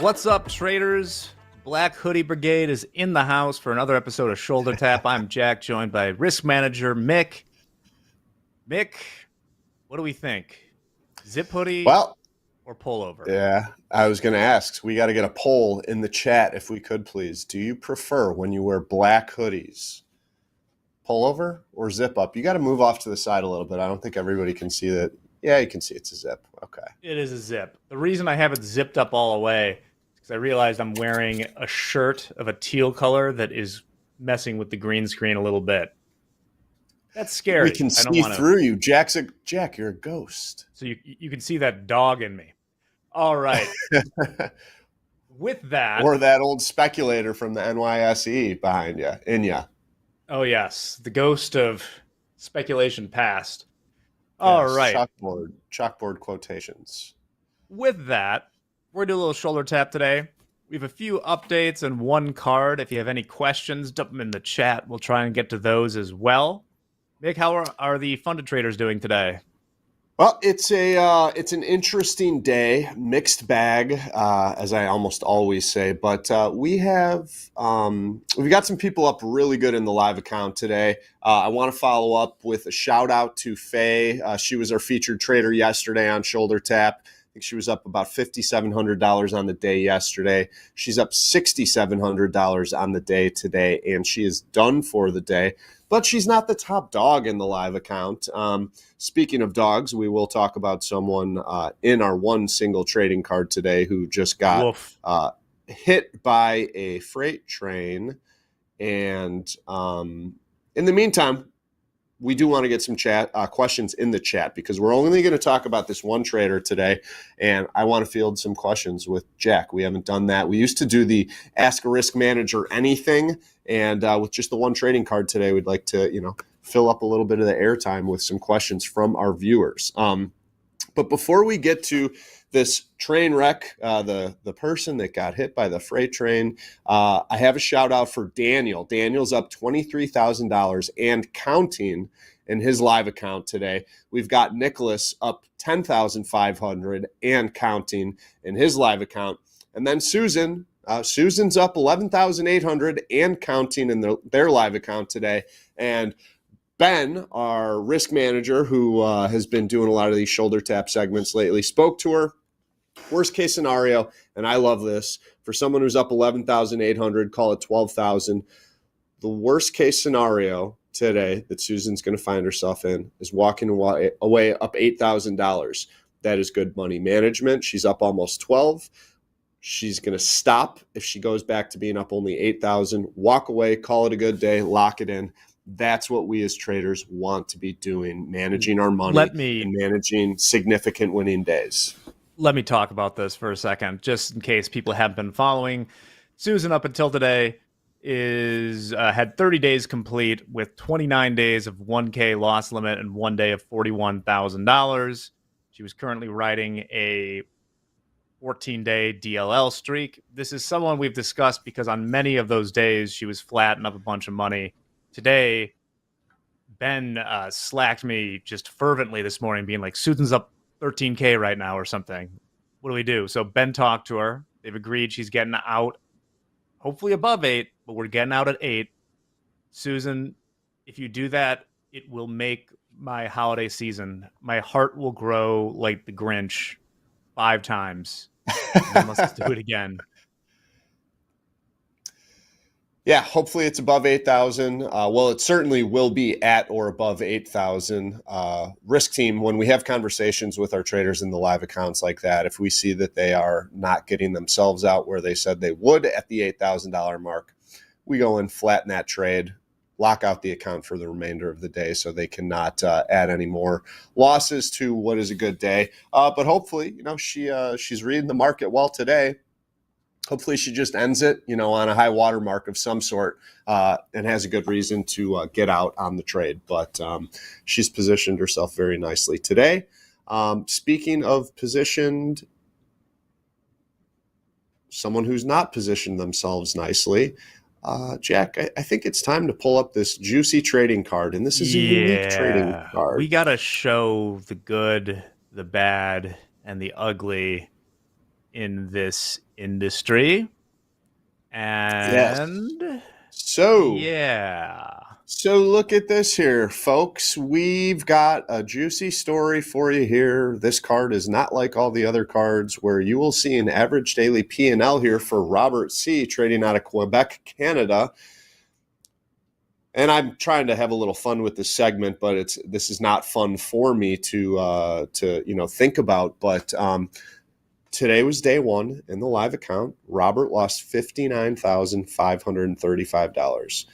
What's up, traders? Black Hoodie Brigade is in the house for another episode of Shoulder Tap. I'm Jack, joined by risk manager Mick. Mick, what do we think? Zip hoodie or pullover? Yeah, I was going to ask. We got to get a poll in the chat if we could, please. Do you prefer when you wear black hoodies, pullover or zip up? You got to move off to the side a little bit. I don't think everybody can see that. Yeah, you can see it's a zip. Okay. It is a zip. The reason I have it zipped up all the way is because I realized I'm wearing a shirt of a teal color that is messing with the green screen a little bit. That's scary. We can see through you. Jack, you're a ghost. So you can see that dog in me. All right. With that. Or that old speculator from the NYSE behind you, in you. Oh, yes. The ghost of speculation past. All right. Chalkboard quotations. With that, we're going to do a little shoulder tap today. We have a few updates and one card. If you have any questions, dump them in the chat. We'll try and get to those as well. Mick, how are the funded traders doing today? Well, it's an interesting day, mixed bag, as I almost always say. But we've got some people up really good in the live account today. I want to follow up with a shout out to Faye. She was our featured trader yesterday on Shoulder Tap. I think she was up about $5,700 on the day yesterday. She's up $6,700 on the day today, and she is done for the day. But she's not the top dog in the live account. Speaking of dogs, we will talk about someone in our one single trading card today who just got hit by a freight train. And in the meantime, we do want to get some questions in the chat because we're only going to talk about this one trader today. And I want to field some questions with Jack. We haven't done that. We used to do the Ask a Risk Manager Anything. And with just the one trading card today, we'd like to, fill up a little bit of the airtime with some questions from our viewers. But before we get to this train wreck, the person that got hit by the freight train, I have a shout out for Daniel. Daniel's up $23,000 and counting in his live account today. We've got Nicholas up $10,500 and counting in his live account. And then Susan. Susan's up $11,800 and counting in their live account today. And Ben, our risk manager, who has been doing a lot of these shoulder tap segments lately, spoke to her. Worst case scenario, and I love this, for someone who's up $11,800, call it $12,000. The worst case scenario today that Susan's going to find herself in is walking away up $8,000. That is good money management. She's up almost 12. She's going to stop if she goes back to being up only 8,000, walk away, call it a good day, lock it in. That's what we as traders want to be doing, managing our money and managing significant winning days. Let me talk about this for a second, just in case people haven't been following. Susan, up until today, had 30 days complete with 29 days of 1K loss limit and 1 day of $41,000. She was currently riding a 14-day DLL streak. This is someone we've discussed because on many of those days, she was flattening up a bunch of money. Today, Ben slacked me just fervently this morning, being like, Susan's up 13K right now or something. What do we do? So Ben talked to her. They've agreed she's getting out, hopefully above 8, but we're getting out at 8. Susan, if you do that, it will make my holiday season. My heart will grow like the Grinch 5 times. Let's do it again. Yeah, hopefully it's above 8,000. Well, it certainly will be at or above 8,000. Risk team, when we have conversations with our traders in the live accounts like that, if we see that they are not getting themselves out where they said they would at the $8,000 mark, we go and flatten that trade, lock out the account for the remainder of the day so they cannot add any more losses to what is a good day. But hopefully, she's reading the market well today. Hopefully she just ends it, on a high water mark of some sort and has a good reason to get out on the trade. But she's positioned herself very nicely today. Speaking of positioned, someone who's not positioned themselves nicely, Jack, I think it's time to pull up this juicy trading card. And this is a unique trading card. We got to show the good, the bad, and the ugly in this industry. And So look at this here, folks. We've got a juicy story for you here. This card is not like all the other cards where you will see an average daily P&L here for Robert C. trading out of Quebec, Canada. And I'm trying to have a little fun with this segment, but this is not fun for me to think about. But today was day one in the live account. Robert lost $59,535.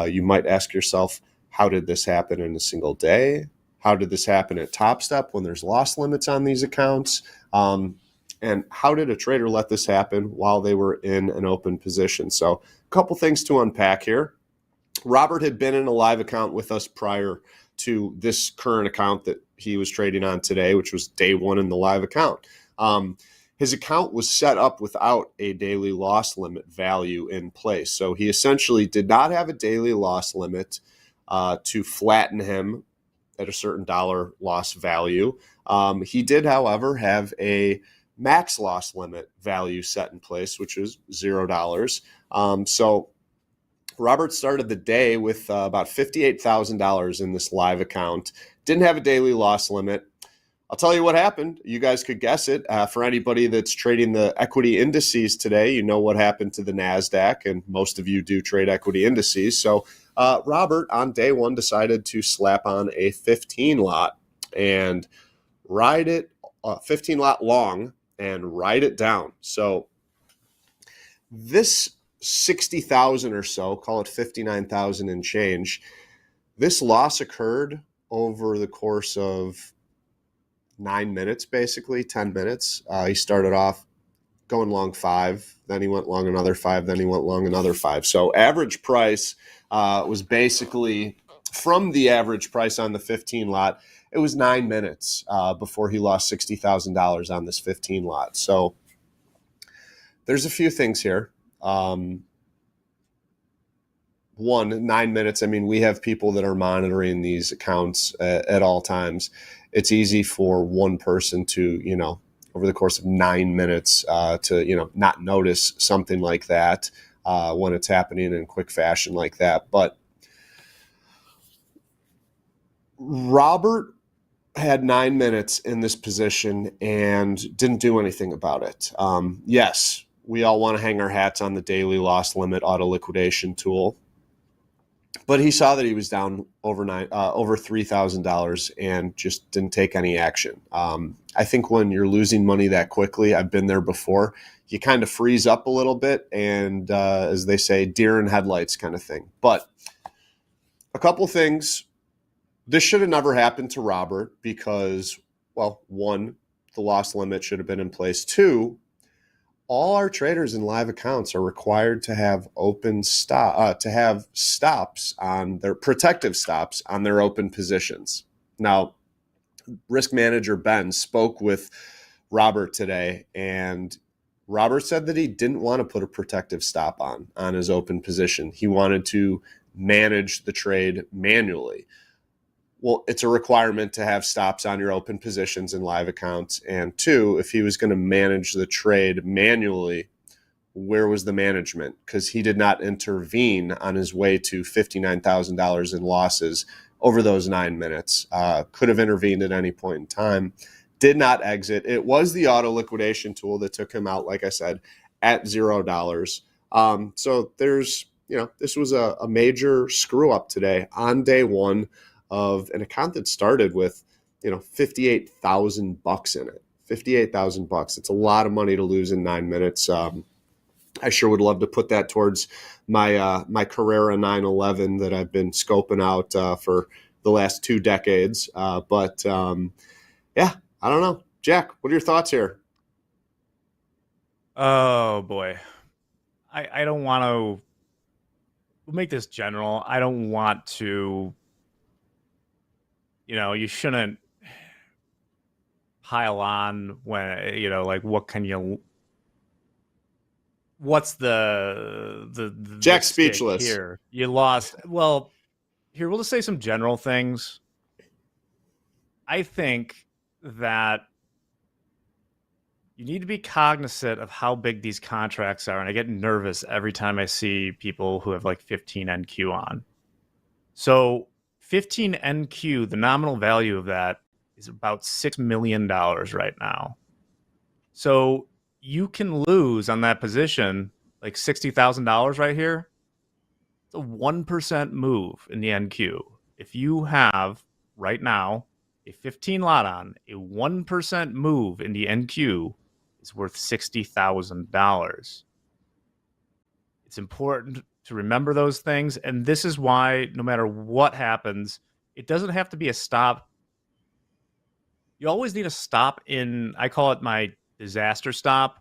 You might ask yourself, how did this happen in a single day? How did this happen at Topstep when there's loss limits on these accounts? And how did a trader let this happen while they were in an open position? So a couple things to unpack here. Robert had been in a live account with us prior to this current account that he was trading on today, which was day one in the live account. His account was set up without a daily loss limit value in place. So he essentially did not have a daily loss limit to flatten him at a certain dollar loss value. He did, however, have a max loss limit value set in place, which was $0. So Robert started the day with about $58,000 in this live account. Didn't have a daily loss limit. I'll tell you what happened. You guys could guess it. For anybody that's trading the equity indices today, you know what happened to the NASDAQ, and most of you do trade equity indices. So Robert, on day one, decided to slap on a 15 lot and ride it, 15 lot long, and ride it down. So this 60,000 or so, call it 59,000 and change, this loss occurred over the course of 9 minutes, basically 10 minutes. He started off going long 5, then he went long another 5, then he went long another 5. So average price was basically from the average price on the 15 lot, it was 9 minutes before he lost $60,000 on this 15 lot. So there's a few things here. 1, 9 minutes. I mean, we have people that are monitoring these accounts at all times. It's easy for one person to, over the course of 9 minutes to, not notice something like that when it's happening in quick fashion like that. But Robert had 9 minutes in this position and didn't do anything about it. Yes, we all want to hang our hats on the daily loss limit auto liquidation tool, but he saw that he was down over $3,000 and just didn't take any action. I think when you're losing money that quickly, I've been there before, you kind of freeze up a little bit and, as they say, deer in headlights kind of thing. But a couple things. This should have never happened to Robert because, well, 1, the loss limit should have been in place. 2, all our traders in live accounts are required to have stops on their protective stops on their open positions. Now, risk manager Ben spoke with Robert today, and Robert said that he didn't want to put a protective stop on his open position. He wanted to manage the trade manually. Well, it's a requirement to have stops on your open positions in live accounts. And 2, if he was going to manage the trade manually, where was the management? Because he did not intervene on his way to $59,000 in losses over those 9 minutes. Could have intervened at any point in time. Did not exit. It was the auto liquidation tool that took him out, like I said, at $0. So there's, this was a major screw up today on day one of an account that started with, $58,000 in it. $58,000. It's a lot of money to lose in 9 minutes. I sure would love to put that towards my Carrera 911 that I've been scoping out for the last 2 decades. But I don't know. Jack, what are your thoughts here? Oh boy, I don't want to. We'll make this general. I don't want to. You shouldn't pile on when, like, what's the Jack's stick speechless here? You lost. Well, here, we'll just say some general things. I think that you need to be cognizant of how big these contracts are. And I get nervous every time I see people who have like 15 NQ on. So 15 NQ, the nominal value of that is about $6 million right now. So you can lose on that position like $60,000 right here. It's a 1% move in the NQ. If you have right now a 15 lot on, a 1% move in the NQ is worth $60,000. It's important to remember those things. And this is why no matter what happens, it doesn't have to be a stop. You always need a stop in, I call it my disaster stop.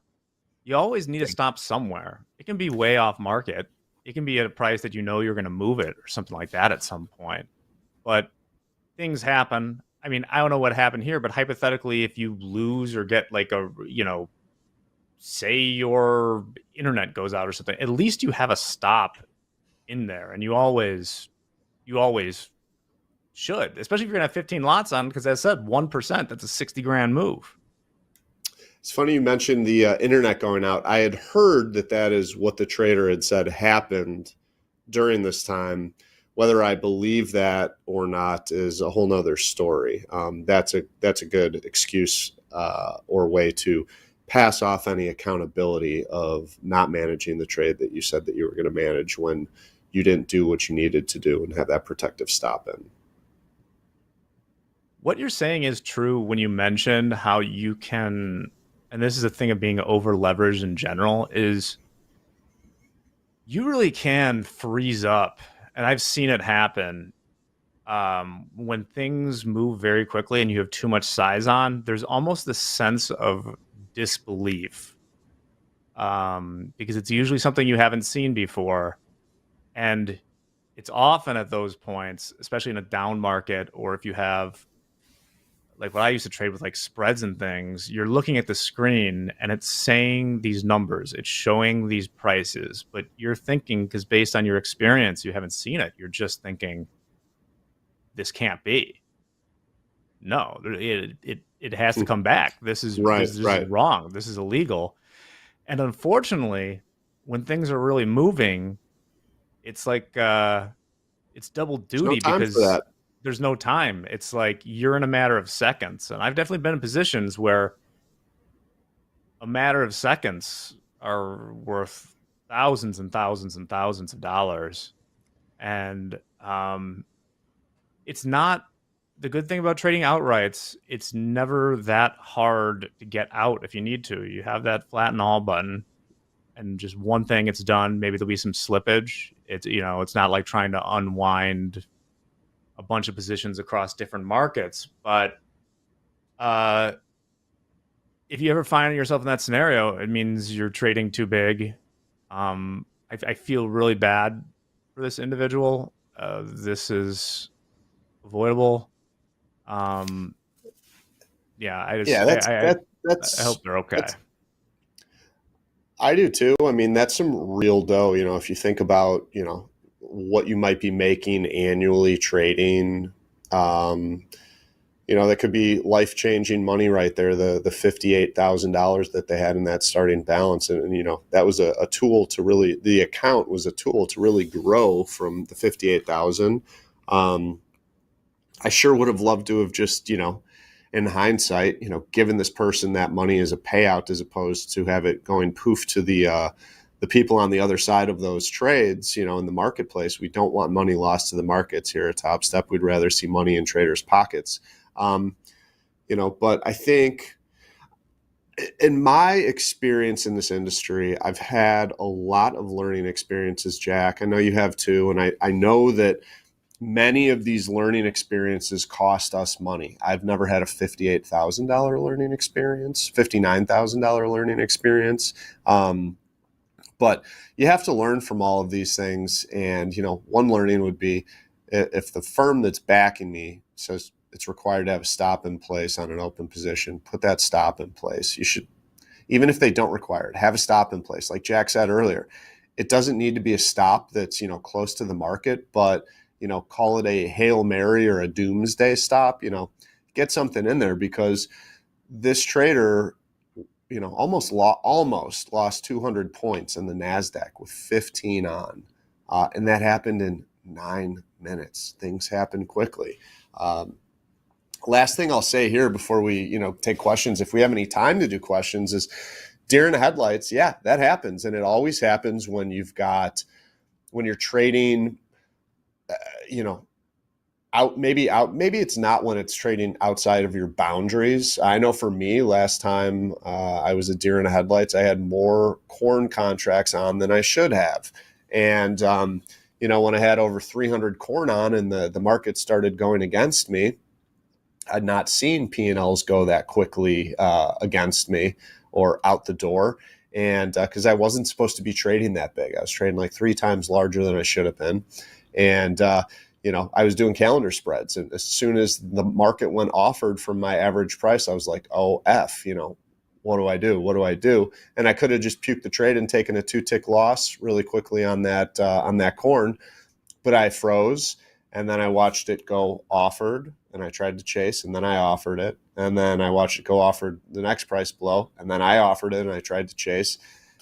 You always need a stop somewhere. It can be way off market. It can be at a price that you know you're going to move it or something like that at some point. But things happen. I mean, I don't know what happened here, but hypothetically, if you lose or get like a, say your internet goes out or something, at least you have a stop in there. And you always should, especially if you're going to have 15 lots on, because as I said, 1%, that's a 60 grand move. It's funny you mentioned the internet going out. I had heard that is what the trader had said happened during this time. Whether I believe that or not is a whole nother story. That's a good excuse or way to pass off any accountability of not managing the trade that you said that you were going to manage when you didn't do what you needed to do and have that protective stop in. What you're saying is true when you mentioned how you can, and this is a thing of being over leveraged in general, is you really can freeze up. And I've seen it happen when things move very quickly and you have too much size on. There's almost this sense of disbelief because it's usually something you haven't seen before. And it's often at those points, especially in a down market, or if you have, like what I used to trade with, like spreads and things, you're looking at the screen and it's saying these numbers, it's showing these prices, but you're thinking, because based on your experience, you haven't seen it. You're just thinking, this can't be. No, it has to come back. This is this is wrong. This is illegal. And unfortunately, when things are really moving, it's like it's double duty because there's no time. It's like you're in a matter of seconds. And I've definitely been in positions where a matter of seconds are worth thousands and thousands and thousands of dollars. And it's not, the good thing about trading outrights, it's never that hard to get out if you need to. You have that flatten all button and just one thing, it's done. Maybe there'll be some slippage. It's not like trying to unwind a bunch of positions across different markets. But if you ever find yourself in that scenario, it means you're trading too big. I feel really bad for this individual. This is avoidable. I hope they're okay. I do too. I mean, that's some real dough. If you think about, what you might be making annually trading, that could be life-changing money right there. The $58,000 that they had in that starting balance. And that was a tool to really, the account was a tool to really grow from the 58,000. I sure would have loved to have just, in hindsight, given this person that money as a payout as opposed to have it going poof to the people on the other side of those trades, in the marketplace. We don't want money lost to the markets here at Topstep. We'd rather see money in traders' pockets. But I think in my experience in this industry, I've had a lot of learning experiences, Jack. I know you have too. And I know that many of these learning experiences cost us money. I've never had a $58,000 learning experience, $59,000 learning experience. But you have to learn from all of these things. And, one learning would be if the firm that's backing me says it's required to have a stop in place on an open position, put that stop in place. You should, even if they don't require it, have a stop in place. Like Jack said earlier, it doesn't need to be a stop that's, close to the market, but call it a Hail Mary or a doomsday stop, get something in there, because this trader almost lost 200 points in the NASDAQ with 15 on. And that happened in 9 minutes. Things happen quickly. Last thing I'll say here before we, take questions, if we have any time to do questions, is deer in the headlights. Yeah, that happens. And it always happens when you're trading, maybe it's not when it's trading outside of your boundaries. I know for me, last time I was a deer in the headlights, I had more corn contracts on than I should have. And, when I had over 300 corn on and the market started going against me, I'd not seen P&Ls go that quickly against me or out the door. And because I wasn't supposed to be trading that big, I was trading like 3 times larger than I should have been. And, I was doing calendar spreads. And as soon as the market went offered from my average price, I was like, oh, F, what do I do? What do I do? And I could have just puked the trade and taken a 2-tick loss really quickly on that corn, but I froze. And then I watched it go offered, and I tried to chase, and then I offered it. And then I watched it go offered the next price below, and then I offered it, and I tried to chase.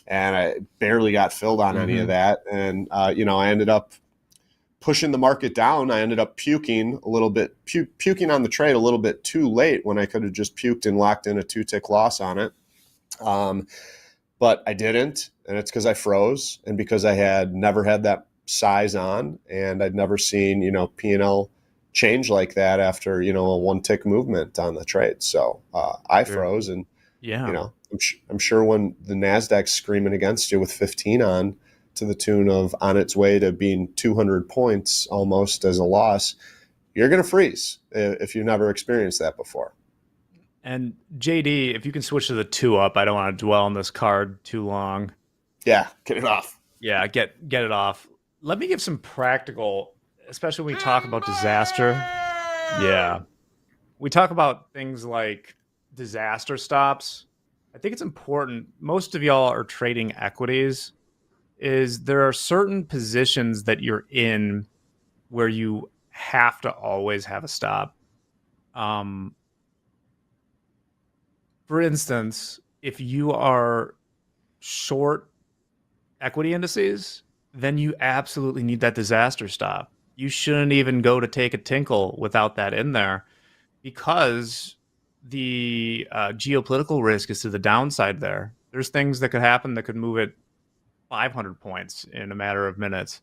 And I barely got filled on any of that. And, I ended up pushing the market down. I ended up puking a little bit, puking on the trade a little bit too late when I could have just puked and locked in a 2-tick loss on it. But I didn't, and it's because I froze and because I had never had that size on, and I'd never seen, P&L change like that after, a 1-tick movement on the trade. So I froze, and, I'm sure when the NASDAQ's screaming against you with 15 on, to the tune of on its way to being 200 points almost as a loss, you're going to freeze if you've never experienced that before. And JD, if you can switch to the 2-up, I don't want to dwell on this card too long. Yeah, get it off. Yeah, get it off. Let me give some practical, especially when we talk about disaster. Yeah. We talk about things like disaster stops. I think it's important. Most of y'all are trading equities. There are certain positions that you're in where you have to always have a stop. For instance, if you are short equity indices, then you absolutely need that disaster stop. You shouldn't even go to take a tinkle without that in there, because the geopolitical risk is to the downside there. There's things that could happen that could move it 500 points in a matter of minutes.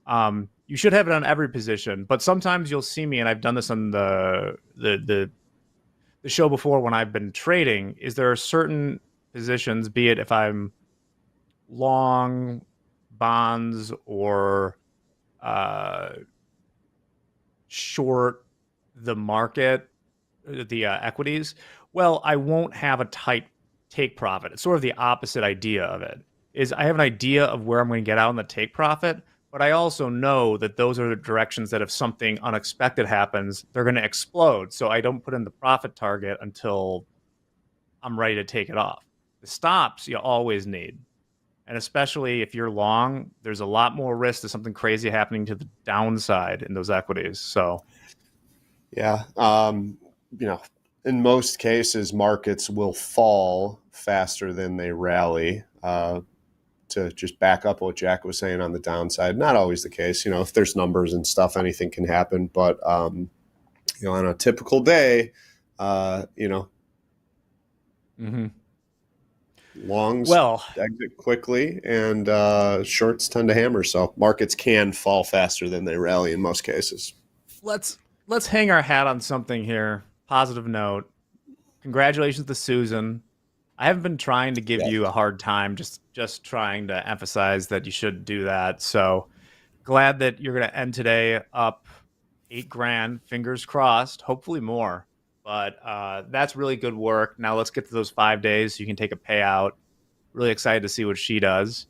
You should have it on every position, but sometimes you'll see me, and I've done this on the show before when I've been trading, is there are certain positions, be it if I'm long bonds or short the market, the equities, well, I won't have a tight take profit. It's sort of the opposite idea of it. Is I have an idea of where I'm going to get out on the take profit, but I also know that those are the directions that if something unexpected happens, they're going to explode. So I don't put in the profit target until I'm ready to take it off. The stops you always need. And especially if you're long, there's a lot more risk of something crazy happening to the downside in those equities. So, yeah, in most cases, markets will fall faster than they rally. To just back up what Jack was saying on the downside, not always the case. If there's numbers and stuff, anything can happen. But on a typical day, longs exit quickly, and shorts tend to hammer. So markets can fall faster than they rally in most cases. Let's hang our hat on something here. Positive note. Congratulations to Susan. I haven't been trying to give you a hard time, just trying to emphasize that you should do that. So glad that you're going to end today up $8,000. Fingers crossed. Hopefully more. But that's really good work. Now let's get to those 5 days so you can take a payout. Really excited to see what she does.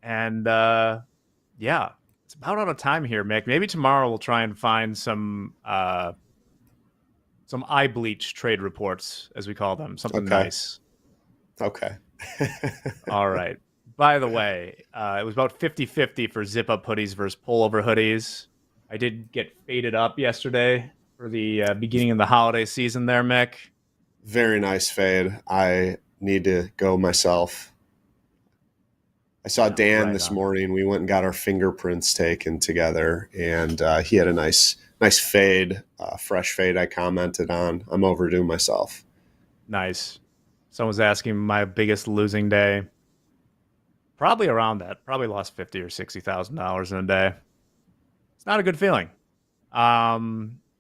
And yeah, it's about out of time here, Mick. Maybe tomorrow we'll try and find some eye bleach trade reports, as we call them. Something nice. Okay. All right. By the way, it was about 50-50 for zip-up hoodies versus pullover hoodies. I did get faded up yesterday for the beginning of the holiday season there, Mick. Very nice fade. I need to go myself. I saw Dan this morning. We went and got our fingerprints taken together, and he had a nice fade, fresh fade I commented on. I'm overdue myself. Nice. Someone's asking my biggest losing day. Probably around that. Probably lost $50,000 or $60,000 in a day. It's not a good feeling.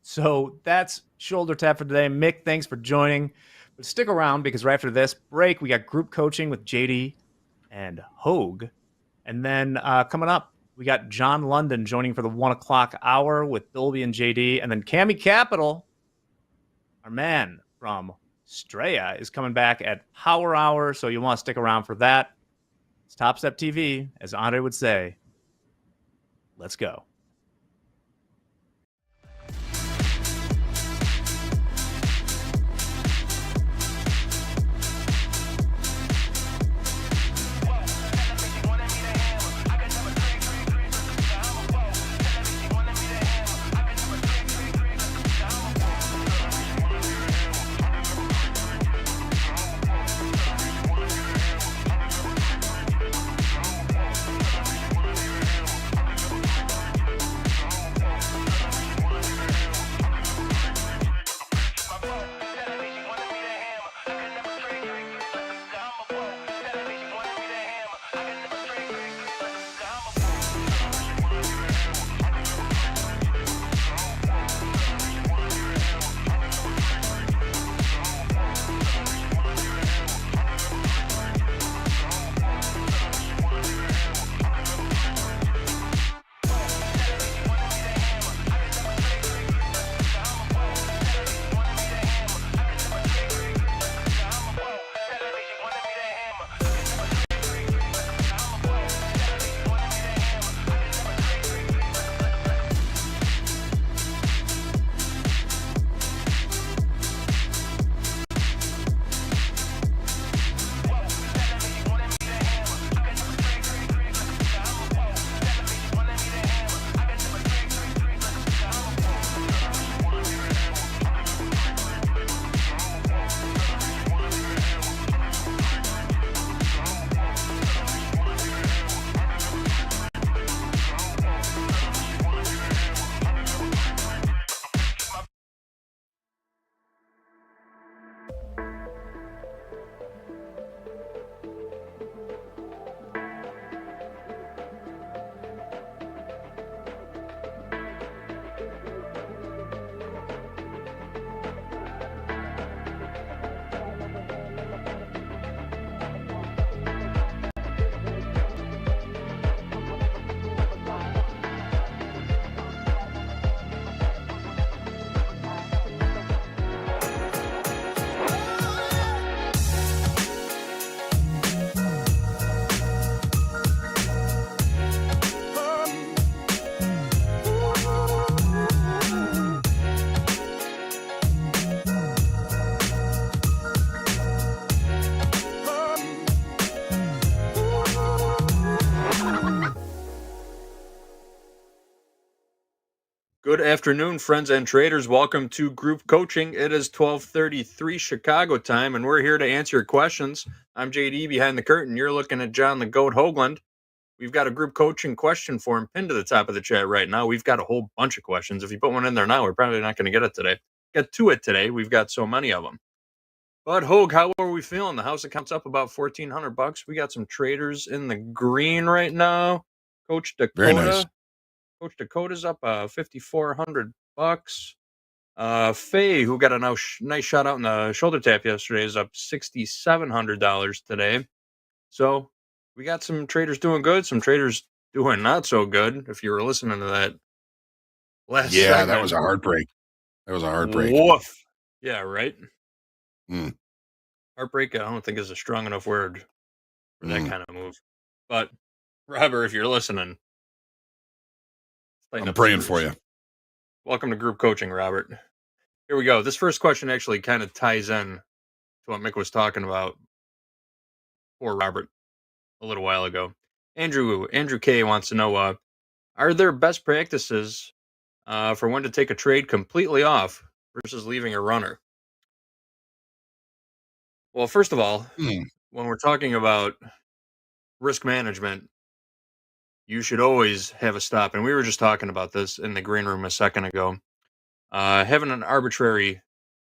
So that's shoulder tap for today. Mick, thanks for joining. But stick around because right after this break, we got group coaching with JD and Hogue. And then coming up, we got John London joining for the 1 o'clock hour with Dolby and JD. And then Cami Capital, our man from Straya, is coming back at Power Hour. So you want to stick around for that. It's TopstepTV, as Andre would say. Let's go. Good afternoon, friends and traders. Welcome to group coaching. It is 12:33 Chicago time, and we're here to answer your questions. I'm JD behind the curtain. You're looking at John the Goat Hoagland. We've got a group coaching question form pinned to the top of the chat right now. We've got a whole bunch of questions. If you put one in there now, we're probably not going to get it today. Get to it today. We've got so many of them. But Hogue, how are we feeling? The house account's up about $1,400. We got some traders in the green right now. Coach Dakota. Very nice. Coach Dakota's up $5,400. Faye, who got a nice shot out in the shoulder tap yesterday, is up $6,700 today. So we got some traders doing good, some traders doing not so good. If you were listening to that last segment. That was a heartbreak. Woof. Yeah, right. Mm. Heartbreak, I don't think is a strong enough word for that kind of move. But Robert, if you're listening, I'm praying for you. Welcome to group coaching, Robert. Here we go. This first question actually kind of ties in to what Mick was talking about for Robert a little while ago. Andrew K wants to know, are there best practices for when to take a trade completely off versus leaving a runner? Well, first of all, when we're talking about risk management, you should always have a stop. And we were just talking about this in the green room a second ago. Having an arbitrary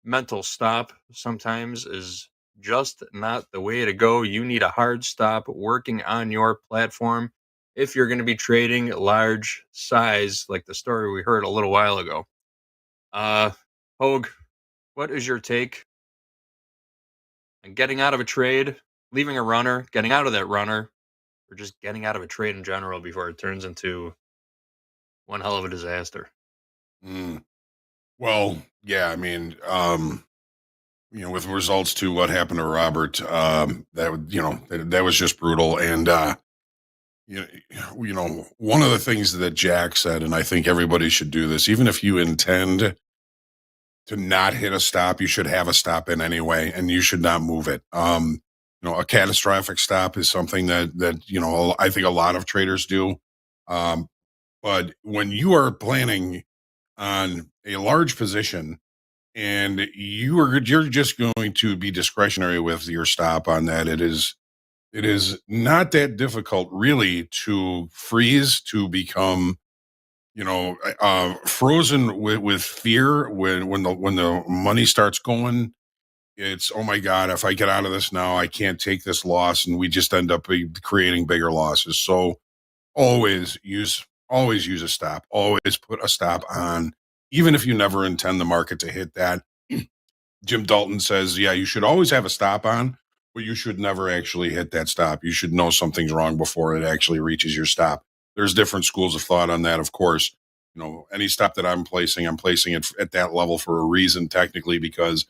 mental stop sometimes is just not the way to go. You need a hard stop working on your platform if you're going to be trading large size, like the story we heard a little while ago. Hogue, what is your take on getting out of a trade, leaving a runner, getting out of that runner, or just getting out of a trade in general before it turns into one hell of a disaster? Well, yeah, I mean, with results to what happened to Robert, that was just brutal. And, one of the things that Jack said, and I think everybody should do this, even if you intend to not hit a stop, you should have a stop in anyway, and you should not move it. A catastrophic stop is something that I think a lot of traders do. But when you are planning on a large position and you're just going to be discretionary with your stop on that, it is not that difficult really to freeze, to become frozen with fear when the money starts going. It's, oh my God, if I get out of this now, I can't take this loss, and we just end up creating bigger losses. So always use a stop. Always put a stop on, even if you never intend the market to hit that. Jim Dalton says, yeah, you should always have a stop on, but you should never actually hit that stop. You should know something's wrong before it actually reaches your stop. There's different schools of thought on that, of course. Any stop that I'm placing it at that level for a reason, technically, because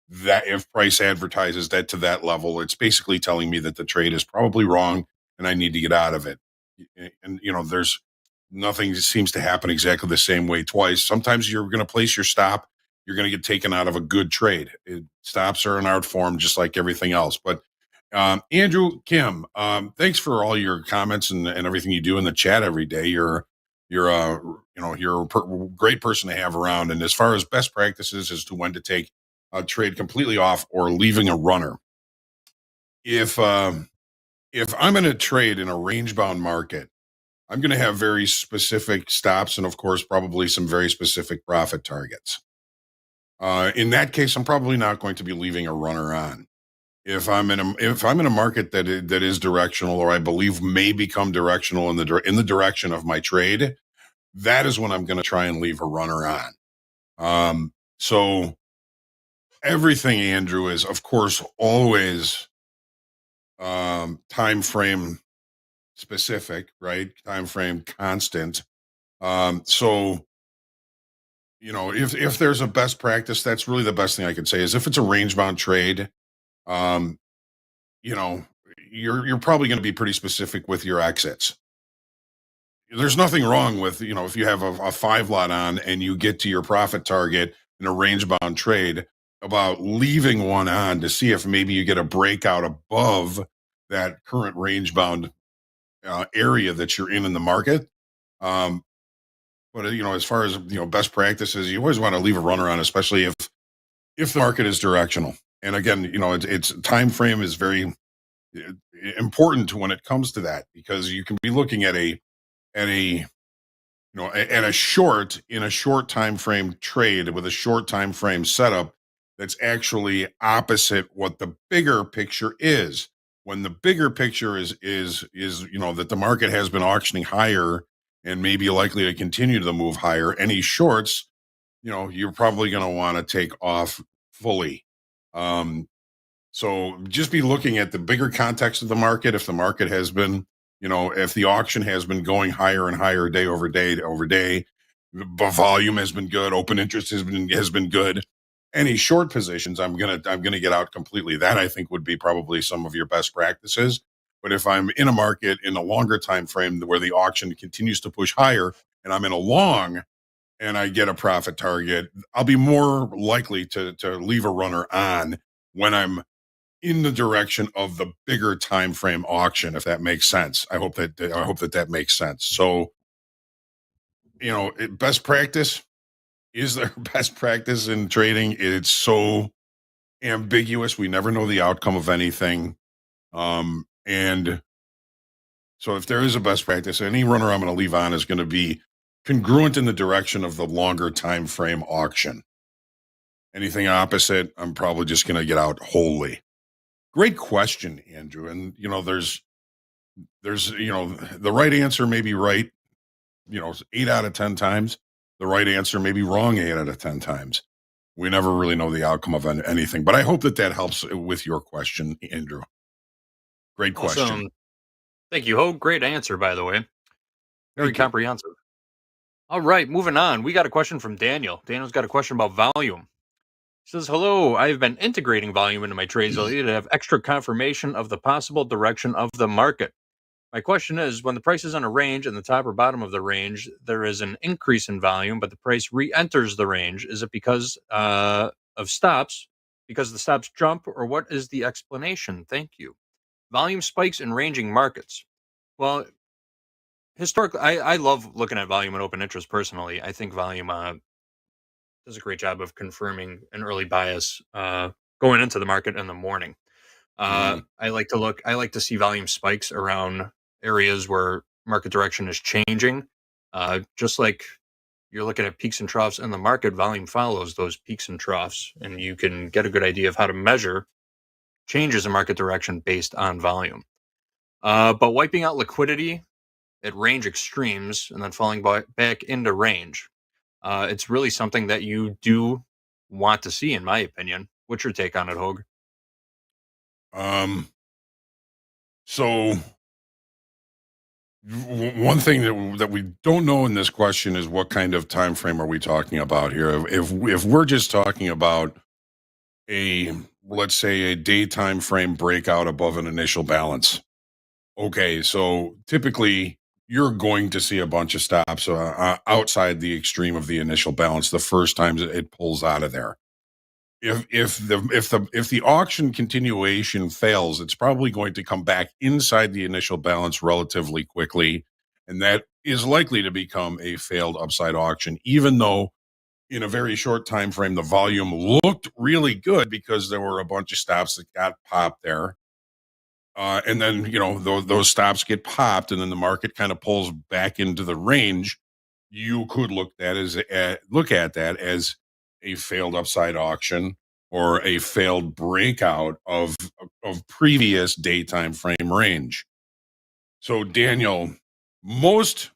that if price advertises that to that level, it's basically telling me that the trade is probably wrong and I need to get out of it. And, there's nothing seems to happen exactly the same way twice. Sometimes you're going to place your stop, you're going to get taken out of a good trade. Stops are an art form, just like everything else. But Andrew, Kim, thanks for all your comments and everything you do in the chat every day. You're a great person to have around. And as far as best practices as to when to take a trade completely off or leaving a runner, if I'm in a trade in a range bound market, I'm going to have very specific stops and, of course, probably some very specific profit targets. In that case, I'm probably not going to be leaving a runner on. If I'm in a market that is directional, or I believe may become directional in the direction of my trade, that is when I'm going to try and leave a runner on. So everything, Andrew, is, of course, always time frame specific, right? Time frame constant. So if there's a best practice, that's really the best thing I can say is if it's a range bound trade, you're probably going to be pretty specific with your exits. There's nothing wrong with, if you have a 5 lot on and you get to your profit target in a range bound trade, about leaving one on to see if maybe you get a breakout above that current range bound area that you're in the market. But as far as best practices, you always want to leave a runner on, especially if the market is directional. And again, it's time frame is very important when it comes to that, because you can be looking at a short time frame trade with a short time frame setup that's actually opposite what the bigger picture is. When the bigger picture is that the market has been auctioning higher and maybe likely to continue to move higher, any shorts, you're probably going to want to take off fully. So just be looking at the bigger context of the market. If the market has been, if the auction has been going higher and higher day over day, the volume has been good, open interest has been good. Any short positions, I'm gonna get out completely. That I think would be probably some of your best practices. But if I'm in a market in a longer time frame where the auction continues to push higher and I'm in a long and I get a profit target, I'll be more likely to leave a runner on when I'm in the direction of the bigger time frame auction, if that makes sense. I hope that makes sense. So, best practice, is there best practice in trading? It's so ambiguous. We never know the outcome of anything. And so if there is a best practice, any runner I'm going to leave on is going to be congruent in the direction of the longer time frame auction. Anything opposite, I'm probably just going to get out wholly. Great question, Andrew. And, there's, the right answer may be right, 8 out of 10 times. The right answer may be wrong 8 out of 10 times. We never really know the outcome of anything, but I hope that helps with your question, Andrew. Great question. Awesome. Thank you, Hogue. Great answer, by the way. Very comprehensive. All right, moving on. We got a question from Daniel. Daniel's got a question about volume. He says, hello, I've been integrating volume into my trades lately to have extra confirmation of the possible direction of the market. My question is, when the price is on a range and the top or bottom of the range, there is an increase in volume, but the price re-enters the range. Is it because of stops? Because the stops jump, or what is the explanation? Thank you. Volume spikes in ranging markets. Well, historically, I love looking at volume and open interest personally. I think volume does a great job of confirming an early bias going into the market in the morning. I like to see volume spikes around areas where market direction is changing. Just like you're looking at peaks and troughs in the market, volume follows those peaks and troughs, and you can get a good idea of how to measure changes in market direction based on volume. But wiping out liquidity at range extremes and then falling back into range, it's really something that you do want to see, in my opinion. What's your take on it, Hogue? So one thing that we don't know in this question is what kind of time frame are we talking about here? If we're just talking about let's say a day time frame breakout above an initial balance. Okay, so typically you're going to see a bunch of stops outside the extreme of the initial balance the first time it pulls out of there. If the auction continuation fails, it's probably going to come back inside the initial balance relatively quickly, and that is likely to become a failed upside auction, even though in a very short time frame the volume looked really good because there were a bunch of stops that got popped there. And then, those stops get popped and then the market kind of pulls back into the range. You could look at that as a failed upside auction or a failed breakout of previous daytime frame range. So, Daniel, most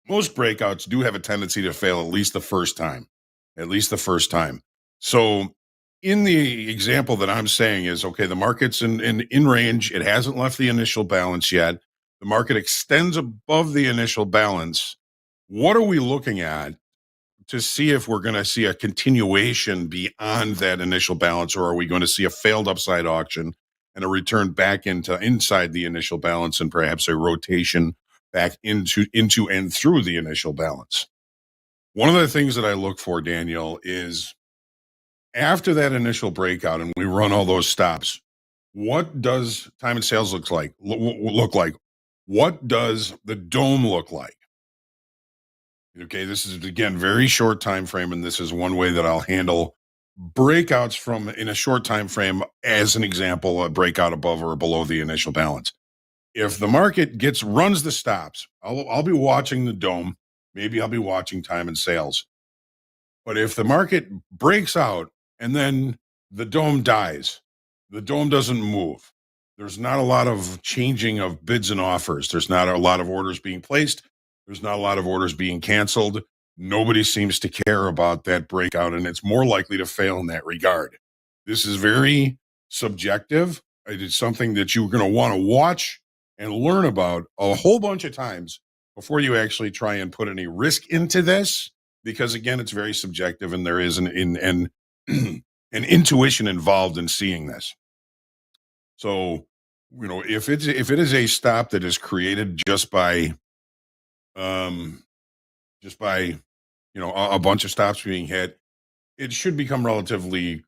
breakouts do have a tendency to fail at least the first time. So in the example that I'm saying is, okay, the market's in range. It hasn't left the initial balance yet. The market extends above the initial balance. What are we looking at to see if we're going to see a continuation beyond that initial balance, or are we going to see a failed upside auction and a return back inside the initial balance and perhaps a rotation back into and through the initial balance? One of the things that I look for, Daniel, is after that initial breakout and we run all those stops, what does time and sales look like? What does the dome look like? Okay, this is, again, very short time frame, and this is one way that I'll handle breakouts from in a short time frame. As an example, a breakout above or below the initial balance. If the market runs the stops, I'll be watching the dome. Maybe I'll be watching time and sales. But if the market breaks out and then the dome dies, the dome doesn't move, there's not a lot of changing of bids and offers. There's not a lot of orders being placed. There's not a lot of orders being canceled. Nobody seems to care about that breakout, and it's more likely to fail in that regard. This is very subjective. It is something that you're going to want to watch and learn about a whole bunch of times before you actually try and put any risk into this, because, again, it's very subjective, and there is an intuition involved in seeing this. So, if it is a stop that is created just by a bunch of stops being hit, it should become relatively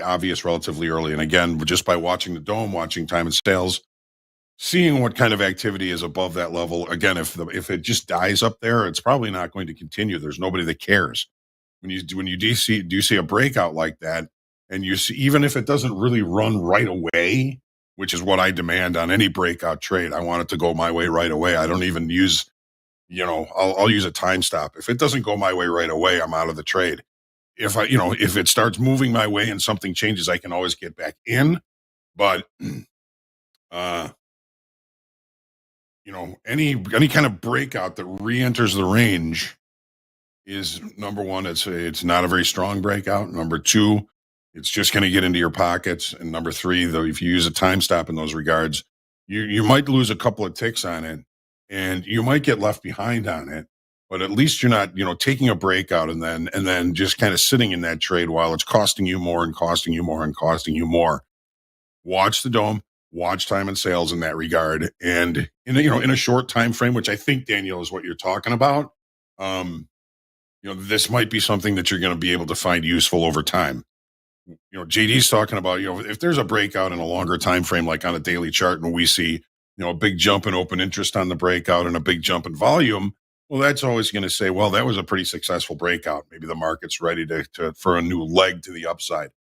obvious relatively early. And again, just by watching the dome, watching time and sales, seeing what kind of activity is above that level. Again, if it just dies up there, it's probably not going to continue. There's nobody that cares. When you do see a breakout like that, and you see, even if it doesn't really run right away, which is what I demand on any breakout trade, I want it to go my way right away. I don't even use, I'll use a time stop. If it doesn't go my way right away, I'm out of the trade. If if it starts moving my way and something changes, I can always get back in. But any kind of breakout that re-enters the range is, number one, it's not a very strong breakout. Number two, it's just going to get into your pockets. And number three, though, if you use a time stop in those regards, you might lose a couple of ticks on it, and you might get left behind on it. But at least you're not, taking a breakout and then just kind of sitting in that trade while it's costing you more and costing you more and costing you more. Watch the dome, watch time and sales in that regard, and in a short time frame, which I think, Daniel, is what you're talking about. This might be something that you're going to be able to find useful over time. JD's talking about, if there's a breakout in a longer time frame, like on a daily chart, and we see, a big jump in open interest on the breakout and a big jump in volume, well, that's always going to say, well, that was a pretty successful breakout. Maybe the market's ready for a new leg to the upside,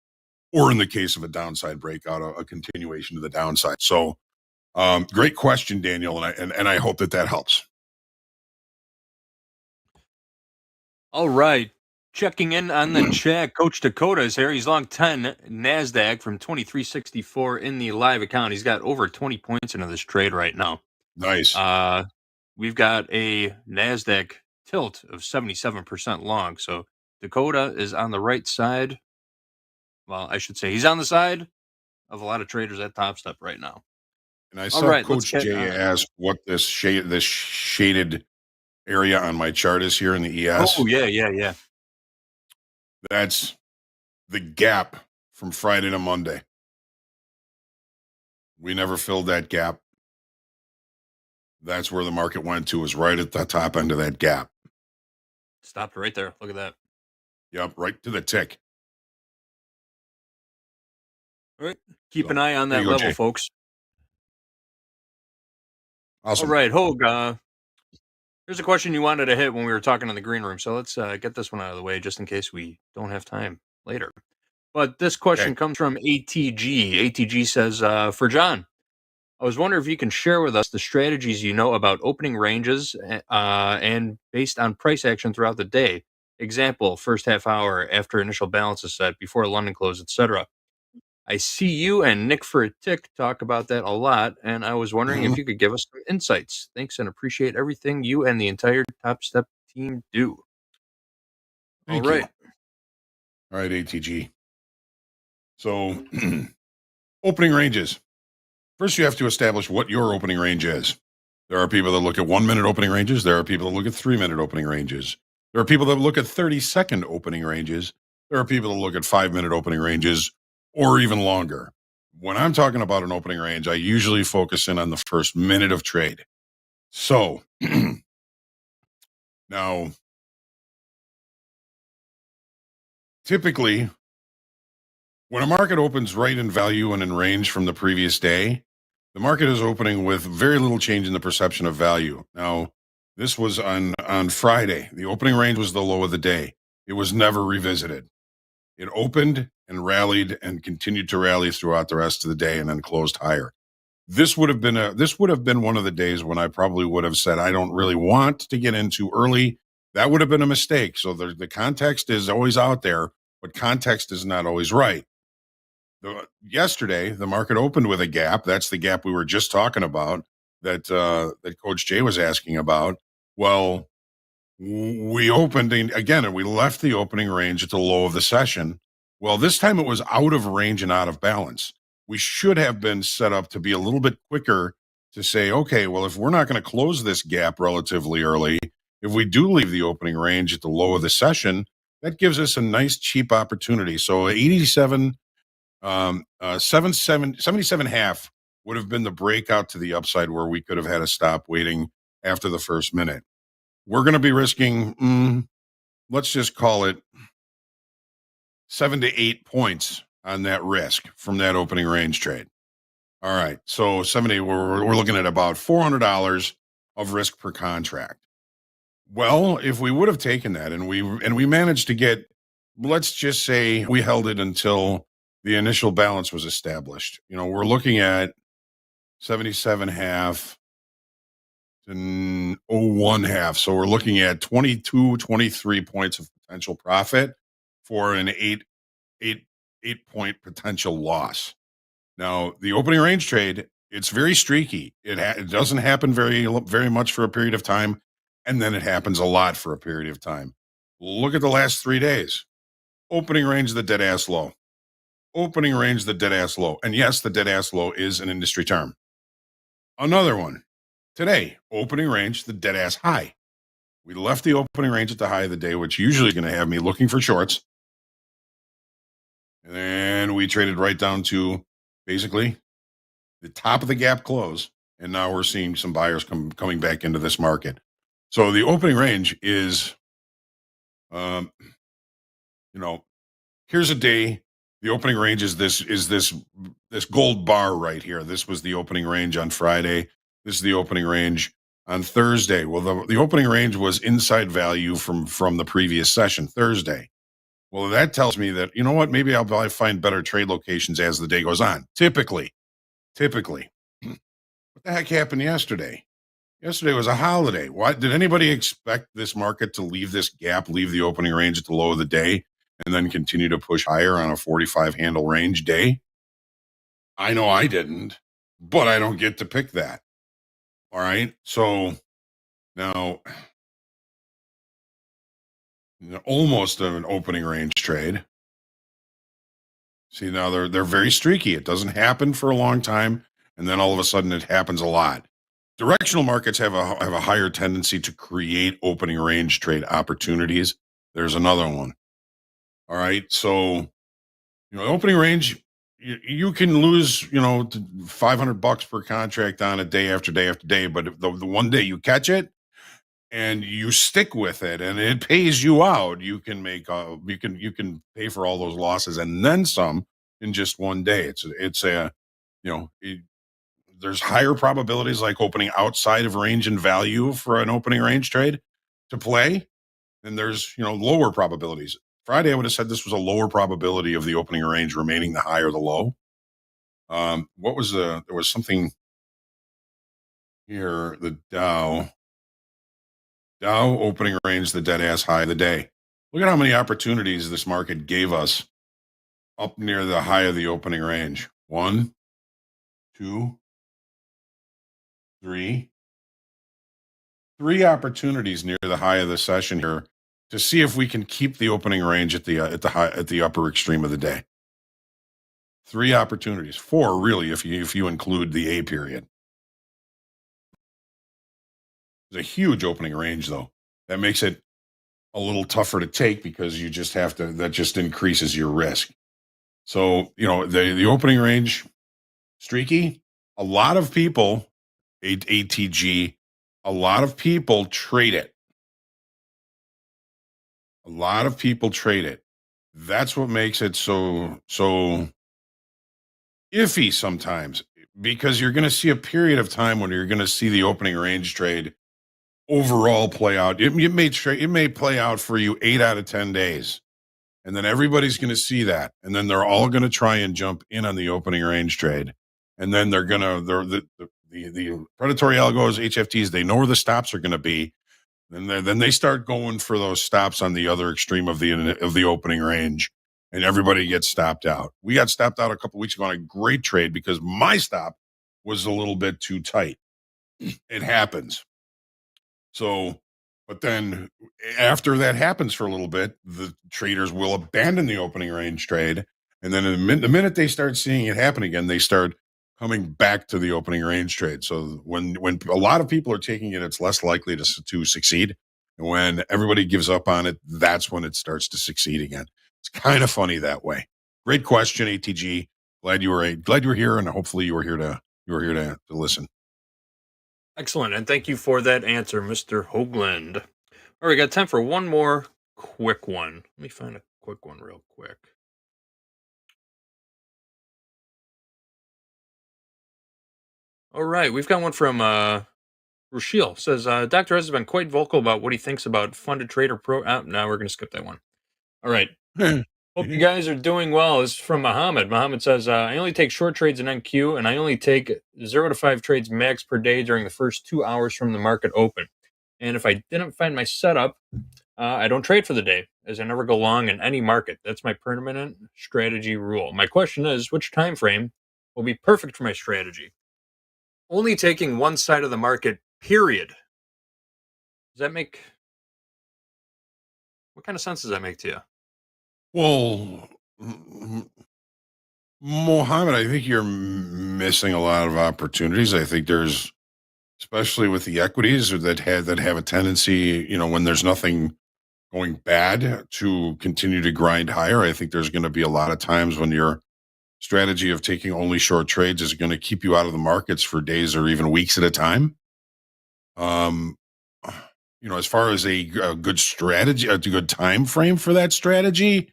or in the case of a downside breakout, a continuation to the downside. So, great question, Daniel, and I hope that helps. All right. Checking in on the chat, Coach Dakota is here. He's long 10 NASDAQ from 2364 in the live account. He's got over 20 points into this trade right now. Nice. We've got a NASDAQ tilt of 77% long. So Dakota is on the right side. Well, I should say he's on the side of a lot of traders at Topstep right now. And I saw Coach Jay ask what this shaded area on my chart is here in the ES. Oh, yeah. That's the gap from Friday to Monday. We never filled that gap. That's where the market went to, is right at the top end of that gap. Stopped right there. Look at that. Yep, right to the tick. All right. Keep an eye on that level, folks. Awesome. All right, Hogue. There's a question you wanted to hit when we were talking in the green room, so let's get this one out of the way just in case we don't have time later. But this question comes from ATG. ATG says, for John, I was wondering if you can share with us the strategies you know about opening ranges and based on price action throughout the day. Example, first half hour after initial balance is set, before London close, etc. I see you and Nick for a Tick talk about that a lot, and I was wondering if you could give us some insights. Thanks, and appreciate everything you and the entire Topstep team do. Thank you. All right, ATG. So, opening ranges. First, you have to establish what your opening range is. There are people that look at 1 minute opening ranges. There are people that look at 3 minute opening ranges. There are people that look at 30-second opening ranges. There are people that look at 5 minute opening ranges, or even longer. When I'm talking about an opening range, I usually focus in on the first minute of trade. So, now, typically, when a market opens right in value and in range from the previous day, the market is opening with very little change in the perception of value. Now, this was on Friday. The opening range was the low of the day. It was never revisited. It opened and rallied and continued to rally throughout the rest of the day and then closed higher. This would have been one of the days when I probably would have said, I don't really want to get into early. That would have been a mistake. So the context is always out there, but context is not always right. Yesterday, the market opened with a gap. That's the gap we were just talking about that Coach Jay was asking about. Well, we opened again, and we left the opening range at the low of the session. Well, this time it was out of range and out of balance. We should have been set up to be a little bit quicker to say, okay, well, if we're not going to close this gap relatively early, if we do leave the opening range at the low of the session, that gives us a nice cheap opportunity. So 77.5 would have been the breakout to the upside where we could have had a stop waiting after the first minute. We're going to be risking, let's just call it 7 to 8 points on that risk from that opening range trade. All right, so 70, we're looking at about $400 of risk per contract. Well, if we would have taken that and we managed to get, let's just say we held it until the initial balance was established. We're looking at 77.5 and 01.5. So we're looking at 22, 23 points of potential profit for an 8 point potential loss. Now, the opening range trade, it's very streaky. It doesn't happen very much for a period of time, and then it happens a lot for a period of time. Look at the last 3 days. Opening range, the dead ass low. Opening range, the dead ass low. And yes, the dead ass low is an industry term. Another one. Today, opening range, the dead ass high. We left the opening range at the high of the day, which usually is going to have me looking for shorts. And then we traded right down to basically the top of the gap close. And now we're seeing some buyers coming back into this market. So the opening range is, here's a day. The opening range is this gold bar right here. This was the opening range on Friday. This is the opening range on Thursday. Well, the opening range was inside value from the previous session, Thursday. Well, that tells me that, maybe I'll find better trade locations as the day goes on. Typically. What the heck happened yesterday? Yesterday was a holiday. Why did anybody expect this market to leave this gap, leave the opening range at the low of the day, and then continue to push higher on a 45 handle range day? I know I didn't, but I don't get to pick that. All right. So now, almost an opening range trade. See, now they're very streaky. It doesn't happen for a long time, and then all of a sudden it happens a lot. Directional markets have a higher tendency to create opening range trade opportunities. There's another one. All right. So, opening range, you can lose, $500 per contract on it day after day after day. But the one day you catch it and you stick with it and it pays you out, you can make, you can pay for all those losses and then some in just one day. There's higher probabilities like opening outside of range and value for an opening range trade to play. And there's, lower probabilities. Friday, I would have said this was a lower probability of the opening range remaining the high or the low. There was something here, the Dow opening range, the dead ass high of the day. Look at how many opportunities this market gave us up near the high of the opening range. 1, 2, 3. 3 opportunities near the high of the session here to see if we can keep the opening range at the upper extreme of the day. 3 opportunities, 4 really, if you include the A period. It's a huge opening range though. That makes it a little tougher to take because you just have to. That just increases your risk. So the opening range, streaky. A lot of people, ATG, a lot of people trade it. A lot of people trade it. That's what makes it so iffy sometimes, because you're going to see a period of time when you're going to see the opening range trade overall play out. It may play out for you 8 out of 10 days, and then everybody's going to see that, and then they're all going to try and jump in on the opening range trade, and then they're the predatory algos, HFTs. They know where the stops are going to be. And then they start going for those stops on the other extreme of the opening range, and everybody gets stopped out. We got stopped out a couple weeks ago on a great trade because my stop was a little bit too tight. It happens. So, but then after that happens for a little bit, the traders will abandon the opening range trade, and then the minute they start seeing it happen again, they start coming back to the opening range trade. So when a lot of people are taking it, it's less likely to succeed. And when everybody gives up on it, that's when it starts to succeed again. It's kind of funny that way. Great question, ATG. Glad you were here, and hopefully you were here to listen. Excellent, and thank you for that answer, Mr. Hoagland. All right, we got time for one more quick one. Let me find a quick one real quick. All right, we've got one from Rushil. Says, Dr. has been quite vocal about what he thinks about funded trader pro. Now we're going to skip that one. All right. Hope you guys are doing well. This is from Muhammad. Muhammad says, I only take short trades in NQ, and I only take 0 to 5 trades max per day during the first 2 hours from the market open. And if I didn't find my setup, I don't trade for the day, as I never go long in any market. That's my permanent strategy rule. My question is, which time frame will be perfect for my strategy? Only taking one side of the market, period. Does that make... What kind of sense does that make to you? Well, Mohammed, I think you're missing a lot of opportunities. I think there's, especially with the equities that have a tendency, when there's nothing going bad, to continue to grind higher. I think there's going to be a lot of times when your strategy of taking only short trades is going to keep you out of the markets for days or even weeks at a time. As far as a good strategy, a good time frame for that strategy,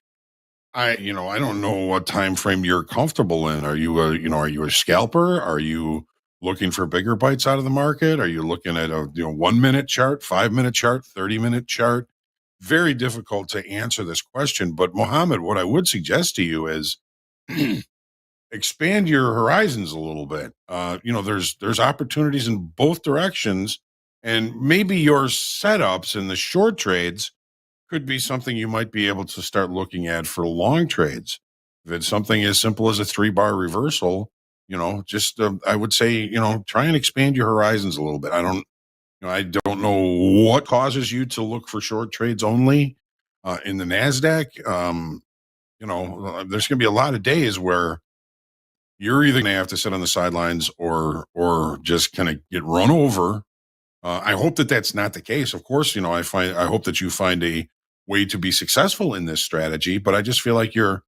I don't know what time frame you're comfortable in. Are you a scalper? Are you looking for bigger bites out of the market? Are you looking at a 1 minute chart, 5 minute chart, 30-minute chart? Very difficult to answer this question. But Mohammed, what I would suggest to you is expand your horizons a little bit. There's opportunities in both directions, and maybe your setups in the short trades could be something you might be able to start looking at for long trades. If it's something as simple as a 3-bar reversal, I would say, try and expand your horizons a little bit. I don't know what causes you to look for short trades only in the NASDAQ. There's going to be a lot of days where you're either going to have to sit on the sidelines or just kind of get run over. I hope that that's not the case. Of course, I hope that you find a way to be successful in this strategy, but I just feel like you're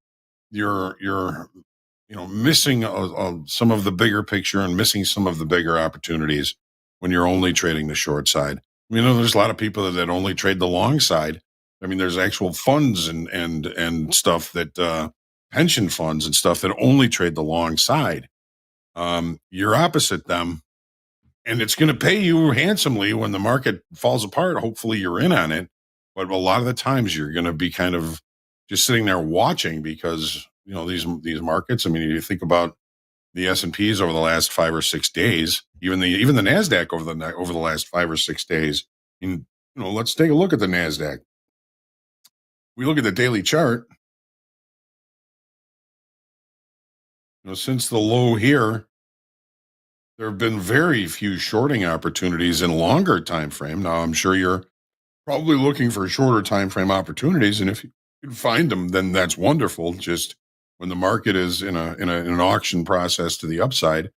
missing some of the bigger picture and missing some of the bigger opportunities when you're only trading the short side. There's a lot of people that only trade the long side. There's actual funds and stuff that pension funds and stuff that only trade the long side. You're opposite them, and it's going to pay you handsomely when the market falls apart. Hopefully you're in on it, but a lot of the times you're going to be kind of just sitting there watching, because these markets. You think about the S&Ps over the last 5 or 6 days, even the NASDAQ over the last 5 or 6 days. Let's take a look at the NASDAQ. We look at the daily chart. Since the low here, there have been very few shorting opportunities in longer time frame. Now, I'm sure you're probably looking for shorter time frame opportunities, and if you can find them, then that's wonderful. Just when the market is in an auction process to the upside,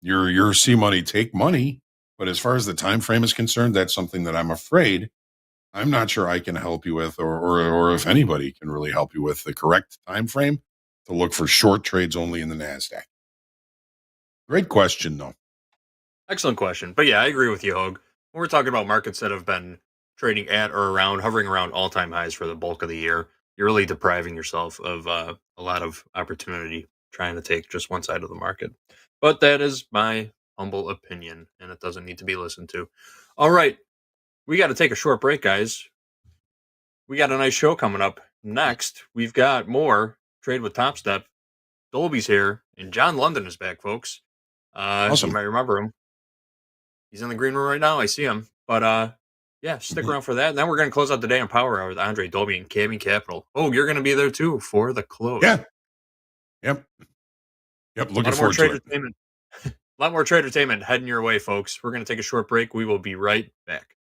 your see money, take money. But as far as the time frame is concerned, that's something that I'm not sure I can help you with, or if anybody can really help you with the correct time frame to look for short trades only in the NASDAQ. Great question, though. Excellent question. But yeah, I agree with you, Hogue. When we're talking about markets that have been trading at or hovering around all-time highs for the bulk of the year, you're really depriving yourself of a lot of opportunity trying to take just one side of the market. But that is my humble opinion, and it doesn't need to be listened to. All right. We got to take a short break, guys. We got a nice show coming up. Next, we've got more Trade with Topstep. Dolby's here, and John London is back, folks. Awesome. You might remember him. He's in the green room right now. I see him. But yeah, stick around for that. And then we're going to close out the day on Power Hour with Andre Dolby and Cami Capital. Oh, you're going to be there too for the close. Yeah. Yep. Looking forward to it. A lot more tradertainment heading your way, folks. We're going to take a short break. We will be right back.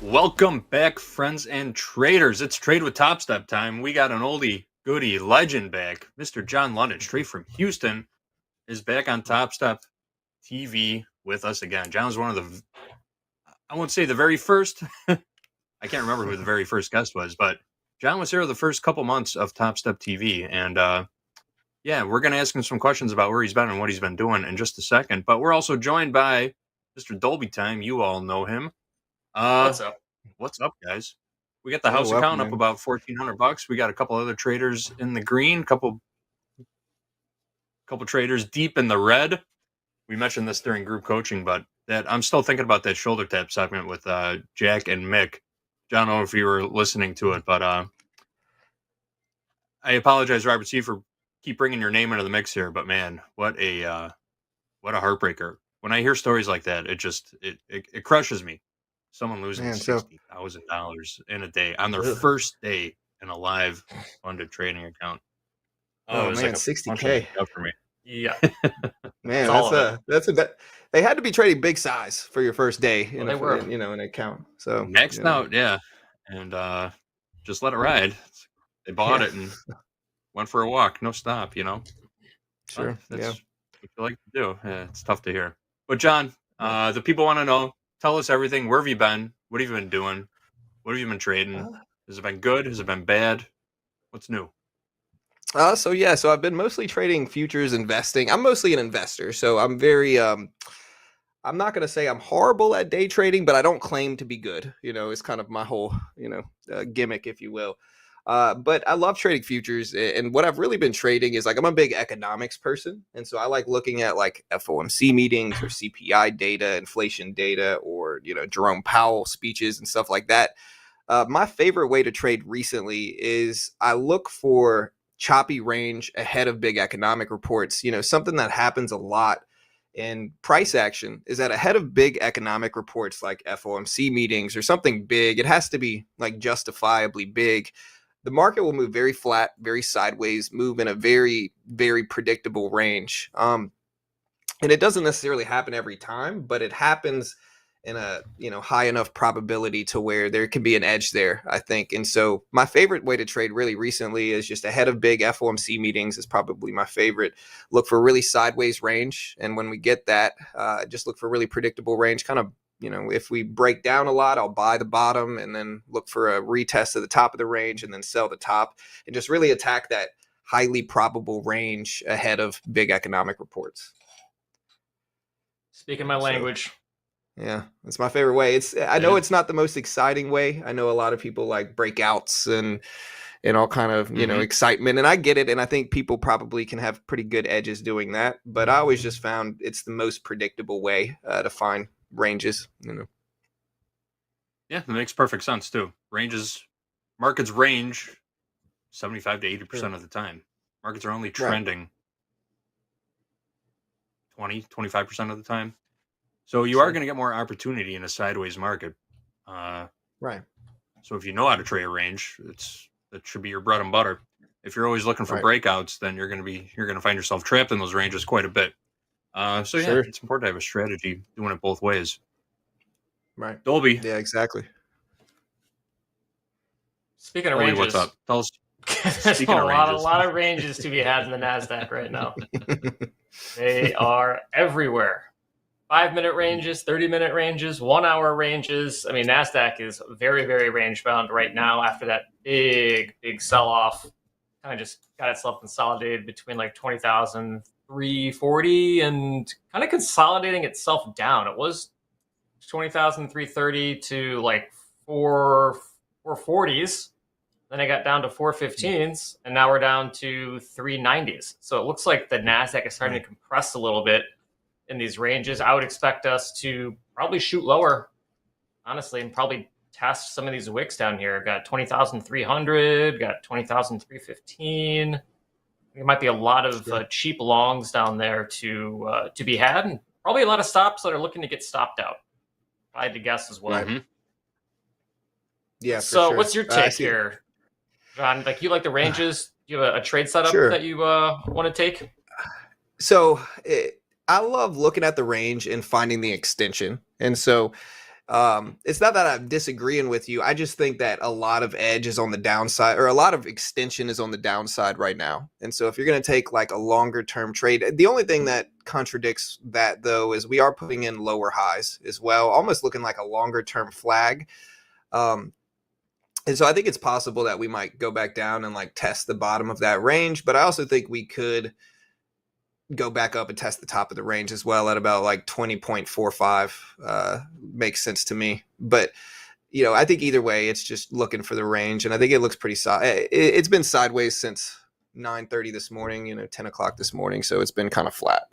Welcome back, friends and traders. It's Trade with Topstep time. We got an oldie goodie legend back. Mr. John London, straight from Houston, is back on Topstep TV with us again. John's one of the, I won't say the very first. I can't remember who the very first guest was, but John was here the first couple months of Topstep TV. And yeah, we're going to ask him some questions about where he's been and what he's been doing in just a second. But we're also joined by Mr. Dolby Time. You all know him. What's up? What's up, guys? We got the house account up about $1,400. We got a couple other traders in the green, couple traders deep in the red. We mentioned this during group coaching, but that I'm still thinking about that shoulder tap segment with Jack and Mick. John, I don't know if you were listening to it, but I apologize, Robert C, for keep bringing your name into the mix here. But man, what a heartbreaker! When I hear stories like that, it crushes me. Someone losing $60,000 in a day on their first day in a live funded trading account. Oh, man, like $60K for me. Yeah, man, they had to be trading big size for your first day in an account. So maxed out, yeah, and just let it ride. They bought it and went for a walk, no stop. Sure, that's what you like to do. Yeah, it's tough to hear. But John, the people want to know. Tell us everything. Where have you been? What have you been doing? What have you been trading? Has it been good? Has it been bad? What's new? So I've been mostly trading futures investing. I'm mostly an investor, so I'm very I'm not going to say I'm horrible at day trading, but I don't claim to be good. It's kind of my whole gimmick, if you will. But I love trading futures, and what I've really been trading is I'm a big economics person, and so I like looking at FOMC meetings or CPI data, inflation data, or Jerome Powell speeches and stuff like that. My favorite way to trade recently is I look for choppy range ahead of big economic reports. Something that happens a lot in price action is that ahead of big economic reports like FOMC meetings or something big, it has to be justifiably big. The market will move very flat, very sideways, move in a very, very predictable range. And it doesn't necessarily happen every time, but it happens in a high enough probability to where there can be an edge there, I think. And so my favorite way to trade really recently is just ahead of big FOMC meetings is probably my favorite. Look for really sideways range. And when we get that, just look for really predictable range, kind of if we break down a lot, I'll buy the bottom and then look for a retest at the top of the range and then sell the top and just really attack that highly probable range ahead of big economic reports. Speaking my language. Yeah, that's my favorite way. I know it's not the most exciting way. I know a lot of people like breakouts and all kind of, excitement, and I get it. And I think people probably can have pretty good edges doing that. But I always just found it's the most predictable way to find ranges. Yeah, that makes perfect sense too. Markets range 75 to 80% of the time. Markets are only trending 20-25% of the time. So you are going to get more opportunity in a sideways market. Right. So if you know how to trade a range, that should be your bread and butter. If you're always looking for breakouts, then you're going to find yourself trapped in those ranges quite a bit. It's important to have a strategy doing it both ways. Right. Dolby. Yeah, exactly. Speaking of ranges, what's up? Tell us. There's a lot of ranges to be had in the NASDAQ right now. They are everywhere. 5-minute ranges, 30-minute ranges, 1-hour ranges. I mean, NASDAQ is very, very range bound right now after that big sell-off. Kind of just got itself consolidated between 20,340 and kind of consolidating itself down. It was 20,330 to 440s. Then it got down to 415s, and now we're down to 390s. So it looks like the NASDAQ is starting to compress a little bit in these ranges. I would expect us to probably shoot lower, honestly, and probably test some of these wicks down here. Got 20,300, got 20,315. There might be a lot of cheap longs down there to be had, and probably a lot of stops that are looking to get stopped out. If I had to guess as well. Right. Yeah. So sure. what's your take here, John? You like the ranges? Do you have a trade setup that you want to take? So I love looking at the range and finding the extension. And so It's not that I'm disagreeing with you. I just think that a lot of edge is on the downside, or a lot of extension is on the downside right now. And so if you're going to take like a longer term trade, the only thing that contradicts that though is we are putting in lower highs as well, almost looking like a longer term flag. And so I think it's possible that we might go back down and like test the bottom of that range, but I also think we could go back up and test the top of the range as well at about like 20.45. Makes sense to me. But, you know, I think either way, it's just looking for the range. And I think it looks pretty solid. It's been sideways since 9:30 this morning, 10 o'clock this morning. So it's been kind of flat.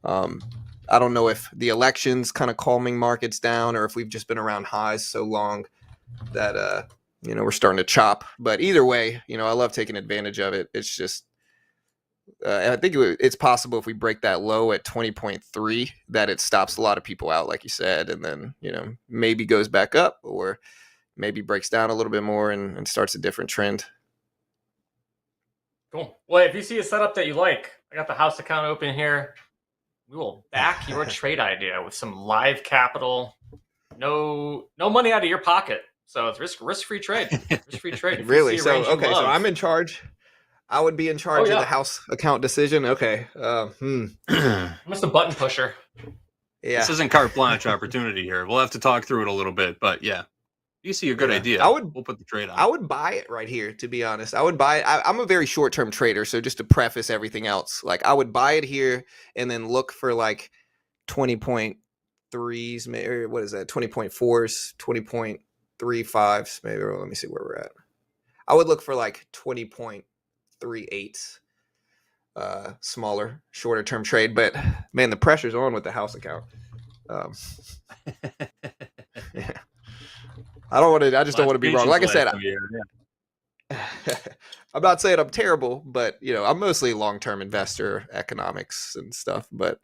I don't know if the election's kind of calming markets down or if we've just been around highs so long that, we're starting to chop. But either way, I love taking advantage of it. It's just, I think it's possible if we break that low at 20.3 that it stops a lot of people out, like you said, and then, maybe goes back up or maybe breaks down a little bit more and starts a different trend. Cool. Well, if you see a setup that you like, I got the house account open here. We will back your trade idea with some live capital. No money out of your pocket. So it's risk-free trade. Risk-free trade. Really? So, okay, so I'm in charge. I would be in charge of the house account decision. Okay. I'm just a button pusher. Yeah. This isn't carte blanche opportunity here. We'll have to talk through it a little bit, but yeah. You see a good idea. We'll put the trade on. I would buy it right here, to be honest. I would buy it. I'm a very short-term trader, so just to preface everything else, like I would buy it here and then look for like 20.3s, maybe, or what is that? 20.4s, 20.35s, maybe. Let me see where we're at. I would look for like 20.38, smaller, shorter term trade. But man, the pressure's on with the house account. Yeah. I just don't want to be wrong. Like I said, I'm not saying I'm terrible, but I'm mostly a long-term investor, economics and stuff. But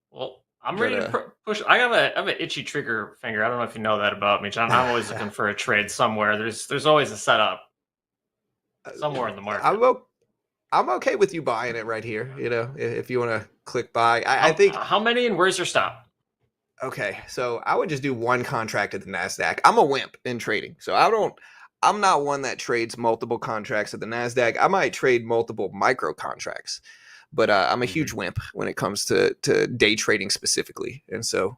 well, I'm ready to push. I have an itchy trigger finger. I don't know if you know that about me, John. I'm always looking for a trade somewhere. There's always a setup somewhere in the market. I'm okay with you buying it right here. If you want to click buy, I think. How many and where's your stop? Okay, so I would just do one contract at the NASDAQ. I'm a wimp in trading, so I'm not one that trades multiple contracts at the NASDAQ. I might trade multiple micro contracts, but I'm a huge wimp when it comes to day trading specifically. And so,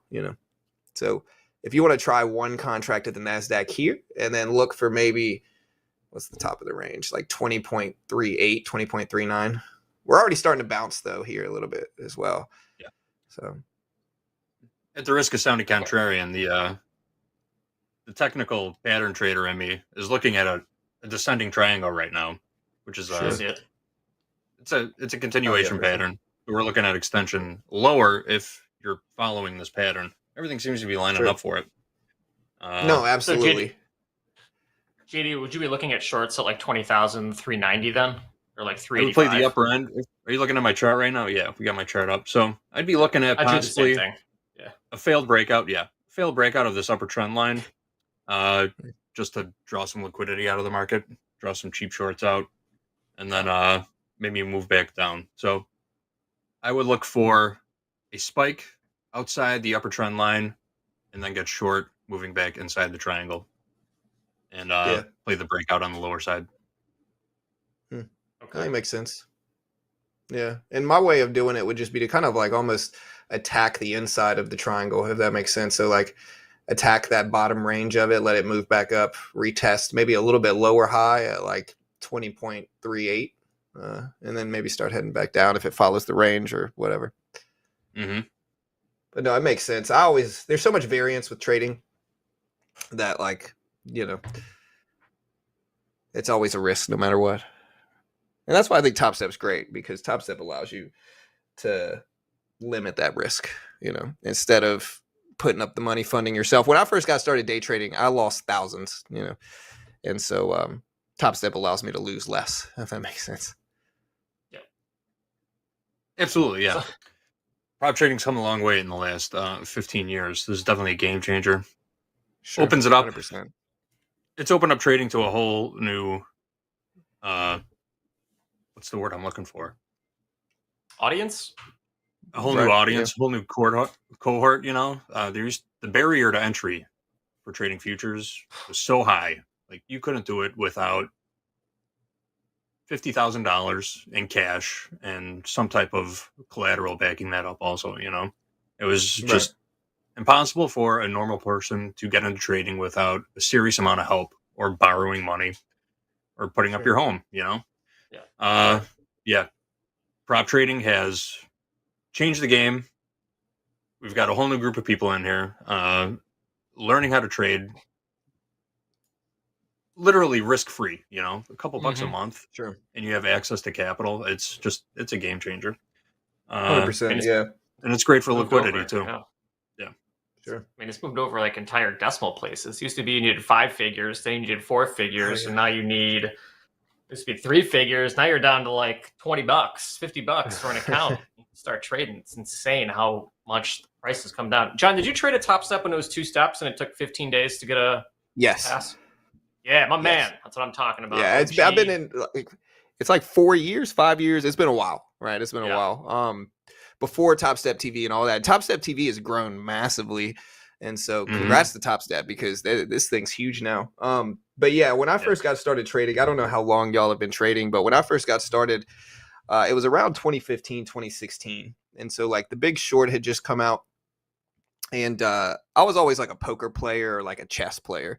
so if you want to try one contract at the NASDAQ here and then look for maybe, what's the top of the range, like 20.38, 20.39. We're already starting to bounce though here a little bit as well. Yeah. So. At the risk of sounding contrarian, the technical pattern trader in me is looking at a descending triangle right now, which is it's a continuation pattern. We're looking at extension lower if you're following this pattern. Everything seems to be lining up for it. No, absolutely. So JD, would you be looking at shorts at like 20,390 then, or like 385? I would play the upper end. Are you looking at my chart right now? Yeah, we got my chart up. So I'd be looking at possibly a failed breakout. Yeah, failed breakout of this upper trend line, just to draw some liquidity out of the market, draw some cheap shorts out, and then maybe move back down. So I would look for a spike outside the upper trend line, and then get short, moving back inside the triangle, and play the breakout on the lower side. Okay, that makes sense. Yeah, and my way of doing it would just be to kind of like almost attack the inside of the triangle, if that makes sense. So like attack that bottom range of it, let it move back up, retest maybe a little bit lower high at like 20.38, and then maybe start heading back down if it follows the range or whatever. But no, it makes sense. There's so much variance with trading that like, it's always a risk no matter what. And that's why I think Topstep's great, because Topstep allows you to limit that risk, instead of putting up the money funding yourself. When I first got started day trading, I lost thousands, and so Topstep allows me to lose less, if that makes sense. Yeah, absolutely. Yeah. Prop trading's come a long way in the last 15 years. This is definitely a game changer. Sure, opens it up. 100%. It's opened up trading to a whole new, what's the word I'm looking for? Audience? a whole new audience, whole new cohort. You know, there's the barrier to entry for trading futures was so high. Like you couldn't do it without $50,000 in cash and some type of collateral backing that up. Also, you know, it was just impossible for a normal person to get into trading without a serious amount of help or borrowing money or putting up your home. You know, yeah. Prop trading has changed the game. We've got a whole new group of people in here learning how to trade literally risk free, you know, a couple bucks a month. Sure. And you have access to capital. It's a game changer. 100%. Yeah. And it's great for Moved liquidity over, too. yeah. Sure. I mean, it's moved over like entire decimal places. Used to be you needed 5 figures, then you needed 4 figures, and now you need used to be 3 figures. Now you're down to like $20, $50 for an account. You can start trading. It's insane how much the prices come down. John, did you trade a Topstep when it was 2 steps and it took 15 days to get a pass? Yeah, my man. That's what I'm talking about. Yeah, I've been in. It's like 4 years, 5 years. It's been a while, right? It's been a while. Before TopstepTV and all that, TopstepTV has grown massively, and so congrats to Topstep because this thing's huge now. But yeah, when I first got started trading, I don't know how long y'all have been trading, but when I first got started, it was around 2015, 2016, and so like the Big Short had just come out, and I was always like a poker player or like a chess player.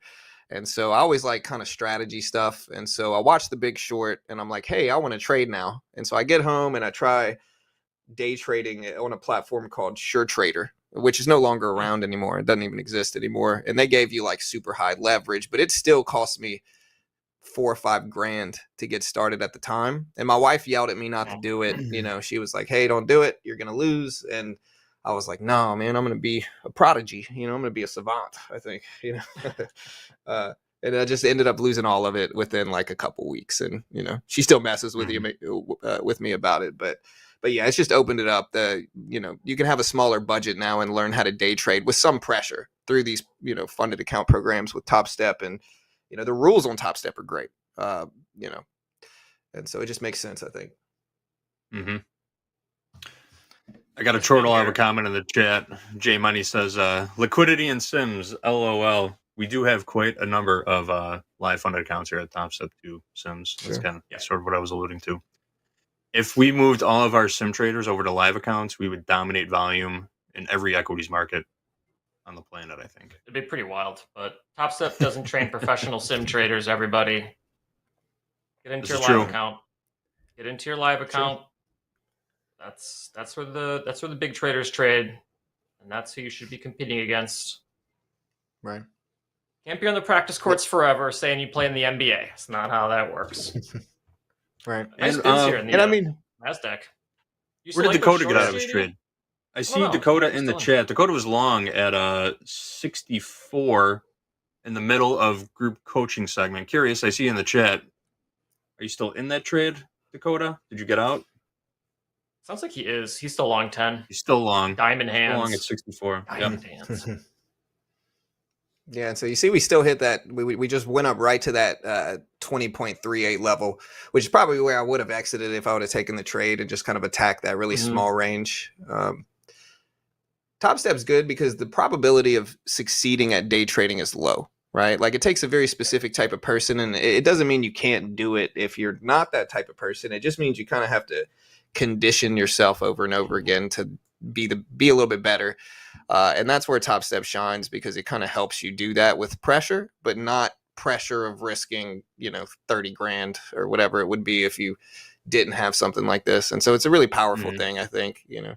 And so I always like kind of strategy stuff. And so I watched The Big Short and I'm like, hey, I want to trade now. And so I get home and I try day trading on a platform called SureTrader, which is no longer around anymore. It doesn't even exist anymore. And they gave you like super high leverage, but it still cost me $4 or $5 grand to get started at the time. And my wife yelled at me not to do it. You know, she was like, hey, don't do it. You're going to lose. And I was like, no, man, I'm going to be a prodigy. You know, I'm going to be a savant, I think, you know. And I just ended up losing all of it within like a couple weeks. And, you know, she still messes with with me about it. But yeah, it's just opened it up. You know, you can have a smaller budget now and learn how to day trade with some pressure through these, you know, funded account programs with Topstep. And, you know, the rules on Topstep are great, you know, and so it just makes sense, I think. I got a chortle. I have a comment in the chat. J Money says, liquidity and Sims, LOL. We do have quite a number of live funded accounts here at Topstep 2 Sims. That's kind of sort of what I was alluding to. If we moved all of our sim traders over to live accounts, we would dominate volume in every equities market on the planet, I think. It'd be pretty wild, but Topstep doesn't train professional sim traders, everybody. Get into your live account. Get into your live account. That's where the big traders trade, and that's who you should be competing against. Right. Can't be on the practice courts forever saying you play in the NBA. It's not how that works. Right. Nice bids here in the, and I mean, NASDAQ. Where did Dakota get out of his trade? I see Dakota in the chat. Dakota was long at 64 in the middle of group coaching segment. Curious, I see in the chat. Are you still in that trade, Dakota? Did you get out? Sounds like he is. He's still long 10. He's still long. Diamond hands. Still long at 64. Diamond hands. Yeah, and so you see we still hit that. We just went up right to that 20.38 level, which is probably where I would have exited if I would have taken the trade and just kind of attacked that really small range. Topstep's good because the probability of succeeding at day trading is low, right? Like it takes a very specific type of person, and it doesn't mean you can't do it if you're not that type of person. It just means you kind of have to condition yourself over and over again to be a little bit better. And that's where Topstep shines because it kind of helps you do that with pressure, but not pressure of risking, 30 grand or whatever it would be if you didn't have something like this. And so it's a really powerful thing, I think, It's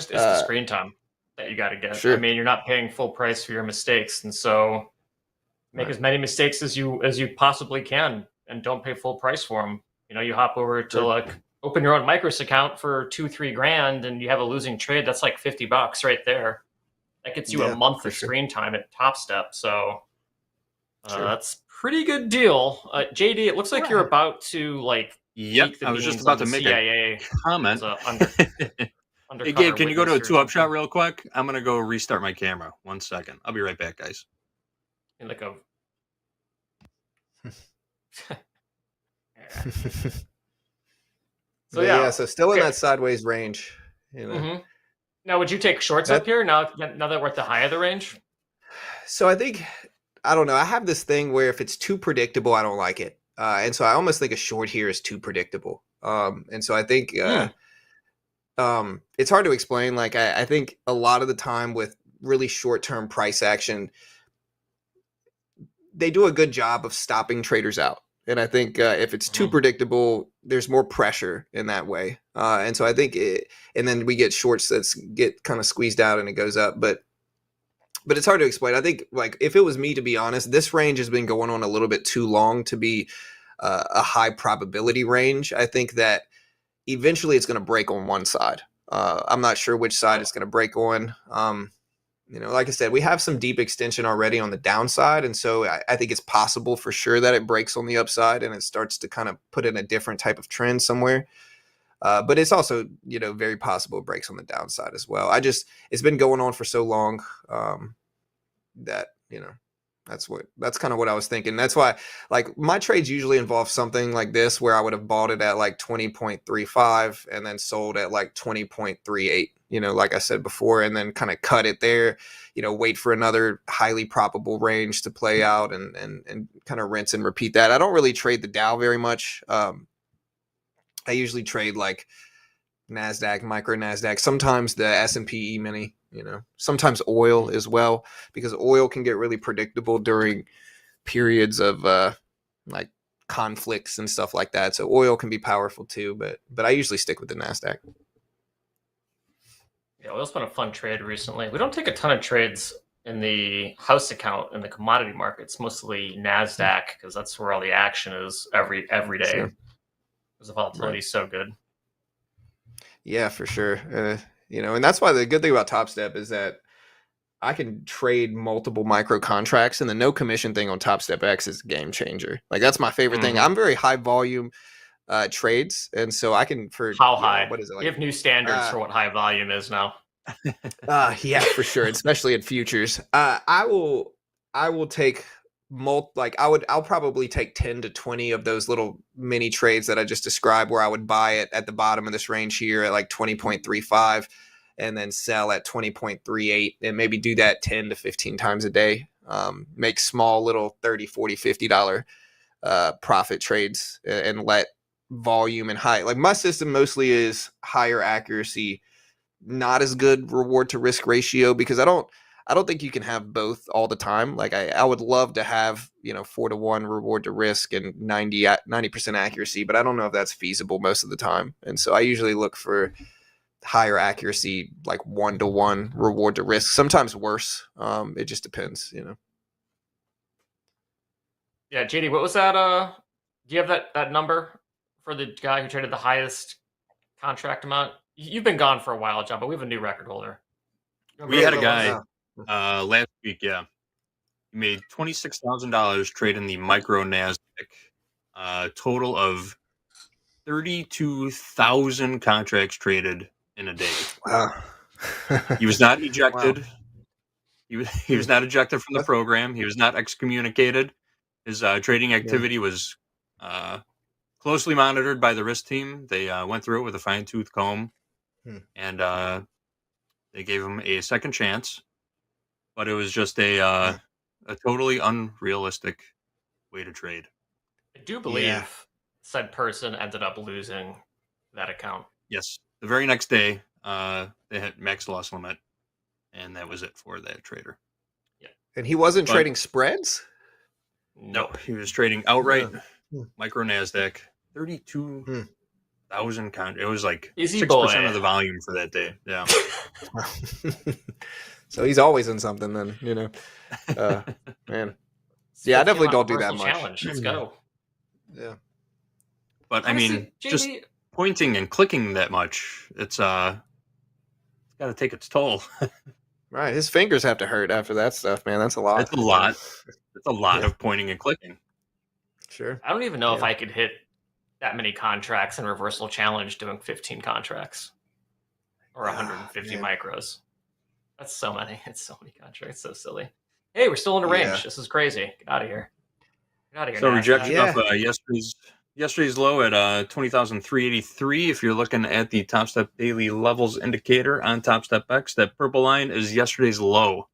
the screen time that you got to get. Sure. I mean, you're not paying full price for your mistakes. And so make as many mistakes as you possibly can and don't pay full price for them. You hop over to open your own Micros account for 2-3 grand and you have a losing trade. That's like $50 right there. That gets you a month of screen time at Topstep. So that's pretty good deal. JD, it looks like you're about to Yep, I was just about to make a comment. Hey, Gabe, can you go to a 2-up shot real quick? I'm going to go restart my camera. 1 second. I'll be right back, guys. So But yeah, so still in okay. that sideways range. You know. Mhm. Now, would you take shorts up here now that we're at the high of the range? So I think I don't know. I have this thing where if it's too predictable, I don't like it, and so I almost think a short here is too predictable. And so I think it's hard to explain. Like I think a lot of the time with really short term price action, they do a good job of stopping traders out. And I think if it's too predictable, there's more pressure in that way. And so I think and then we get shorts that get kind of squeezed out and it goes up. But it's hard to explain. I think like if it was me, to be honest, this range has been going on a little bit too long to be a high probability range. I think that eventually it's going to break on one side. I'm not sure which side it's going to break on. Like I said, we have some deep extension already on the downside. And so I think it's possible for sure that it breaks on the upside and it starts to kind of put in a different type of trend somewhere. But it's also, very possible it breaks on the downside as well. It's been going on for so long that, that's kind of what I was thinking. That's why, like, my trades usually involve something like this, where I would have bought it at like 20.35 and then sold at like 20.38, like I said before, and then kind of cut it there, wait for another highly probable range to play out and kind of rinse and repeat that. I don't really trade the Dow very much. I usually trade like NASDAQ, micro NASDAQ, sometimes the S&P E-mini, sometimes oil as well, because oil can get really predictable during periods of like conflicts and stuff like that. So oil can be powerful too, but I usually stick with the NASDAQ. Yeah, oil's been a fun trade recently. We don't take a ton of trades in the house account in the commodity markets, mostly NASDAQ, because that's where all the action is every day. Sure. Because the volatility is so good. Yeah, for sure. And that's why the good thing about Topstep is that I can trade multiple micro contracts, and the no commission thing on Topstep X is a game changer. Like, that's my favorite thing. I'm very high volume trades, and so I can How high? What is it? Like, we have new standards for what high volume is now. Yeah, for sure, especially in futures. I will take I'll probably take 10 to 20 of those little mini trades that I just described, where I would buy it at the bottom of this range here at like 20.35 and then sell at 20.38, and maybe do that 10 to 15 times a day. Make small little $30, $40, $50 profit trades and let volume and high. Like, my system mostly is higher accuracy, not as good reward to risk ratio, because I don't think you can have both all the time. Like, I would love to have, 4-to-1 reward to risk and 90% accuracy, but I don't know if that's feasible most of the time. And so I usually look for higher accuracy, like 1-to-1 reward to risk, sometimes worse. It just depends, Yeah, JD, what was that? Do you have that number for the guy who traded the highest contract amount? You've been gone for a while, John, but we have a new record holder. We had a guy last week, yeah. He made $26,000 trading the micro NASDAQ, total of 32,000 contracts traded in a day. Wow. He was not ejected. Wow. He was not ejected from the program. He was not excommunicated. His trading activity was closely monitored by the risk team. They went through it with a fine-tooth comb, and they gave him a second chance. But it was just a totally unrealistic way to trade. I do believe said person ended up losing that account. Yes. The very next day, they had max loss limit, and that was it for that trader. Yeah. And he wasn't trading spreads? No, he was trading outright micro NASDAQ. 32,000 It was like Easy 6% of the volume for that day. Yeah. So he's always in something then, man. Yeah, I definitely don't do that much. Challenge. Let's go. Yeah. But I mean, just pointing and clicking that much, it's got to take its toll. Right. His fingers have to hurt after that stuff, man. That's a lot. It's a lot. It's a lot of pointing and clicking. Sure. I don't even know if I could hit that many contracts in reversal challenge doing 15 contracts or 150 micros. That's so many. It's so many contracts. So silly. Hey, we're still in the range. This is crazy. Get out of here. Get out of here. So rejection of Yesterday's low at 20,383. If you're looking at the Topstep daily levels indicator on TopstepX, that purple line is yesterday's low.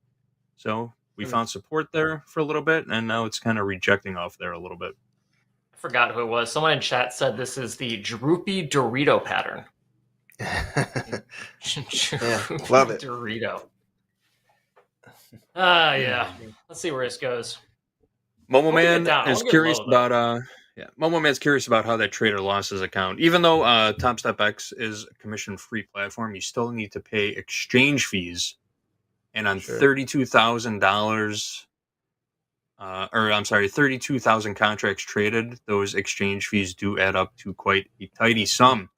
So we found support there for a little bit, and now it's kind of rejecting off there a little bit. I forgot who it was. Someone in chat said this is the droopy Dorito pattern. Love it. Dorito. Yeah. Let's see where this goes. Momo Man is curious about Momo Man's curious about how that trader lost his account. Even though TopstepX is a commission-free platform, you still need to pay exchange fees. And on $32,000, 32,000 contracts traded, those exchange fees do add up to quite a tidy sum.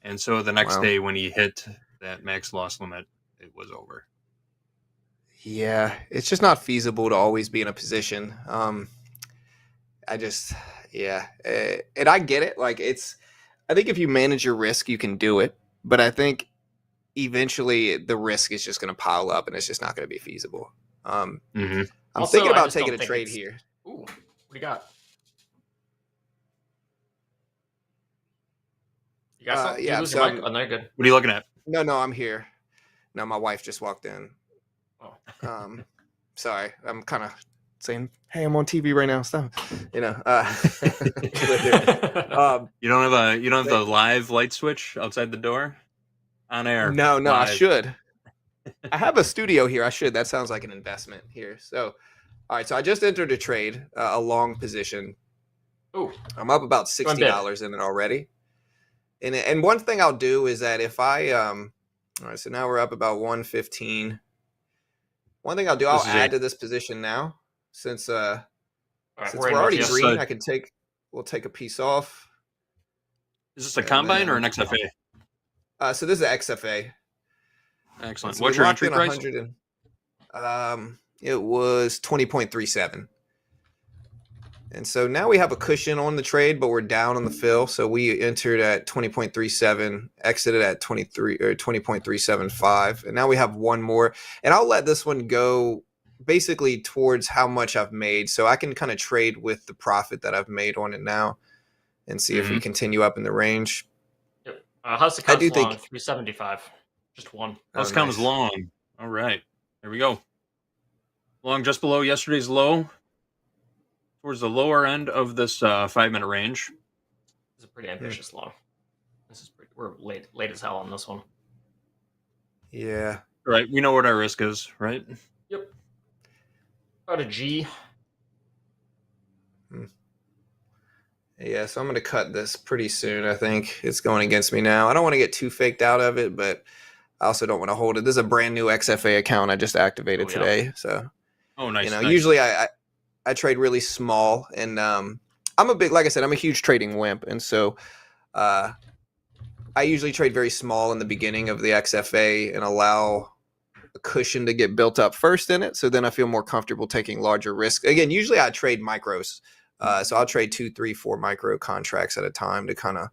And so the next day when he hit that max loss limit, it was over. Yeah, it's just not feasible to always be in a position. And I get it. Like I think if you manage your risk, you can do it. But I think eventually the risk is just going to pile up and it's just not going to be feasible. I'm thinking about taking a trade here. Ooh, what do you got? You got something? Yeah, so oh, no, you're good. What are you looking at? No, I'm here. No, my wife just walked in. Oh. Sorry, I'm kind of saying, "Hey, I'm on TV right now." Stuff, you know. You don't have the live light switch outside the door on air. No, live. I should. I have a studio here. I should. That sounds like an investment here. So, all right. So I just entered a trade, a long position. Ooh, I'm up about $60 in it already. And one thing I'll do is that if I all right, so now we're up about 115. One thing I'll do, I'll add to this position now, since we're already green. We'll take a piece off. Is this a combine or an XFA? So this is an XFA. Excellent. So What's your entry price? It was 20.37. And so now we have a cushion on the trade, but we're down on the fill. So we entered at 20.37, exited at 20.375. And now we have one more. And I'll let this one go basically towards how much I've made. So I can kind of trade with the profit that I've made on it now and see if we continue up in the range. Yep. How's the count long? 375. Just one. House count is long. All right. There we go. Long just below yesterday's low. Towards the lower end of this 5-minute range. This is a pretty ambitious long. We're late as hell on this one. Yeah. Right. We know what our risk is, right? Yep. About a G. Yeah, so I'm going to cut this pretty soon, I think. It's going against me now. I don't want to get too faked out of it, but I also don't want to hold it. This is a brand new XFA account I just activated today. So, nice. Nice. Usually I trade really small, and I'm like I said, I'm a huge trading wimp. And so I usually trade very small in the beginning of the XFA and allow a cushion to get built up first in it. So then I feel more comfortable taking larger risks. Again, usually I trade micros. So I'll trade 2, 3, 4 micro contracts at a time to kind of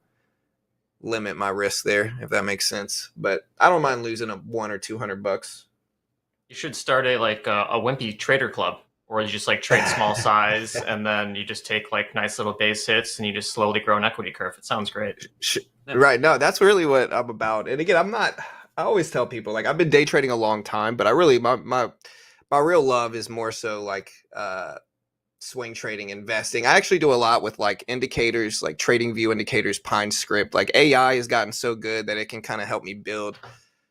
limit my risk there, if that makes sense. But I don't mind losing $100 or $200. You should start a wimpy trader club. Or you just trade small size and then you just take nice little base hits and you just slowly grow an equity curve. It sounds great. Right. No, that's really what I'm about. And again, I always tell people I've been day trading a long time, but I really, my real love is more so swing trading, investing. I actually do a lot with indicators, like trading view indicators, Pine Script. AI has gotten so good that it can kind of help me build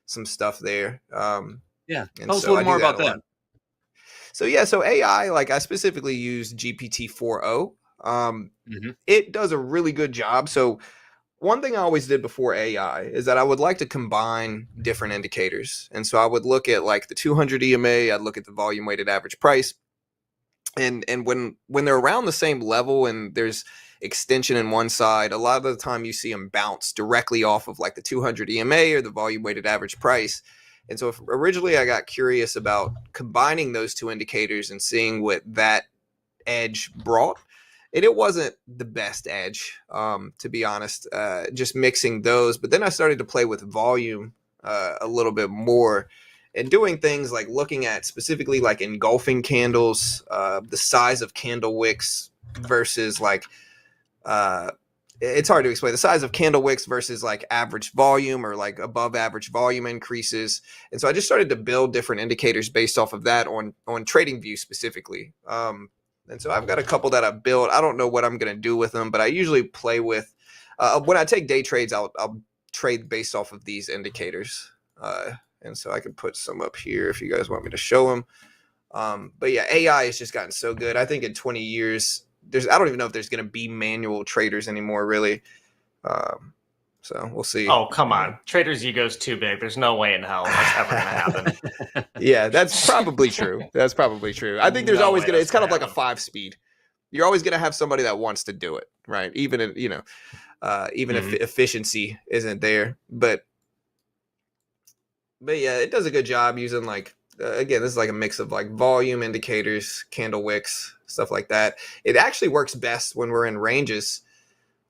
some stuff there. Tell us a little more about that. So AI, I specifically use GPT-4o. It does a really good job. So one thing I always did before AI is that I would like to combine different indicators. And so I would look at the 200 EMA, I'd look at the volume weighted average price. And when they're around the same level and there's extension in one side, a lot of the time you see them bounce directly off of the 200 EMA or the volume weighted average price. And so originally I got curious about combining those two indicators and seeing what that edge brought. And it wasn't the best edge, to be honest, just mixing those. But then I started to play with volume a little bit more and doing things like looking at specifically engulfing candles, the size of candle wicks versus it's hard to explain the size of candle wicks versus like average volume or like above average volume increases. And so I just started to build different indicators based off of that on TradingView specifically. And so I've got a couple that I've built. I don't know what I'm going to do with them, but I usually play with, when I take day trades, I'll trade based off of these indicators. And so I can put some up here if you guys want me to show them. But yeah, AI has just gotten so good. I think in 20 years, I don't even know if there's going to be manual traders anymore, really. So we'll see. Oh, come on. Traders' ego's too big. There's no way in hell that's ever going to happen. Yeah, that's probably true. That's probably true. I think there's always going to, it's kind of like a 5-speed. You're always going to have somebody that wants to do it, right? Even if, if efficiency isn't there. But yeah, it does a good job using like, again, this is like a mix of like volume indicators, candle wicks, stuff like that. It actually works best when we're in ranges.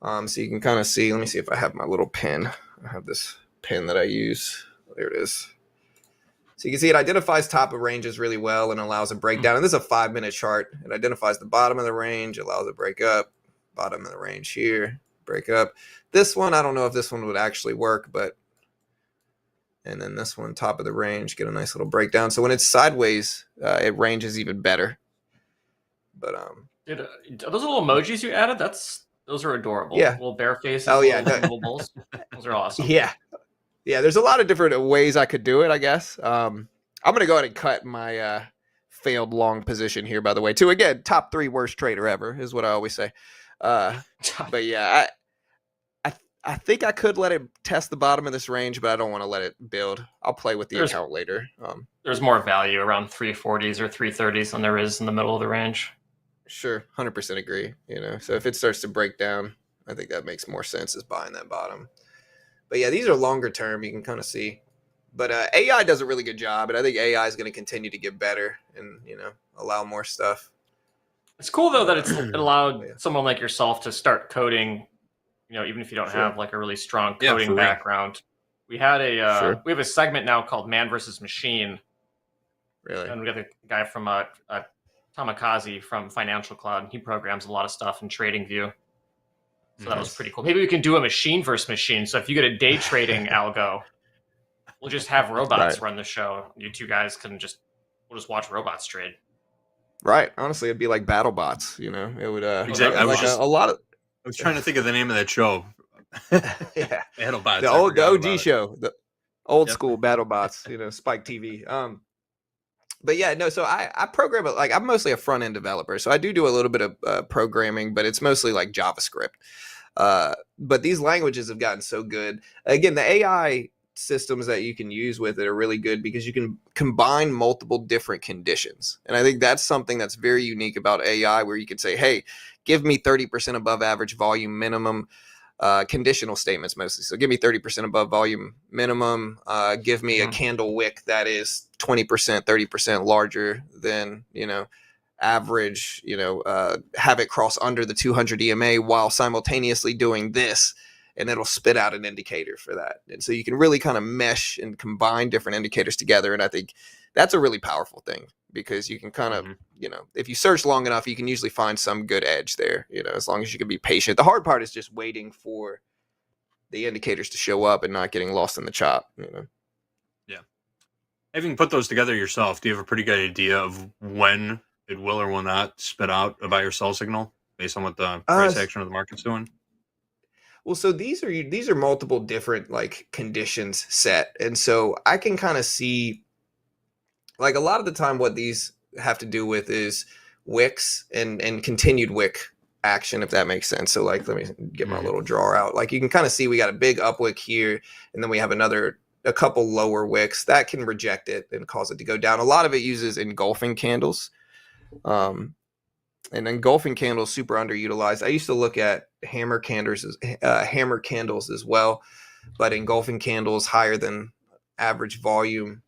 So you can kind of see, let me see if I have my little pin. I have this pin that I use. There it is. So you can see it identifies top of ranges really well and allows a breakdown. And this is a 5-minute chart. It identifies the bottom of the range, allows a break up, bottom of the range here, break up. This one, I don't know if this one would actually work, but and then this one, top of the range, get a nice little breakdown. So when it's sideways, it ranges even better. But are those little emojis you added? Those are adorable. Yeah. Little bear faces. Oh yeah, little bulls. Those are awesome. Yeah. There's a lot of different ways I could do it, I guess. I'm gonna go ahead and cut my failed long position here, by the way. Too, again, top 3 worst trader ever is what I always say. But yeah, I think I could let it test the bottom of this range, but I don't want to let it build. I'll play with the account later. There's more value around 340s or 330s than there is in the middle of the range. Sure, 100% agree. So if it starts to break down, I think that makes more sense as buying that bottom. But yeah, these are longer term. You can kind of see. But AI does a really good job, and I think AI is going to continue to get better and allow more stuff. It's cool though that it allowed someone like yourself to start coding. Even if you don't have like a really strong coding background. We had we have a segment now called Man versus Machine. Really? And we got the guy from Tamakaze from Financial Cloud, and he programs a lot of stuff in TradingView. So that was pretty cool. Maybe we can do a machine versus machine. So if you get a day trading algo, we'll just have robots run the show. You two guys we'll just watch robots trade. Right. Honestly, it'd be like battle bots. It would exactly. I was trying to think of the name of that show. Yeah, BattleBots. The OG show, the old school BattleBots. Spike TV. But yeah, no. So I program it. Like I'm mostly a front end developer, so I do a little bit of programming, but it's mostly like JavaScript. But these languages have gotten so good. Again, the AI systems that you can use with it are really good because you can combine multiple different conditions. And I think that's something that's very unique about AI, where you can say, hey, give me 30% above average volume minimum, conditional statements mostly. So give me 30% above volume minimum, give me a candle wick that is 20%, 30% larger than, average, have it cross under the 200 EMA while simultaneously doing this. And it'll spit out an indicator for that. And so you can really kind of mesh and combine different indicators together. And I think that's a really powerful thing because you can kind of, if you search long enough, you can usually find some good edge there, as long as you can be patient. The hard part is just waiting for the indicators to show up and not getting lost in the chop, Yeah. Having put those together yourself, do you have a pretty good idea of when it will or will not spit out a buy or sell signal based on what the price action of the market's doing? Well, so these are multiple different like conditions set. And so I can kind of see like a lot of the time what these have to do with is wicks and continued wick action, if that makes sense. So like, let me get my little drawer out. Like you can kind of see we got a big up wick here, and then we have a couple lower wicks that can reject it and cause it to go down. A lot of it uses engulfing candles. And engulfing candles super underutilized. I used to look at hammer candles as well, but engulfing candles higher than average volume.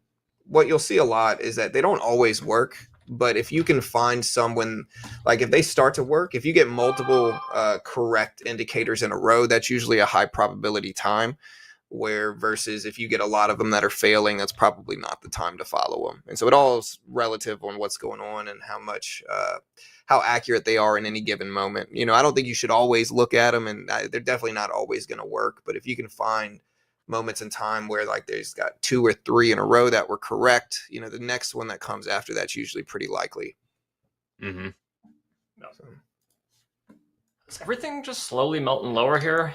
What you'll see a lot is that they don't always work, but if you can find someone, like if they start to work, if you get multiple correct indicators in a row, that's usually a high probability time. where versus if you get a lot of them that are failing, that's probably not the time to follow them. And so it all is relative on what's going on and how much how accurate they are in any given moment. You know, I don't think you should always look at them, and they're definitely not always going to work. But if you can find moments in time where like there's got 2 or 3 in a row that were correct, you know, the next one that comes after that's usually pretty likely. Mm-hmm. Is everything just slowly melting lower here?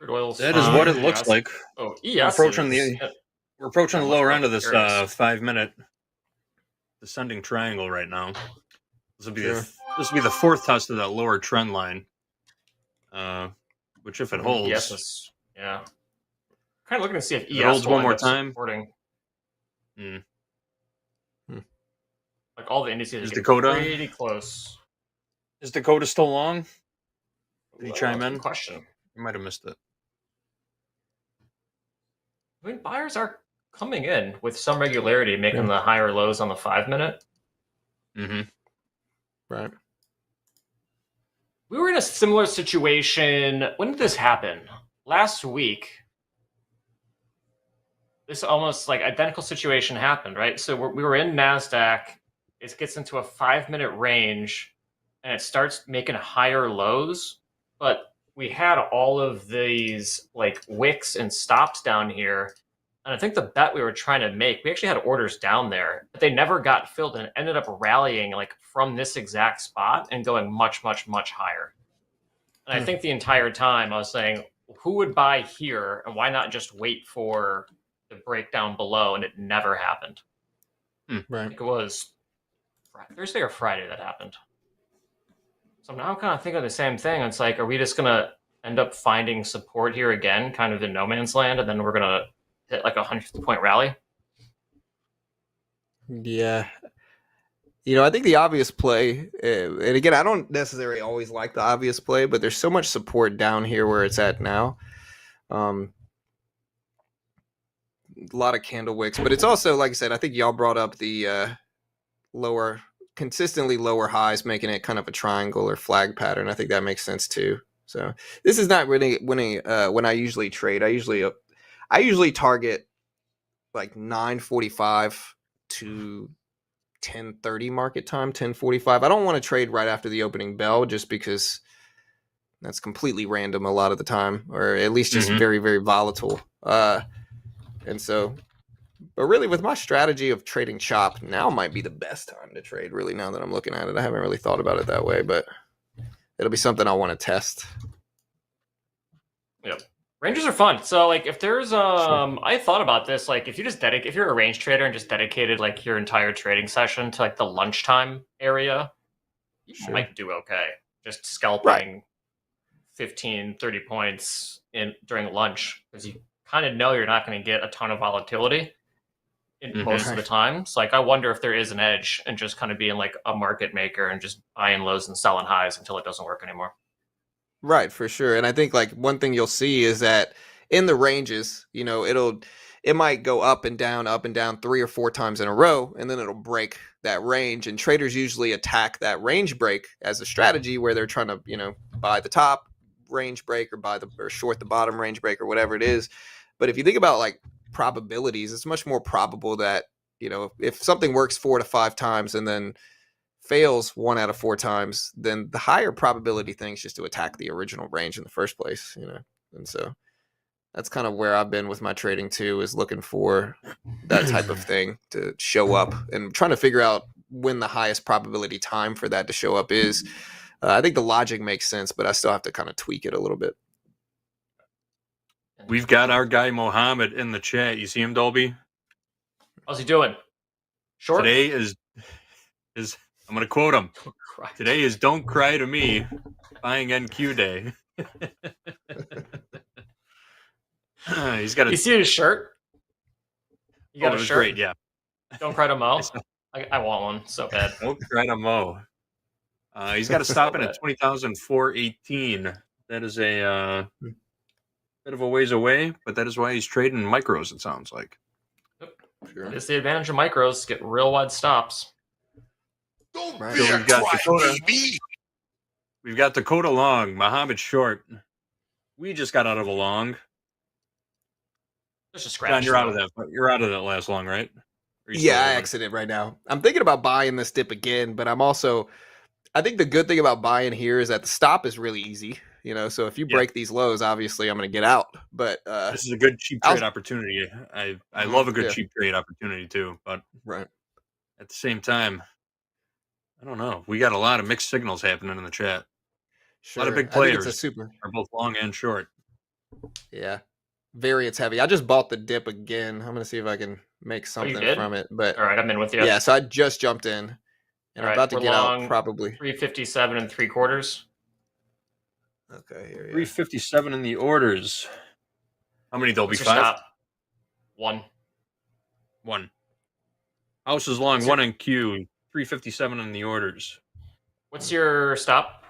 That is what it looks like. Oh, We're approaching the lower end of this 5-minute descending triangle right now. This will be the 4th test of that lower trend line. Which if it holds, ES yeah. Kind of looking to see if ES holds will one more end up time. supporting. Mm. Like all the indices Is are Dakota pretty close. Is Dakota still long? Did he chime in? Good question. You might have missed it. I mean, buyers are coming in with some regularity, making the higher lows on the 5-minute. Mm-hmm. Right. We were in a similar situation. When did this happen? Last week. This almost like identical situation happened, right? So we were in NASDAQ. It gets into a 5-minute range, and it starts making higher lows. But we had all of these like wicks and stops down here. And I think the bet we were trying to make, we actually had orders down there, but they never got filled and ended up rallying like from this exact spot and going much, much, much higher. And I think the entire time I was saying, who would buy here and why not just wait for the breakdown below? And it never happened. Right. I think it was Thursday or Friday that happened. So now I'm kind of thinking the same thing. It's like, are we just going to end up finding support here again, kind of in no man's land, and then we're going to hit like a 150-point rally? Yeah. You know, I think the obvious play, and again, I don't necessarily always like the obvious play, but there's so much support down here where it's at now. A lot of candle wicks, but it's also, like I said, I think y'all brought up the consistently lower highs, making it kind of a triangle or flag pattern. I think that makes sense too. So this is not really when I usually trade. I usually target like 9:45 to 10:30 market time, 10:45. I don't want to trade right after the opening bell just because that's completely random a lot of the time, or at least just very, very volatile. And so, but really with my strategy of trading chop, now might be the best time to trade, really, now that I'm looking at it. I haven't really thought about it that way, but it'll be something I want to test. Yep. Ranges are fun. So like if there's I thought about this, like if you're a range trader and just dedicated like your entire trading session to like the lunchtime area, you might do okay. Just scalping 15, 30 points during lunch, because you kind of know you're not going to get a ton of volatility in most of the time. So like I wonder if there is an edge in just kind of being like a market maker and just buying lows and selling highs until it doesn't work anymore. Right, for sure. And I think like one thing you'll see is that in the ranges, you know, it might go up and down 3 or 4 times in a row, and then it'll break that range. And traders usually attack that range break as a strategy where they're trying to, you know, buy the top range break or short the bottom range break or whatever it is. But if you think about like probabilities, it's much more probable that, you know, if something works 4 to 5 times and then fails 1 out of 4 times, then the higher probability thing is just to attack the original range in the first place, you know. And so that's kind of where I've been with my trading too, is looking for that type of thing to show up and trying to figure out when the highest probability time for that to show up is. I think the logic makes sense, but I still have to kind of tweak it a little bit. We've got our guy Mohammed in the chat. You see him, Dolby? How's he doing? Short? Today is I'm going to quote him. Today is don't cry to me buying NQ day. He's got You see his shirt? You got a shirt? Great, yeah. Don't cry to Mo. I want one so bad. Don't cry to Mo. He's got to stop in at 20,418. That is a bit of a ways away, but that is why he's trading micros, it sounds like. Yep. Sure. It's the advantage of micros, get real wide stops. Right. So we've got Dakota long, Muhammad short. We just got out of a long. Just a scratch. John, you're out of that. You're out of that last long, right? Yeah, I exited right now. I'm thinking about buying this dip again, but I think the good thing about buying here is that the stop is really easy. So if you break these lows, obviously I'm going to get out. But this is a good cheap trade opportunity. I love a good cheap trade opportunity too. But at the same time, I don't know. We got a lot of mixed signals happening in the chat. A lot of big players are both long and short. Yeah. Variance heavy. I just bought the dip again. I'm going to see if I can make something from it. But all right, I'm in with you. Yeah, so I just jumped in. And I'm about to get out probably 357 3/4. Okay, here 357 in the orders. How many there'll be? What's your 5? stop? One. House is long, 1 in queue, 357 in the orders. What's your stop,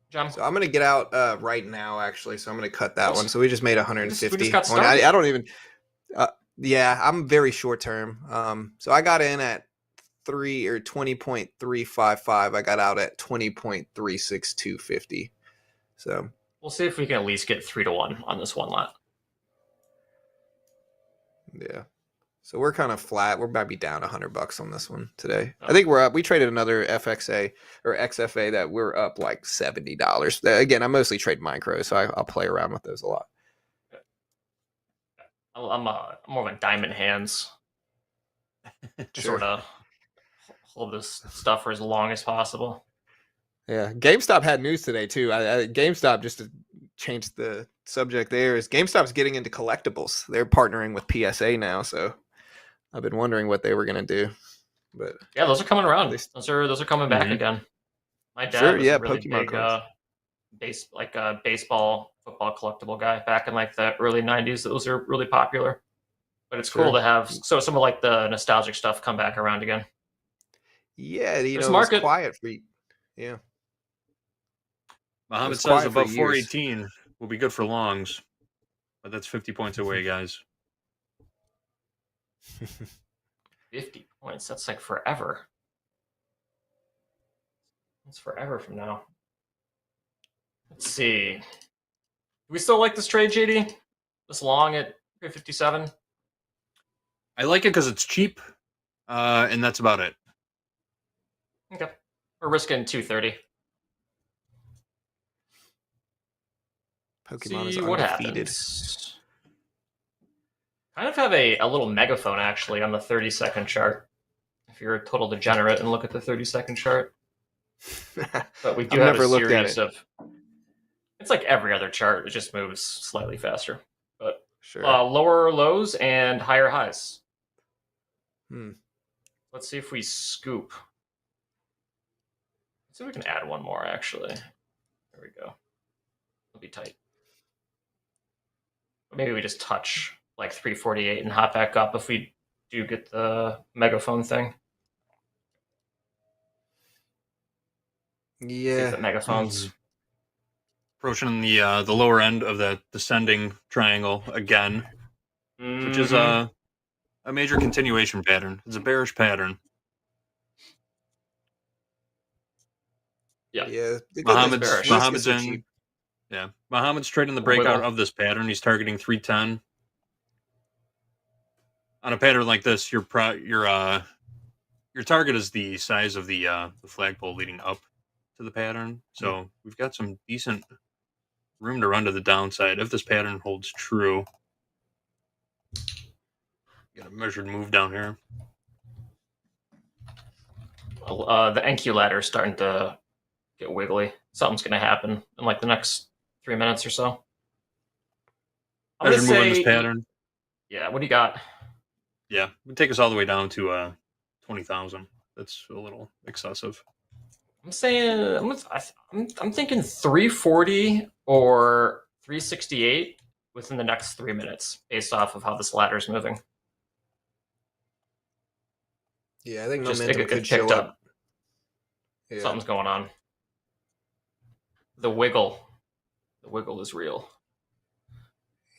John? So I'm going to get out right now, actually. So I'm going to cut that one. So we just made 150. We just got started. I don't even... yeah, I'm very short term. So I got in at 20.355. I got out at 20.36250. So we'll see if we can at least get 3 to 1 on this one lot. Yeah. So we're kind of flat. We're about to be down $100 on this one today. I think we're up. We traded another FXA or XFA that we're up like $70. Again, I mostly trade micro, so I'll play around with those a lot. I'm more of a diamond hands. Sort of hold this stuff for as long as possible. Yeah, GameStop had news today too. GameStop, just to change the subject there, is GameStop's getting into collectibles. They're partnering with PSA now, so I've been wondering what they were going to do. But yeah, those are coming around. Those are coming back again. My dad was a really big baseball, football collectible guy back in like the early 90s. Those are really popular. But it's cool to have some of like the nostalgic stuff come back around again. Yeah, it was quiet for you. Yeah. Muhammad says above 418 will be good for longs, but that's 50 points away, guys. 50 points. That's like forever. That's forever from now. Let's see. Do we still like this trade, JD? This long at 357? I like it because it's cheap, and that's about it. Okay. We're risking 230. Pokemon See is what undefeated. happens. Kind of have a little megaphone actually on the 30-second chart. If you're a total degenerate and look at the 30-second chart. But we do have a series of... It's like every other chart. It just moves slightly faster. But lower lows and higher highs. Let's see if we scoop. Let's see if we can add one more, actually. There we go. It'll be tight. Maybe we just touch like 348 and hop back up if we do get the megaphone thing. Yeah. The megaphones. Approaching the lower end of that descending triangle again, which is a major continuation pattern. It's a bearish pattern. Yeah. Muhammad's in. Yeah, Muhammad's trading the breakout of this pattern. He's targeting 310. On a pattern like this, your target is the size of the flagpole leading up to the pattern. So we've got some decent room to run to the downside if this pattern holds true. Got a measured move down here. Well, the NQ ladder is starting to get wiggly. Something's going to happen in like the next 3 minutes or so. I'm Measured move in this pattern. Yeah, what do you got? Yeah, it would take us all the way down to 20,000. That's a little excessive. I'm saying I'm thinking 340 or 368 within the next 3 minutes, based off of how this ladder is moving. Yeah, I think Just momentum it could show picked up. Yeah. Something's going on. The wiggle is real.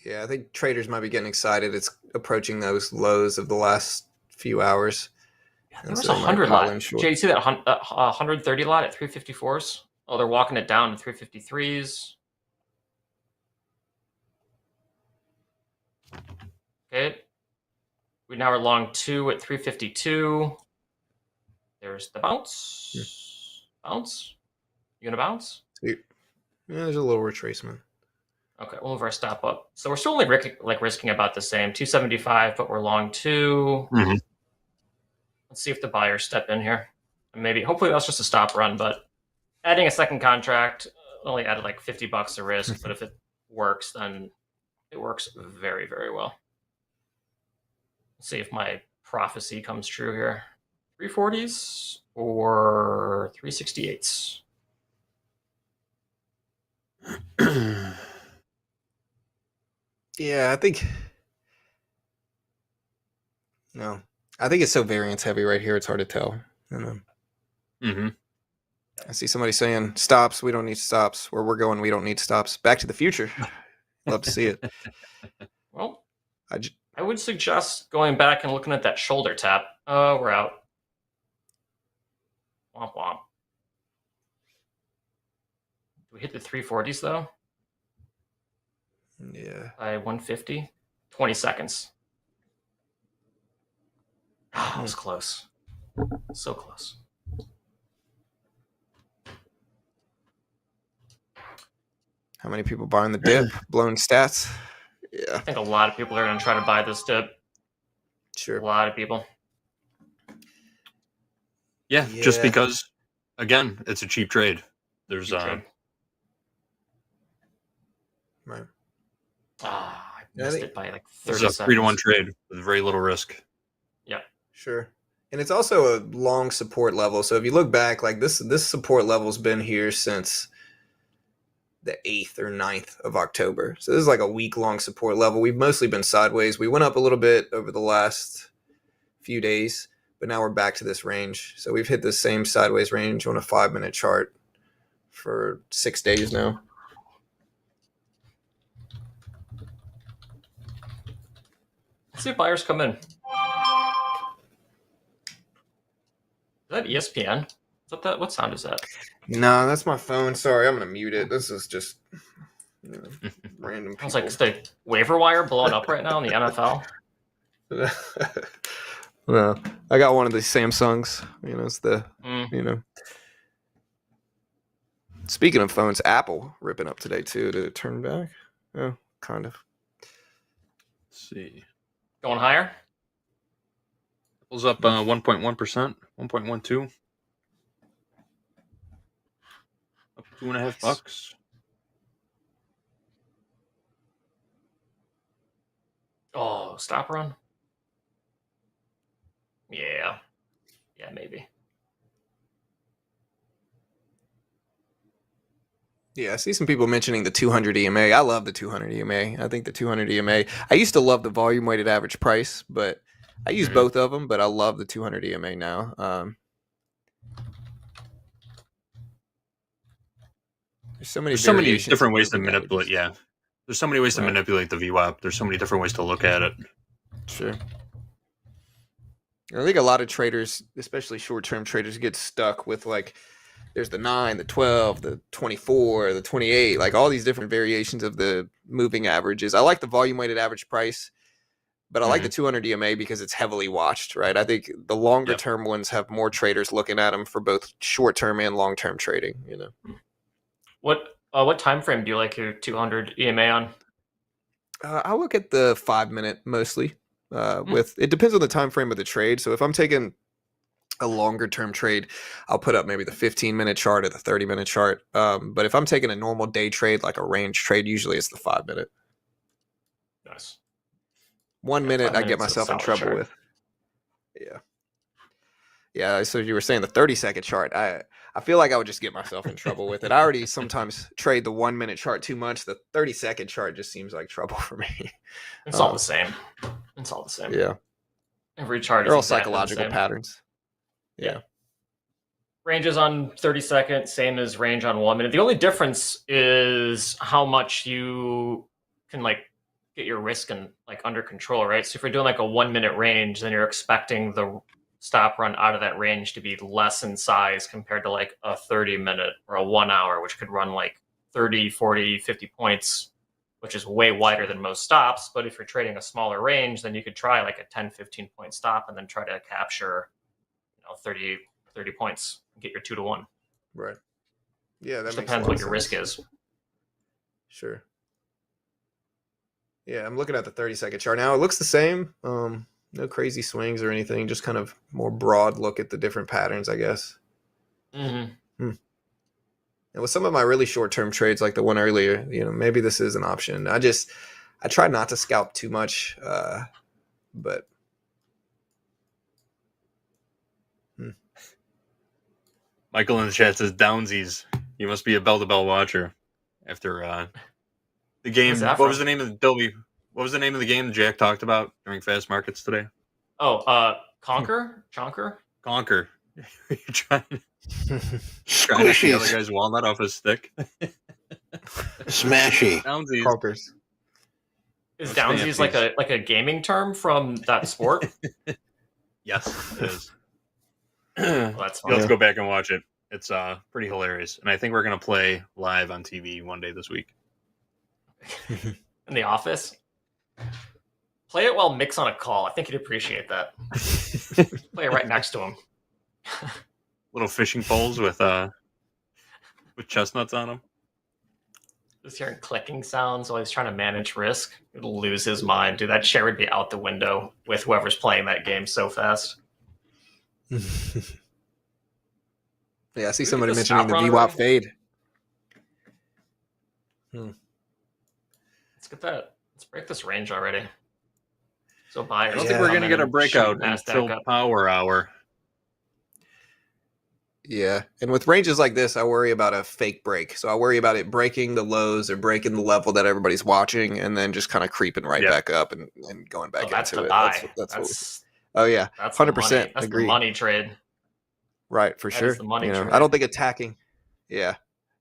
Yeah, I think traders might be getting excited. It's approaching those lows of the last few hours. Yeah, there was 100 lot. Jay, you see that 130 lot at 354s? Oh, they're walking it down to 353s. Okay, Okay. We now are long 2 at 352. There's the bounce. Bounce. You gonna bounce? Yeah, there's a little retracement. Okay, we'll move our stop up. So we're still only risking about the same, 275, but we're long 2. Mm-hmm. Let's see if the buyers step in here. And maybe, hopefully that's just a stop run, but adding a second contract only added like $50 of risk, but if it works, then it works very, very well. Let's see if my prophecy comes true here. 340s or 368s? Yeah, I think. No, I think it's so variance heavy right here. It's hard to tell. Mm-hmm. I see somebody saying stops. We don't need stops. Where we're going, we don't need stops. Back to the Future. Love to see it. Well, I would suggest going back and looking at that shoulder tap. Oh, we're out. Womp womp. Do we hit the 340s though? Yeah. By 150? 20 seconds. Oh, that was close. So close. How many people buying the dip? Blowing stats? Yeah. I think a lot of people are going to try to buy this dip. Sure. A lot of people. Yeah, just because, again, it's a cheap trade. There's Right. I missed it by like 30 It's a seconds. 3-to-1 trade with very little risk. Yeah. Sure. And it's also a long support level. So if you look back, like this support level's been here since the 8th or 9th of October. So this is like a week-long support level. We've mostly been sideways. We went up a little bit over the last few days, but now we're back to this range. So we've hit the same sideways range on a 5-minute chart for 6 days now. Let's see if buyers come in. Is that ESPN? Is that what sound is that? No, that's my phone. Sorry, I'm gonna mute it. This is just random people. It's like is the waiver wire blowing up right now in the NFL. No, I got one of the Samsungs. It's the Speaking of phones, Apple ripping up today too. Did it turn back? Oh, kind of. Let's see. Going higher? Apple's up 1.1%, 1.12. Up $2.50. Oh, stop run? Yeah. Yeah, maybe. Yeah, I see some people mentioning the 200 EMA. I love the 200 EMA. I think the 200 EMA. I used to love the volume weighted average price, but I use both of them. But I love the 200 EMA now. There's so many different ways to manipulate. Yeah, there's so many ways to manipulate the VWAP. There's so many different ways to look at it. Sure. I think a lot of traders, especially short-term traders, get stuck with like. There's the 9, the 12, the 24, the 28, like all these different variations of the moving averages. I like the volume weighted average price, but I like the 200 EMA because it's heavily watched, right? I think the longer term ones have more traders looking at them for both short term and long term trading. What time frame do you like your 200 EMA on? I look at the 5-minute mostly. With it depends on the time frame of the trade. So if I'm taking a longer term trade, I'll put up maybe the 15-minute chart or the 30-minute chart. But if I'm taking a normal day trade, like a range trade, usually it's the 5-minute. Nice. 1 minute, 5 I get minutes is a myself in solid trouble chart. with. Yeah. So you were saying the 30-second chart. I feel like I would just get myself in trouble with it. I already sometimes trade the 1 minute chart too much. The 30-second chart just seems like trouble for me. It's all the same. It's all the same. Yeah. Every chart is They're all exactly the psychological same. patterns. Yeah. Ranges on 30 seconds, same as range on 1 minute. The only difference is how much you can get your risk and under control, right? So if you're doing a 1 minute range, then you're expecting the stop run out of that range to be less in size compared to a 30-minute or a 1 hour, which could run 30, 40, 50 points which is way wider than most stops. But if you're trading a smaller range, then you could try like a 10, 15 point stop and then try to capture, 30 points and get your 2 to 1. Right. Yeah, that Just makes depends a lot what of your sense. risk is. Sure. Yeah, I'm looking at the 30-second chart now. It looks the same. No crazy swings or anything. Just kind of more broad look at the different patterns, I guess. Mm-hmm. And with some of my really short-term trades, like the one earlier, maybe this is an option. I try not to scalp too much, but. Michael in the chat says Downsies. You must be a bell-to-bell watcher after the game. What was the name of the Dolby? What was the name of the game that Jack talked about during Fast Markets today? Oh, Conquer? Chonker? Conquer. You're trying to get the other guy's walnut off his stick. Smashy. Downsies. Conquers. Is downsies like a gaming term from that sport? Yes, it is. Well, that's You'll have to go back and watch it. It's pretty hilarious. And I think we're going to play live on TV one day this week. In the office? Play it while Mick's on a call. I think he'd appreciate that. Play it right next to him. Little fishing poles with chestnuts on them. Just hearing clicking sounds while he's trying to manage risk. It'll lose his mind. Dude, that chair would be out the window with whoever's playing that game so fast. Yeah, I see somebody mentioning the VWAP fade. Let's get that. Let's break this range already. So buyers. I don't think we're going to get a breakout until power hour. Yeah, and with ranges like this, I worry about a fake break. So I worry about it breaking the lows or breaking the level that everybody's watching, and then just kind of creeping right back up and going back that's into the it. buy. Oh yeah, that's 100%. That's agree. the money trade. Right, for That sure. is the money trade. I don't think attacking. Yeah.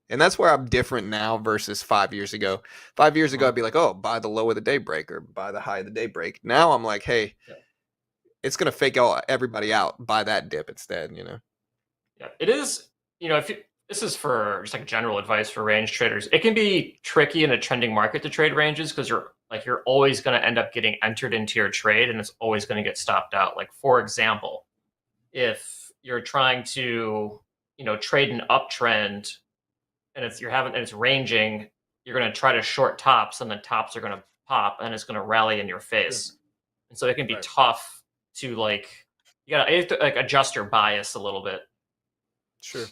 And that's where I'm different now versus 5 years ago. 5 years ago, I'd be like, oh, buy the low of the day break or buy the high of the day break. Now I'm like, hey, it's going to fake everybody out. Buy that dip instead, Yeah, it is. This is for just like general advice for range traders. It can be tricky in a trending market to trade ranges because you're always going to end up getting entered into your trade and it's always going to get stopped out. Like, for example, if you're trying to, trade an uptrend and it's ranging, you're going to try to short tops and the tops are going to pop and it's going to rally in your face. And so it can be tough to you have to adjust your bias a little bit. Sure.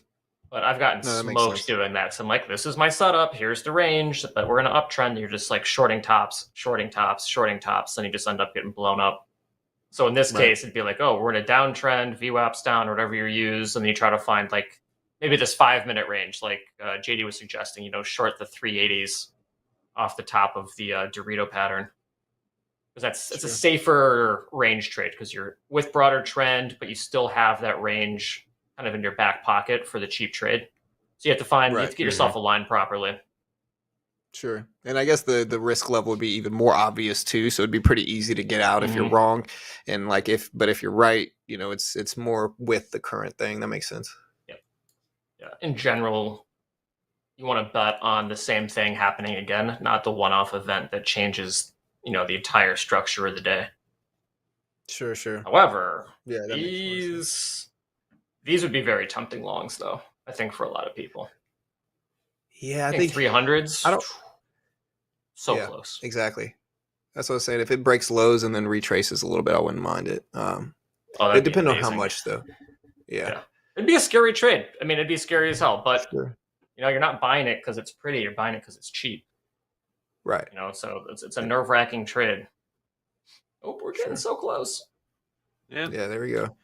But I've gotten smoked doing that. So I'm like, this is my setup. Here's the range, but we're in an uptrend. You're just like shorting tops, and you just end up getting blown up. So in this case, it'd be like, oh, we're in a downtrend, VWAP's down, or whatever you use, and then you try to find like maybe this 5-minute range, like JD was suggesting, short the 380s off the top of the Dorito pattern. Because it's a safer range trade because you're with broader trend, but you still have that range kind of in your back pocket for the cheap trade. So you have to get yourself aligned properly. Sure. And I guess the risk level would be even more obvious too. So it'd be pretty easy to get out if you're wrong. And if you're right, it's more with the current thing. That makes sense. Yeah. In general, you want to bet on the same thing happening again, not the one-off event that changes, the entire structure of the day. Sure. However, that these would be very tempting longs, though, I think, for a lot of people. Yeah, I think 300s. Close. Exactly. That's what I was saying. If it breaks lows and then retraces a little bit, I wouldn't mind it. It depends on how much, though. Yeah. It'd be a scary trade. I mean, it'd be scary as hell, but you're not buying it because it's pretty. You're buying it because it's cheap. Right. So it's a nerve-wracking trade. Oh, we're getting so close. Yeah, there we go.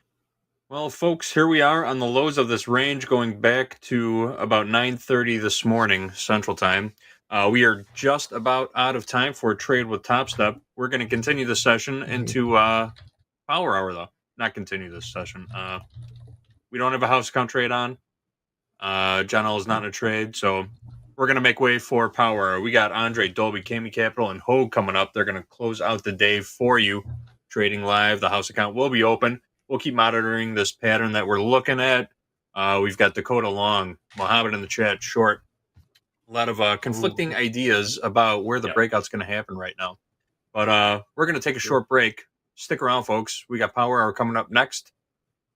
Well, folks, here we are on the lows of this range going back to about 9:30 this morning, Central Time. We are just about out of time for a trade with Topstep. We're going to continue the session into Power Hour, though. Not continue this session. We don't have a house account trade on. John L is not in a trade, so we're going to make way for Power Hour. We got Andre, Dolby, Kami Capital, and Hogue coming up. They're going to close out the day for you. Trading live. The house account will be open. We'll keep monitoring this pattern that we're looking at. We've got Dakota long, Mohammed in the chat, short. A lot of conflicting ideas about where the breakout's going to happen right now. But we're going to take a short break. Stick around, folks. We got Power Hour coming up next.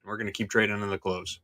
We're going to keep trading in the close.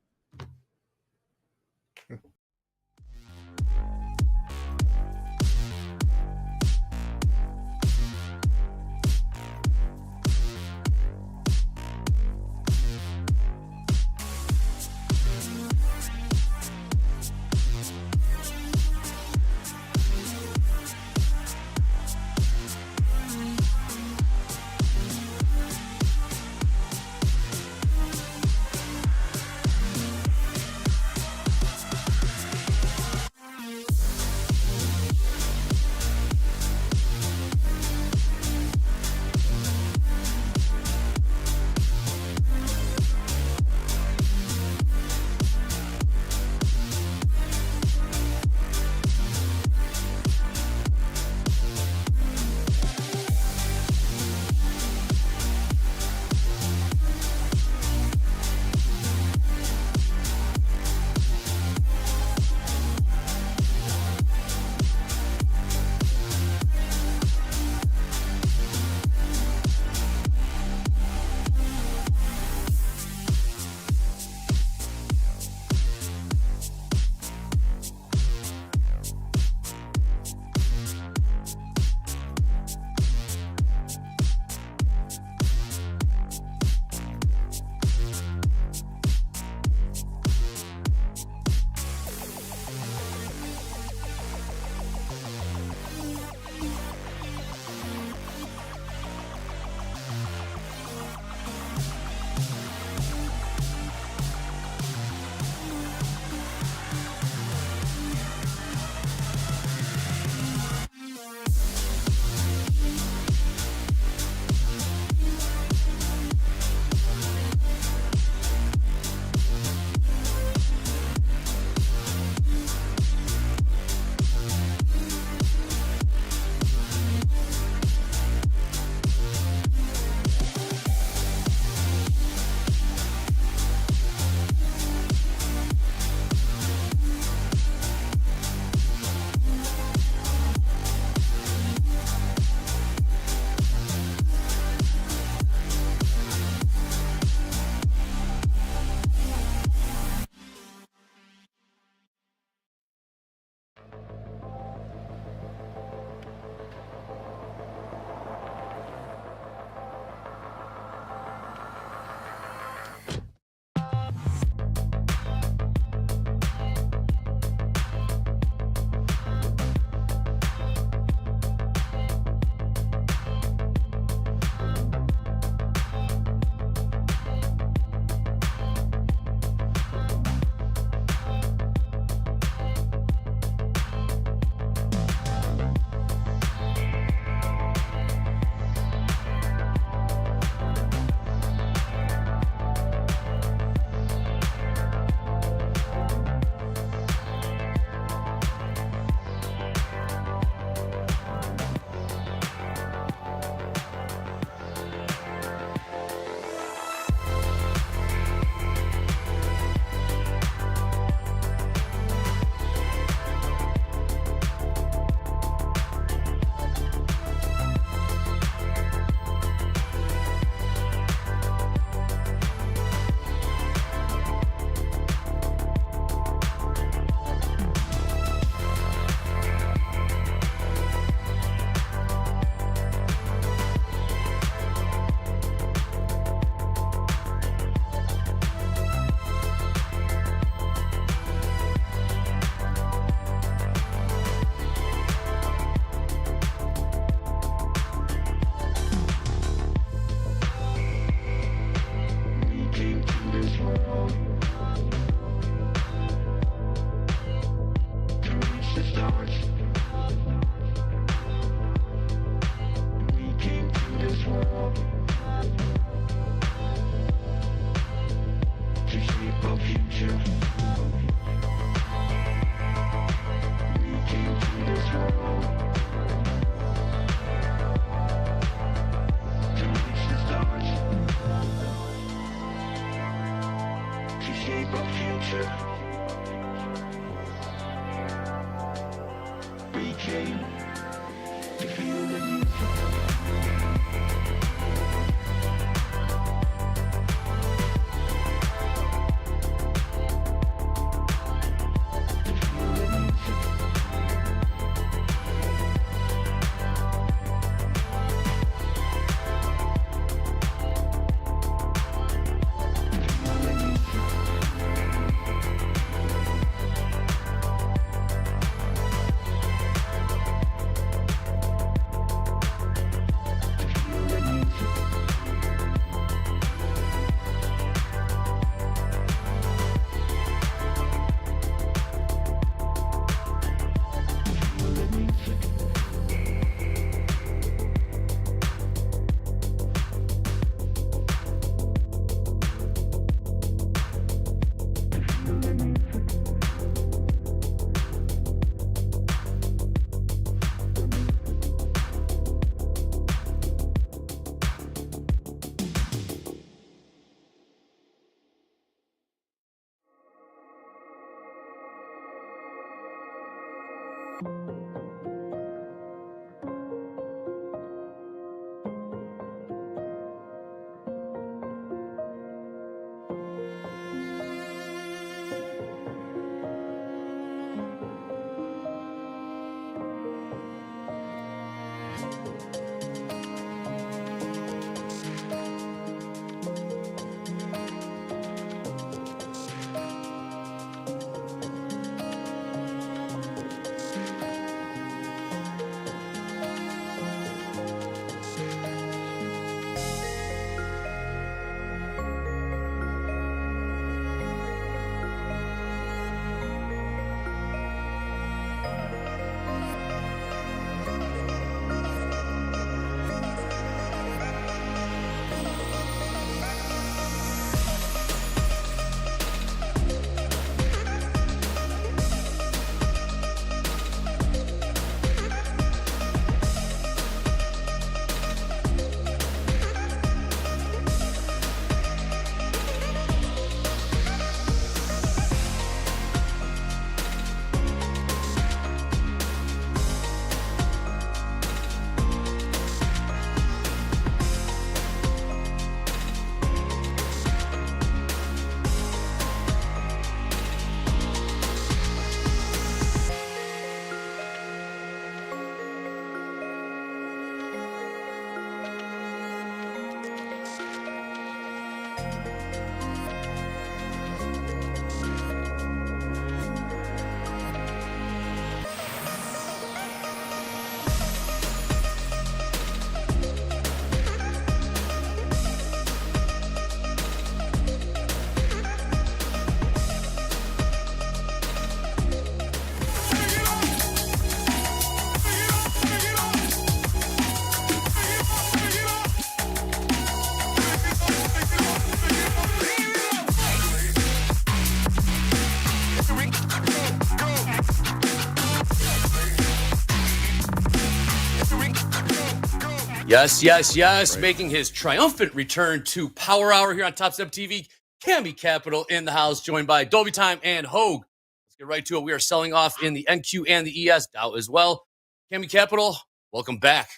Yes, yes, yes. Right. Making his triumphant return to Power Hour here on TopstepTV. Cammy Capital in the house, joined by Dolby Time and Hogue. Let's get right to it. We are selling off in the NQ and the ES, Dow as well. Cammy Capital, welcome back.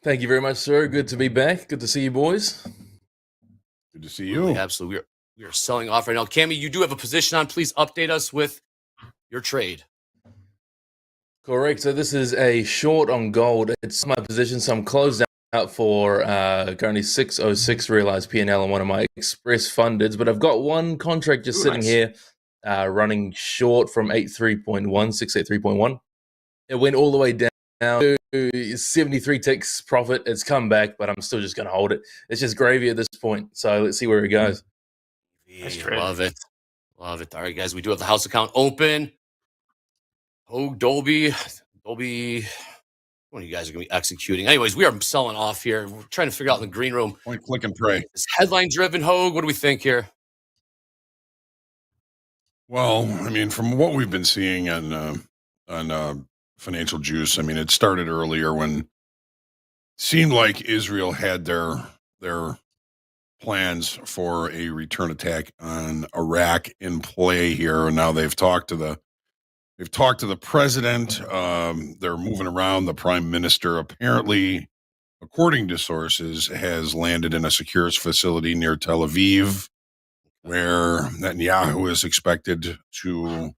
Thank you very much, sir. Good to be back. Good to see you, boys. Good to see you. Absolutely. We are selling off right now. Cammy, you do have a position on. Please update us with your trade. Correct. So this is a short on gold. It's my position, so I'm closed out for currently 606 realized P&L on one of my express fundeds, but I've got one contract just sitting here running short from 683.1. It went all the way down to 73 ticks profit. It's come back, but I'm still just going to hold it. It's just gravy at this point. So let's see where it goes. Love it. Love it. All right, guys, we do have the house account open. Oh, Dolby, one of you guys are going to be executing. Anyways, we are selling off here. We're trying to figure out in the green room. Point, click, and pray. It's headline-driven, Hogue. What do we think here? Well, I mean, from what we've been seeing on Financial Juice, I mean, it started earlier when it seemed like Israel had their plans for a return attack on Iraq in play here, and now they've talked to the president. They're moving around. The prime minister, apparently, according to sources, has landed in a secure facility near Tel Aviv, where Netanyahu is expected to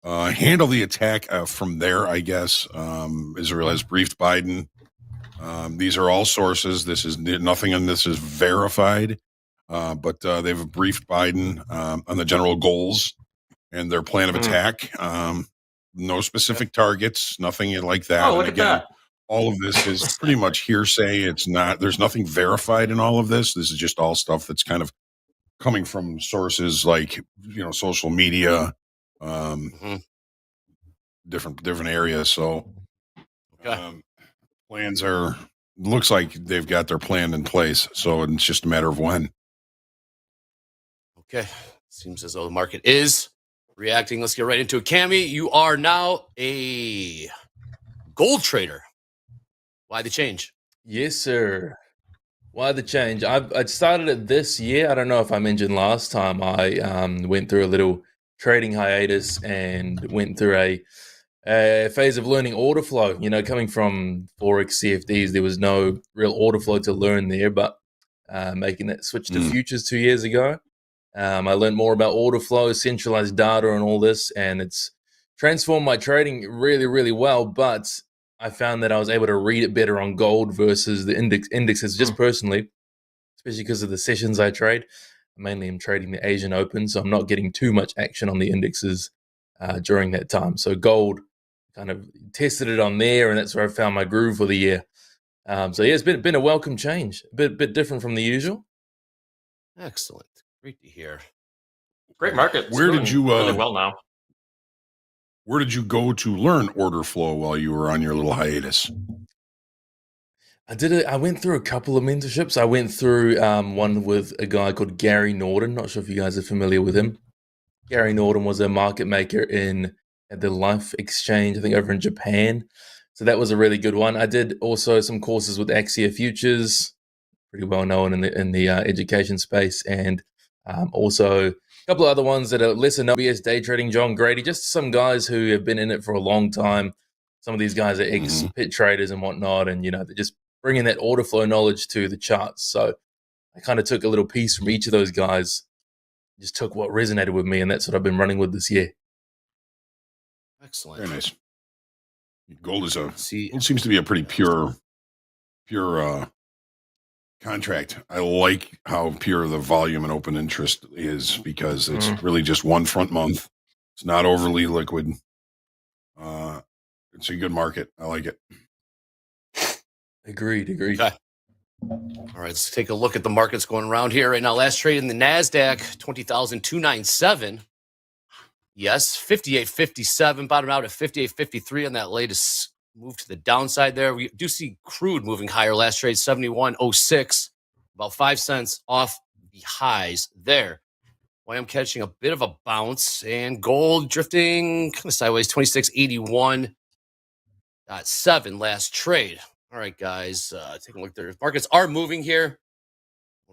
handle the attack from there, I guess. Israel has briefed Biden. These are all sources. This is nothing in this is verified, but they've briefed Biden on the general goals and their plan of attack. No specific targets, nothing like that. Oh, look at that. All of this is pretty much hearsay. There's nothing verified in all of this. This is just all stuff that's kind of coming from sources like, social media, different areas. So plans looks like they've got their plan in place. So it's just a matter of when. Okay. Seems as though the market is reacting. Let's get right into it. Cammy, you are now a gold trader. Why the change? Yes, sir. Why the change? I started it this year. I don't know if I mentioned last time. I went through a little trading hiatus and went through a phase of learning order flow. You know, coming from Forex CFDs, there was no real order flow to learn there, but making that switch to futures 2 years ago, I learned more about order flow, centralized data, and all this, and it's transformed my trading really, really well. But I found that I was able to read it better on gold versus the indexes, just personally, especially because of the sessions I trade. Mainly, I'm trading the Asian Open, so I'm not getting too much action on the indexes during that time. So gold kind of tested it on there, and that's where I found my groove for the year. So yeah, it's been a welcome change, a bit different from the usual. Excellent, great to hear. Great market. It's Where did doing you really well now? Where did you go to learn order flow while you were on your little hiatus? I went through a couple of mentorships. I went through one with a guy called Gary Norton. Not sure if you guys are familiar with him. Gary Norton was a market maker at the Life Exchange, I think over in Japan. So that was a really good one. I did also some courses with Axia Futures, pretty well known in the education space, and also a couple of other ones that are lesser known. BS Day Trading, John Grady, just some guys who have been in it for a long time. Some of these guys are ex-pit traders and whatnot, and they're just bringing that order flow knowledge to the charts. So I kind of took a little piece from each of those guys, just took what resonated with me, and that's what I've been running with this year. Excellent. Very nice. Gold seems to be a pretty pure contract. I like how pure the volume and open interest is because it's really just one front month. It's not overly liquid. It's a good market. I like it. Agreed. Okay. All right, let's take a look at the markets going around here right now. Last trade in the NASDAQ, 20,297. Yes, 58.57, bottomed out at 58.53 on that latest move to the downside there. We do see crude moving higher. Last trade, 71.06, about 5 cents off the highs there. Why I'm catching a bit of a bounce, and gold drifting kind of sideways, 26.81.7 last trade. All right, guys, taking a look there. Markets are moving here.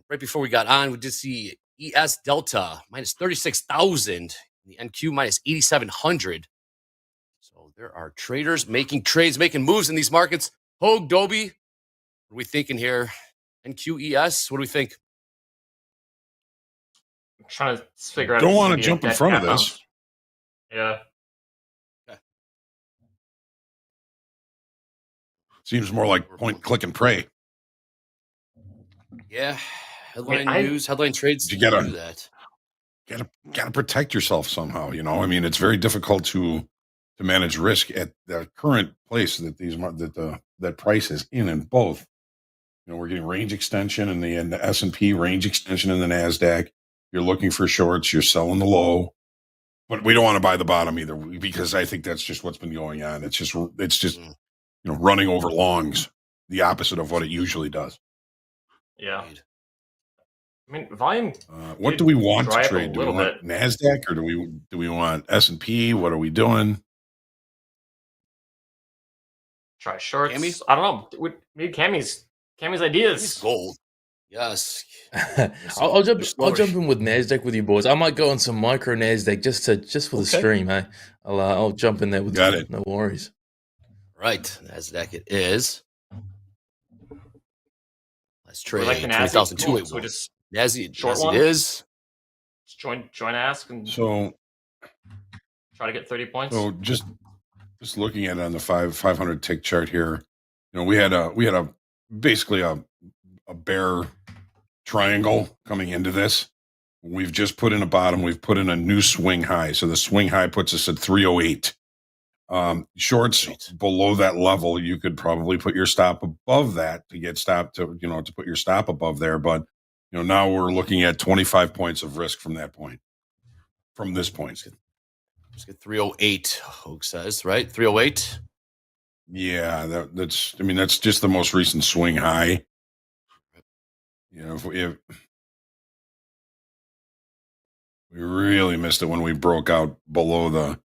Right before we got on, we did see ES Delta minus 36,000. The NQ minus 8,700. So there are traders making trades, making moves in these markets. Hogue, Dobie, what are we thinking here? NQES, what do we think? I'm trying to figure out. Don't want to jump in front of this. Yeah. Okay. Seems more like point, click, and pray. Yeah. Headline news, headline trades. You gotta do that. Gotta protect yourself somehow. I mean, it's very difficult to manage risk at the current place that that price is in both. We're getting range extension in the S&P, range extension in the NASDAQ. You're looking for shorts. You're selling the low, but we don't want to buy the bottom either because I think that's just what's been going on. It's just running over longs, the opposite of what it usually does. Yeah. I mean, volume. What do we want to trade? Do we want NASDAQ or do we want S&P? What are we doing? Try shorts. Cammy? I don't know. Maybe Cammy's ideas. Gold. Yes. I'll jump in with NASDAQ with you boys. I might go on some micro NASDAQ just for the stream. I'll jump in there with you. No worries. Right, NASDAQ it is. Let's trade. Like the NASDAQ. Cool. So just NASDAQ short one. It is. Just join ask and so try to get 30 points. So just looking at it on the 500 tick chart here, we had basically a bear triangle coming into this. We've just put in a bottom. We've put in a new swing high. So the swing high puts us at 308. Shorts below that level, you could probably put your stop above that to get stopped to put your stop above there. But now we're looking at 25 points of risk from that point. From this point, just get 308. Hogue says right 308. Yeah, that's just the most recent swing high. If we really missed it when we broke out below the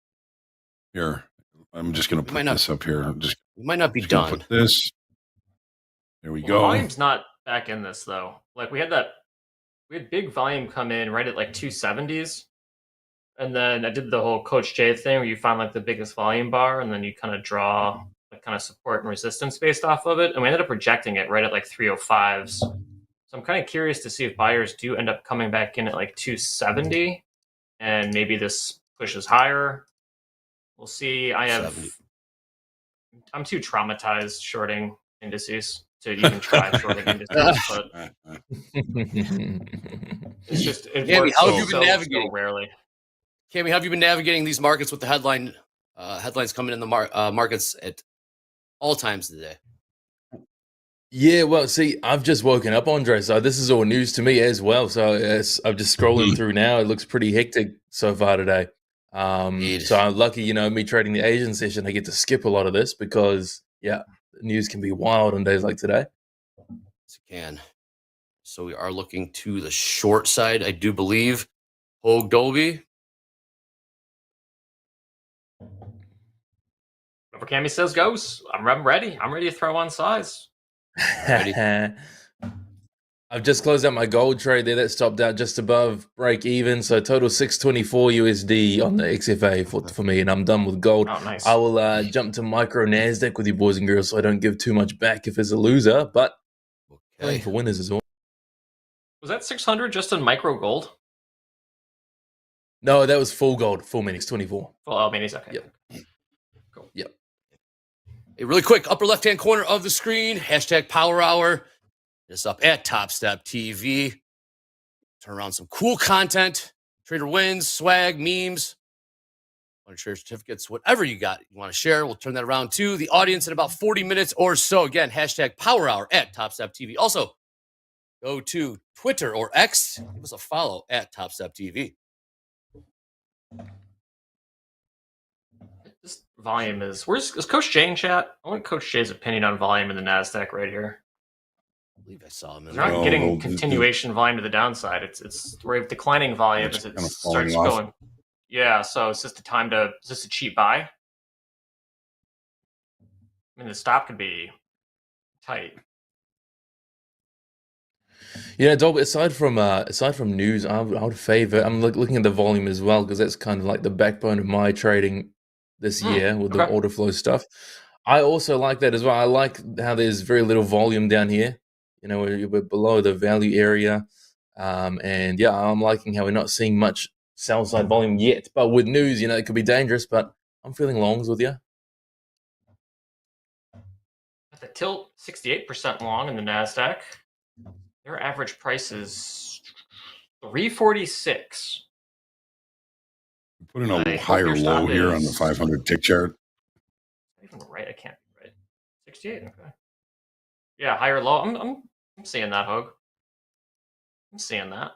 here. I'm just going to put this up here. We might not be done. Put this. There we go. The volume's not back in this though. Like we had big volume come in right at like 270s, And then I did the whole Coach J thing where you find like the biggest volume bar and then you kind of draw like kind of support and resistance based off of it. And we ended up rejecting it right at like 305s. So I'm kind of curious to see if buyers do end up coming back in at like 270 and maybe this pushes higher. We'll see. I'm too traumatized shorting indices to even try shorting indices, but it's just it Cammy, works how have you been so navigating? rarely. Cammy, how have you been navigating these markets with the headlines coming in the markets at all times of the day? Yeah, well, see, I've just woken up, Andre, so this is all news to me as well. So I'm just scrolling through now. It looks pretty hectic so far today. So I'm lucky, me trading the Asian session, I get to skip a lot of this because, yeah, the news can be wild on days like today. Yes, it can. So we are looking to the short side, I do believe. Hogue Dolby. Whatever Cammy says goes. I'm ready. I'm ready to throw on size. I've just closed out my gold trade there. That stopped out just above break even. So total 624 USD on the XFA for me, and I'm done with gold. Oh, nice. I will jump to micro NASDAQ with you boys and girls so I don't give too much back if it's a loser, but playing for winners as well. Was that 600 just in micro gold? No, that was full gold, full minis, 24. Full minis, okay. Yep. Cool. Yep. Hey, really quick, upper left-hand corner of the screen, hashtag Power Hour. This up at TopstepTV. Turn around some cool content. Trader wins, swag, memes, share certificates, whatever you want to share. We'll turn that around to the audience in about 40 minutes or so. Again, hashtag Power Hour at TopstepTV. Also, go to Twitter or X. Give us a follow at TopstepTV. This volume is... Is Coach J in chat? I want Coach J's opinion on volume in the NASDAQ right here. I believe I saw him in They're not getting continuation volume to the downside. It's we're declining volume as it starts going. Yeah, so is this a cheap buy? I mean, the stop could be tight. Yeah, Dolby, aside from news, I would favor. I'm looking at the volume as well because that's kind of like the backbone of my trading this year with the order flow stuff. I also like that as well. I like how there's very little volume down here. We're below the value area. And yeah, I'm liking how we're not seeing much sell side volume yet. But with news, it could be dangerous. But I'm feeling longs with you. At the tilt, 68% long in the NASDAQ. Their average price is $346. Put in a higher low here on the 500 tick chart. Even right, I can't be right. 68, okay. Yeah, higher low. I'm seeing that, Hogue. I'm seeing that.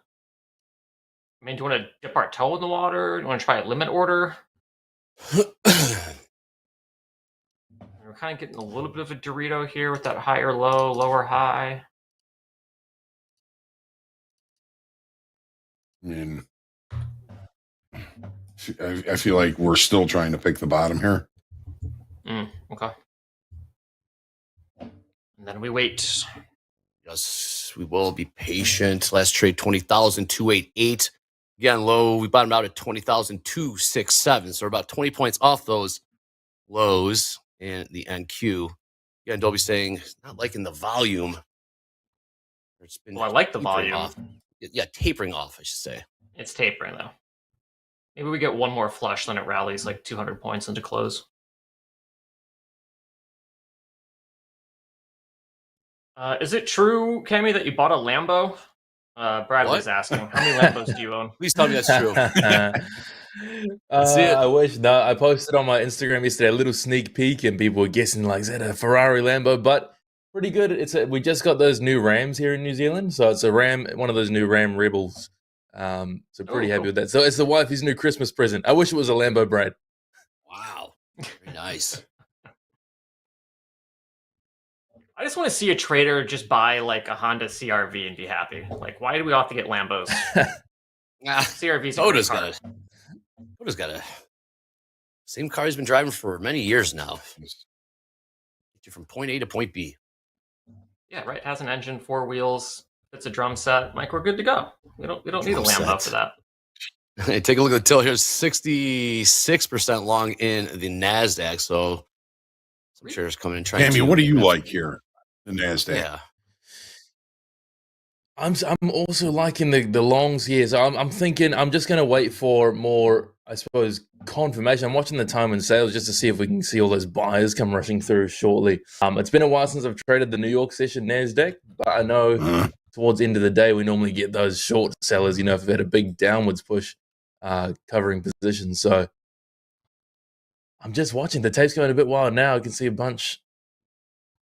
I mean, do you want to dip our toe in the water? Do you want to try a limit order? We're kind of getting a little bit of a Dorito here with that higher low, lower high. I mean, I feel like we're still trying to pick the bottom here. Okay. And then we wait. Yes, we will be patient. Last trade, 20,288. Again, low. We bottomed out at 20,267. So we're about 20 points off those lows in the NQ. Again, Dolby saying, not liking the volume. It's been I like the volume. Off. Yeah, tapering off, I should say. It's tapering, though. Maybe we get one more flush, then it rallies like 200 points into close. Is it true, Cammy, that you bought a Lambo? Brad was asking. How many Lambos do you own? Please tell me that's true. I wish. No, I posted on my Instagram yesterday a little sneak peek, and people were guessing like, is that a Ferrari Lambo? But pretty good. We just got those new Rams here in New Zealand, so it's a Ram, one of those new Ram Rebels. So pretty happy with that. So it's the wifey's new Christmas present. I wish it was a Lambo, Brad. Wow, very nice. I just want to see a trader just buy like a Honda CRV and be happy. Like, why do we all have to get Lambos? CRV's Toto's got a same car he's been driving for many years now. Get you from point A to point B. Yeah, right. Has an engine, 4 wheels, fits a drum set. Like, we're good to go. We don't need a Lambo for that. Hey, take a look at the till here. 66% long in the NASDAQ. So some shares coming in trying Tammy, to. what do you like here? The NASDAQ. Yeah. I'm also liking the longs here. So I'm thinking I'm just gonna wait for more, I suppose, confirmation. I'm watching the time and sales just to see if we can see all those buyers come rushing through shortly. It's been a while since I've traded the New York session NASDAQ, but I know towards the end of the day we normally get those short sellers. You know, if we've had a big downwards push, covering positions. So I'm just watching. The tape's going a bit wild now. I can see a bunch.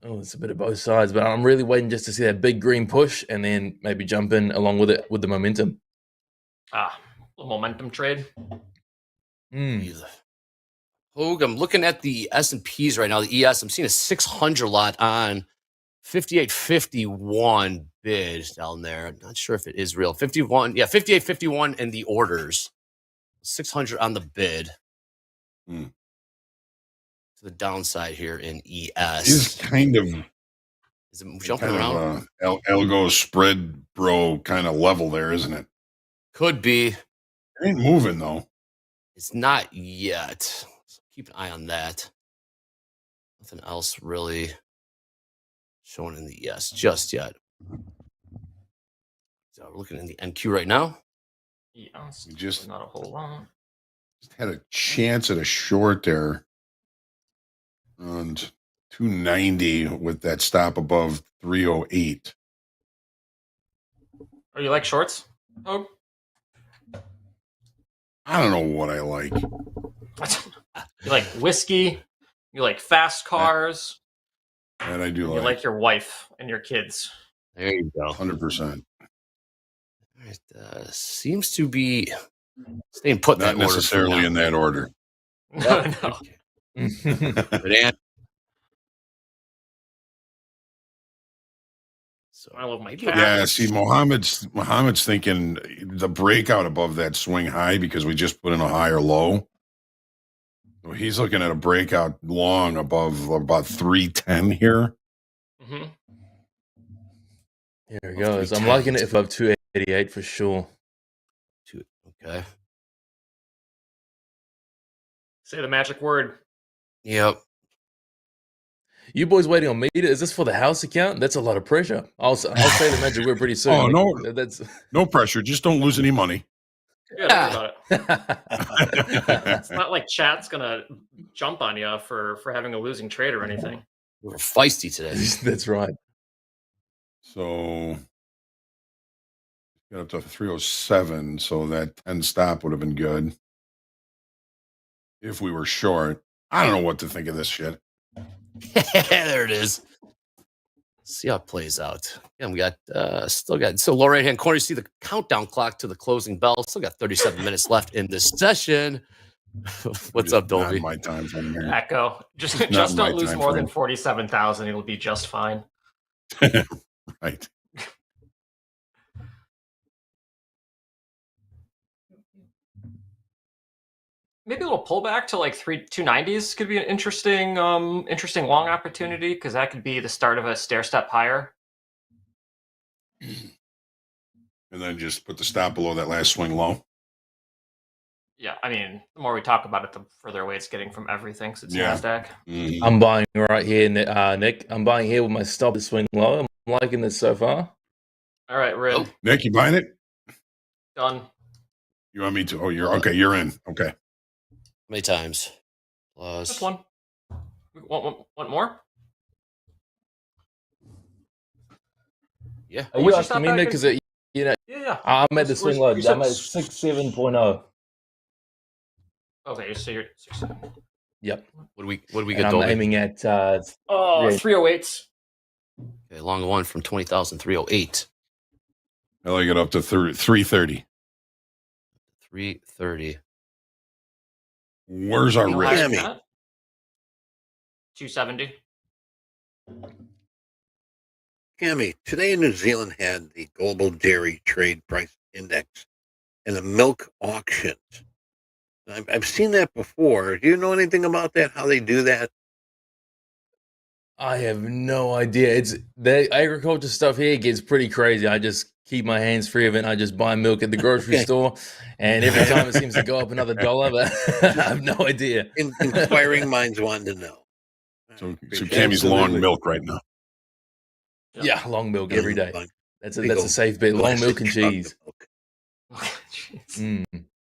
Oh, it's a bit of both sides, but I'm really waiting just to see that big green push and then maybe jump in along with it with the momentum. A momentum trade. Hogue, I'm looking at the S&Ps right now, the ES. I'm seeing a 600 lot on 58.51 bid down there. I'm not sure if it is real. 51, yeah, 58.51 in the orders. 600 on the bid. To the downside here in ES. Is kind of is it jumping kind around? of algo spread bro kind of level there, isn't it? Could be. It ain't moving though. It's not yet. So keep an eye on that. Nothing else really showing in the ES just yet. So we're looking in the NQ right now. Yeah, just not a whole lot. Just had a chance at a short there. And 290 with that stop above 308. Oh, you like shorts? Oh, I don't know what I like. you like whiskey? You like fast cars? And I do You like your wife and your kids? There you go. 100%. All right, seems to be staying put. Not that necessarily order in that order. No. But and So I love my yeah, see, Mohammed's thinking the breakout above that swing high because we just put in a higher low. So he's looking at a breakout long above about 310 here. Mm-hmm. Here it goes. I'm liking it above 288 for sure. Okay. Say the magic word. Yep. You boys waiting on me? Is this for the house account? That's a lot of pressure. I'll say the magic word pretty soon. Oh, no, that's no pressure. Just don't lose any money. Yeah, don't worry about it. It's not like chat's gonna jump on you for having a losing trade or anything. We're feisty today. That's right. So got up to 307. So that 10 stop would have been good if we were short. I don't know what to think of this shit. There it is. See how it plays out. And we got still low right hand corner. You see the countdown clock to the closing bell. Still got 37 minutes left in this session. What's up, Dolby? Not my time frame here. Echo. Just Not my don't lose time more frame. than 47,000. It'll be just fine. Right. Maybe a little pullback to like 290s could be an interesting long opportunity because that could be the start of a stair step higher. And then just put the stop below that last swing low. Yeah, I mean, the more we talk about it, the further away it's getting from everything. So it's NASDAQ. Mm-hmm. I'm buying right here, Nick. I'm buying here with my stop to swing low. I'm liking this so far. All right, we're in. Nick, you buying it? Done. You want me to? Oh, you're okay. You're in. Okay. How many times? Plus Just one. Want more? Yeah. Are you asking me, Nick? Because yeah. I'm at the swing low. I'm at 67.0. Okay, so you're 67. Yep. What do we And get? I'm Dolby? aiming at 308s. Okay, long one from 20,000, 308. I like it up to 330. 330. Where's our risk? 270. Cammy, today New Zealand had the Global Dairy Trade Price Index and the milk auctions. I've seen that before. Do you know anything about that, how they do that? I have no idea. It's the agriculture stuff here gets pretty crazy. I just keep my hands free of it. And I just buy milk at the grocery store, and every time it seems to go up another $1, but I have no idea. Inquiring minds wanting to know. So Cammy's long milk right now. Yeah, long milk every day. That's a safe bet. Long milk and cheese.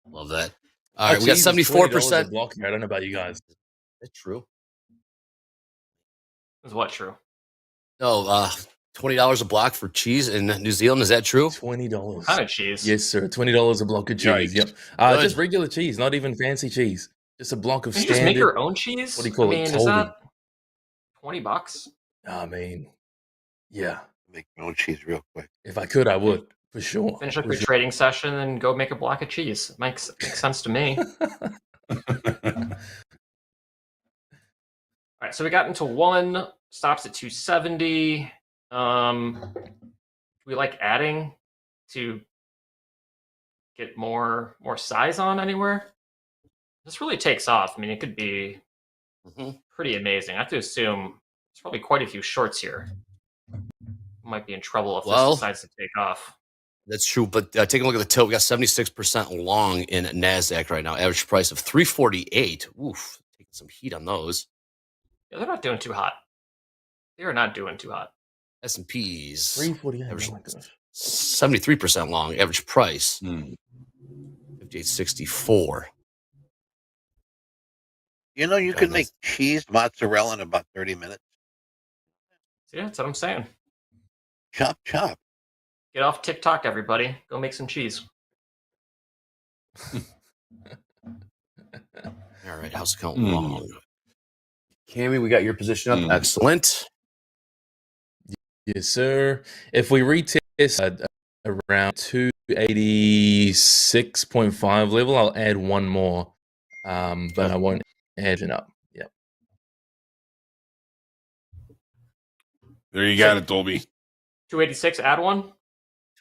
Love that. All right, we got 74% block here. I don't know about you guys. That's true. Is what true? No, $20 a block for cheese in New Zealand. Is that true? $20. What kind of cheese? Yes, sir. $20 a block of cheese. Yep. Just regular cheese, not even fancy cheese. Just a block of Can you standard. just make your own cheese? What do you call it? Is that $20? I mean, yeah. Make my own cheese real quick. If I could, I would for sure. Finish up your trading session and go make a block of cheese. It makes sense to me. All right, so we got into one, stops at 270. We like adding to get more size on anywhere. This really takes off. I mean, it could be pretty amazing. I have to assume there's probably quite a few shorts here. Might be in trouble if this decides to take off. That's true, but take a look at the tilt. We got 76% long in NASDAQ right now. Average price of 348. Oof, taking some heat on those. Yeah, they're not doing too hot. They are not doing too hot. S&P's 348. 73% long. Average price 58.64. You know, you can make cheese mozzarella in about 30 minutes. Yeah, that's what I'm saying. Chop, chop. Get off TikTok, everybody. Go make some cheese. All right, house count long. Cammy, we got your position up. Excellent. Yes, sir. If we retest around 286.5 level, I'll add one more, but I won't add it up. Yep. There you got it, Dolby. 286, add one.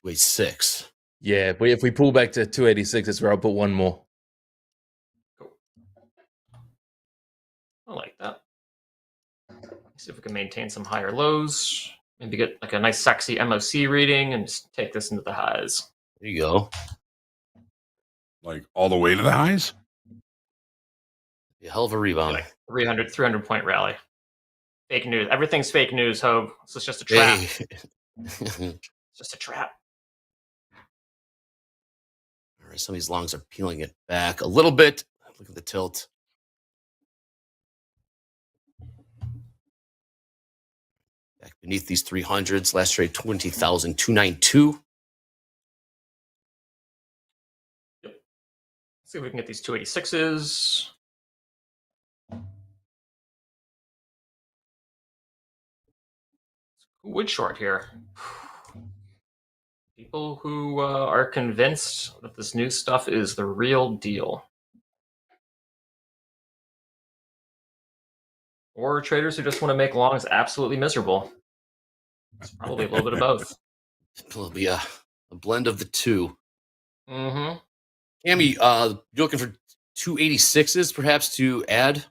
286. Yeah, if we pull back to 286, that's where I'll put one more. Cool. I like that. Let's see if we can maintain some higher lows. Maybe get like a nice sexy MOC reading and just take this into the highs. There you go. Like all the way to the highs? A hell of a rebound. Like 300 point rally. Fake news. Everything's fake news, Hogue. This is just a trap. Hey. It's just a trap. All right, some of these longs are peeling it back a little bit. Look at the tilt. Back beneath these 300s. Last trade 20,292. Yep. Let's see if we can get these 286s. Who would short here? People who are convinced that this new stuff is the real deal. Or traders who just want to make longs absolutely miserable. It's probably a little bit of both. It'll be a blend of the two. Mm-hmm. Cammy, you're looking for 286s perhaps to add?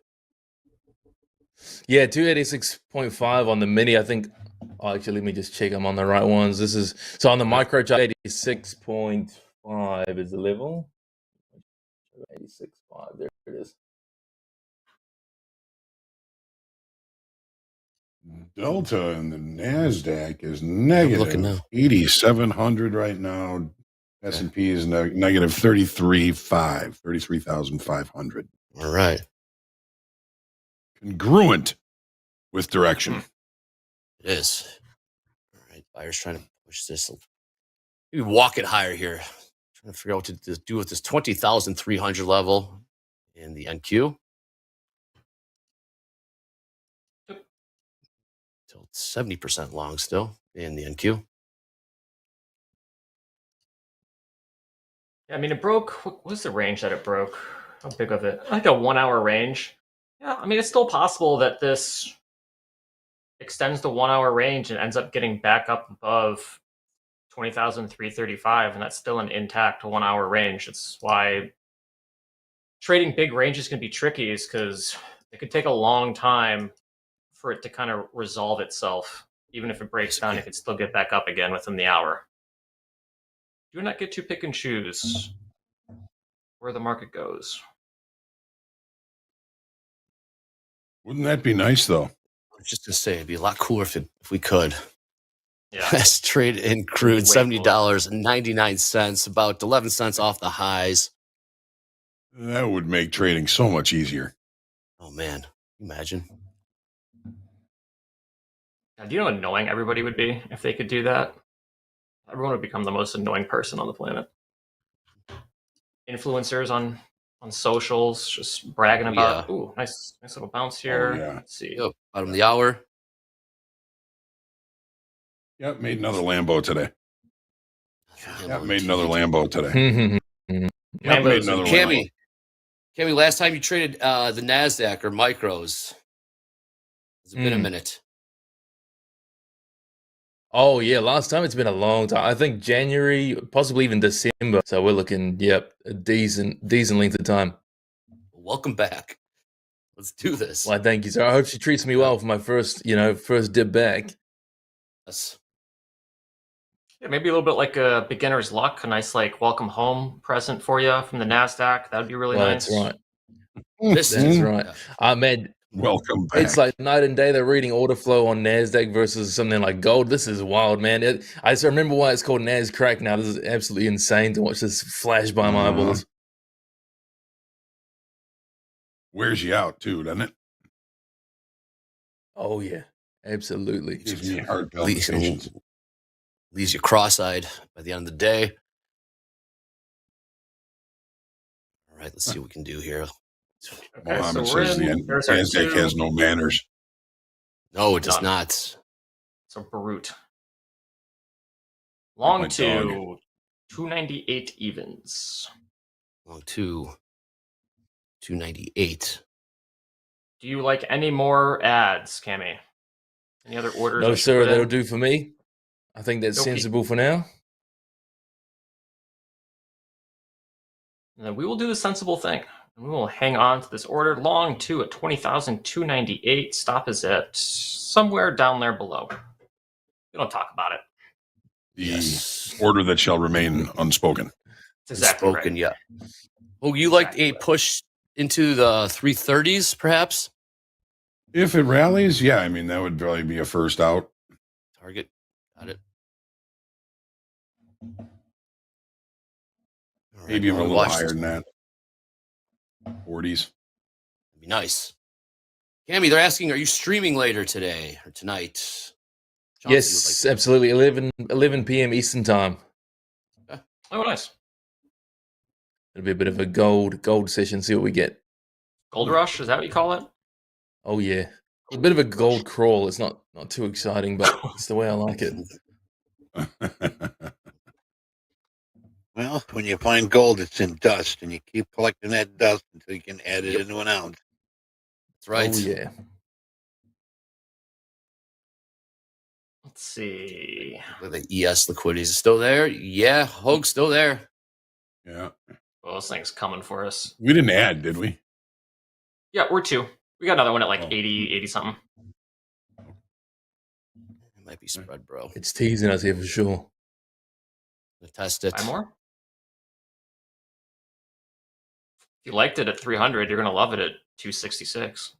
Yeah, 286.5 on the mini. I think. Oh, actually, let me just check. I'm on the right ones. This is so on the micro chart. 86.5 is the level. 86.5. There it is. Delta in the NASDAQ is negative 8,700 right now. S&P is negative 33,500. All right. Congruent with direction. It is. All right. Buyers trying to push this. Maybe walk it higher here. Trying to figure out what to do with this 20,300 level in the NQ. Till 70% long still in the NQ. Yeah, I mean, it broke. What was the range that it broke? How big of it? Like a 1 hour range. Yeah, I mean, it's still possible that this extends the 1 hour range and ends up getting back up above 20,335, and that's still an intact 1 hour range. That's why trading big ranges can be tricky, is because it could take a long time for it to kind of resolve itself. Even if it breaks down, it could still get back up again within the hour. do not get to pick and choose where the market goes. Wouldn't that be nice, though? I was just gonna say it'd be a lot cooler if we could. Yeah. Best trade in crude, Way $70.99, about 11 cents off the highs. That would make trading so much easier. Oh man, imagine. Now, do you know how annoying everybody would be if they could do that? Everyone would become the most annoying person on the planet. Influencers on socials just bragging about, ooh, nice little bounce here. yeah. Let's see. Yep, bottom of the hour. Yep, made another Lambo today. Yep, made another Lambo today. Yep, made another Lambo. Cammy, last time you traded the NASDAQ or micros, it's been a minute. Oh yeah, last time it's been a long time. I think January, possibly even December. So we're looking, yep, a decent length of time. Welcome back. Let's do this. Well, thank you, sir. I hope she treats me well for my first dip back. Yes. Yeah, maybe a little bit like a beginner's luck, a nice like welcome home present for you from the NASDAQ. That would be really nice. That's right. That's right. Man, welcome back. It's like night and day. They're reading order flow on NASDAQ versus something like gold. This is wild, man. I just remember why it's called NASCrack now. This is absolutely insane to watch this flash by my eyeballs. Wears you out too, doesn't it? Oh yeah, absolutely. Gives me heart palpitations. Leaves you cross-eyed by the end of the day. All right, let's see what we can do here. Okay, Mohammed so we're says in. the NASDAQ has no manners. No, it does not. So brute. Long My to dog. 298 evens. Long to 298. Do you like any more ads, Cammy? Any other orders? No, I should sir. put in? That'll do for me. I think that's Okay. sensible for now. And then we will do the sensible thing. And we will hang on to this order long to at 20,298. Stop is at somewhere down there below. We don't talk about it. The order that shall remain unspoken. That's exactly Spoken, right. yeah. Oh, you liked a push into the 330s, perhaps? If it rallies, yeah, I mean, that would probably be a first out. Target. Got it. All right, Maybe even a we'll little watch higher this. than that. 40s. Be nice. Cammy, they're asking, are you streaming later today or tonight? Chauncey Yes, absolutely. 11 p.m. Eastern time. Oh, nice. It'll be a bit of a gold session. See what we get. Gold rush, is that what you call it? Oh yeah, a bit of a gold crawl. It's not too exciting, but it's the way I like it. Well, when you find gold, it's in dust, and you keep collecting that dust until you can add it into an ounce. That's right. Oh yeah. Let's see. The ES liquidity is still there. Yeah, Hoag's still there. Yeah. Well, this thing's coming for us. We didn't add, did we? Yeah, we're two. We got another one at like 80 something. It might be spread, bro. It's teasing us here for sure. Let's test it. 5 more? If you liked it at 300, you're going to love it at 266.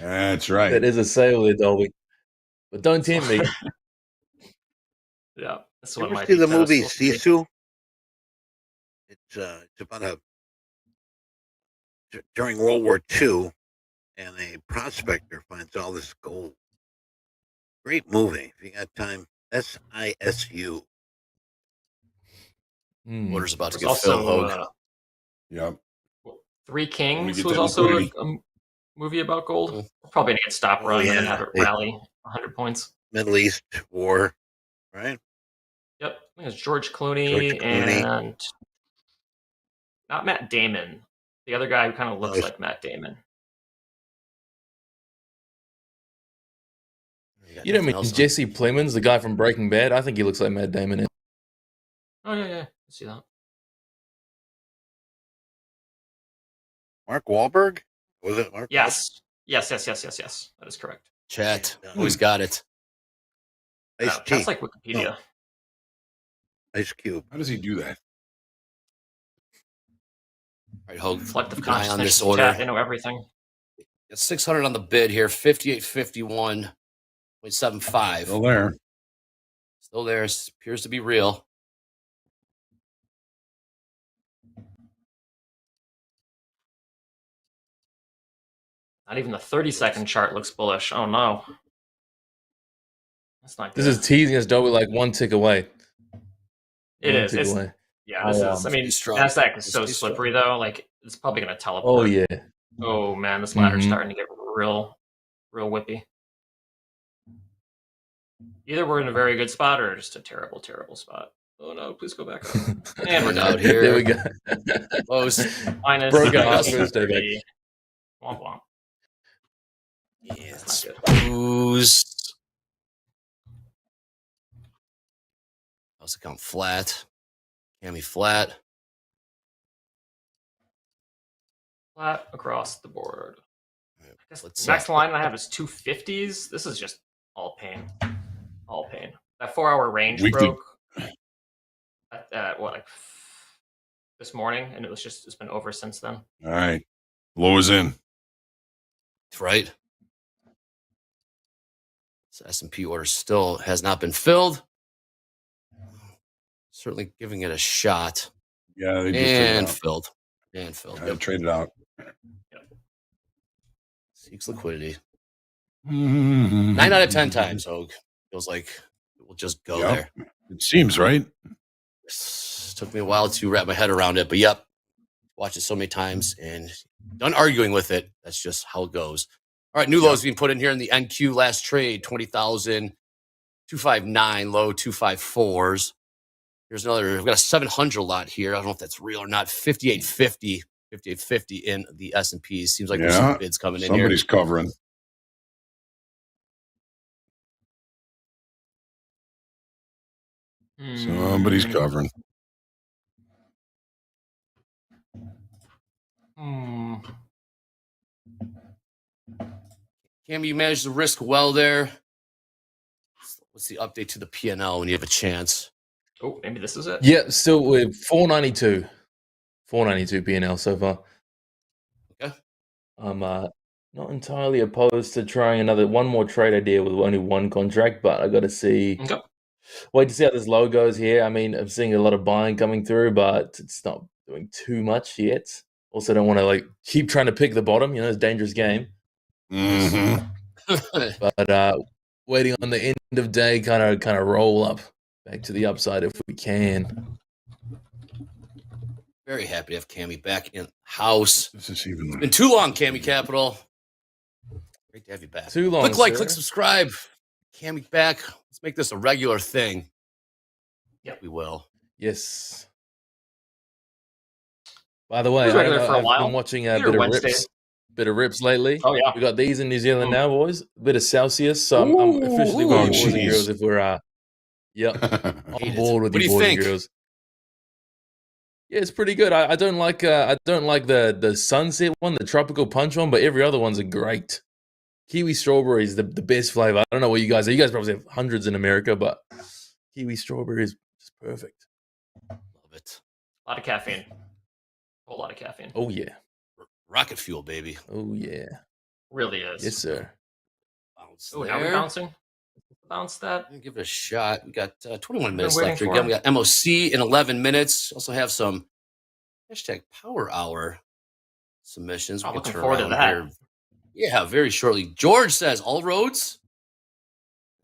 That's right. That is a sale there, Dolby. But don't tempt me. Yeah, this You one ever might see be the movie toast. We'll see. Sisu? It's about during World War II, and a prospector finds all this gold. Great movie. If you got time, SISU. Order's about to There's get filled, also Hoag. Yep. Three Kings get was that also liquidity. a movie about gold. We're probably going to get stop run and then yeah. have it rally 100 points. Middle East War, right? Yep. I think it's George Clooney, and not Matt Damon. The other guy who kind of looks like Matt Damon. You don't mean Jesse Plemons, the guy from Breaking Bad? I think he looks like Matt Damon. Oh, yeah. I see that. Mark Wahlberg? Was it Mark? Yes. Yes. That is correct. Chat. Always got it. That's like Wikipedia. No. Ice Cube. How does he do that? All right, Hogue. Collective Keep an eye on consciousness this order. chat. They know everything. Got 600 on the bid here. 5851.75. Still there. Still there. Appears to be real. Not even the 30-second chart looks bullish. Oh no. That's not good. This is teasing us, Dolby, like one tick away. It One is. tick It's, away. yeah, this is. I mean, Nasdaq is so slippery though. Like it's probably going to teleport. Oh yeah. Oh man, this ladder's Mhm. starting to get real whippy. Either we're in a very good spot or just a terrible, terrible spot. Oh no! Please go back up. And we're out down. here. There we go. Close. Minus Broken off. 30. Womp womp. Yeah, That's not good. booze. House account flat. Cami flat. Flat across the board. I guess Let's the next line I have is 250s. This is just all pain. All pain. That 4-hour range Weekly. broke at what, like this morning, and it's been over since then. All right. Low is in. Right. So S&P order still has not been filled. Certainly giving it a shot. Yeah, they just And traded out. filled. And filled. Yeah, traded out. Seeks liquidity. Mm-hmm. 9 out of 10 times, Hogue. Feels like it will just go there. It seems right. Took me a while to wrap my head around it, but yep. Watched it so many times and done arguing with it. That's just how it goes. All right, new lows being put in here in the NQ last trade, 20,000, 259, low 254s. Here's another, we've got a 700 lot here. I don't know if that's real or not. 5850 in the S&P. Seems like there's some bids coming in here. Somebody's covering. Somebody's covering. Cam, you managed the risk well there. What's the update to the P&L when you have a chance? Oh, maybe this is it. Yeah, still with 492. 492 P&L so far. Okay. I'm not entirely opposed to trying one more trade idea with only one contract, but I got to see. Okay. Wait to see how this low goes here. I mean, I'm seeing a lot of buying coming through, but it's not doing too much yet. Also, don't want to keep trying to pick the bottom. It's a dangerous game. Mm-hmm. But waiting on the end of day, kind of roll up back to the upside if we can. Very happy to have Cammy back in house. This is even. It's been too long, Cammy Capital. Great to have you back. Too long. Click like, sir. click subscribe. Cammy back. Let's make this a regular thing. Yep, we will. Yes. By the way, It was regular for a while. I've been watching a Either bit of Wednesday. rips lately. Oh yeah. We got these in New Zealand now, boys. A bit of Celsius. So I'm officially with you boys and jeez. girls if we're on board with What do you you boys think? and girls. Yeah, it's pretty good. I don't like the sunset one, the tropical punch one, but every other one's a great. Kiwi strawberry is the best flavor. I don't know what you guys are. You guys probably have hundreds in America, but kiwi strawberry is just perfect. Love it. A lot of caffeine. A whole lot of caffeine. Oh yeah. Rocket fuel, baby. Oh yeah. Really is. Yes, sir. Bounce Oh, now we're there. bouncing. Bounce that. Give it a shot. We got 21 minutes waiting left here. for Again, we him. got MOC in 11 minutes. Also have some hashtag Power Hour submissions. We Oh, can looking turn forward to around that. here. Yeah, very shortly. George says all roads.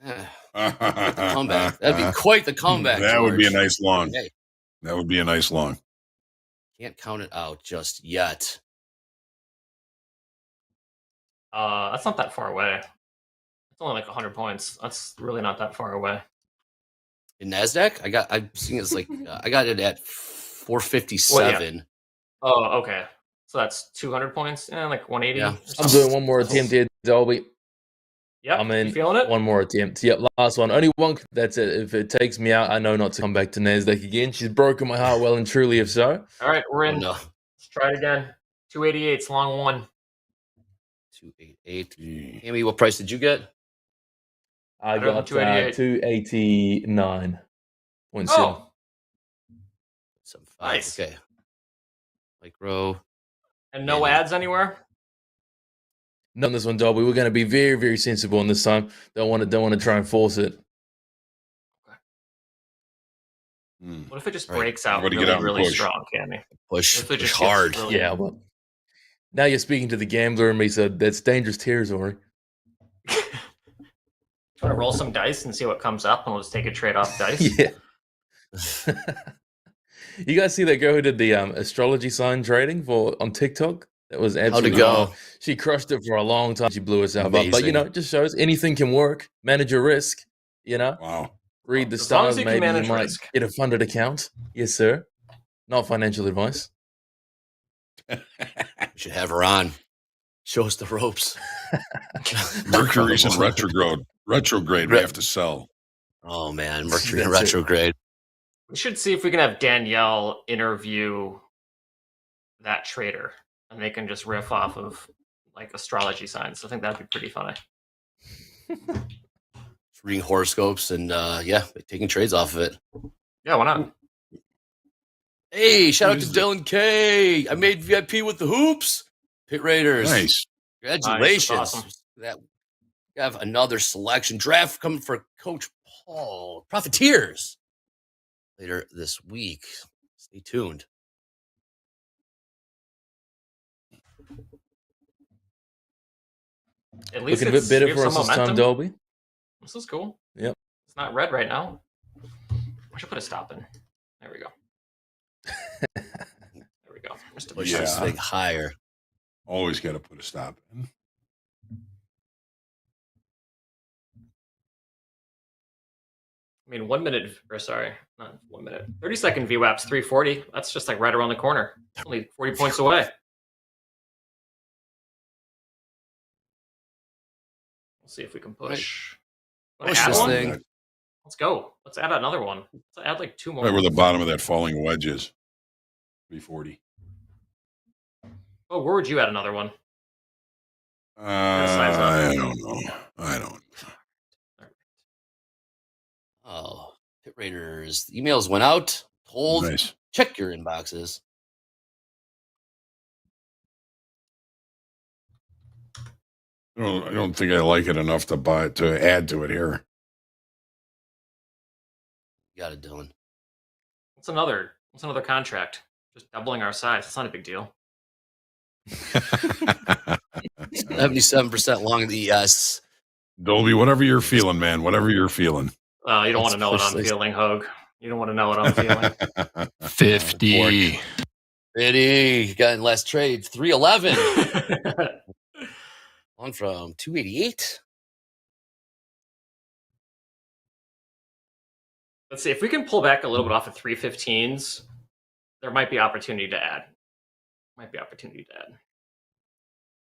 Quite the comeback. That'd be quite the comeback. That would be a George. nice long. Hey, That would be a nice long. can't count it out just yet. That's not that far away. It's only like 100 points. That's really not that far away. In Nasdaq, I've seen it's like I got it at 457. Oh, okay. So that's 200 points. Yeah, like 180. Yeah. or I'm something. doing one more attempt here, Dolby. Yep. I'm in. You feeling it? One more attempt. Yep, last one. Only one. That's it. If it takes me out, I know not to come back to Nasdaq again. She's broken my heart well and truly, if so. All right, we're in. Oh, no. Let's try it again. 288's long one. 288. Amy, what price did you get? I Better than got 288. 289.7. Oh, Some nice. Okay. Micro. And no ads anywhere. Not on this one, Dobby. We're going to be very, very sensible on this time. Don't want to try and force it. What if it just All right, breaks out everybody really, get out and really push. strong, Cammy? Push. What if it Push just gets hard. really- Yeah, well, now you're speaking to the gambler in me, so that's dangerous territory. Want to roll some dice and see what comes up, and we'll just take a trade off dice. Yeah. You guys see that girl who did the astrology sign trading on TikTok? That was absolutely go? She crushed it for a long time. She blew herself up. But Amazing. you know, it just shows anything can work. Manage your risk. You know, Wow. read the As long as stars. you can Maybe you manage might risk. get a funded account. Yes, sir. Not financial advice. We should have her on. Show us the ropes. Mercury's in retrograde. Retrograde. We have to sell. Oh man, Mercury in That's it. retrograde. We should see if we can have Danielle interview that trader, and they can just riff off of like astrology signs. I think that'd be pretty funny. Reading horoscopes and taking trades off of it. Yeah, why not? Hey, shout out Who to is Dylan K. I made VIP with the hoops. Pit Raiders. Nice. Congratulations. Nice, that's awesome. That we have another selection draft coming for Coach Paul. Profiteers later this week. Stay tuned. At least Looking a bit we better have for some us this time, momentum. Dolby. This is cool. Yep. It's not red right now. I should put a stop in. There we go. There we go. Just a Push Yeah. this thing higher. Always got to put a stop in. I mean, 1 minute, or sorry, not 1 minute. 30-second VWAP's 340. That's just like right around the corner. Only 40 points away. We'll see if we can push. Wanna Push add this one? thing. Let's go. Let's add another one. Let's add like two more. Right where the bottom of that falling wedge is. 340. Oh, where would you add another one? I don't know. I don't. Oh, Pit Raiders. The emails went out. Told. Nice. Check your inboxes. I don't think I like it enough to add to it here. You got it, Dylan. What's another contract? Just doubling our size. It's not a big deal. 77% long in the yes. Dolby, whatever you're feeling, man. Whatever you're feeling. You don't want to know what I'm feeling, Hogue. You don't want to know what I'm feeling. 50. 50. Got in last trade. 311. On from 288. Let's see if we can pull back a little bit off of 315s. There might be opportunity to add.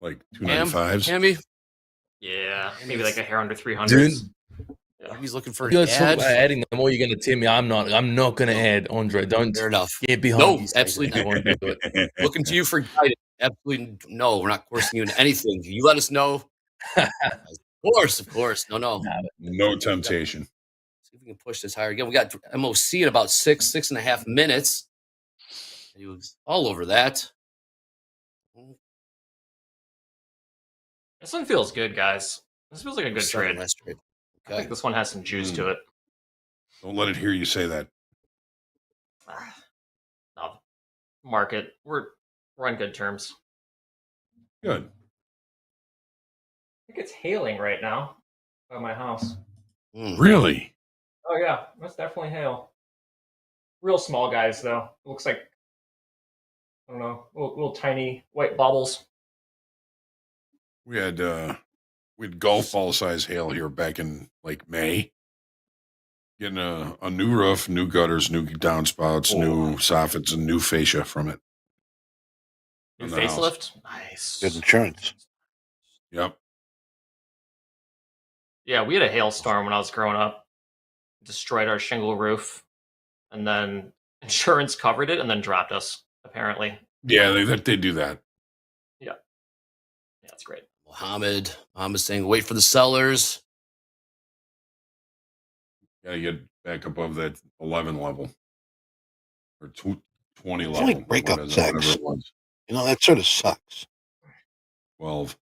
Like 295s. Hammy? Yeah, maybe like a hair under 300s. Dude, Yeah. He's looking for you an guys talk ad. about adding them, or you're going to tell me I'm not going to add, Andre. Don't Fair enough. get behind No, these absolutely things. I won't do it. Looking to you for guidance. Absolutely no. We're not coursing you into anything. You let us know. Of course. No. No temptation. See if we can push this higher again. We got MOC at about 6.5 minutes. He was all over that. This one feels good, guys. This feels like a good trade. Last trade. I think this one has some juice to it. Don't let it hear you say that. No, market. We're on good terms. Good. I think it's hailing right now by my house. Really? Oh yeah, that's definitely hail. Real small guys though. It looks like I don't know, little tiny white baubles. We had golf ball size hail here back in like May. Getting a new roof, new gutters, new downspouts, new soffits, and new fascia from it. New On the house. facelift. Nice. Good insurance. Yep. Yeah, we had a hailstorm when I was growing up. Destroyed our shingle roof, and then insurance covered it, and then dropped us. Apparently. Yeah, they do that. Yeah, that's great. Mohammed saying, wait for the sellers. Gotta get back above that 11 level or 20 It's level. like breakup whatever sex. it was. You know, that sort of sucks. 12.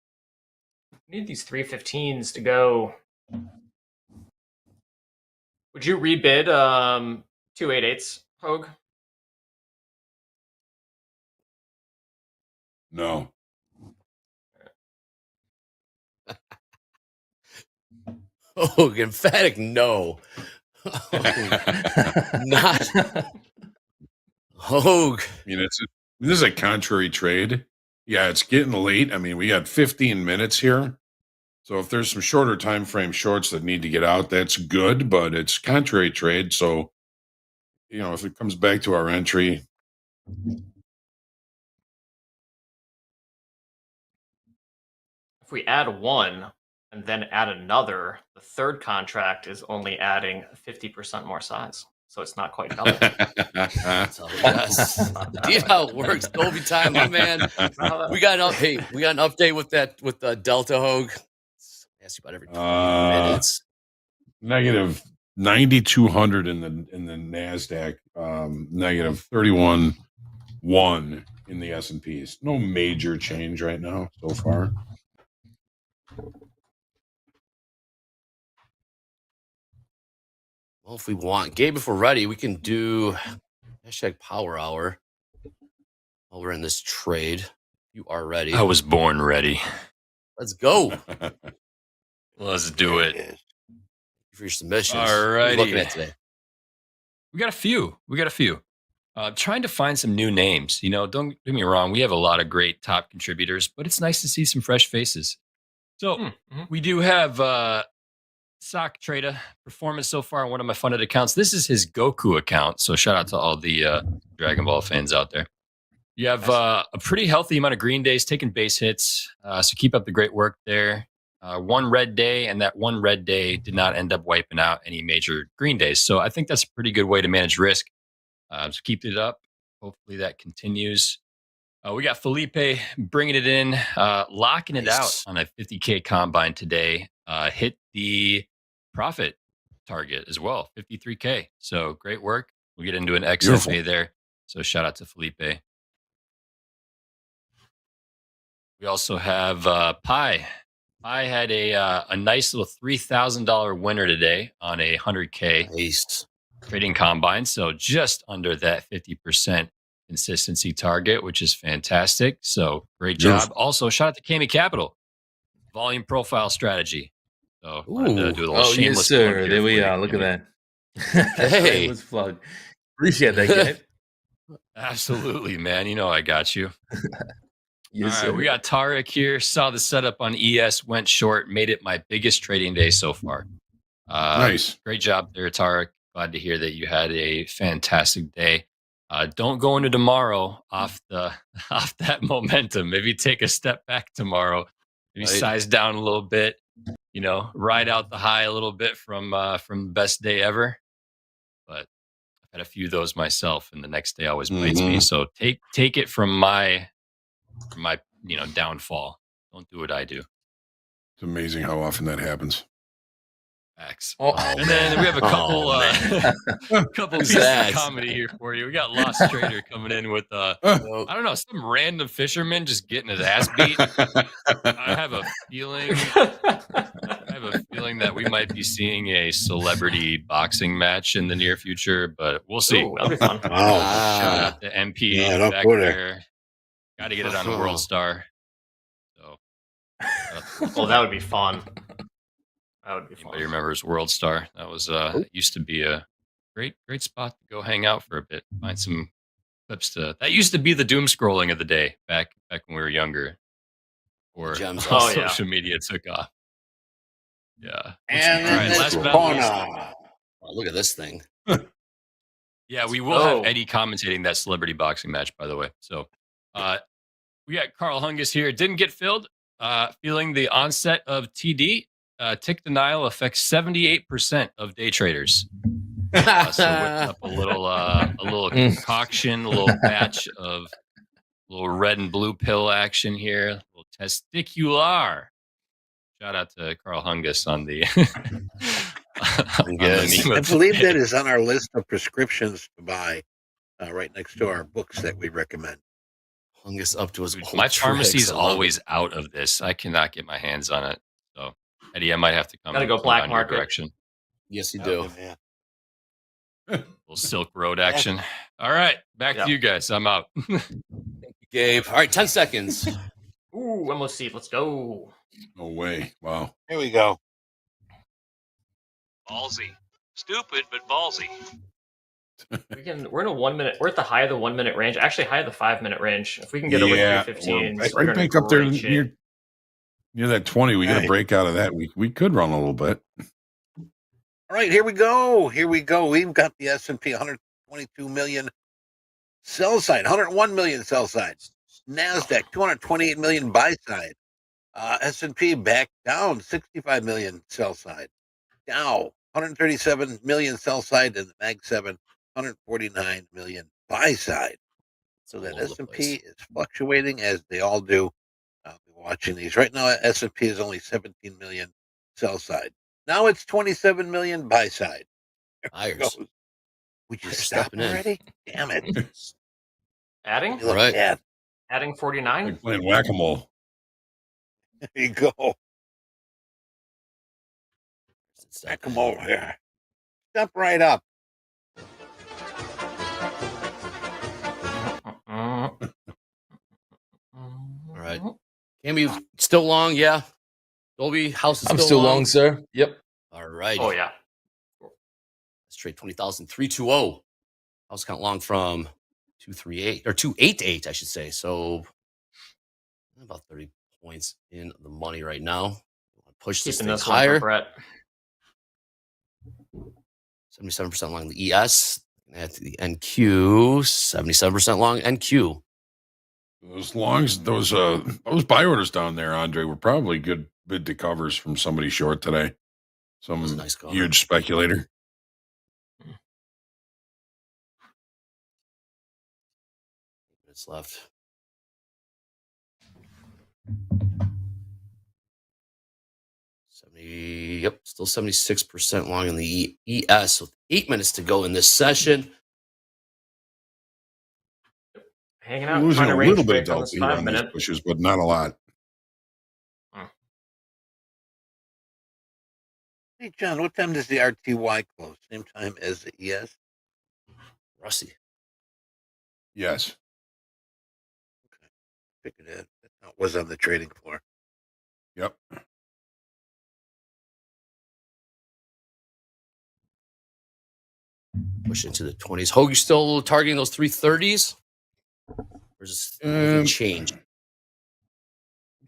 We need these 315s to go. Would you rebid 288s, Hogue? No. Oh, emphatic no. Not Hogue. I mean, this is a contrary trade. Yeah, it's getting late. I mean, we got 15 minutes here. So if there's some shorter time frame shorts that need to get out, that's good, but it's contrary trade. So, you know, if it comes back to our entry, If we add one and then add another, the third contract is only adding 50% more size. So it's not quite double. So, yes. Indeed how it works. Dolby time, my man. We got an update with the Delta Hogue. Ask you about every 20 minutes. negative 9,200 in the NASDAQ, negative 31.1 in the S&Ps. No major change right now so far. Well, if we want, Gabe, if we're ready, we can do hashtag Power Hour while we're in this trade. You are ready. I was born ready. Let's go. Let's do it. Thank you for your submissions. All What are you looking righty. at today? We got a few. Trying to find some new names. You know, don't get me wrong. We have a lot of great top contributors, but it's nice to see some fresh faces. So we do have Sock Trader performance so far on one of my funded accounts. This is his Goku account. So shout out to all the Dragon Ball fans out there. You have a pretty healthy amount of green days taking base hits. So keep up the great work there. One red day, and that one red day did not end up wiping out any major green days. So I think that's a pretty good way to manage risk. So keep it up. Hopefully that continues. We got Felipe bringing it in, locking it out on a 50K combine today. Hit the profit target as well, 53K. So great work. We'll get into an XFA Beautiful. there. So shout out to Felipe. We also have Pi. Pi had a nice little $3,000 winner today on a 100K trading combine. So just under that 50% consistency target, which is fantastic. So great job. Beautiful. Also, shout out to Kami Capital. Volume profile strategy. So wanted to do a little shameless plug sir. here There we for you, are. Look at Kami. that. Hey. Shameless plug. Appreciate that, guy. Absolutely, man. You know I got you. Yes, All sir. right, we got Tarek here. Saw the setup on ES, went short, made it my biggest trading day so far. Nice. Great job there, Tarek. Glad to hear that you had a fantastic day. Don't go into tomorrow off that momentum. Maybe take a step back tomorrow. Maybe size down a little bit. You know, ride out the high a little bit from the best day ever. But I've had a few of those myself, and the next day always bites me. So take it from my downfall. Don't do what I do. It's amazing how often that happens. Facts. Oh, And then we have a couple couple Who's pieces that? of comedy here for you. We got Lost Trader coming in with I don't know, some random fisherman just getting his ass beat. I have a feeling that we might be seeing a celebrity boxing match in the near future, but we'll see. Ooh, that'll be fun. Shout out to MP Yeah, don't back go there. there. Got to get it on a World Star. So, Oh, that would be fun. That would be fun. anybody remembers World Star? That was it used to be a great spot to go hang out for a bit. Find some clips that used to be the doom scrolling of the day back when we were younger, or Gems. social media took off. Yeah. And All right, then last this but not least, corner. Oh, look at this thing. yeah, we will have Eddie commentating that celebrity boxing match, by the way. So we got Carl Hungus here. Didn't get filled. Feeling the onset of TD. Tick denial affects 78% of day traders. So whipped up a little concoction, a little batch of little red and blue pill action here. A little testicular. Shout out to Carl Hungus on the I believe that is on our list of prescriptions to buy, right next to our books that we recommend. Hung us up to his old My pharmacy tricks. is I love always it. out of this. I cannot get my hands on it. So, Eddie, I might have to come, Gotta go come black down your market. direction. Yes, you Oh, do. man. Little Silk Road action. All right, back to you guys. I'm out. Thank you, Gabe. All right, 10 seconds. Ooh, MOC. Let's go. No way. Wow. Here we go. Ballsy. Stupid, but ballsy. We're in a 1 minute. We're at the high of the 1 minute range. Actually, high of the 5 minute range. If we can get over 315s, we're right in back up there great shape. near that 20. We got to break out of that. We could run a little bit. All right, here we go. Here we go. We've got the S&P 122 million sell side, 101 million sell side. NASDAQ 228 million buy side. S&P back down 65 million sell side. Dow 137 million sell side, and the Mag 7 149 million buy side. So that S&P is fluctuating as they all do. I'll be watching these right now. S&P is only 17 million sell side. Now it's 27 million buy side. Buyers. Would you Buyers stop stepping in. already? Damn it! Adding? You look Right. bad. Adding 49? Like playing whack-a-mole. There you go. Whack-a-mole here. Step right up. All right. Cammy, still long? Yeah. Dolby house is I'm still still long, long, sir. Yep. All right. Oh, yeah. Let's trade 20,320. House count long from 238 or 288, I should say. So about 30 points in the money right now. Push this Keeping thing this one for higher. Brett. 77% long the ES. At the NQ, 77% long NQ. Those longs, those buy orders down there, Andre, were probably good bid to covers from somebody short today. Some a nice cover. huge speculator. Minutes left. Still 76% long in the ES with 8 minutes to go in this session. Hanging We're out, losing trying to a range little bit of break on delta this here 5 on these minute. pushes, but not a lot. Hey, John, what time does the RTY close? Same time as the ES? Rusty. Yes. Figured it. That was on the trading floor. Yep. Push into the 20s. Hogue, you still targeting those 330s? Or is anything change?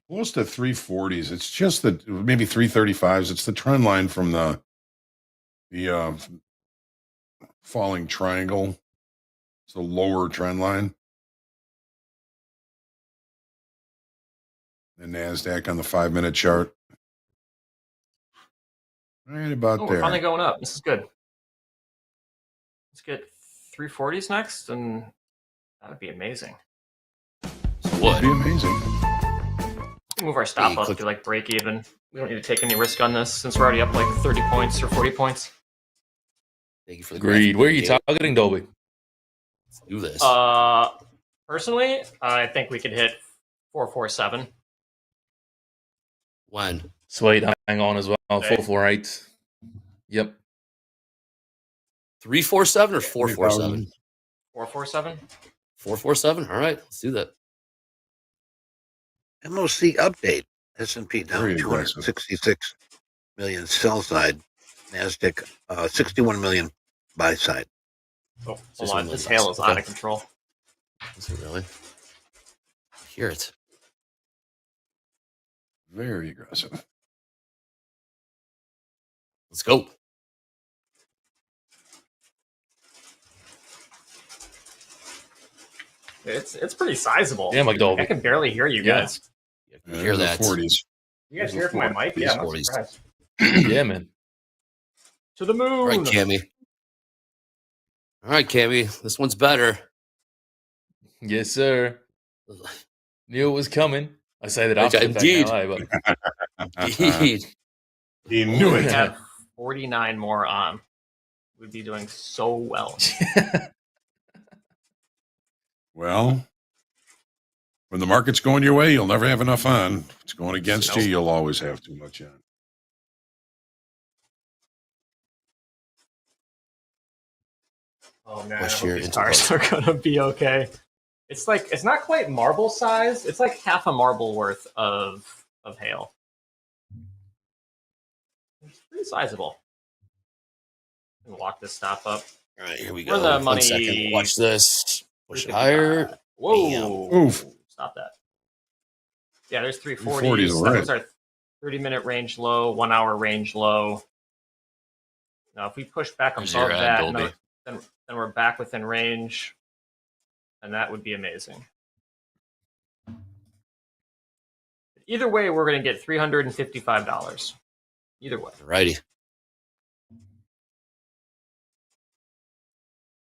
Close to 340s. It's just that maybe 335s. It's the trend line from the falling triangle. It's the lower trend line. The NASDAQ on the 5-minute chart. Right about Oh, there. we're finally going up. This is good. Let's get 340s next, and that would be amazing. Would be amazing. Move our stop up to like break even. We don't need to take any risk on this since we're already up like 30 points or 40 points. Thank you for the Agreed. Where are you targeting, Dolby? Let's do this. Personally, I think we could hit 447. When? Sweet. Hang on as well. Okay. 448. Yep. 347 or 447? 447. 447. All right, let's do that. MOC update. S&P down Very 266 million sell side. NASDAQ 61 million buy side. Oh, hold on. This hail is out of control. Is it really? I hear it. Very aggressive. Let's go. It's pretty sizable. Yeah, Mike Dolby. I can barely hear you guys. You hear that? 40s. You guys hear it from my mic? Yeah, I'm not 40s. surprised. Yeah, man. To the moon. All right, Cammy. All right, Cammy. This one's better. Yes, sir. Knew it was coming. I say that after the fact Indeed. now, but Indeed. He knew We it. have 49 more on. We'd be doing so well. Well, when the market's going your way, you'll never have enough on. If it's going against you, you'll always have too much on. Oh man, Push I here hope these into cars are gonna be okay. It's like it's not quite marble size. It's like half a marble worth of hail. It's pretty sizable. And lock this stop up. All right, here we We're go. in the 1 money. second. Watch this. Push it 355. higher. Whoa! Bam. Oof. Stop that. Yeah, there's 340s 340s. That already. was our 30-minute range low, 1 hour range low. Now, if we push back Where's above your ad, that, Dolby? then we're back within range, and that would be amazing. Either way, we're going to get $355. Either way. Righty.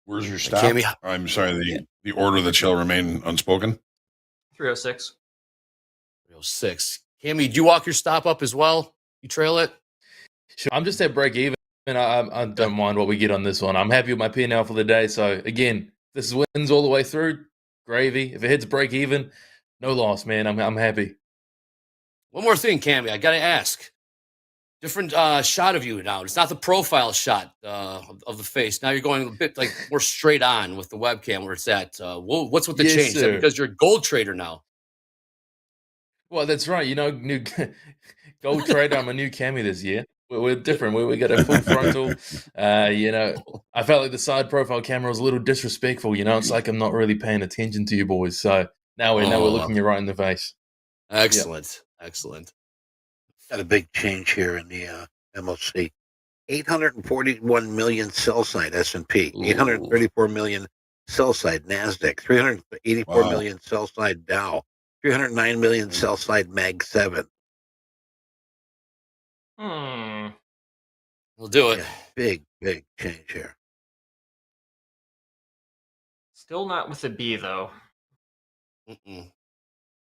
Where's your stop? Cammy. I'm sorry, the order that shall remain unspoken. 306. 306. Cammy, do you walk your stop up as well? You trail it? Sure. I'm just at break even. I don't mind what we get on this one. I'm happy with my P&L for the day. So again, this wins all the way through. Gravy. If it hits break even, no loss, man. I'm happy. One more thing, Cammy, I got to ask. Different shot of you now. It's not the profile shot of the face. Now you're going a bit like more straight on with the webcam where it's at. What's with the Yes, change? Is that sir. because you're a gold trader now? Well, that's right. You know, new gold trader. I'm a new Cammy this year. We're different. We got a full frontal. You know, I felt like the side profile camera was a little disrespectful. You know, it's like I'm not really paying attention to you boys. So now we're looking you right in the face. Excellent. Excellent. Got a big change here in the MOC. 841 million sell side S&P, 834 million sell side Nasdaq, 384 million sell side Dow, 309 million sell side Mag 7. We'll do it. Yeah, big change here. Still not with a B, though.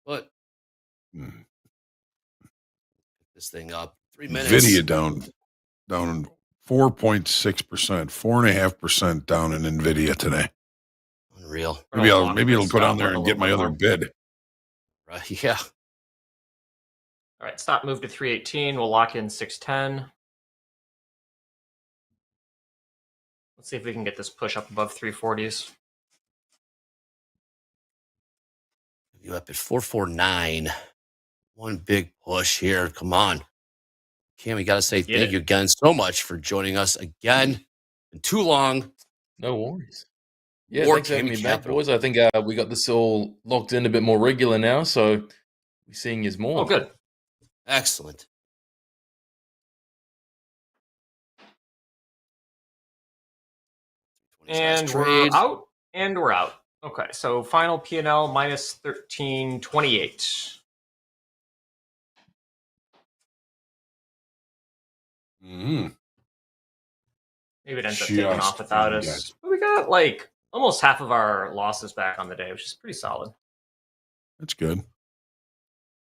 What? This thing up. 3 minutes. Nvidia down 4.6%, 4.5% down in Nvidia today. Unreal. Maybe it'll go down there and get my other bid. Right. Yeah. All right, stop move to 318. We'll lock in 610. Let's see if we can get this push up above 340s. You up at 449. One big push here. Come on. Cam, we got to say thank you again so much for joining us again. Been too long. No worries. Yeah, More thanks for having Cammy me back, Capital. boys. I think we got this all locked in a bit more regular now, so we're seeing you more. Oh, good. Excellent. And we're out, and we're out. Okay, so final P&L minus 1328. Mm-hmm. Maybe it ends up taking off without us. But we got like almost half of our losses back on the day, which is pretty solid. That's good.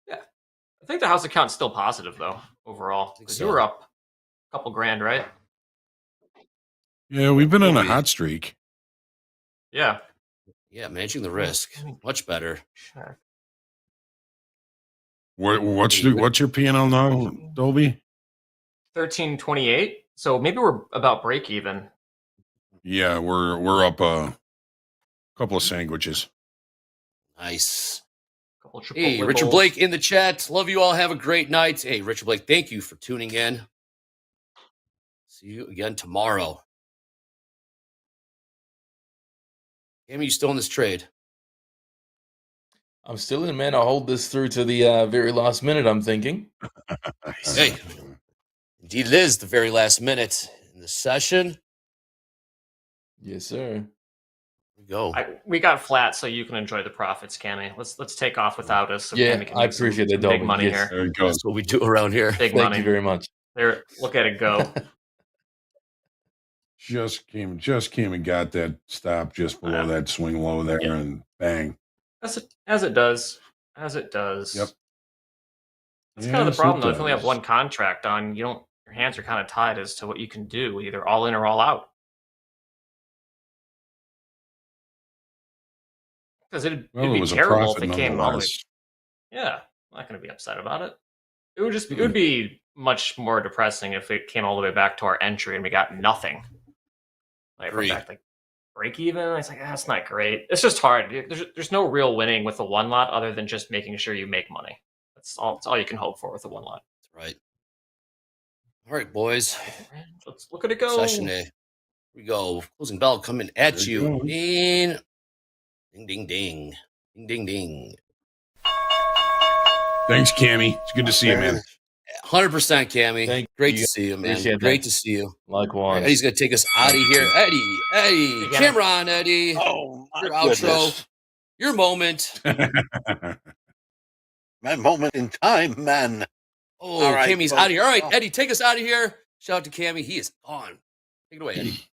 Yeah. I think the house account's still positive, though, overall. Because you were up a couple grand, right? Yeah, we've been on a hot streak. Yeah. Yeah, managing the risk. Much better. What's your P&L now, Dolby? 1328. So maybe we're about break even. Yeah, we're up a couple of sandwiches. Nice. Couple Hey, Chipotle Richard bowls. Blake in the chat. Love you all. Have a great night. Hey, Richard Blake, thank you for tuning in. See you again tomorrow. Amy, you still in this trade? I'm still in, man. I'll hold this through to the very last minute, I'm thinking. Hey, indeed it is the very last minute in the session. Yes, sir. Go. We got flat, so you can enjoy the profits, Cammy. Let's take off without us. So Yeah, Cammy can I make some appreciate that, big Dolby. money Yes. here. There you go. That's what we do around here. Big Thank money. you very much. There, look at it go. Just came and got that stop just below that swing low there, and bang. As it does. As it does. Yep. That's kind of the Yes, problem, it though. If you only have does. one contract on, you're your hands are kind of tied as to what you can do, either all in or all out. Because it'd Well, it be was a terrible if profit it came all the way. nonetheless. Yeah, I'm not going to be upset about it. It would just be, it would be much more depressing if it came all the way back to our entry and we got nothing. Like from back like break even, it's like that's not great. It's just hard. There's no real winning with the one lot other than just making sure you make money. That's all you can hope for with the one lot. That's right. All right, boys. Let's look at it go. Session A. Here we go. Closing bell coming at There you. you go. In ding ding ding. Ding ding ding. Thanks, Cammy. It's good to see you, man. 100%, Cammy. Thank Great you. to see you, man. Appreciate Great that. to see you. Likewise. Eddie's gonna take us out of here. Eddie, camera on, Eddie. Oh, my Your outro. goodness. Your moment. My moment in time, man. Oh, All right, Cammy's folks. out of here. All right, Oh. Eddie, take us out of here. Shout out to Cammy. He is gone. Take it away, Eddie.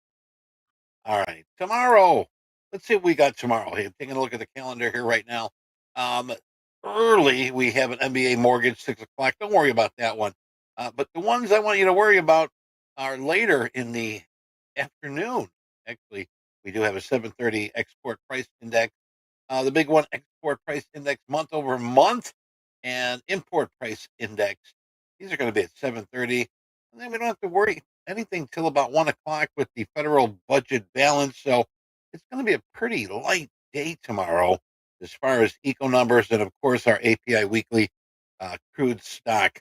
All right. Tomorrow. Let's see what we got tomorrow. Hey, taking a look at the calendar here right now. Early, we have an NBA mortgage, 6 o'clock. Don't worry about that one. But the ones I want you to worry about are later in the afternoon. Actually, we do have a 7:30 export price index. The big one, export price index month over month and import price index. These are going to be at 7:30. And then we don't have to worry anything till about 1 o'clock with the federal budget balance. So it's going to be a pretty light day tomorrow as far as eco numbers and, of course, our API weekly crude stock.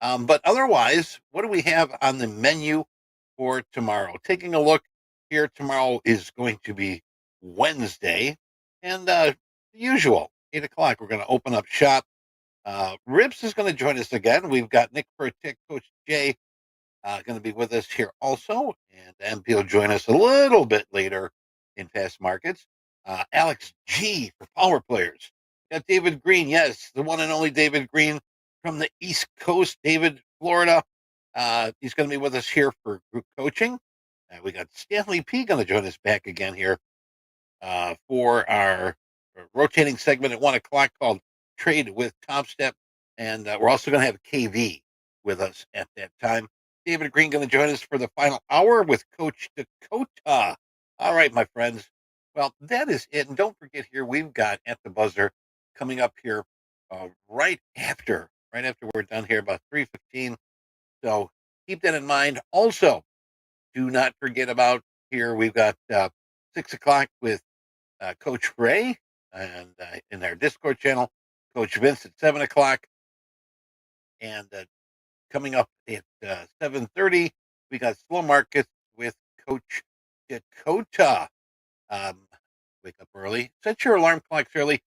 But otherwise, what do we have on the menu for tomorrow? Taking a look here, tomorrow is going to be Wednesday. And the usual, 8 o'clock, we're going to open up shop. Rips is going to join us again. We've got Nick Patak, Coach Jay, going to be with us here also. And MP will join us a little bit later in Fast Markets. Alex G for Power Players. Got David Green, yes, the one and only David Green from the East Coast, David, Florida. He's going to be with us here for group coaching. We got Stanley P going to join us back again here for our rotating segment at 1 o'clock called Trade with Topstep. And we're also going to have KV with us at that time. David Green going to join us for the final hour with Coach Dakota. All right, my friends. Well, that is it. And don't forget here, we've got At the Buzzer coming up here right after we're done here, about 3:15. So keep that in mind. Also, do not forget about here, we've got 6 o'clock with Coach Ray and in our Discord channel, Coach Vince at 7 o'clock. And coming up at 7:30, we got Slow Markets with Coach Dakota. Wake up early. Set your alarm clocks early.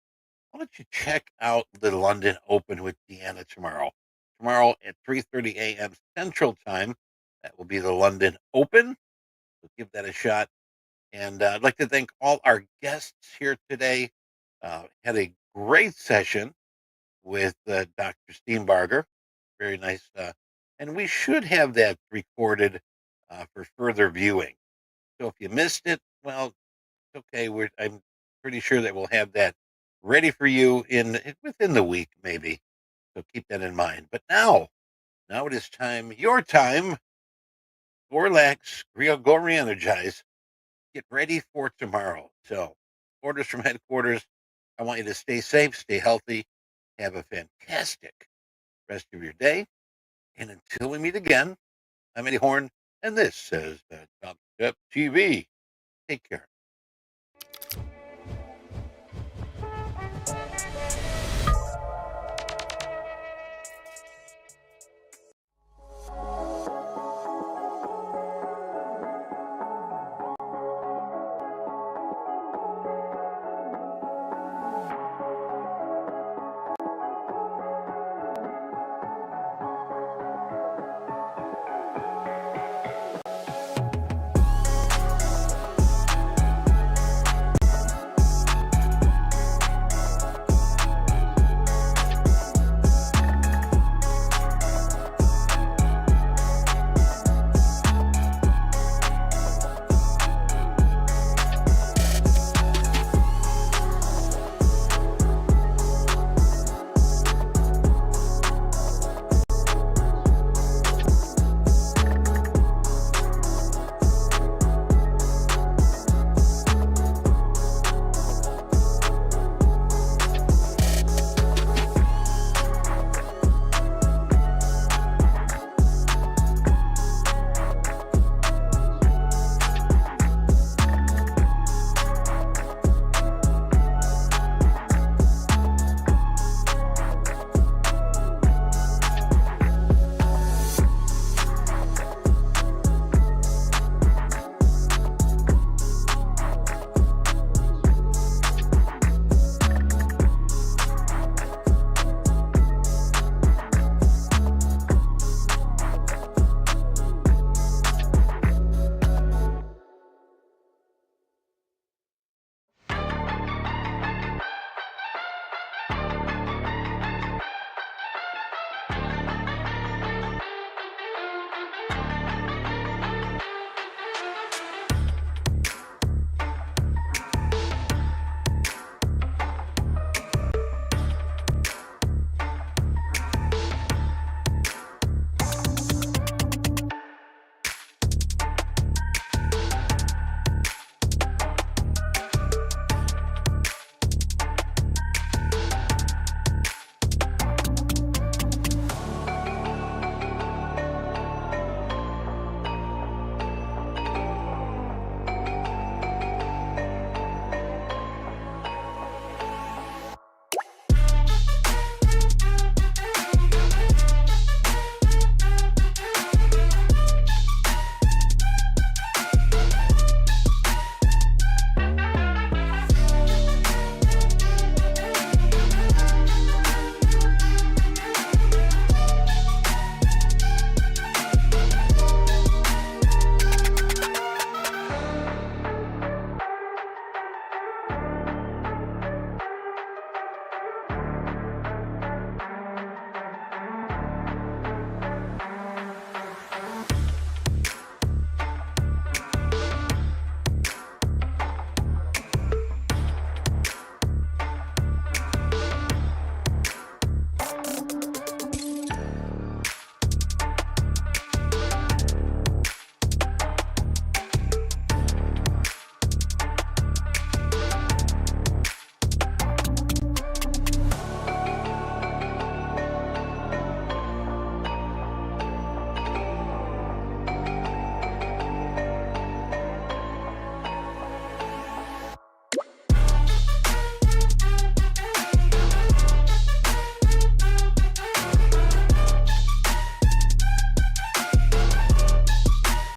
Why don't you check out the London Open with Deanna tomorrow? Tomorrow at 3:30 a.m. Central Time. That will be the London Open. So give that a shot. And I'd like to thank all our guests here today. Had a great session with Dr. Steenbarger. Very nice. And we should have that recorded for further viewing. So if you missed it, well, it's okay. I'm pretty sure that we'll have that ready for you within the week, maybe. So keep that in mind. But now it is time, your time, to relax, go re-energize, get ready for tomorrow. So orders from headquarters. I want you to stay safe, stay healthy, have a fantastic rest of your day. And until we meet again, I'm Eddie Horn, and this is the Top Step TV. Take care.